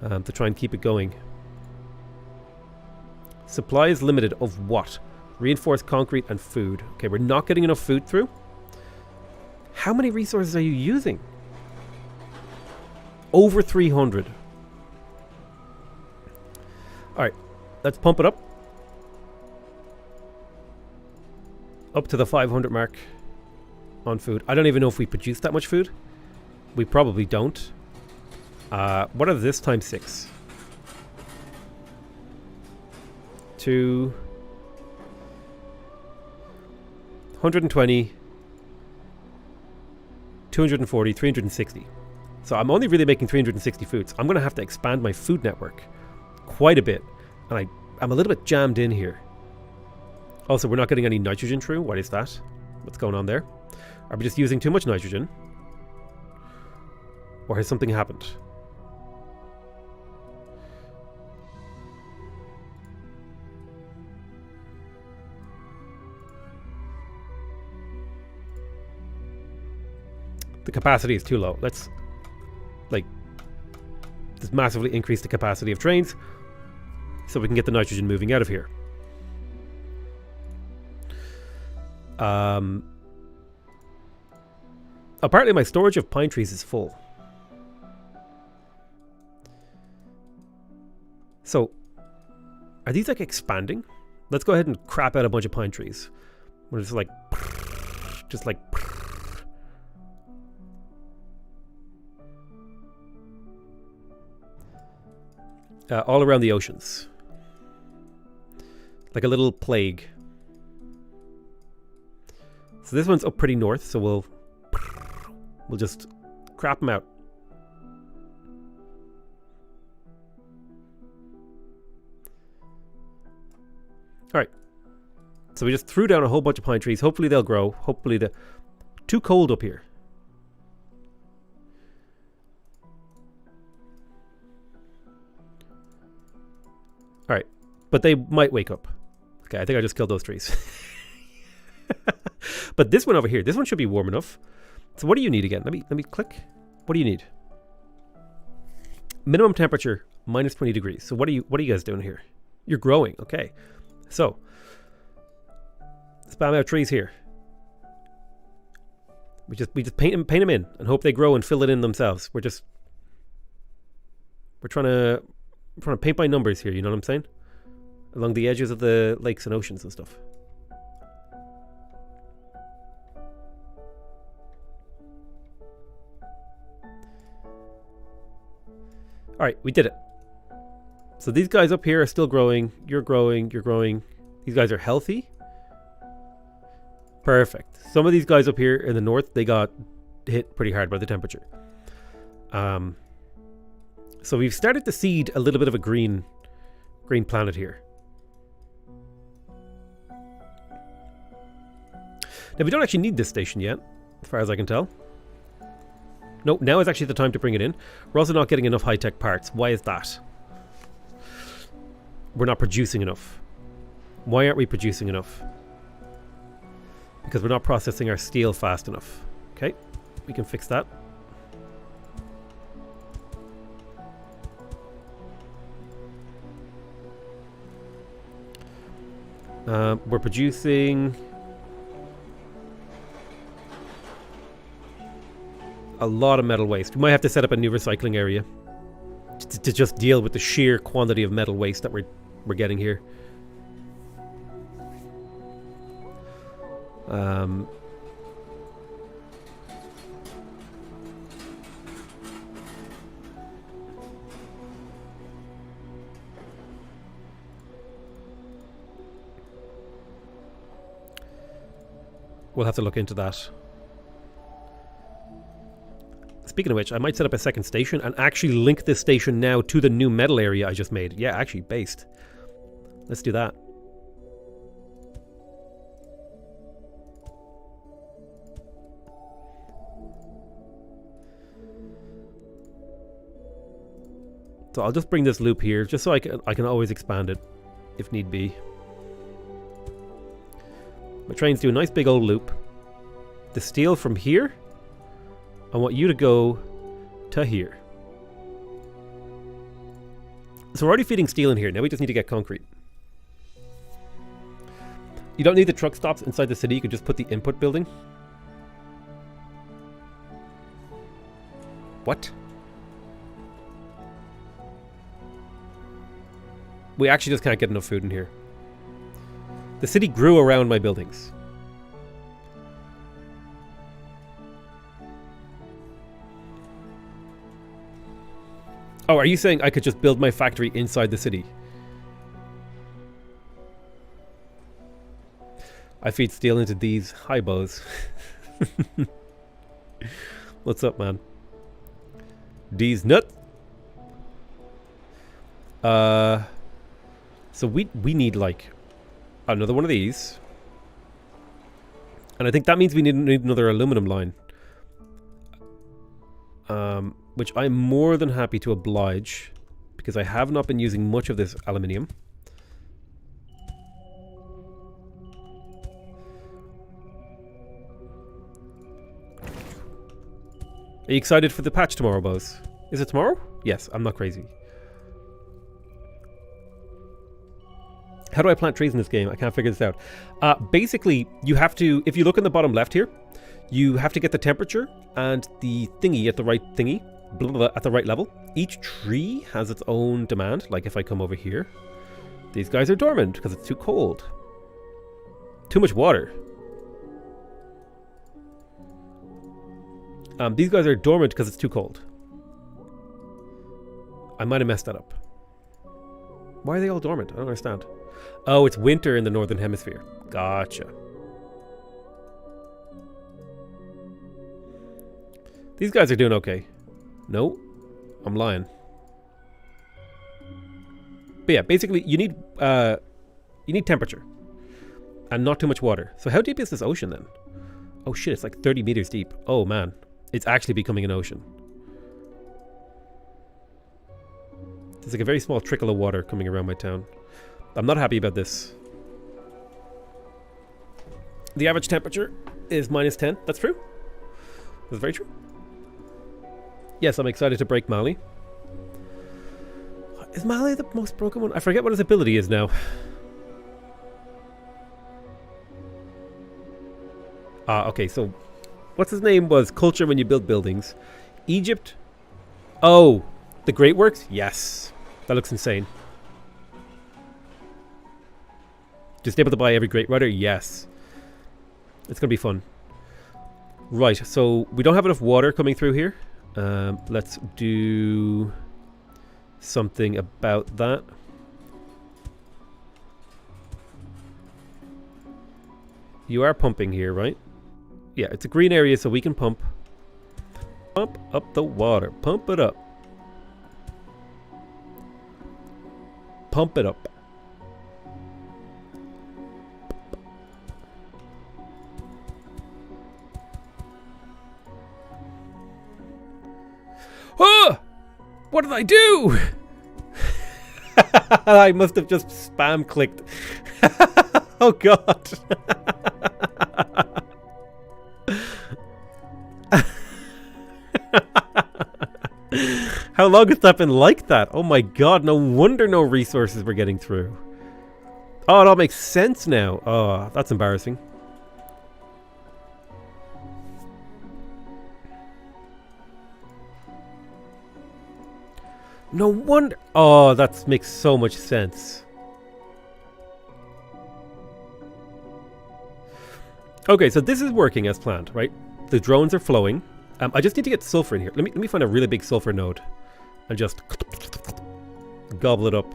Speaker 1: To try and keep it going. Supply is limited of what? Reinforced concrete and food. Okay, we're not getting enough food through. How many resources are you using? Over 300. Alright, let's pump it up. Up to the 500 mark on food. I don't even know if we produce that much food. We probably don't. What are this times 6? 2 120 240 360. So I'm only really making 360 foods. I'm going to have to expand my food network quite a bit. And I'm a little bit jammed in here. Also, we're not getting any nitrogen through. What is that? What's going on there? Are we just using too much nitrogen? Or has something happened? The capacity is too low. Let's just massively increase the capacity of trains so we can get the nitrogen moving out of here. Apparently my storage of pine trees is full. So, are these like expanding? Let's go ahead and crap out a bunch of pine trees. We're just like... Just like... all around the oceans. Like a little plague. So this one's up pretty north, so we'll just crap them out. Alright. So we just threw down a whole bunch of pine trees. Hopefully they'll grow. Hopefully the... Too cold up here. Alright. But they might wake up. Okay, I think I just killed those trees. But this one over here, this one should be warm enough. So what do you need again? Let me click. What do you need? Minimum temperature minus 20 degrees. So what are you guys doing here? You're growing. Okay. So spam out trees here. We just paint them in and hope they grow and fill it in themselves. We're trying to paint by numbers here, you know what I'm saying? Along the edges of the lakes and oceans and stuff. Alright, we did it. So these guys up here are still growing. You're growing. You're growing. These guys are healthy. Perfect. Some of these guys up here in the north, they got hit pretty hard by the temperature. So we've started to seed a little bit of a green planet here. Now we don't actually need this station yet, as far as I can tell. No, now is actually the time to bring it in. We're also not getting enough high-tech parts. Why is that? We're not producing enough. Why aren't we producing enough? Because we're not processing our steel fast enough. Okay, we can fix that. We're producing a lot of metal waste. We might have to set up a new recycling area to just deal with the sheer quantity of metal waste that we're getting here. We'll have to look into that. Speaking of which, I might set up a second station and actually link this station now to the new metal area I just made. Yeah, actually, based. Let's do that. So I'll just bring this loop here, just so I can always expand it, if need be. My trains do a nice big old loop. The steel from here, I want you to go to here. So we're already feeding steel in here. Now we just need to get concrete. You don't need the truck stops inside the city. You can just put the input building. What? We actually just can't get enough food in here. The city grew around my buildings. Oh, are you saying I could just build my factory inside the city? I feed steel into these hybos. What's up, man? D's nut. So we need like another one of these. And I think that means we need another aluminum line. Which I'm more than happy to oblige, because I have not been using much of this aluminium. Are you excited for the patch tomorrow, Bose? Is it tomorrow? Yes, I'm not crazy. How do I plant trees in this game? I can't figure this out. Basically, you have to, if you look in the bottom left here, you have to get the temperature and the thingy at the right thingy. blah, blah, blah, at the right level. Each tree has its own demand. Like if I come over here, these guys are dormant because it's too cold. Too much water. These guys are dormant because it's too cold. I might have messed that up. Why are they all dormant? I don't understand. Oh, it's winter in the northern hemisphere. Gotcha. These guys are doing okay. No, I'm lying. But yeah, basically you need temperature and not too much water. So how deep is this ocean then? Oh shit, it's like 30 meters deep. Oh man, it's actually becoming an ocean. There's like a very small trickle of water coming around my town. I'm not happy about this. The average temperature is -10. That's true. That's very true. Yes, I'm excited to break Mali. Is Mali the most broken one? I forget what his ability is now. Okay, so what's his name was culture when you build buildings. Egypt. Oh, the Great Works? Yes. That looks insane. Just able to buy every Great Rudder? Yes. It's going to be fun. Right, so we don't have enough water coming through here. Let's do something about that. You are pumping here, right? Yeah, it's a green area, so we can pump. Pump up the water. Pump it up. Pump it up. Oh! What did I do? I must have just spam clicked. Oh god. How long has that been like that? Oh my god, no wonder no resources were getting through. Oh, it all makes sense now. Oh, that's embarrassing. No wonder. Oh, that makes so much sense. Okay, so this is working as planned, right? The drones are flowing. I just need to get sulfur in here. Let me find a really big sulfur node and just gobble it up.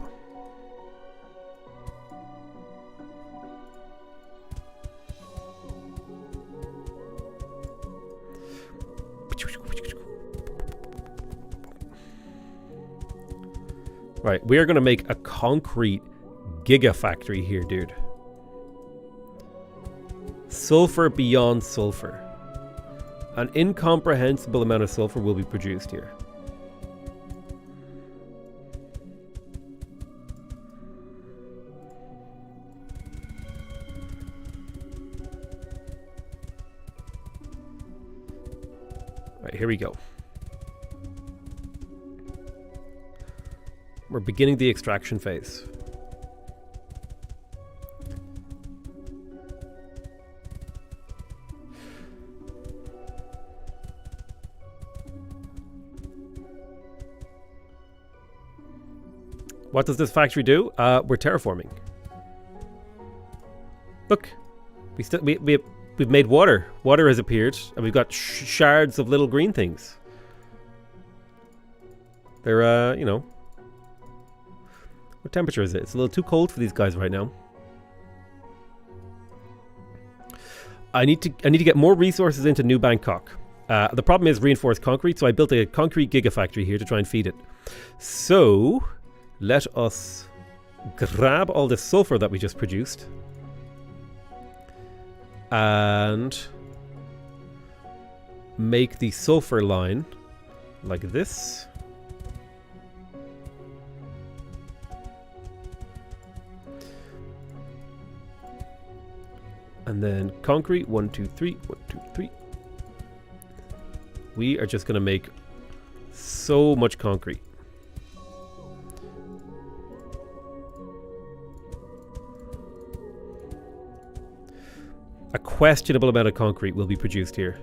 Speaker 1: Right, we are going to make a concrete gigafactory here, dude. Sulfur beyond sulfur. An incomprehensible amount of sulfur will be produced here. Right, here we go. We're beginning the extraction phase. What does this factory do? We're terraforming. Look, we've made water. Water has appeared, and we've got shards of little green things. They're, you know. What temperature is it? It's a little too cold for these guys right now. I need to get more resources into New Bangkok. The problem is reinforced concrete, so I built a concrete gigafactory here to try and feed it. So let us grab all this sulfur that we just produced and make the sulfur line like this. And then concrete, 1, 2, 3, 1, 2, 3. We are just going to make so much concrete. A questionable amount of concrete will be produced here.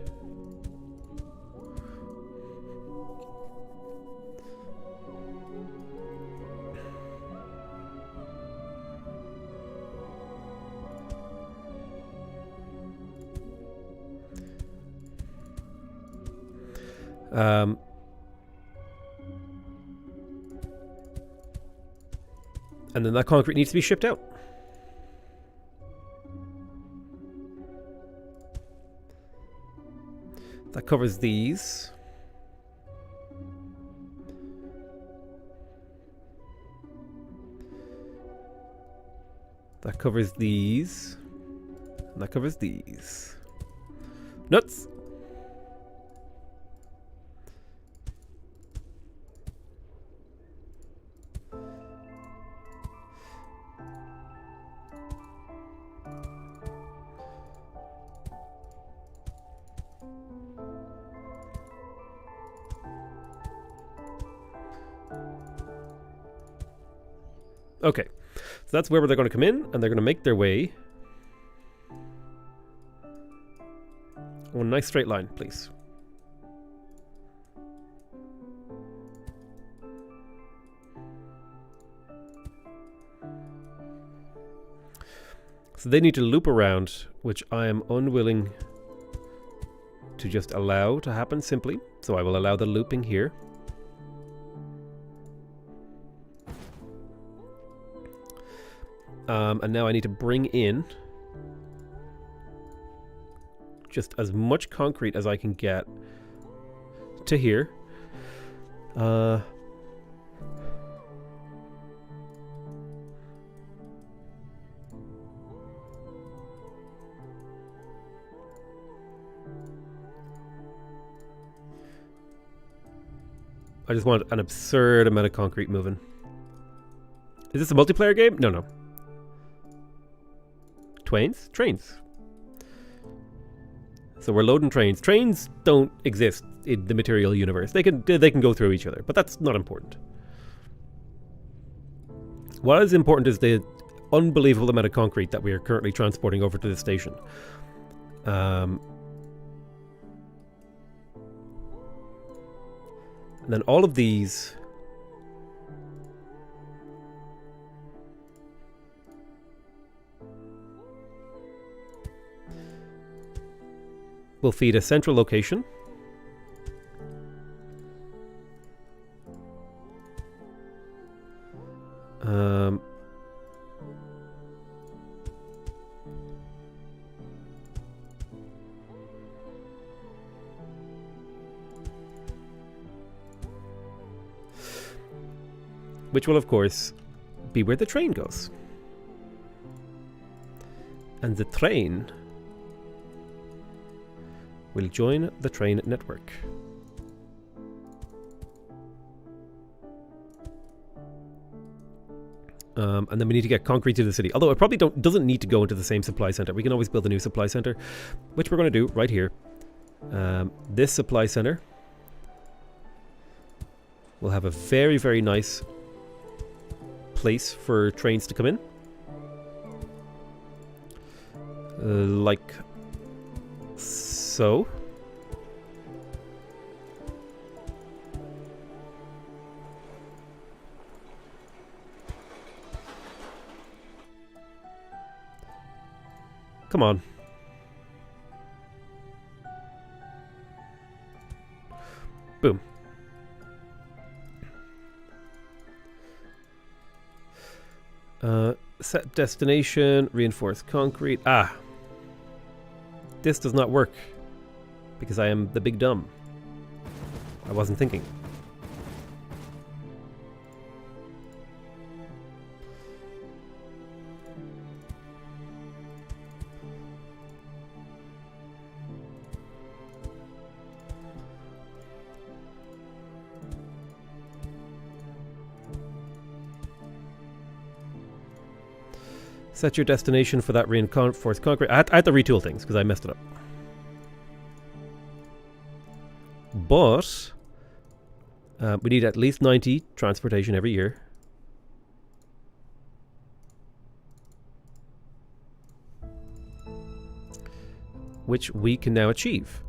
Speaker 1: And then that concrete needs to be shipped out. That covers these. That covers these. And that covers these. Nuts! Okay, so that's where they're going to come in, and they're going to make their way. Oh, a nice straight line, please. So they need to loop around, which I am unwilling to just allow to happen simply. So I will allow the looping here. And now I need to bring in just as much concrete as I can get to here. I just want an absurd amount of concrete moving. Is this a multiplayer game? No, no. Trains. So we're loading trains. Trains don't exist in the material universe. They can go through each other, but that's not important. What is important is the unbelievable amount of concrete that we are currently transporting over to the station. And then all of these will feed a central location. Which will, of course, be where the train goes. And the train will join the train network. And then we need to get concrete to the city. Although it probably doesn't need to go into the same supply center. We can always build a new supply center, which we're going to do right here. This supply center will have a very, very nice place for trains to come in. Like so. Come on. Boom. Set destination, reinforced concrete. Ah. This does not work because I am the big dumb. I wasn't thinking. Set your destination for that reinforced concrete. I had to retool things because I messed it up. But we need at least 90 transportation every year. Which we can now achieve.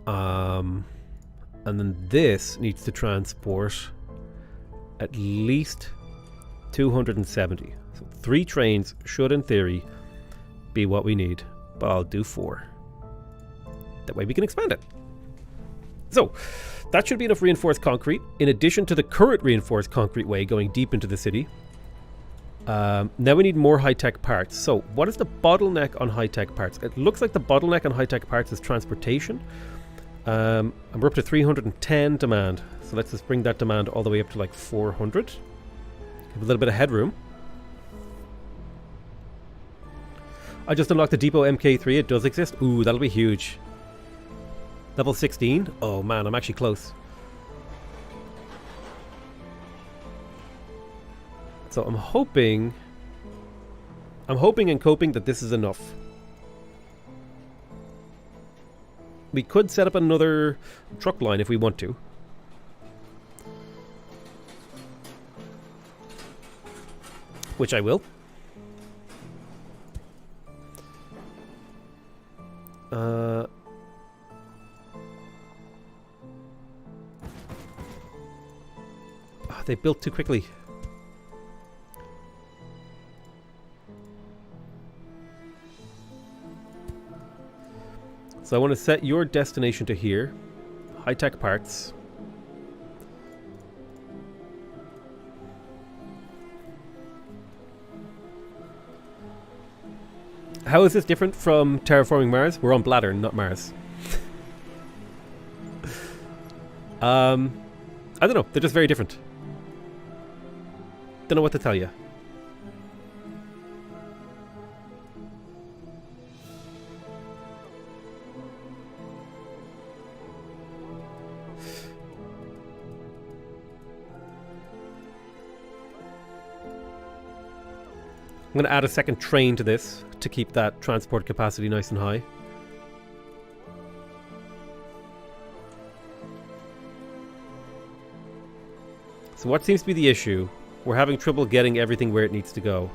Speaker 1: And then this needs to transport at least 270. So 3 trains should, in theory, be what we need. But I'll do 4. That way we can expand it. So, that should be enough reinforced concrete, in addition to the current reinforced concrete way going deep into the city. Now we need more high-tech parts. So, what is the bottleneck on high-tech parts? It looks like the bottleneck on high-tech parts is transportation. And we're up to 310 demand. So let's just bring that demand all the way up to like 400. Have a little bit of headroom. I just unlocked the Depot MK3. It does exist. Ooh, that'll be huge. Level 16. Oh man, I'm actually close. So I'm hoping and coping that this is enough. We could set up another truck line if we want to. Which I will. They built too quickly. So I want to set your destination to here. High-tech parts. How is this different from Terraforming Mars? We're on Bladder, not Mars. I don't know. They're just very different. Don't know what to tell you. I'm going to add a second train to this to keep that transport capacity nice and high. So what seems to be the issue? We're having trouble getting everything where it needs to go.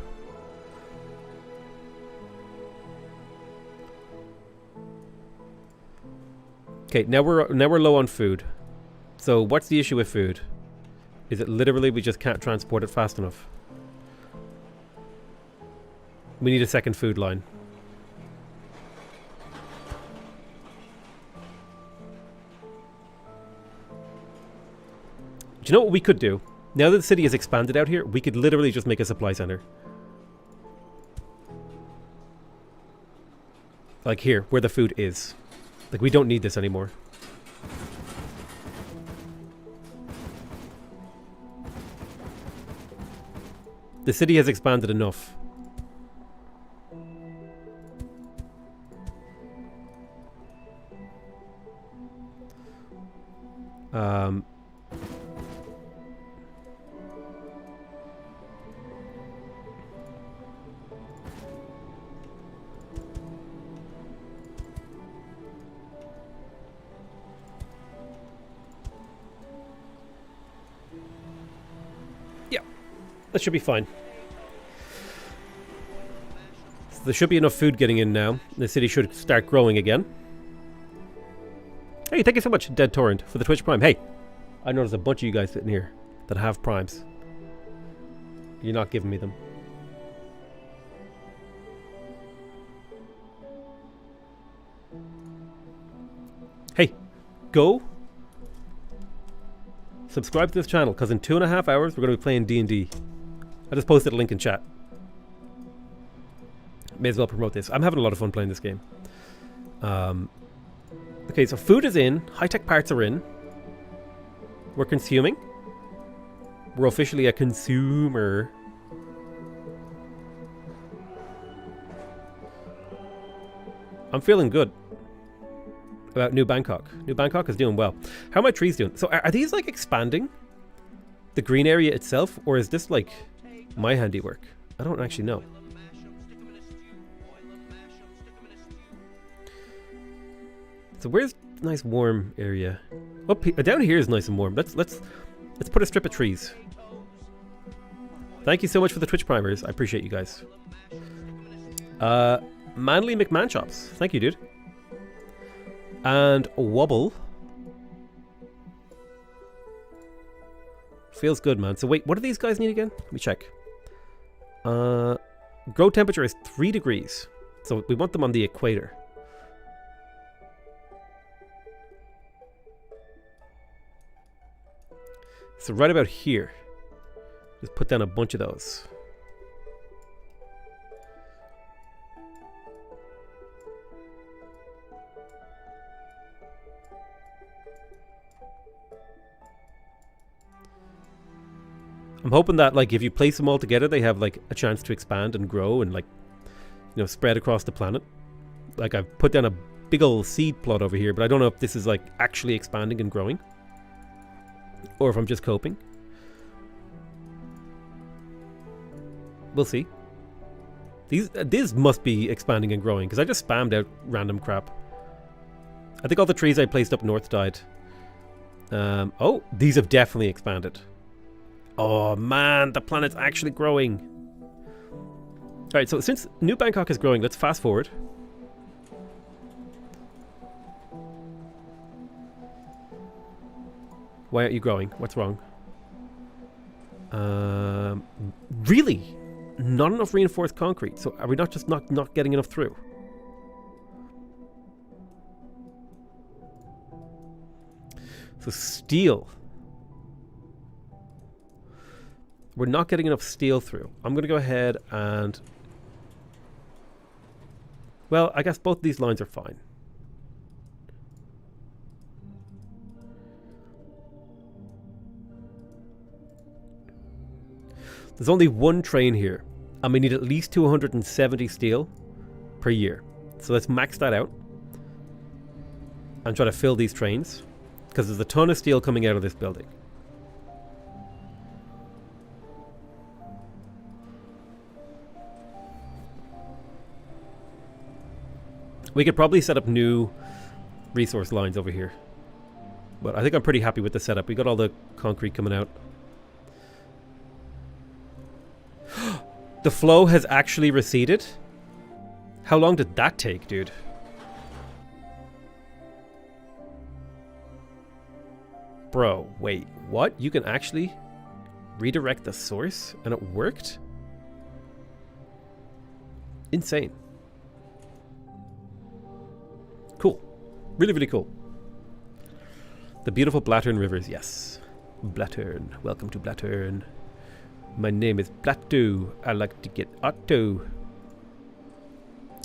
Speaker 1: Okay, now we're low on food. So what's the issue with food? Is it literally we just can't transport it fast enough? We need a second food line. Do you know what we could do? Now that the city has expanded out here, we could literally just make a supply center. Like here, where the food is. Like, we don't need this anymore. The city has expanded enough. Yeah, that should be fine. So there should be enough food getting in now. The city should start growing again. Hey, thank you so much, Dead Torrent, for the Twitch Prime. Hey, I know there's a bunch of you guys sitting here that have primes. You're not giving me them. Hey, go subscribe to this channel, because in 2.5 hours we're going to be playing D&D. I just posted a link in chat. May as well promote this. I'm having a lot of fun playing this game. Okay, so food is in. High-tech parts are in. We're consuming. We're officially a consumer. I'm feeling good about New Bangkok. New Bangkok is doing well. How are my trees doing? So are these like expanding the green area itself, or is this like my handiwork? I don't actually know. So where's the nice warm area? Up here, down here is nice and warm. Let's put a strip of trees. Thank you so much for the Twitch primers. I appreciate you guys. Manly McMahon Chops. Thank you, dude. And Wobble. Feels good, man. So wait, what do these guys need again? Let me check. Grow temperature is 3 degrees. So we want them on the equator. So right about here, just put down a bunch of those. I'm hoping that, like, if you place them all together, they have, like, a chance to expand and grow and, like, you know, spread across the planet. Like, I've put down a big old seed plot over here, but I don't know if this is, like, actually expanding and growing. Or if I'm just coping. We'll see. These must be expanding and growing, because I just spammed out random crap. I think all the trees I placed up north died. Oh, these have definitely expanded. Oh man, the planet's actually growing. Alright, so since New Bangkok is growing, let's fast forward. Why aren't you growing? What's wrong? Really? Not enough reinforced concrete. So are we not just not getting enough through? So steel. We're not getting enough steel through. I'm going to go ahead and... Well, I guess both these lines are fine. There's only one train here, and we need at least 270 steel per year. So let's max that out and try to fill these trains, because there's a ton of steel coming out of this building. We could probably set up new resource lines over here, but I think I'm pretty happy with the setup. We got all the concrete coming out. The flow has actually receded? How long did that take, dude? Bro, wait, what? You can actually redirect the source and it worked? Insane. Cool. Really, really cool. The beautiful Blattern rivers, yes. Blattern. Welcome to Blattern. My name is Blatto. I like to get Otto.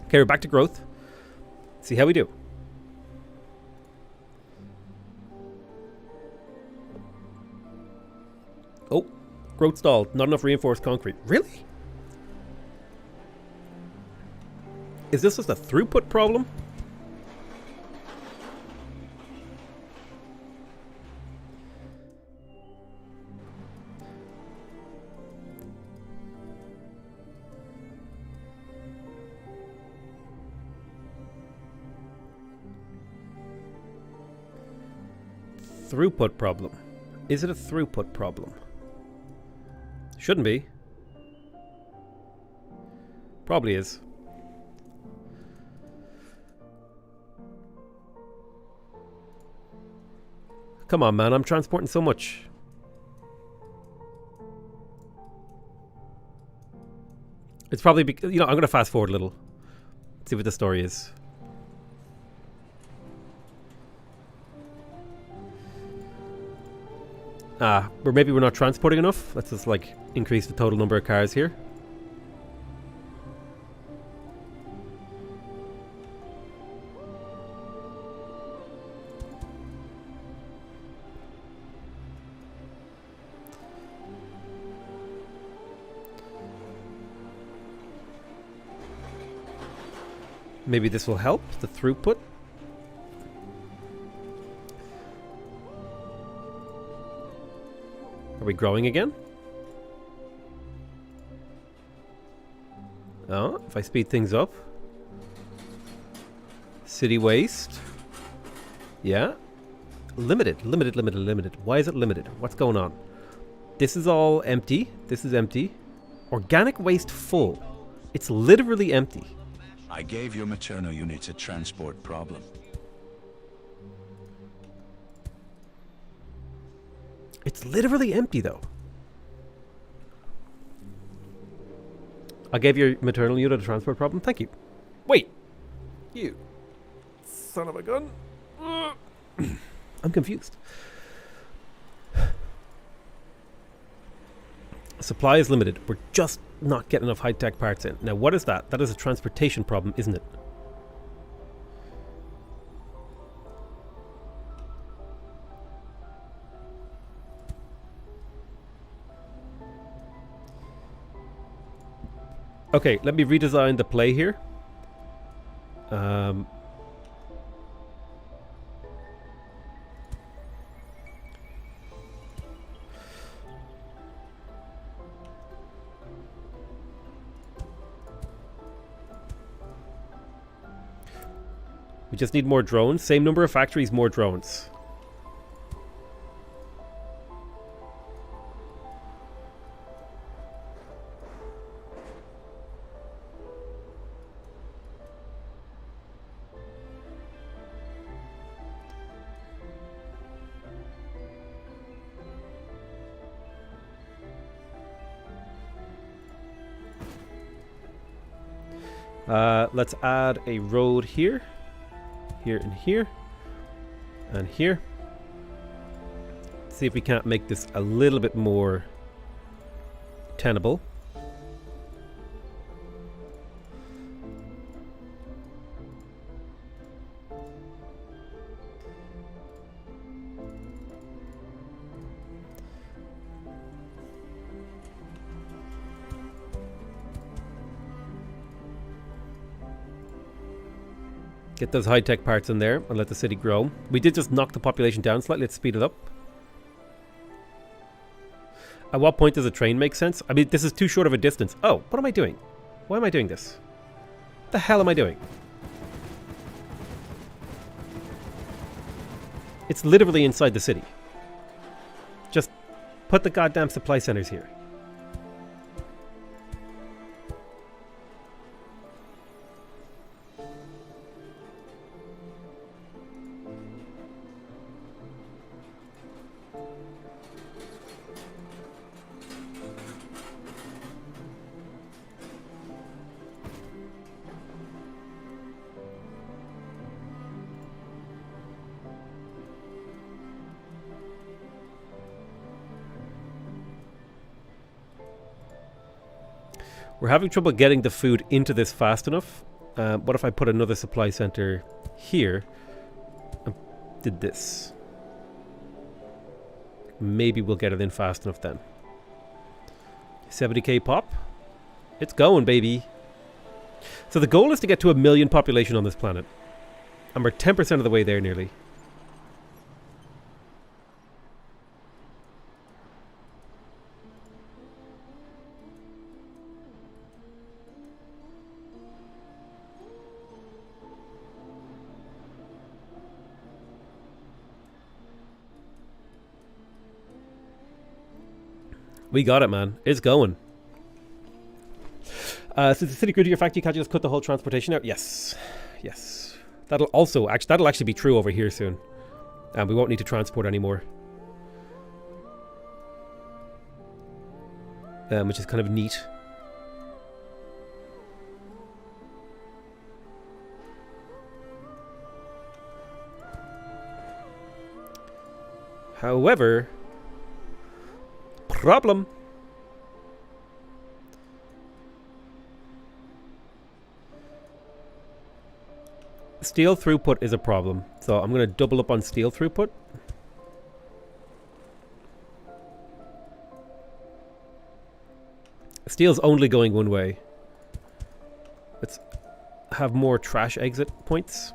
Speaker 1: Okay, we're back to growth. See how we do. Oh, growth stalled. Not enough reinforced concrete. Really? Is this just a throughput problem? Throughput problem. Is it a throughput problem? Shouldn't be. Probably is. Come on, man. I'm transporting so much. It's probably because, you know, I'm going to fast forward a little. See what the story is. Or maybe we're not transporting enough. Let's just, like, increase the total number of cars here. Maybe this will help the throughput. Are we growing again? Oh, if I speed things up. City waste. Yeah. Limited. Why is it limited? What's going on? This is all empty. This is empty. Organic waste full. It's literally empty.
Speaker 2: I gave your maternal units a transport problem.
Speaker 1: It's literally empty, though. I gave your maternal unit a transport problem? Thank you. Wait. You son of a gun. I'm confused. Supply is limited. We're just not getting enough high-tech parts in. Now, what is that? That is a transportation problem, isn't it? Okay, let me redesign the play here. We just need more drones. Same number of factories, more drones. Let's add a road here. Here and here. And here. See if we can't make this a little bit more tenable. Get those high-tech parts in there and let the city grow. We did just knock the population down slightly. Let's speed it up. At what point does a train make sense? I mean, this is too short of a distance. Oh, what am I doing? Why am I doing this? What the hell am I doing? It's literally inside the city. Just put the goddamn supply centers here. We're having trouble getting the food into this fast enough. What if I put another supply center here and did this? Maybe we'll get it in fast enough then. 70k pop. It's going, baby. So the goal is to get to 1 million population on this planet. And we're 10% of the way there nearly. We got it, man. It's going. Since the city grew to your factory, can't you just cut the whole transportation out? Yes. Yes. That'll actually be true over here soon. And we won't need to transport anymore. Which is kind of neat. However, problem. Steel throughput is a problem. So I'm going to double up on steel throughput. Steel's only going one way. Let's have more trash exit points.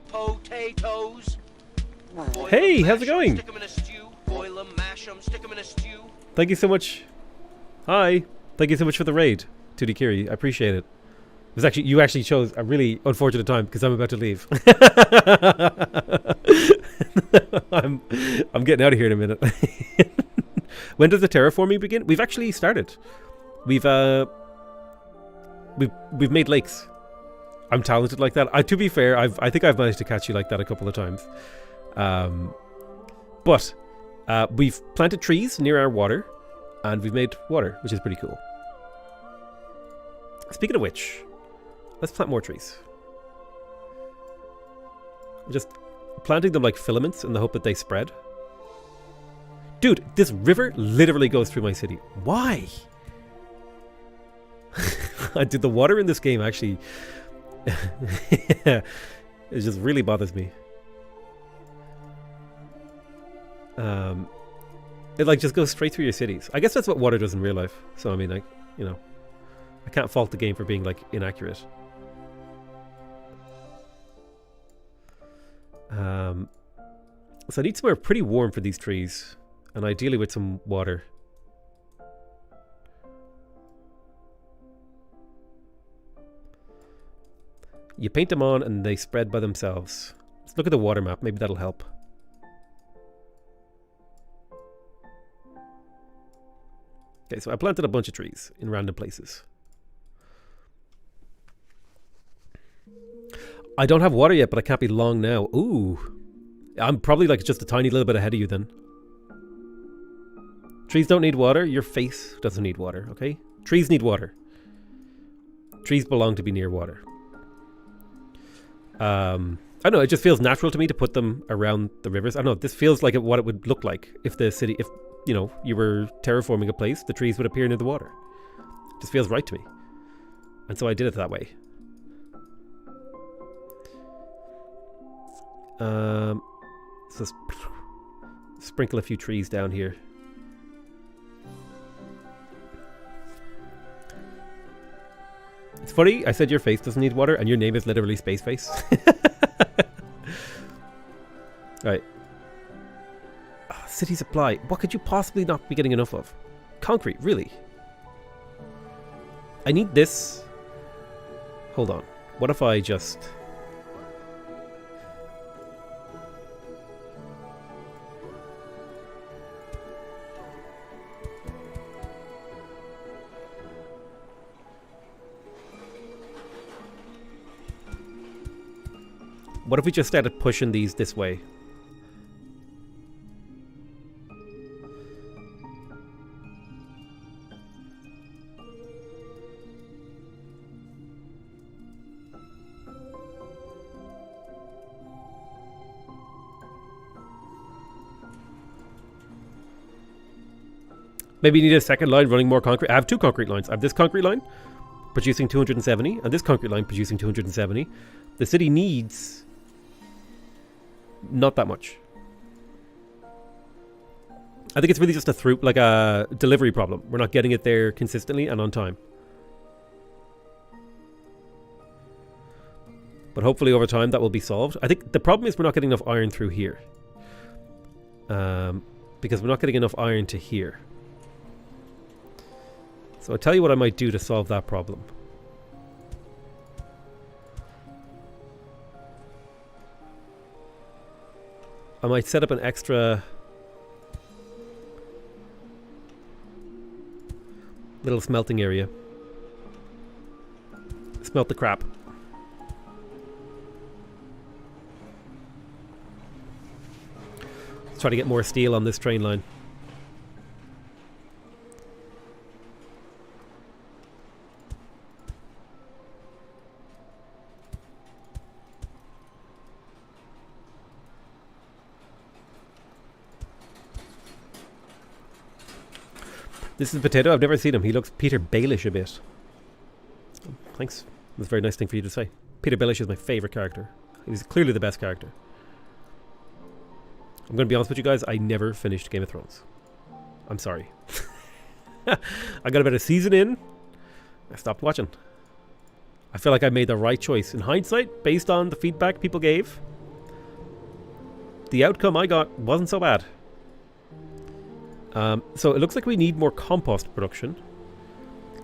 Speaker 3: Potatoes.
Speaker 1: Hey, how's it going?
Speaker 3: Stick 'em in a stew. Boil 'em, mash 'em, stick 'em in a stew.
Speaker 1: Thank you so much. Hi. Thank you so much for the raid, Tudikiri. I appreciate it. It was actually, you actually chose a really unfortunate time because I'm about to leave. I'm getting out of here in a minute. When does the terraforming begin? We've actually started. We've made lakes. I'm talented like that. To be fair, I think I've managed to catch you like that a couple of times. But we've planted trees near our water, and we've made water, which is pretty cool. Speaking of which, let's plant more trees. Just planting them like filaments in the hope that they spread. Dude, this river literally goes through my city. Why? Dude, the water in this game actually... it just really bothers me. It like just goes straight through your cities. I guess that's what water does in real life. So I mean, like, you know, I can't fault the game for being like inaccurate. So I need somewhere pretty warm for these trees, and ideally with some water. You paint them on and they spread by themselves. Let's look at the water map. Maybe that'll help. Okay, so I planted a bunch of trees in random places. I don't have water yet, but I can't be long now. Ooh. I'm probably like just a tiny little bit ahead of you then. Trees don't need water. Your face doesn't need water, okay? Trees need water. Trees belong to be near water. I don't know, it just feels natural to me to put them around the rivers. I don't know, this feels like what it would look like if the city, if, you know, you were terraforming a place, the trees would appear near the water. It just feels right to me. And so I did it that way. So sprinkle a few trees down here. It's funny, I said your face doesn't need water, and your name is literally Space Face. Right. Oh, city supply. What could you possibly not be getting enough of? Concrete, really? I need this. Hold on. What if I just... What if we just started pushing these this way? Maybe you need a second line running more concrete. I have two concrete lines. I have this concrete line producing 270 and this concrete line producing 270. The city needs not that much. I think it's really just a delivery problem. We're not getting it there consistently and on time. But hopefully over time that will be solved. I think the problem is we're not getting enough iron through here. Because we're not getting enough iron to here. So I'll tell you what I might do to solve that problem. I might set up an extra little smelting area. Smelt the crap. Let's try to get more steel on this train line. This is Potato. I've never seen him. He looks Peter Baelish a bit. Thanks. That's a very nice thing for you to say. Peter Baelish is my favourite character. He's clearly the best character. I'm going to be honest with you guys. I never finished Game of Thrones. I'm sorry. I got about a season in. I stopped watching. I feel like I made the right choice. In hindsight, based on the feedback people gave, the outcome I got wasn't so bad. So it looks like we need more compost production.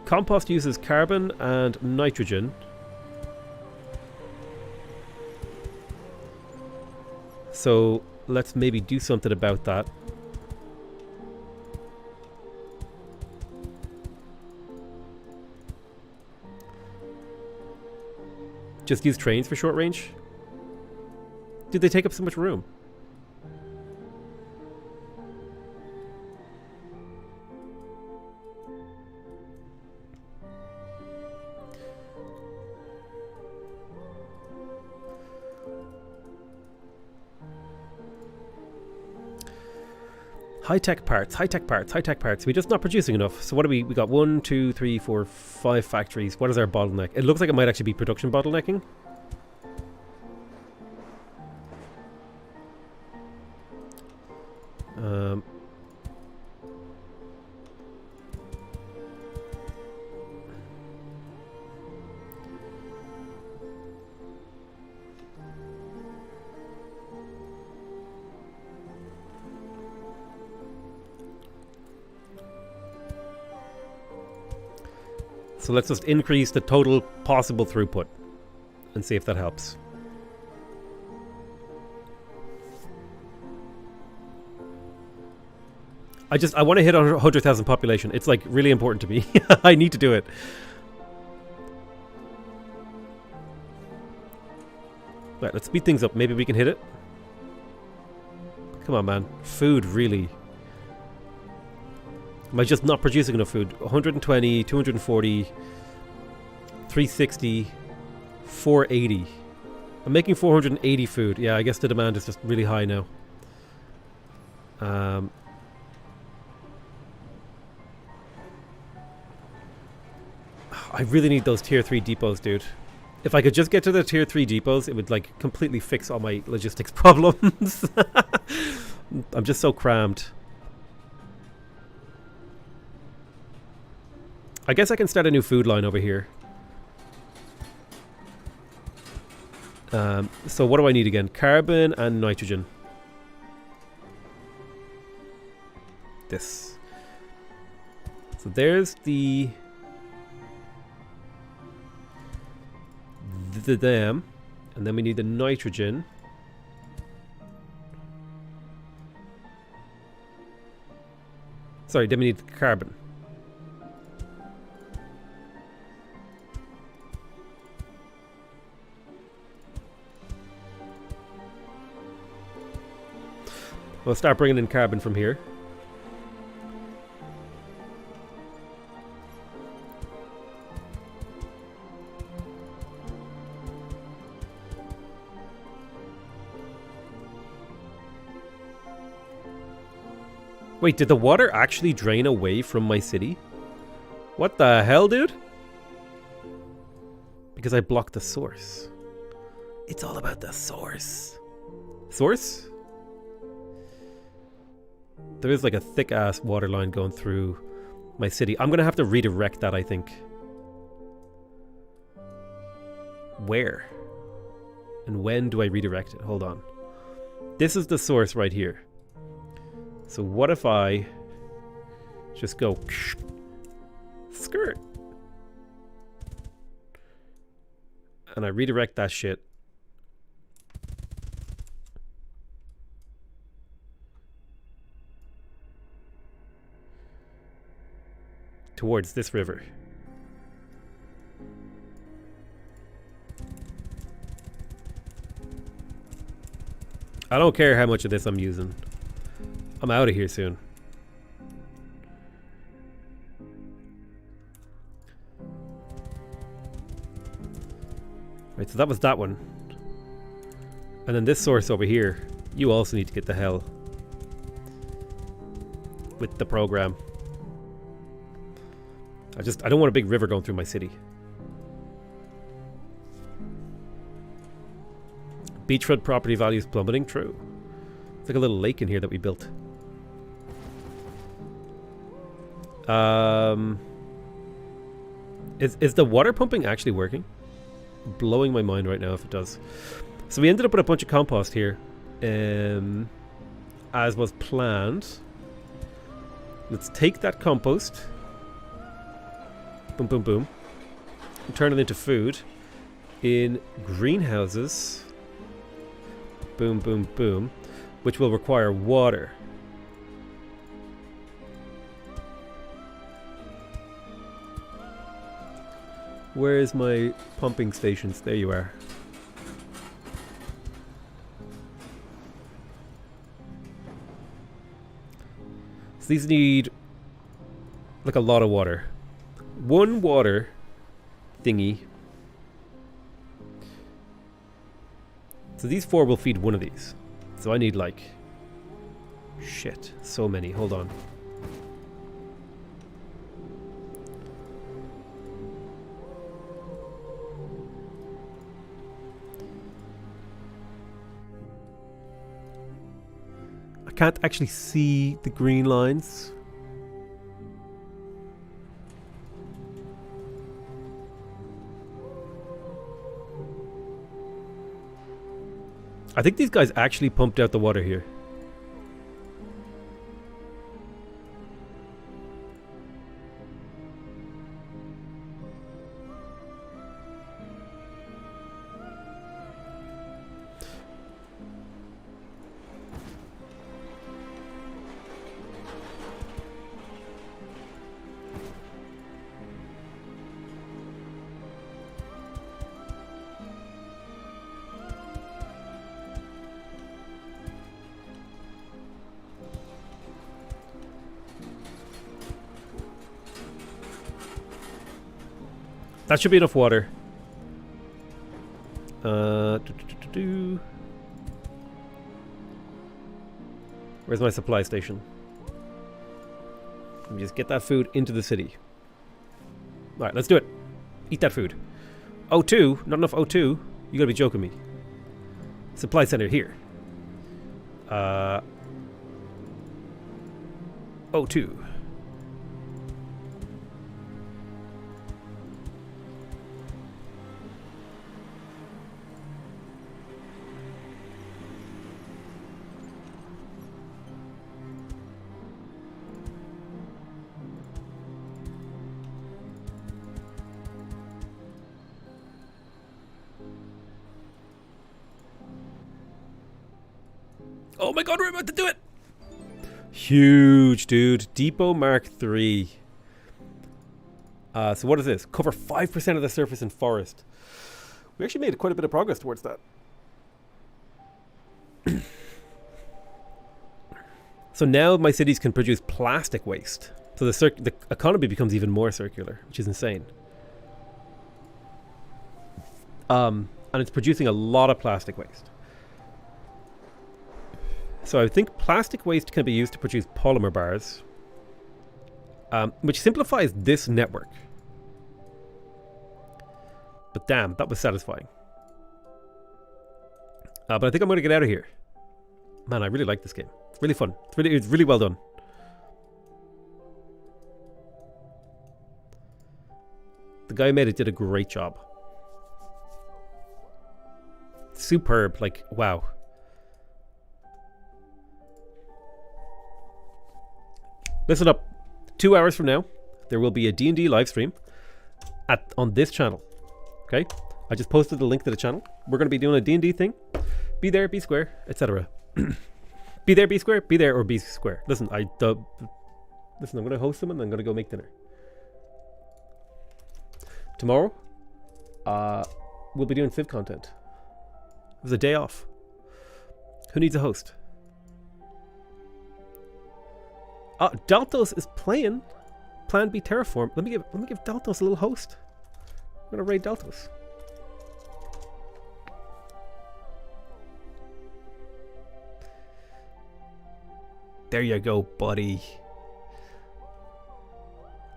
Speaker 1: Compost uses carbon and nitrogen. So let's maybe do something about that. Just use trains for short range? Did they take up so much room? High-tech parts, high-tech parts, high-tech parts. We're just not producing enough. So what do we got 1, 2, 3, 4, 5 factories. What is our bottleneck? It looks like it might actually be production bottlenecking. So let's just increase the total possible throughput and see if that helps. I want to hit 100,000 population. It's like really important to me. I need to do it. Right, let's speed things up. Maybe we can hit it. Come on, man. Food, really. Am I just not producing enough food? 120, 240, 360, 480. I'm making 480 food. Yeah, I guess the demand is just really high now. I really need those tier 3 depots, dude. If I could just get to the tier 3 depots, it would like completely fix all my logistics problems. I'm just so crammed. I guess I can start a new food line over here. So what do I need again? Carbon and nitrogen. This. So there's the dam, and then we need the nitrogen. Sorry, then we need the carbon. We'll start bringing in carbon from here. Wait, did the water actually drain away from my city? What the hell, dude? Because I blocked the source. It's all about the source. Source? There is like a thick-ass water line going through my city. I'm going to have to redirect that, I think. Where? And when do I redirect it? Hold on. This is the source right here. So what if I just go skirt? And I redirect that shit towards this river. I don't care how much of this I'm using. I'm out of here soon. Right, so that was that one. And then this source over here, you also need to get the hell with the program. I don't want a big river going through my city. Beachfront property values plummeting. True. It's like a little lake in here that we built. Is the water pumping actually working? Blowing my mind right now if it does. So we ended up with a bunch of compost here, as was planned. Let's take that compost. Boom, boom, boom. And turn it into food in greenhouses. Boom, boom, boom. Which will require water. Where is my pumping stations? There you are. So these need like a lot of water. One water thingy. So these four will feed one of these. So I need like Shit, so many. Hold on. I can't actually see the green lines. I think these guys actually pumped out the water here. That should be enough water. Where's my supply station? Let me just get that food into the city. Alright, let's do it. Eat that food. O2? Not enough O2? You gotta be joking me. Supply center here. O2. Oh my god, we're about to do it! Huge, dude. Depot Mark III. So what is this? Cover 5% of the surface in forest. We actually made quite a bit of progress towards that. So now my cities can produce plastic waste. So the economy becomes even more circular, which is insane. And it's producing a lot of plastic waste. So I think plastic waste can be used to produce polymer bars, which simplifies this network. But damn, that was satisfying. But I think I'm going to get out of here. Man, I really like this game. It's really fun. It's really well done. The guy who made it did a great job. Superb. Like, wow. Listen up. 2 hours from now, there will be a D&D live stream on this channel. Okay? I just posted the link to the channel. We're going to be doing a D&D thing. Be there, be square, etc. Be there, be square, be there, or be square. Listen, I'm going to host them and I'm going to go make dinner. Tomorrow, we'll be doing Civ content. It was a day off. Who needs a host? Daltos is playing Plan B Terraform. Let me give Daltos a little host. I'm gonna raid Daltos. There you go, buddy.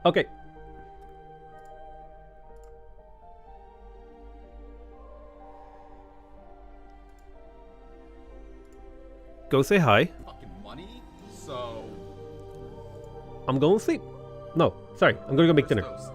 Speaker 1: Okay. Go say hi.
Speaker 5: Fucking money, so
Speaker 1: I'm going to sleep. No, sorry. I'm going to go make dinner.
Speaker 5: Toast.